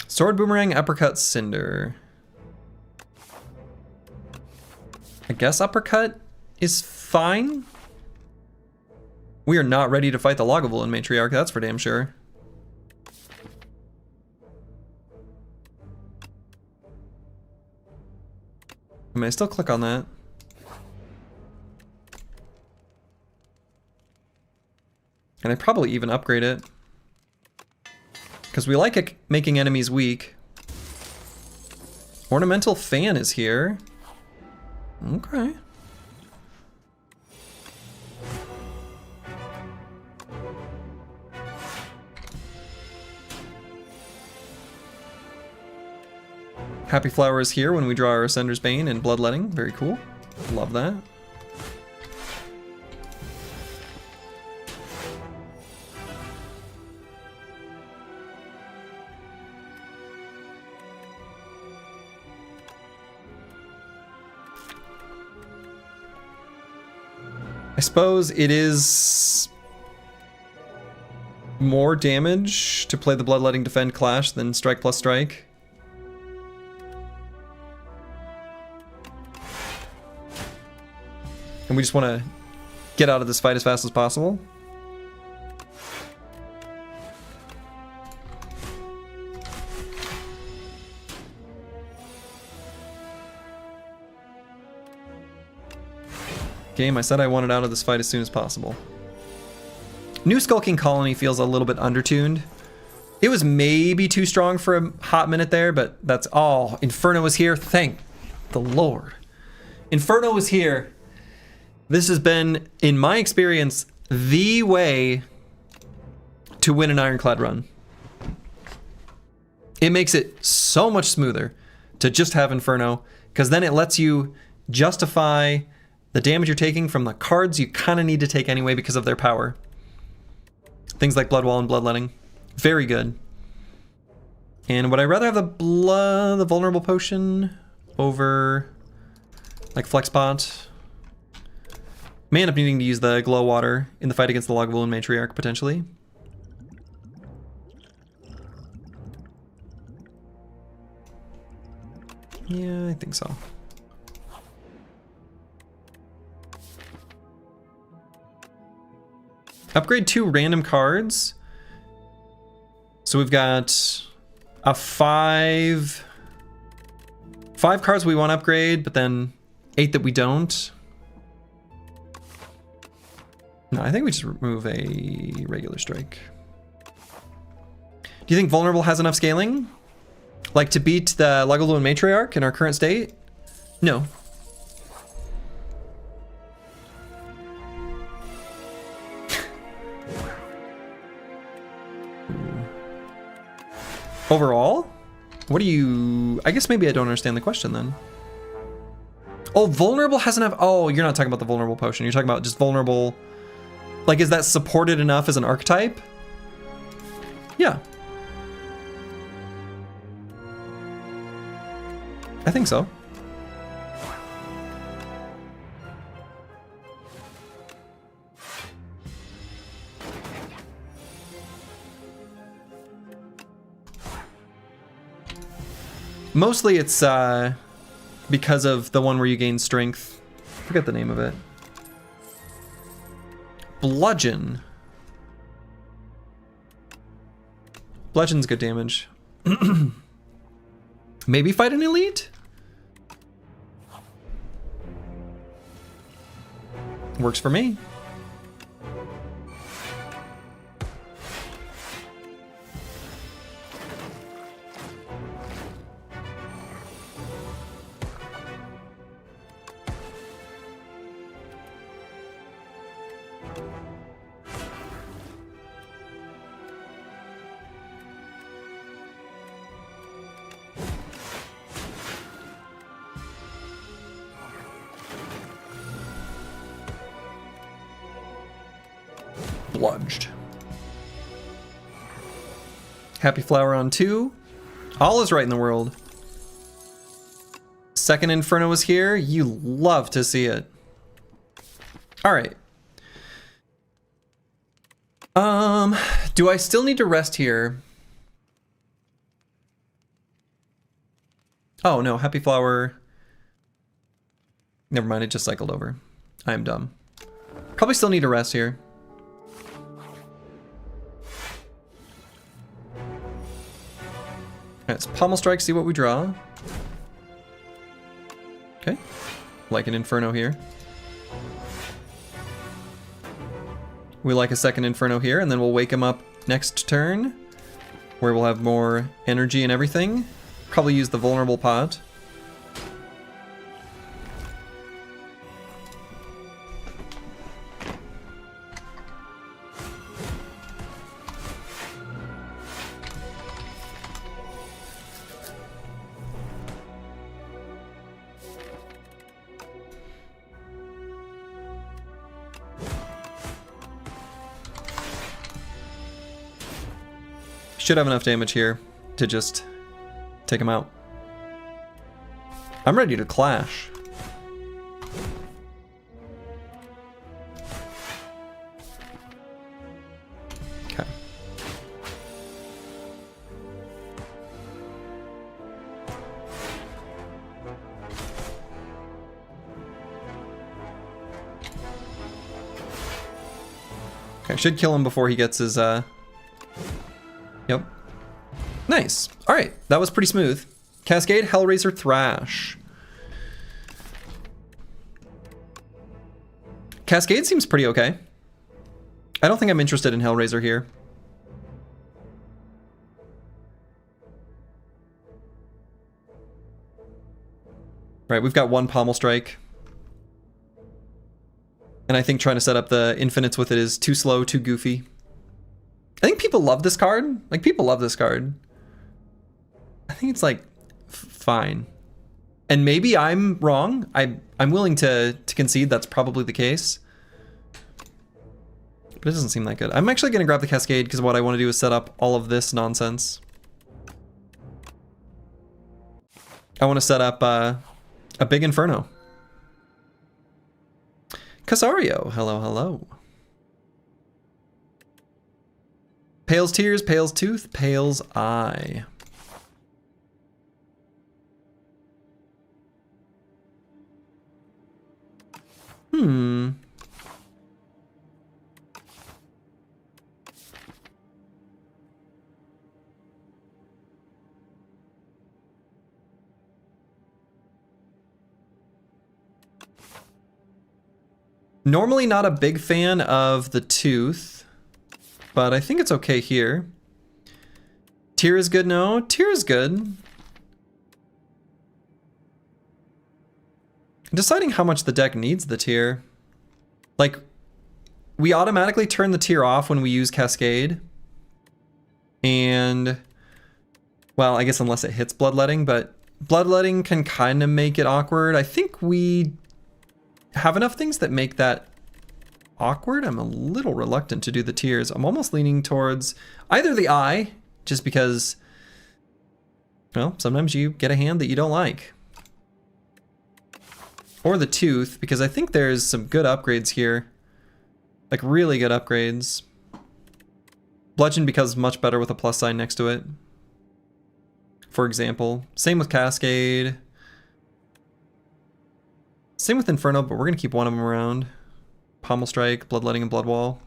Sword Boomerang, Uppercut, Cinder. I guess Uppercut is fine. We are not ready to fight the Lagavulin Matriarch, that's for damn sure. I mean, I still click on that. And I probably even upgrade it. Because we like it making enemies weak. Ornamental Fan is here. Okay. Happy Flower is here when we draw our Ascender's Bane and Bloodletting. Very cool. Love that. I suppose it is more damage to play the Bloodletting Defend Clash than Strike plus Strike. And we just want to get out of this fight as fast as possible. Game, I said I wanted out of this fight as soon as possible. New Skulking Colony feels a little bit undertuned. It was maybe too strong for a hot minute there, but that's all. Inferno is here. Thank the Lord. Inferno is here. This has been, in my experience, the way to win an Ironclad run. It makes it so much smoother to just have Inferno, because then it lets you justify the damage you're taking from the cards you kind of need to take anyway because of their power. Things like Bloodwall and Bloodletting. Very good. And would I rather have the Vulnerable Potion over like Flexpot? May end up needing to use the Glow Water in the fight against the Lagavulin Matriarch, potentially. Yeah, I think so. Upgrade 2 random cards. So we've got a 5 cards we want to upgrade, but then 8 that we don't. No, I think we just remove a regular strike. Do you think Vulnerable has enough scaling? Like to beat the Lagavulin Matriarch in our current state? No. Overall? What do you... I guess maybe I don't understand the question then. Oh, Vulnerable has enough... Oh, you're not talking about the Vulnerable Potion. You're talking about just Vulnerable... Like, is that supported enough as an archetype? Yeah. I think so. Mostly it's because of the one where you gain strength. I forget the name of it. Bludgeon. Bludgeon's good damage. Maybe fight an elite? Works for me. Bludged. Happy Flower on 2. All is right in the world. Second Inferno is here. You love to see it. All right. Do I still need to rest here? Oh no, Happy Flower. Never mind, it just cycled over. I am dumb. Probably still need to rest here. Let's Pommel Strike, see what we draw. Okay. Like an Inferno here. We like a second Inferno here, and then we'll wake him up next turn, where we'll have more energy and everything. Probably use the Vulnerable Pot. Should have enough damage here to just take him out. I'm ready to clash. Okay. Okay, should kill him before he gets his, Yep. Nice. Alright, that was pretty smooth. Cascade, Hellraiser, Thrash. Cascade seems pretty okay. I don't think I'm interested in Hellraiser here. Right, we've got one Pommel Strike. And I think trying to set up the infinites with it is too slow, too goofy. I think people love this card. Like, people love this card. I think it's, like, fine. And maybe I'm wrong. I'm willing to concede that's probably the case. But it doesn't seem that good. I'm actually going to grab the Cascade because what I want to do is set up all of this nonsense. I want to set up a big Inferno. Casario, hello, hello. Pale's Tears, Pale's Tooth, Pale's Eye. Normally not a big fan of the Tooth, but I think it's okay here. Tear is good, no? Tear is good. Deciding how much the deck needs the Tear. Like, we automatically turn the Tear off when we use Cascade. And, well, I guess unless it hits Bloodletting, but Bloodletting can kind of make it awkward. I think we have enough things that make that awkward. I'm a little reluctant to do the Tears. I'm almost leaning towards either the Eye, just because, well, sometimes you get a hand that you don't like. Or the Tooth, because I think there's some good upgrades here. Like, really good upgrades. Bludgeon becomes much better with a plus sign next to it, for example. Same with Cascade. Same with Inferno, but we're going to keep one of them around. Pommel Strike, Bloodletting, and Bloodwall.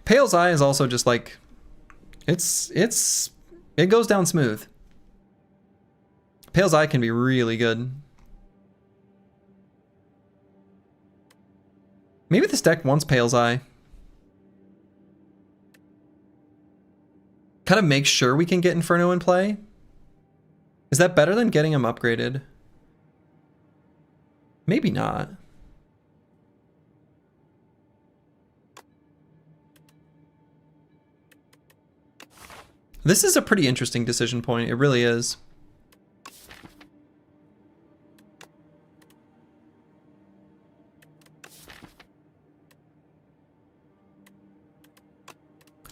Pale's Eye is also just like, it goes down smooth. Pale's Eye can be really good. Maybe this deck wants Pale's Eye. Kind of make sure we can get Inferno in play. Is that better than getting him upgraded? Maybe not. This is a pretty interesting decision point. It really is.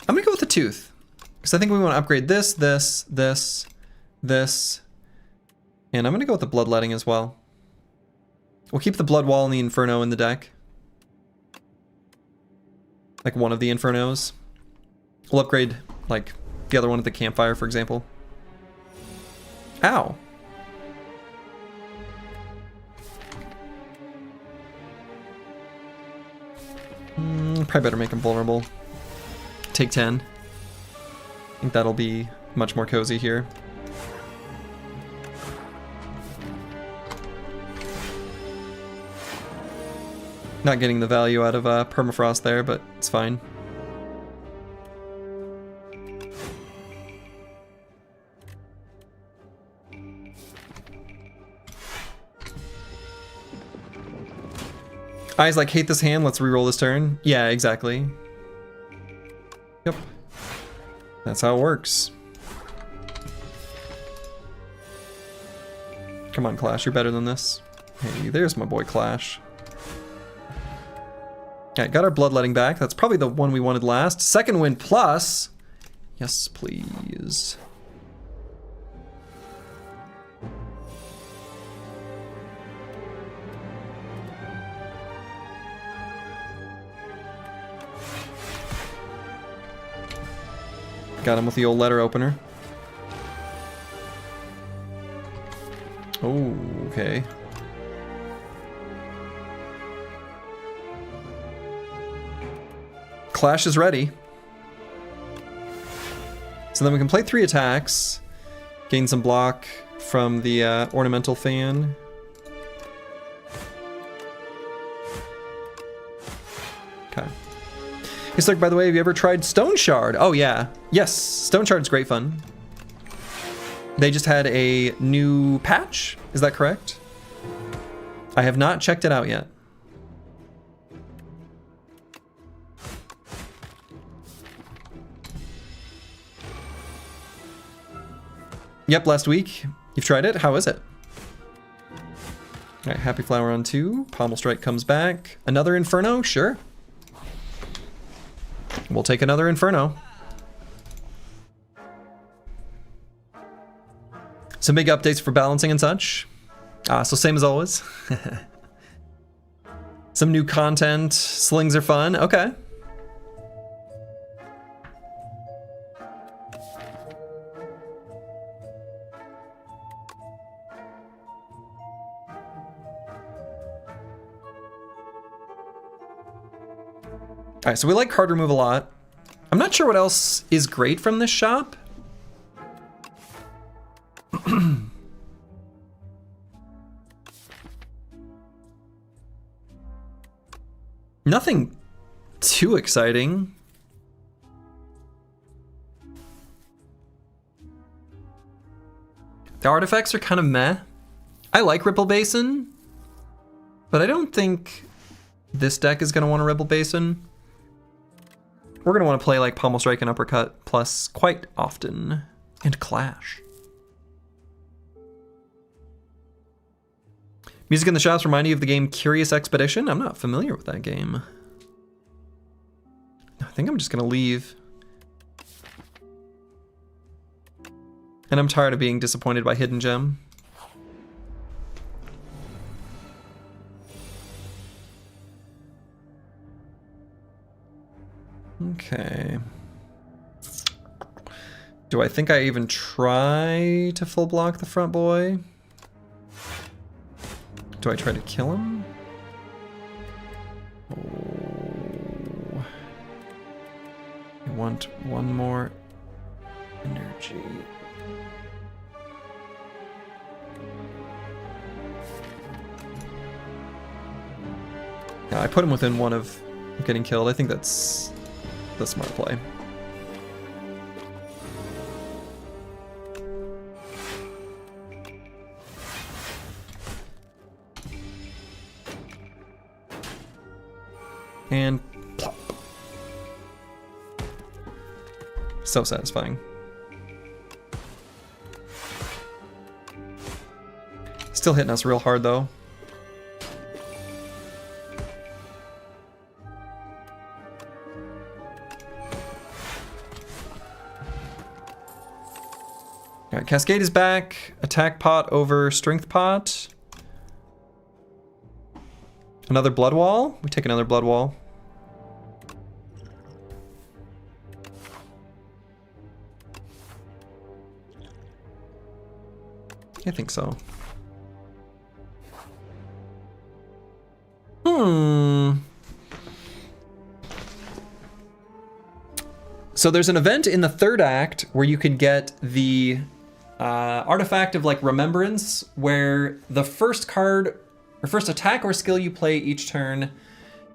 I'm gonna go with the Tooth, because I think we want to upgrade this, this, and I'm gonna go with the Bloodletting as well. We'll keep the Bloodwall and the Inferno in the deck. Like one of the Infernos. We'll upgrade, like, the other one at the campfire, for example. Ow. Probably better make him vulnerable. Take 10. I think that'll be much more cozy here. Not getting the value out of Permafrost there, but it's fine. Eyes like, hate this hand, let's reroll this turn. Yeah, exactly. Yep. That's how it works. Come on, Clash, you're better than this. Hey, there's my boy Clash. Okay, got our bloodletting back. That's probably the one we wanted last. Second win plus. Yes, please. Got him with the old letter opener. Oh, okay. Clash is ready. So then we can play 3 attacks, gain some block from the ornamental fan. Okay. He's like, by the way, have you ever tried Stone Shard? Oh yeah. Yes, Stone Shard's great fun. They just had a new patch, is that correct? I have not checked it out yet. Yep, last week. You've tried it? How is it? Alright, Happy Flower on 2. Pommel Strike comes back. Another Inferno? Sure. We'll take another Inferno. Some big updates for balancing and such. So same as always. Some new content. Slings are fun. Okay. Alright, so we like card remove a lot. I'm not sure what else is great from this shop. Nothing too exciting. The artifacts are kind of meh. I like Ripple Basin, but I don't think this deck is going to want a Ripple Basin. We're going to want to play like Pommel Strike and Uppercut plus quite often. And Clash. Music in the shops remind you of the game Curious Expedition? I'm not familiar with that game. I think I'm just going to leave. And I'm tired of being disappointed by Hidden Gem. Okay. Do I think I even try to full block the front boy? Do I try to kill him? Oh. I want one more energy. Yeah, I put him within one of getting killed. I think that's the smart play. And plop. So satisfying. Still hitting us real hard though. Alright, Cascade is back. Attack pot over Strength pot. Another Blood Wall? We take another Blood Wall. I think so. So there's an event in the third act where you can get the artifact of like Remembrance, where the first card or first attack or skill you play each turn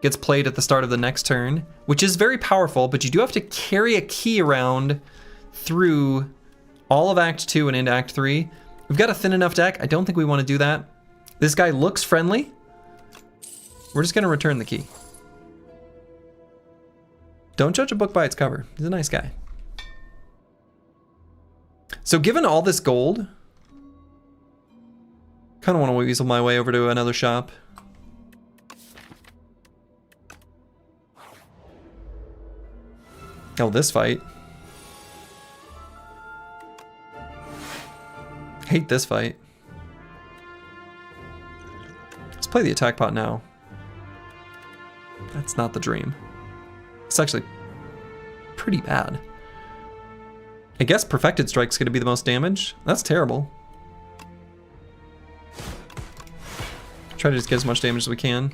gets played at the start of the next turn, which is very powerful, but you do have to carry a key around through all of Act 2 and into Act 3. We've got a thin enough deck. I don't think we want to do that. This guy looks friendly. We're just going to return the key. Don't judge a book by its cover. He's a nice guy. So given all this gold, Kind of want to weasel my way over to another shop. Oh, this fight. Hate this fight. Let's play the attack pot now. That's not the dream. It's actually pretty bad. I guess Perfected Strike's gonna be the most damage. That's terrible. Try to just get as much damage as we can.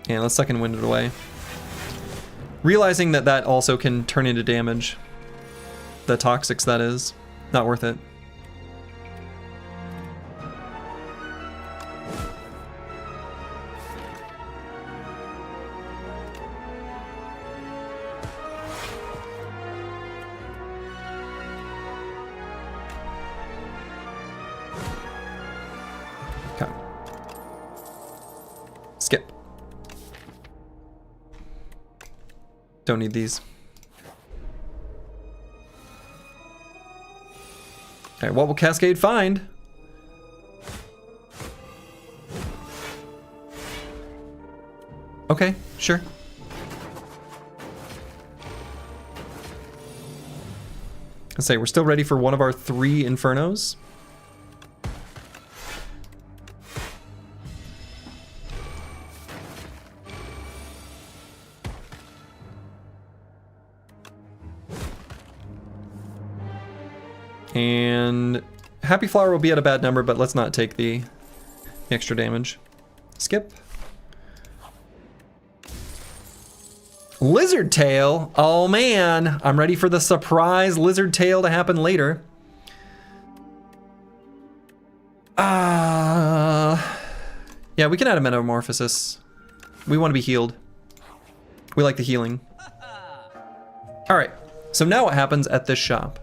Yeah, let's second wind it away. Realizing that that also can turn into damage. The toxics, that is. Not worth it. Okay. Skip. Don't need these. Okay, what will Cascade find? Okay, sure. Let's say we're still ready for one of our 3 Infernos. And Happy Flower will be at a bad number, but let's not take the extra damage. Skip. Lizard Tail. Oh man, I'm ready for the surprise Lizard Tail to happen later. Yeah, we can add a Metamorphosis. We want to be healed. We like the healing. All right, so now what happens at this shop?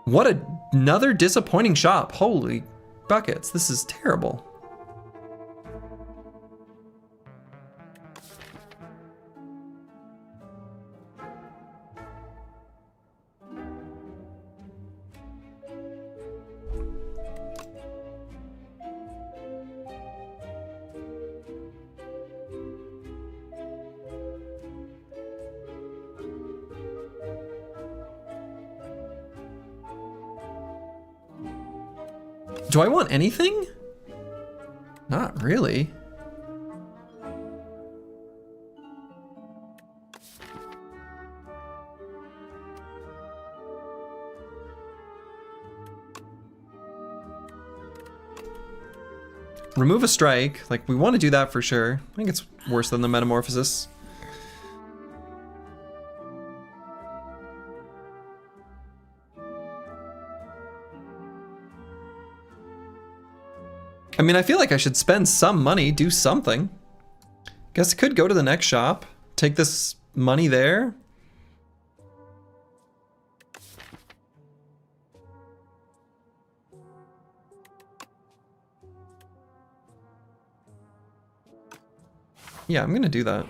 What another disappointing shop. Holy buckets, this is terrible. Do I want anything? Not really. Remove a strike. Like, we want to do that for sure. I think it's worse than the Metamorphosis. I mean, I feel like I should spend some money, do something. Guess I could go to the next shop, take this money there. Yeah, I'm gonna do that.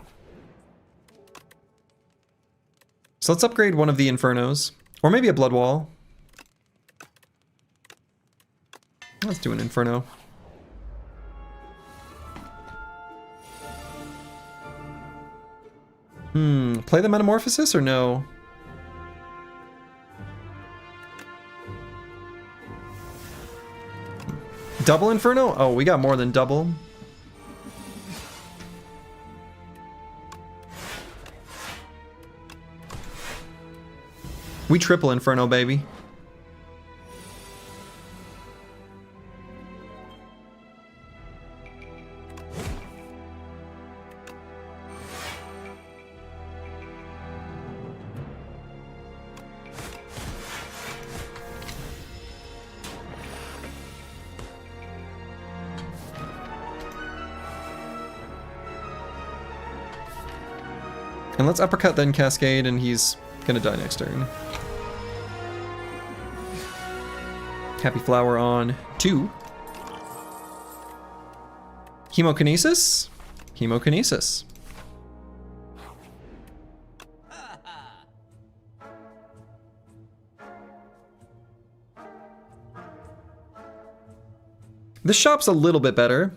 So let's upgrade one of the Infernos, or maybe a Blood Wall. Let's do an Inferno. Play the Metamorphosis or no? Double Inferno? Oh, we got more than double. We triple Inferno, baby. And let's uppercut then Cascade, and he's gonna die next turn. Happy Flower on 2. Hemokinesis. Chemokinesis. This shop's a little bit better.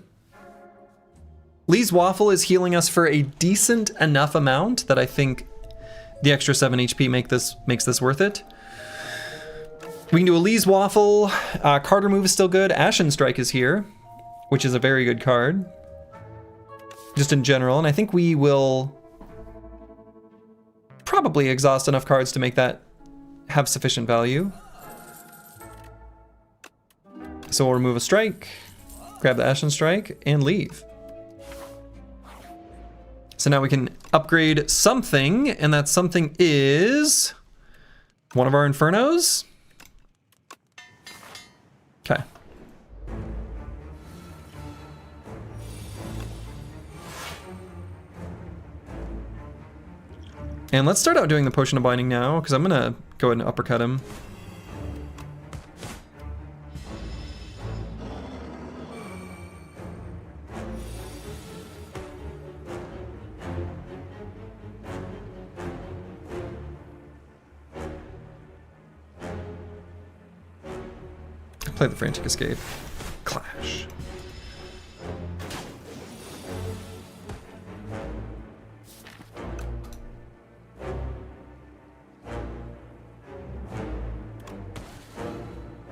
Lee's Waffle is healing us for a decent enough amount that I think the extra 7 HP makes this worth it. We can do a Lee's Waffle. Card remove is still good. Ashen Strike is here, which is a very good card. Just in general, and I think we will probably exhaust enough cards to make that have sufficient value. So we'll remove a strike, grab the Ashen Strike, and leave. So now we can upgrade something, and that something is one of our Infernos. Okay. And let's start out doing the Potion of Binding now, because I'm gonna go ahead and uppercut him. Play the Frantic Escape. Clash.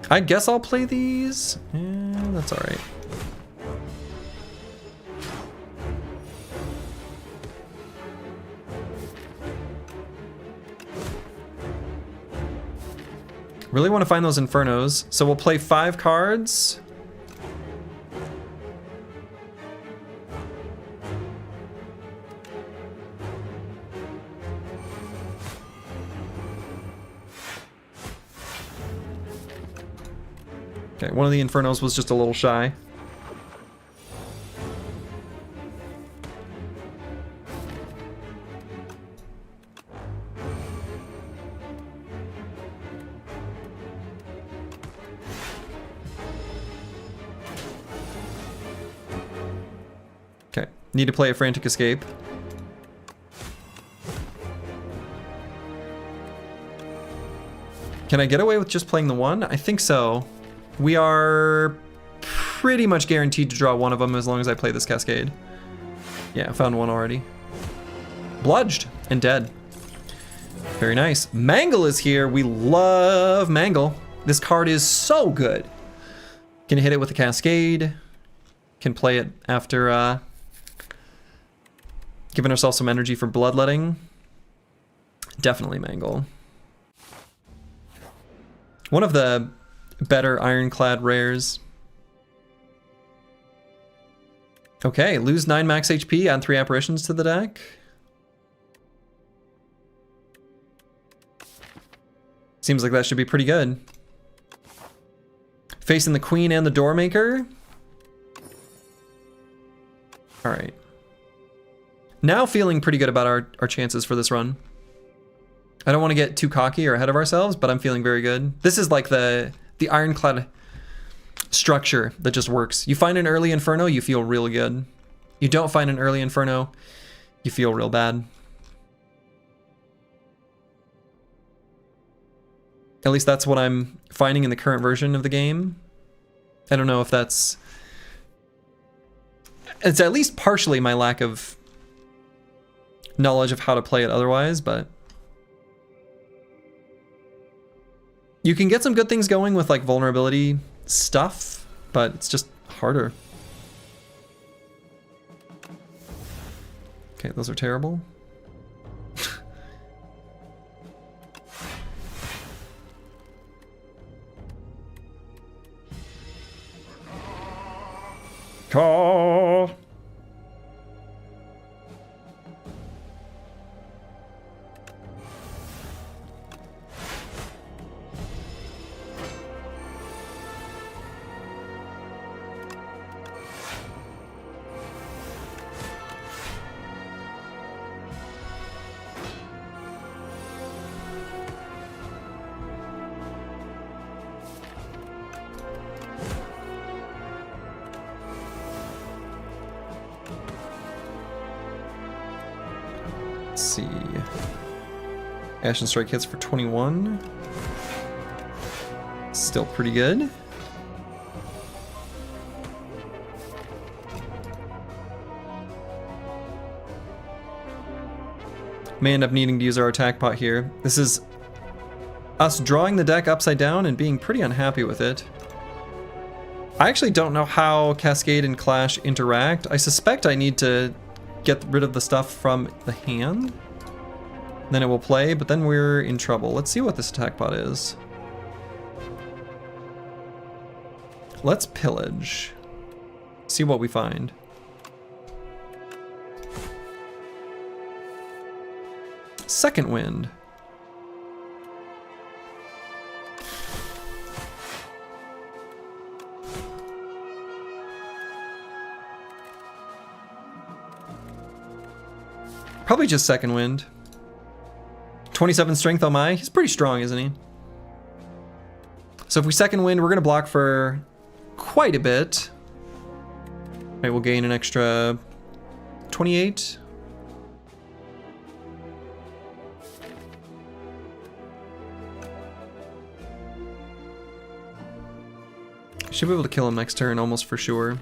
I guess I'll play these. Yeah, that's all right. Really want to find those Infernos, so we'll play 5 cards. Okay, one of the Infernos was just a little shy. Okay, need to play a Frantic Escape. Can I get away with just playing the one? I think so. We are pretty much guaranteed to draw one of them as long as I play this Cascade. Yeah, I found one already. Bludged and dead. Very nice. Mangle is here. We love Mangle. This card is so good. Can hit it with a Cascade. Can play it after giving ourselves some energy for Bloodletting. Definitely Mangle. One of the better Ironclad rares. Okay, lose 9 max HP, add 3 apparitions to the deck. Seems like that should be pretty good. Facing the Queen and the Doormaker. All right. Now feeling pretty good about our chances for this run. I don't want to get too cocky or ahead of ourselves, but I'm feeling very good. This is like the Ironclad structure that just works. You find an early Inferno, you feel real good. You don't find an early Inferno, you feel real bad. At least that's what I'm finding in the current version of the game. I don't know if it's at least partially my lack of knowledge of how to play it otherwise, but you can get some good things going with like vulnerability stuff, but it's just harder. Okay, those are terrible. Call. Let's see. Ashen Strike hits for 21. Still pretty good. May end up needing to use our attack pot here. This is us drawing the deck upside down and being pretty unhappy with it. I actually don't know how Cascade and Clash interact. I suspect I need to get rid of the stuff from the hand. Then it will play, but then we're in trouble. Let's see what this attack pot is. Let's pillage. See what we find. Second Wind. Probably just Second Wind. 27 strength on my. He's pretty strong, isn't he? So if we Second Wind, we're going to block for quite a bit. Right, we'll gain an extra 28. Should be able to kill him next turn almost for sure.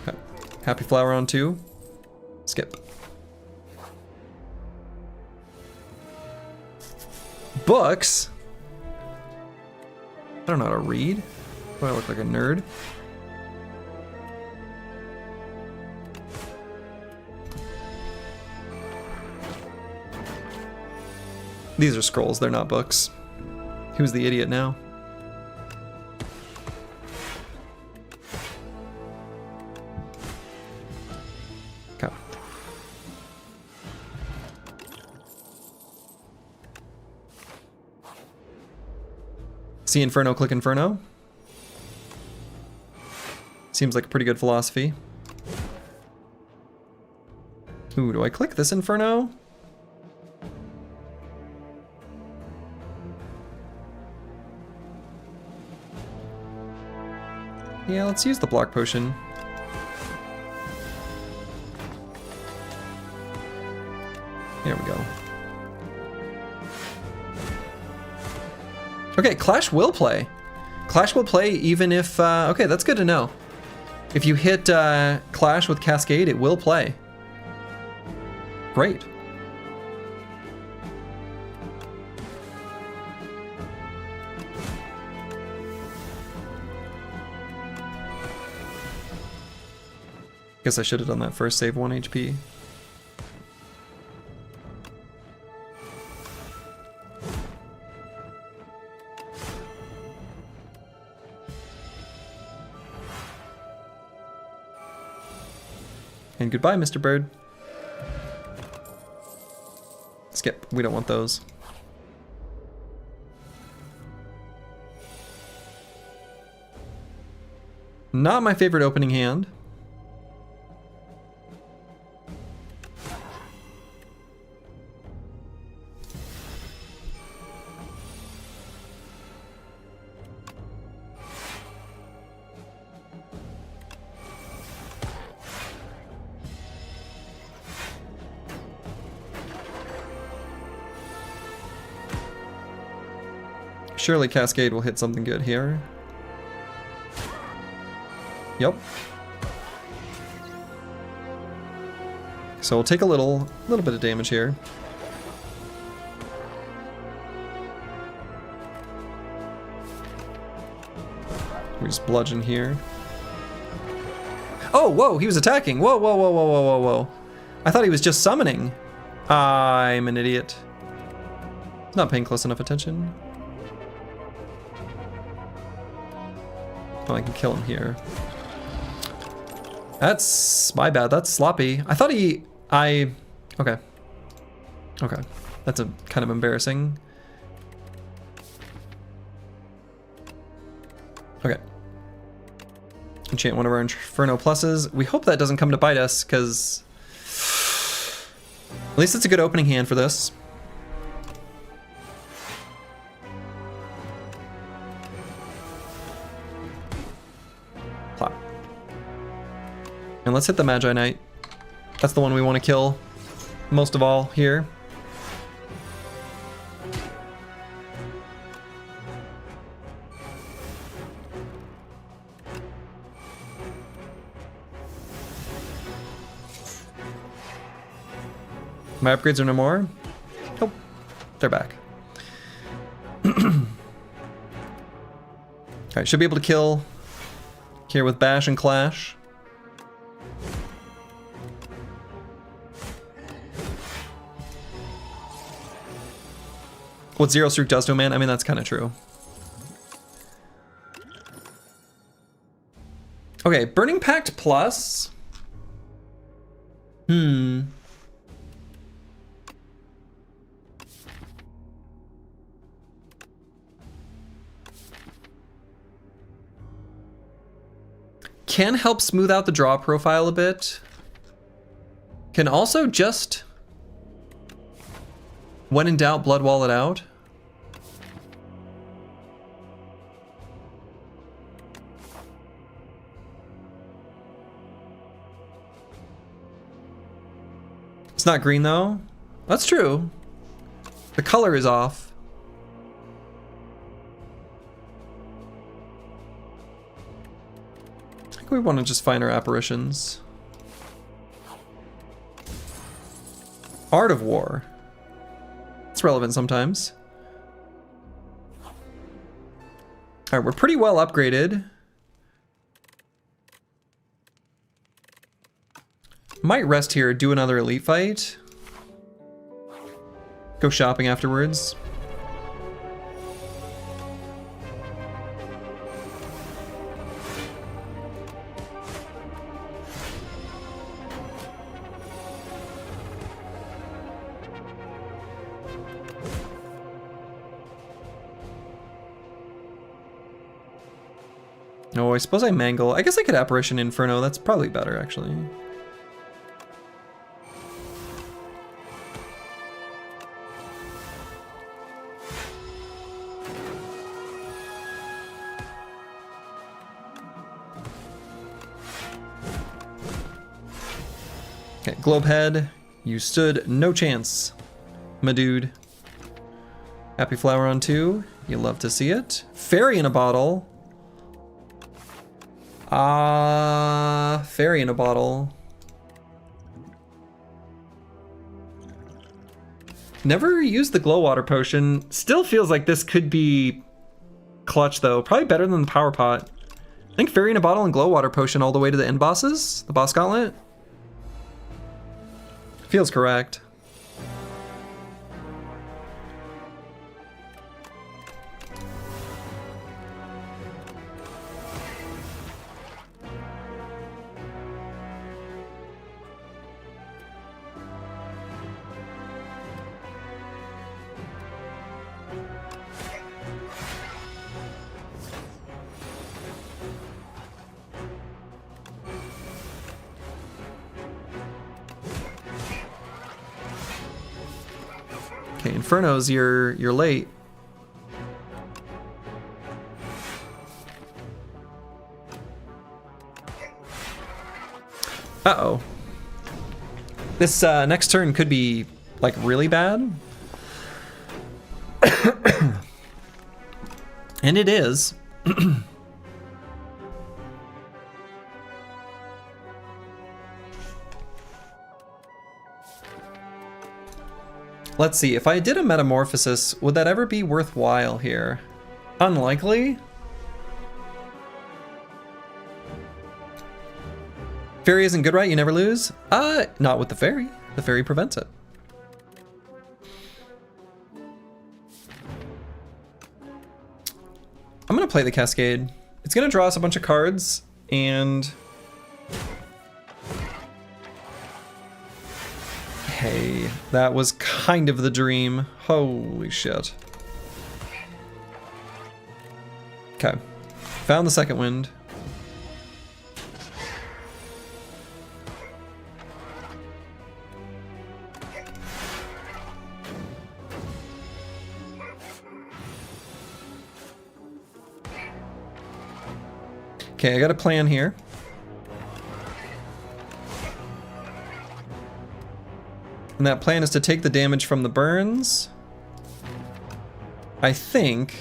Okay. Happy Flower on 2. Skip. Books? I don't know how to read. Do I look like a nerd? These are scrolls, they're not books. Who's the idiot now? Okay. See Inferno, click Inferno. Seems like a pretty good philosophy. Ooh, do I click this Inferno? Yeah, let's use the block potion. There we go. Okay, Clash will play. Clash will play even if... okay, that's good to know. If you hit Clash with Cascade, it will play. Great. Guess I should have done that first, save 1 HP. And goodbye, Mr. Bird. Skip, we don't want those. Not my favorite opening hand. Surely Cascade will hit something good here. Yep. So we'll take a little bit of damage here. We just bludgeon here. Oh, whoa, he was attacking. Whoa, whoa, whoa, whoa, whoa, whoa, whoa. I thought he was just summoning. I'm an idiot. Not paying close enough attention. Oh, I can kill him here. That's my bad. That's sloppy. I thought he... Okay. Okay. That's a kind of embarrassing. Okay. Enchant one of our Inferno pluses. We hope that doesn't come to bite us, because... At least it's a good opening hand for this. let's hit the Magi Knight. That's the one we want to kill most of all here. My upgrades are no more? Nope. They're back. Alright, should be able to kill here with Bash and Clash. What Zero Streak does to a man, I mean, that's kind of true. Okay, Burning Pact Plus. Can help smooth out the draw profile a bit. Can also just, when in doubt, blood wall it out. It's not green though. That's true. The color is off. I think we want to just find our apparitions. Art of War. It's relevant sometimes. Alright, we're pretty well upgraded. Might rest here, do another elite fight. Go shopping afterwards. No, I suppose I mangle. I guess I could Apparition Inferno. That's probably better, actually. Okay, Globehead. You stood no chance, my dude. Happy Flower on 2. You love to see it. Fairy in a Bottle. Fairy in a Bottle. Never used the Glow Water Potion. Still feels like this could be clutch though. Probably better than the Power Pot. I think Fairy in a Bottle and Glow Water Potion all the way to the end bosses. The boss gauntlet. Feels correct. Okay, Inferno's you're late. Uh-oh. This next turn could be like really bad. And it is. Let's see, if I did a Metamorphosis, would that ever be worthwhile here? Unlikely. Fairy isn't good, right? You never lose? Not with the Fairy. The Fairy prevents it. I'm gonna play the Cascade. It's gonna draw us a bunch of cards, and... Hey, that was kind of the dream. Holy shit. Okay, found the second wind. Okay, I got a plan here. And that plan is to take the damage from the burns. I think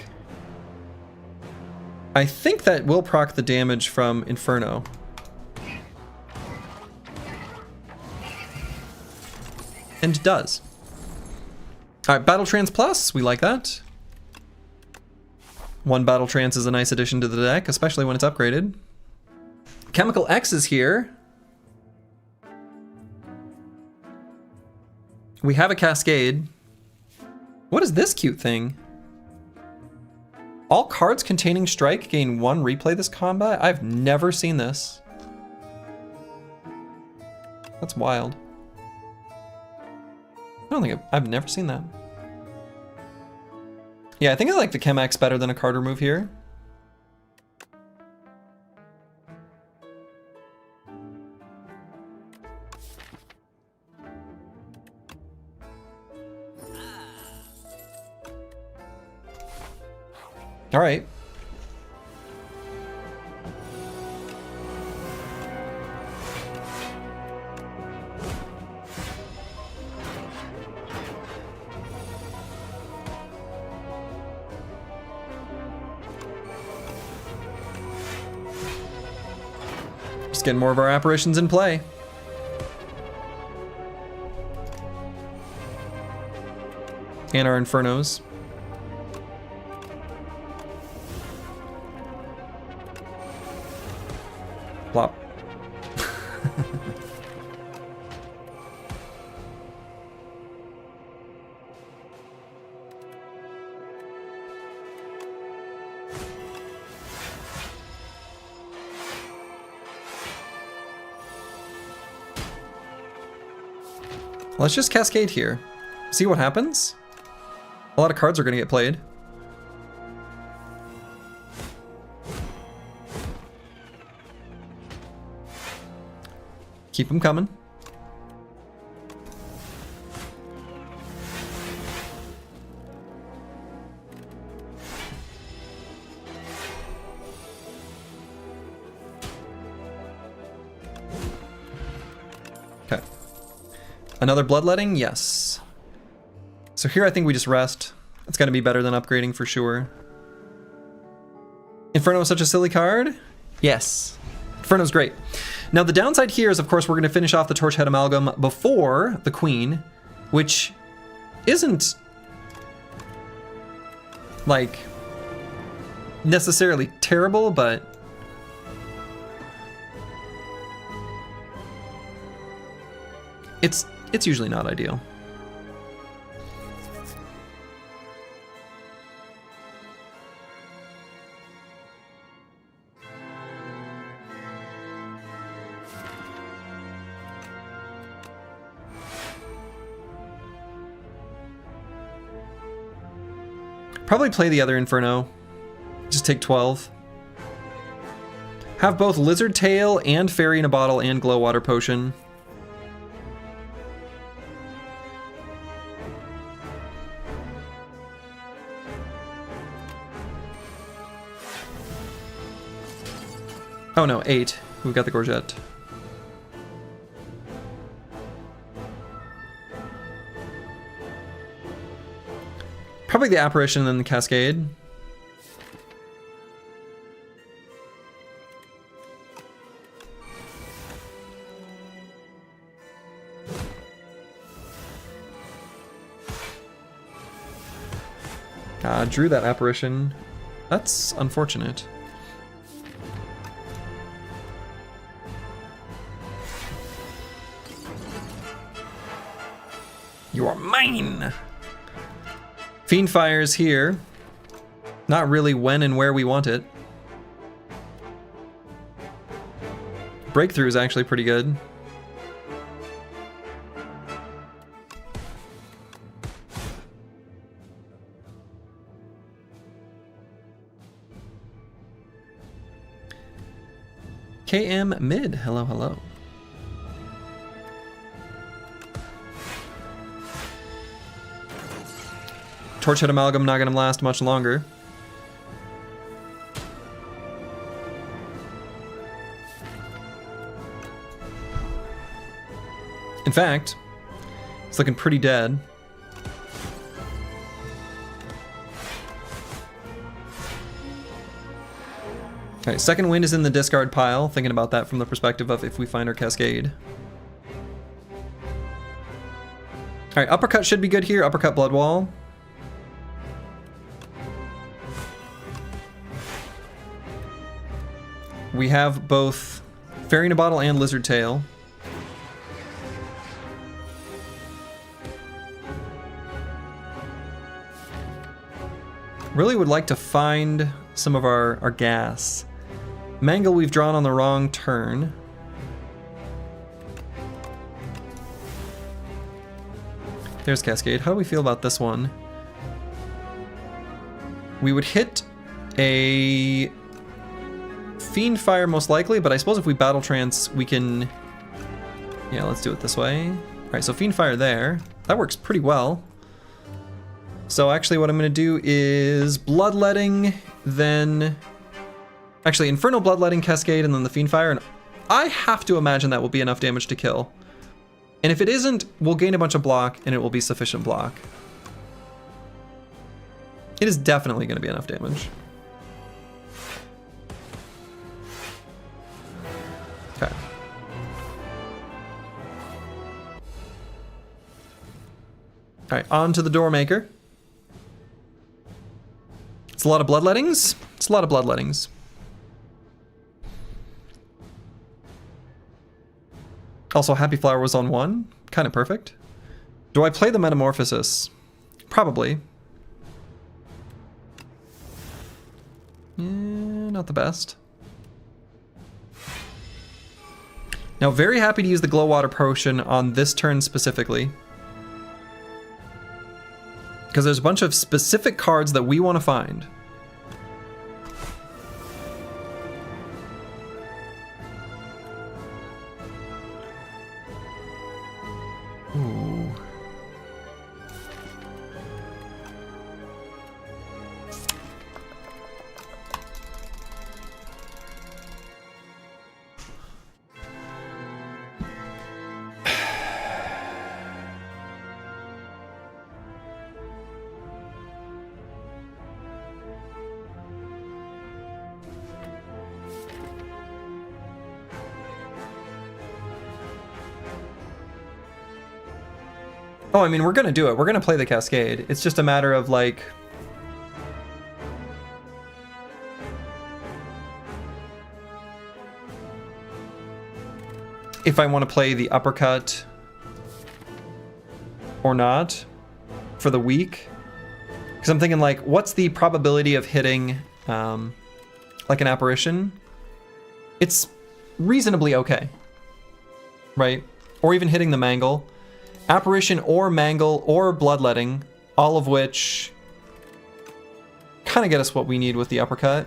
that will proc the damage from Inferno. And does. Alright, Battle Trance Plus, we like that. 1 Battle Trance is a nice addition to the deck, especially when it's upgraded. Chemical X is here. We have a Cascade. What is this cute thing? All cards containing strike gain 1 replay this combat? I've never seen this. That's wild. I don't think I've never seen that. Yeah, I think I like the Chem X better than a card remove here. All right. Just getting more of our apparitions in play. And our Infernos. Plop. Let's just Cascade here. See what happens? A lot of cards are going to get played. Keep them coming. Okay. Another bloodletting? Yes. So here I think we just rest. It's going to be better than upgrading for sure. Inferno is such a silly card? Yes. Inferno's great. Now the downside here is, of course, we're going to finish off the Torchhead Amalgam before the Queen, which isn't, like, necessarily terrible, but it's usually not ideal. Probably play the other Inferno. Just take 12. Have both Lizard Tail and Fairy in a Bottle and Glow Water Potion. Oh no, 8. We've got the Gorget. Probably the Apparition and then the Cascade. Drew that Apparition. That's unfortunate. You are mine! Fiend Fire's here. Not really when and where we want it. Breakthrough is actually pretty good. KM mid, hello, hello. Torchhead Amalgam not gonna last much longer. In fact, It's looking pretty dead. Okay, second wind is in the discard pile, thinking about that from the perspective of if we find our Cascade. Alright, uppercut should be good here, uppercut Blood Wall. We have both Fairy in a Bottle and Lizard Tail. Really would like to find some of our gas. Mangle we've drawn on the wrong turn. There's Cascade. How do we feel about this one? We would hit a Fiend Fire most likely, but I suppose if we Battle Trance, we can... Yeah, let's do it this way. Alright, so Fiend Fire there. That works pretty well. So actually what I'm going to do is Bloodletting, then... Actually, Infernal Bloodletting, Cascade, and then the Fiend Fire, and I have to imagine that will be enough damage to kill. And if it isn't, we'll gain a bunch of block, and it will be sufficient block. It is definitely going to be enough damage. Okay. Alright, on to the Doormaker. It's a lot of Bloodlettings. It's a lot of Bloodlettings. Also, Happy Flower was on 1. Kind of perfect. Do I play the Metamorphosis? Probably. Not the best. Now, very happy to use the Glow Water Potion on this turn specifically. Because there's a bunch of specific cards that we want to find. Ooh. Oh, I mean, we're gonna do it. We're gonna play the Cascade. It's just a matter of, like... if I want to play the Uppercut or not for the week. Because I'm thinking, like, what's the probability of hitting, like, an Apparition? It's reasonably okay, right? Or even hitting the Mangle. Apparition or Mangle or Bloodletting, all of which kind of get us what we need with the Uppercut.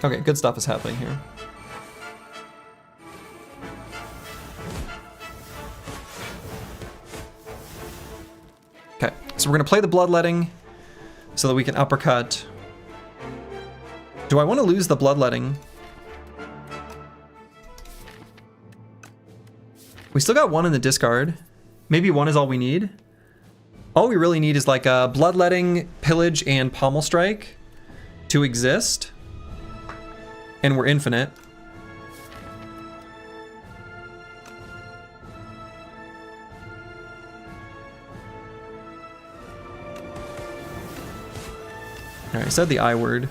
Okay, good stuff is happening here. Okay, so we're going to play the Bloodletting so that we can Uppercut. Do I want to lose the Bloodletting? We still got 1 in the discard. Maybe 1 is all we need. All we really need is like a Bloodletting, Pillage, and Pommel Strike to exist. And we're infinite. Alright, I said the I word.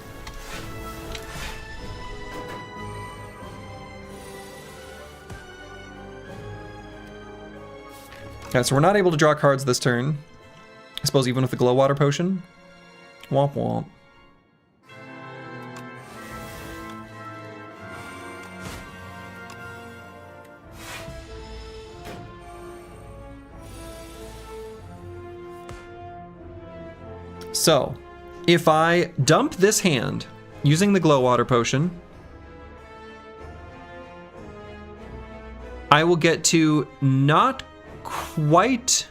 Okay, so we're not able to draw cards this turn. I suppose even with the Glow Water Potion. Womp womp. So, if I dump this hand using the Glow Water Potion, I will get to not quite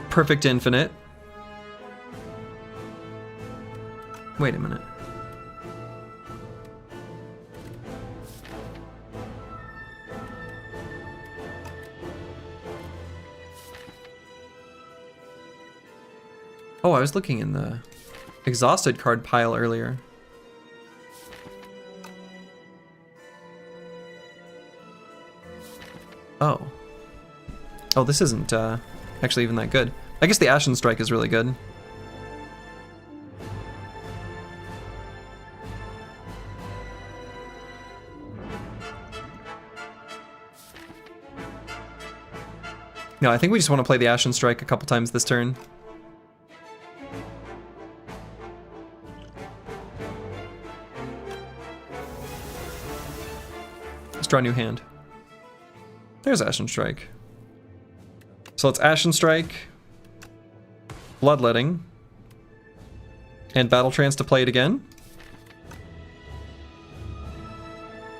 perfect infinite. Wait a minute. Oh, I was looking in the exhausted card pile earlier. Oh. Oh, this isn't actually even that good. I guess the Ashen Strike is really good. No, I think we just want to play the Ashen Strike a couple times this turn. Let's draw a new hand. There's Ashen Strike. So let's Ashen Strike, Bloodletting, and Battle Trance to play it again.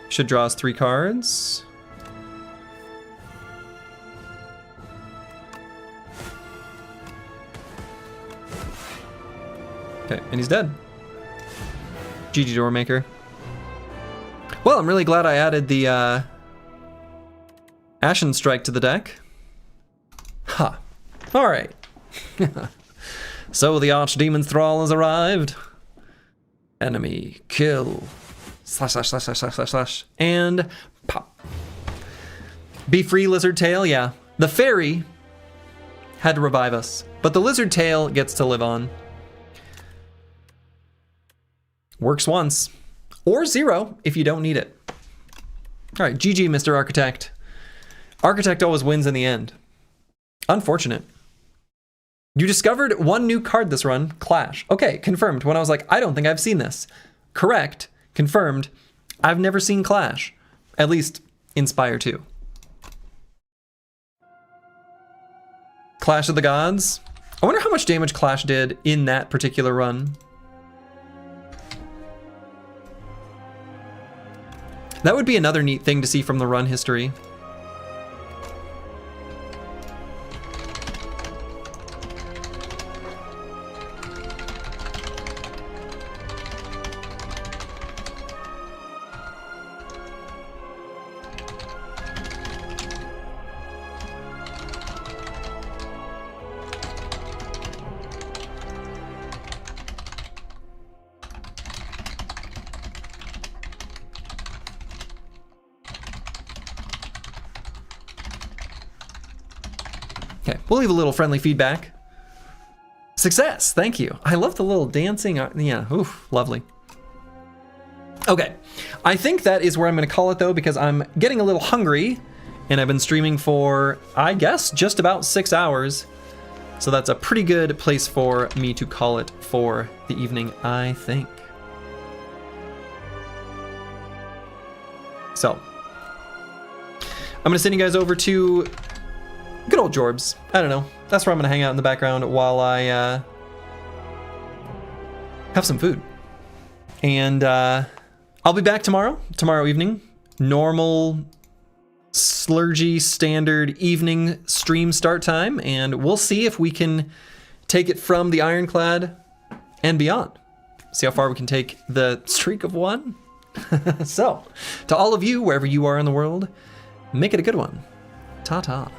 Should draw us 3 cards. Okay, and he's dead. GG Doormaker. Well, I'm really glad I added the Ashen Strike to the deck. Ha. Alright. So the Archdemon's Thrall has arrived. Enemy kill. Slash, slash, slash, slash, slash, slash, slash. And pop. Be free, Lizard Tail. Yeah. The fairy had to revive us, but the Lizard Tail gets to live on. Works once. Or 0 if you don't need it. Alright, GG, Mr. Architect. Architect always wins in the end. Unfortunate. You discovered 1 new card this run, Clash. Okay, confirmed. When I was like, I don't think I've seen this. Correct. Confirmed. I've never seen Clash. At least in Spire 2. Clash of the Gods. I wonder how much damage Clash did in that particular run. That would be another neat thing to see from the run history. Okay, we'll leave a little friendly feedback. Success, thank you. I love the little dancing. Yeah, oof, lovely. Okay, I think that is where I'm gonna call it though, because I'm getting a little hungry and I've been streaming for, I guess, just about 6 hours. So that's a pretty good place for me to call it for the evening, I think. So, I'm gonna send you guys over to good old Jorbs. I don't know. That's where I'm gonna hang out in the background while I have some food. And I'll be back tomorrow evening. Normal, slurgy, standard evening stream start time. And we'll see if we can take it from the Ironclad and beyond. See how far we can take the streak of 1. So, to all of you, wherever you are in the world, make it a good one. Ta-ta.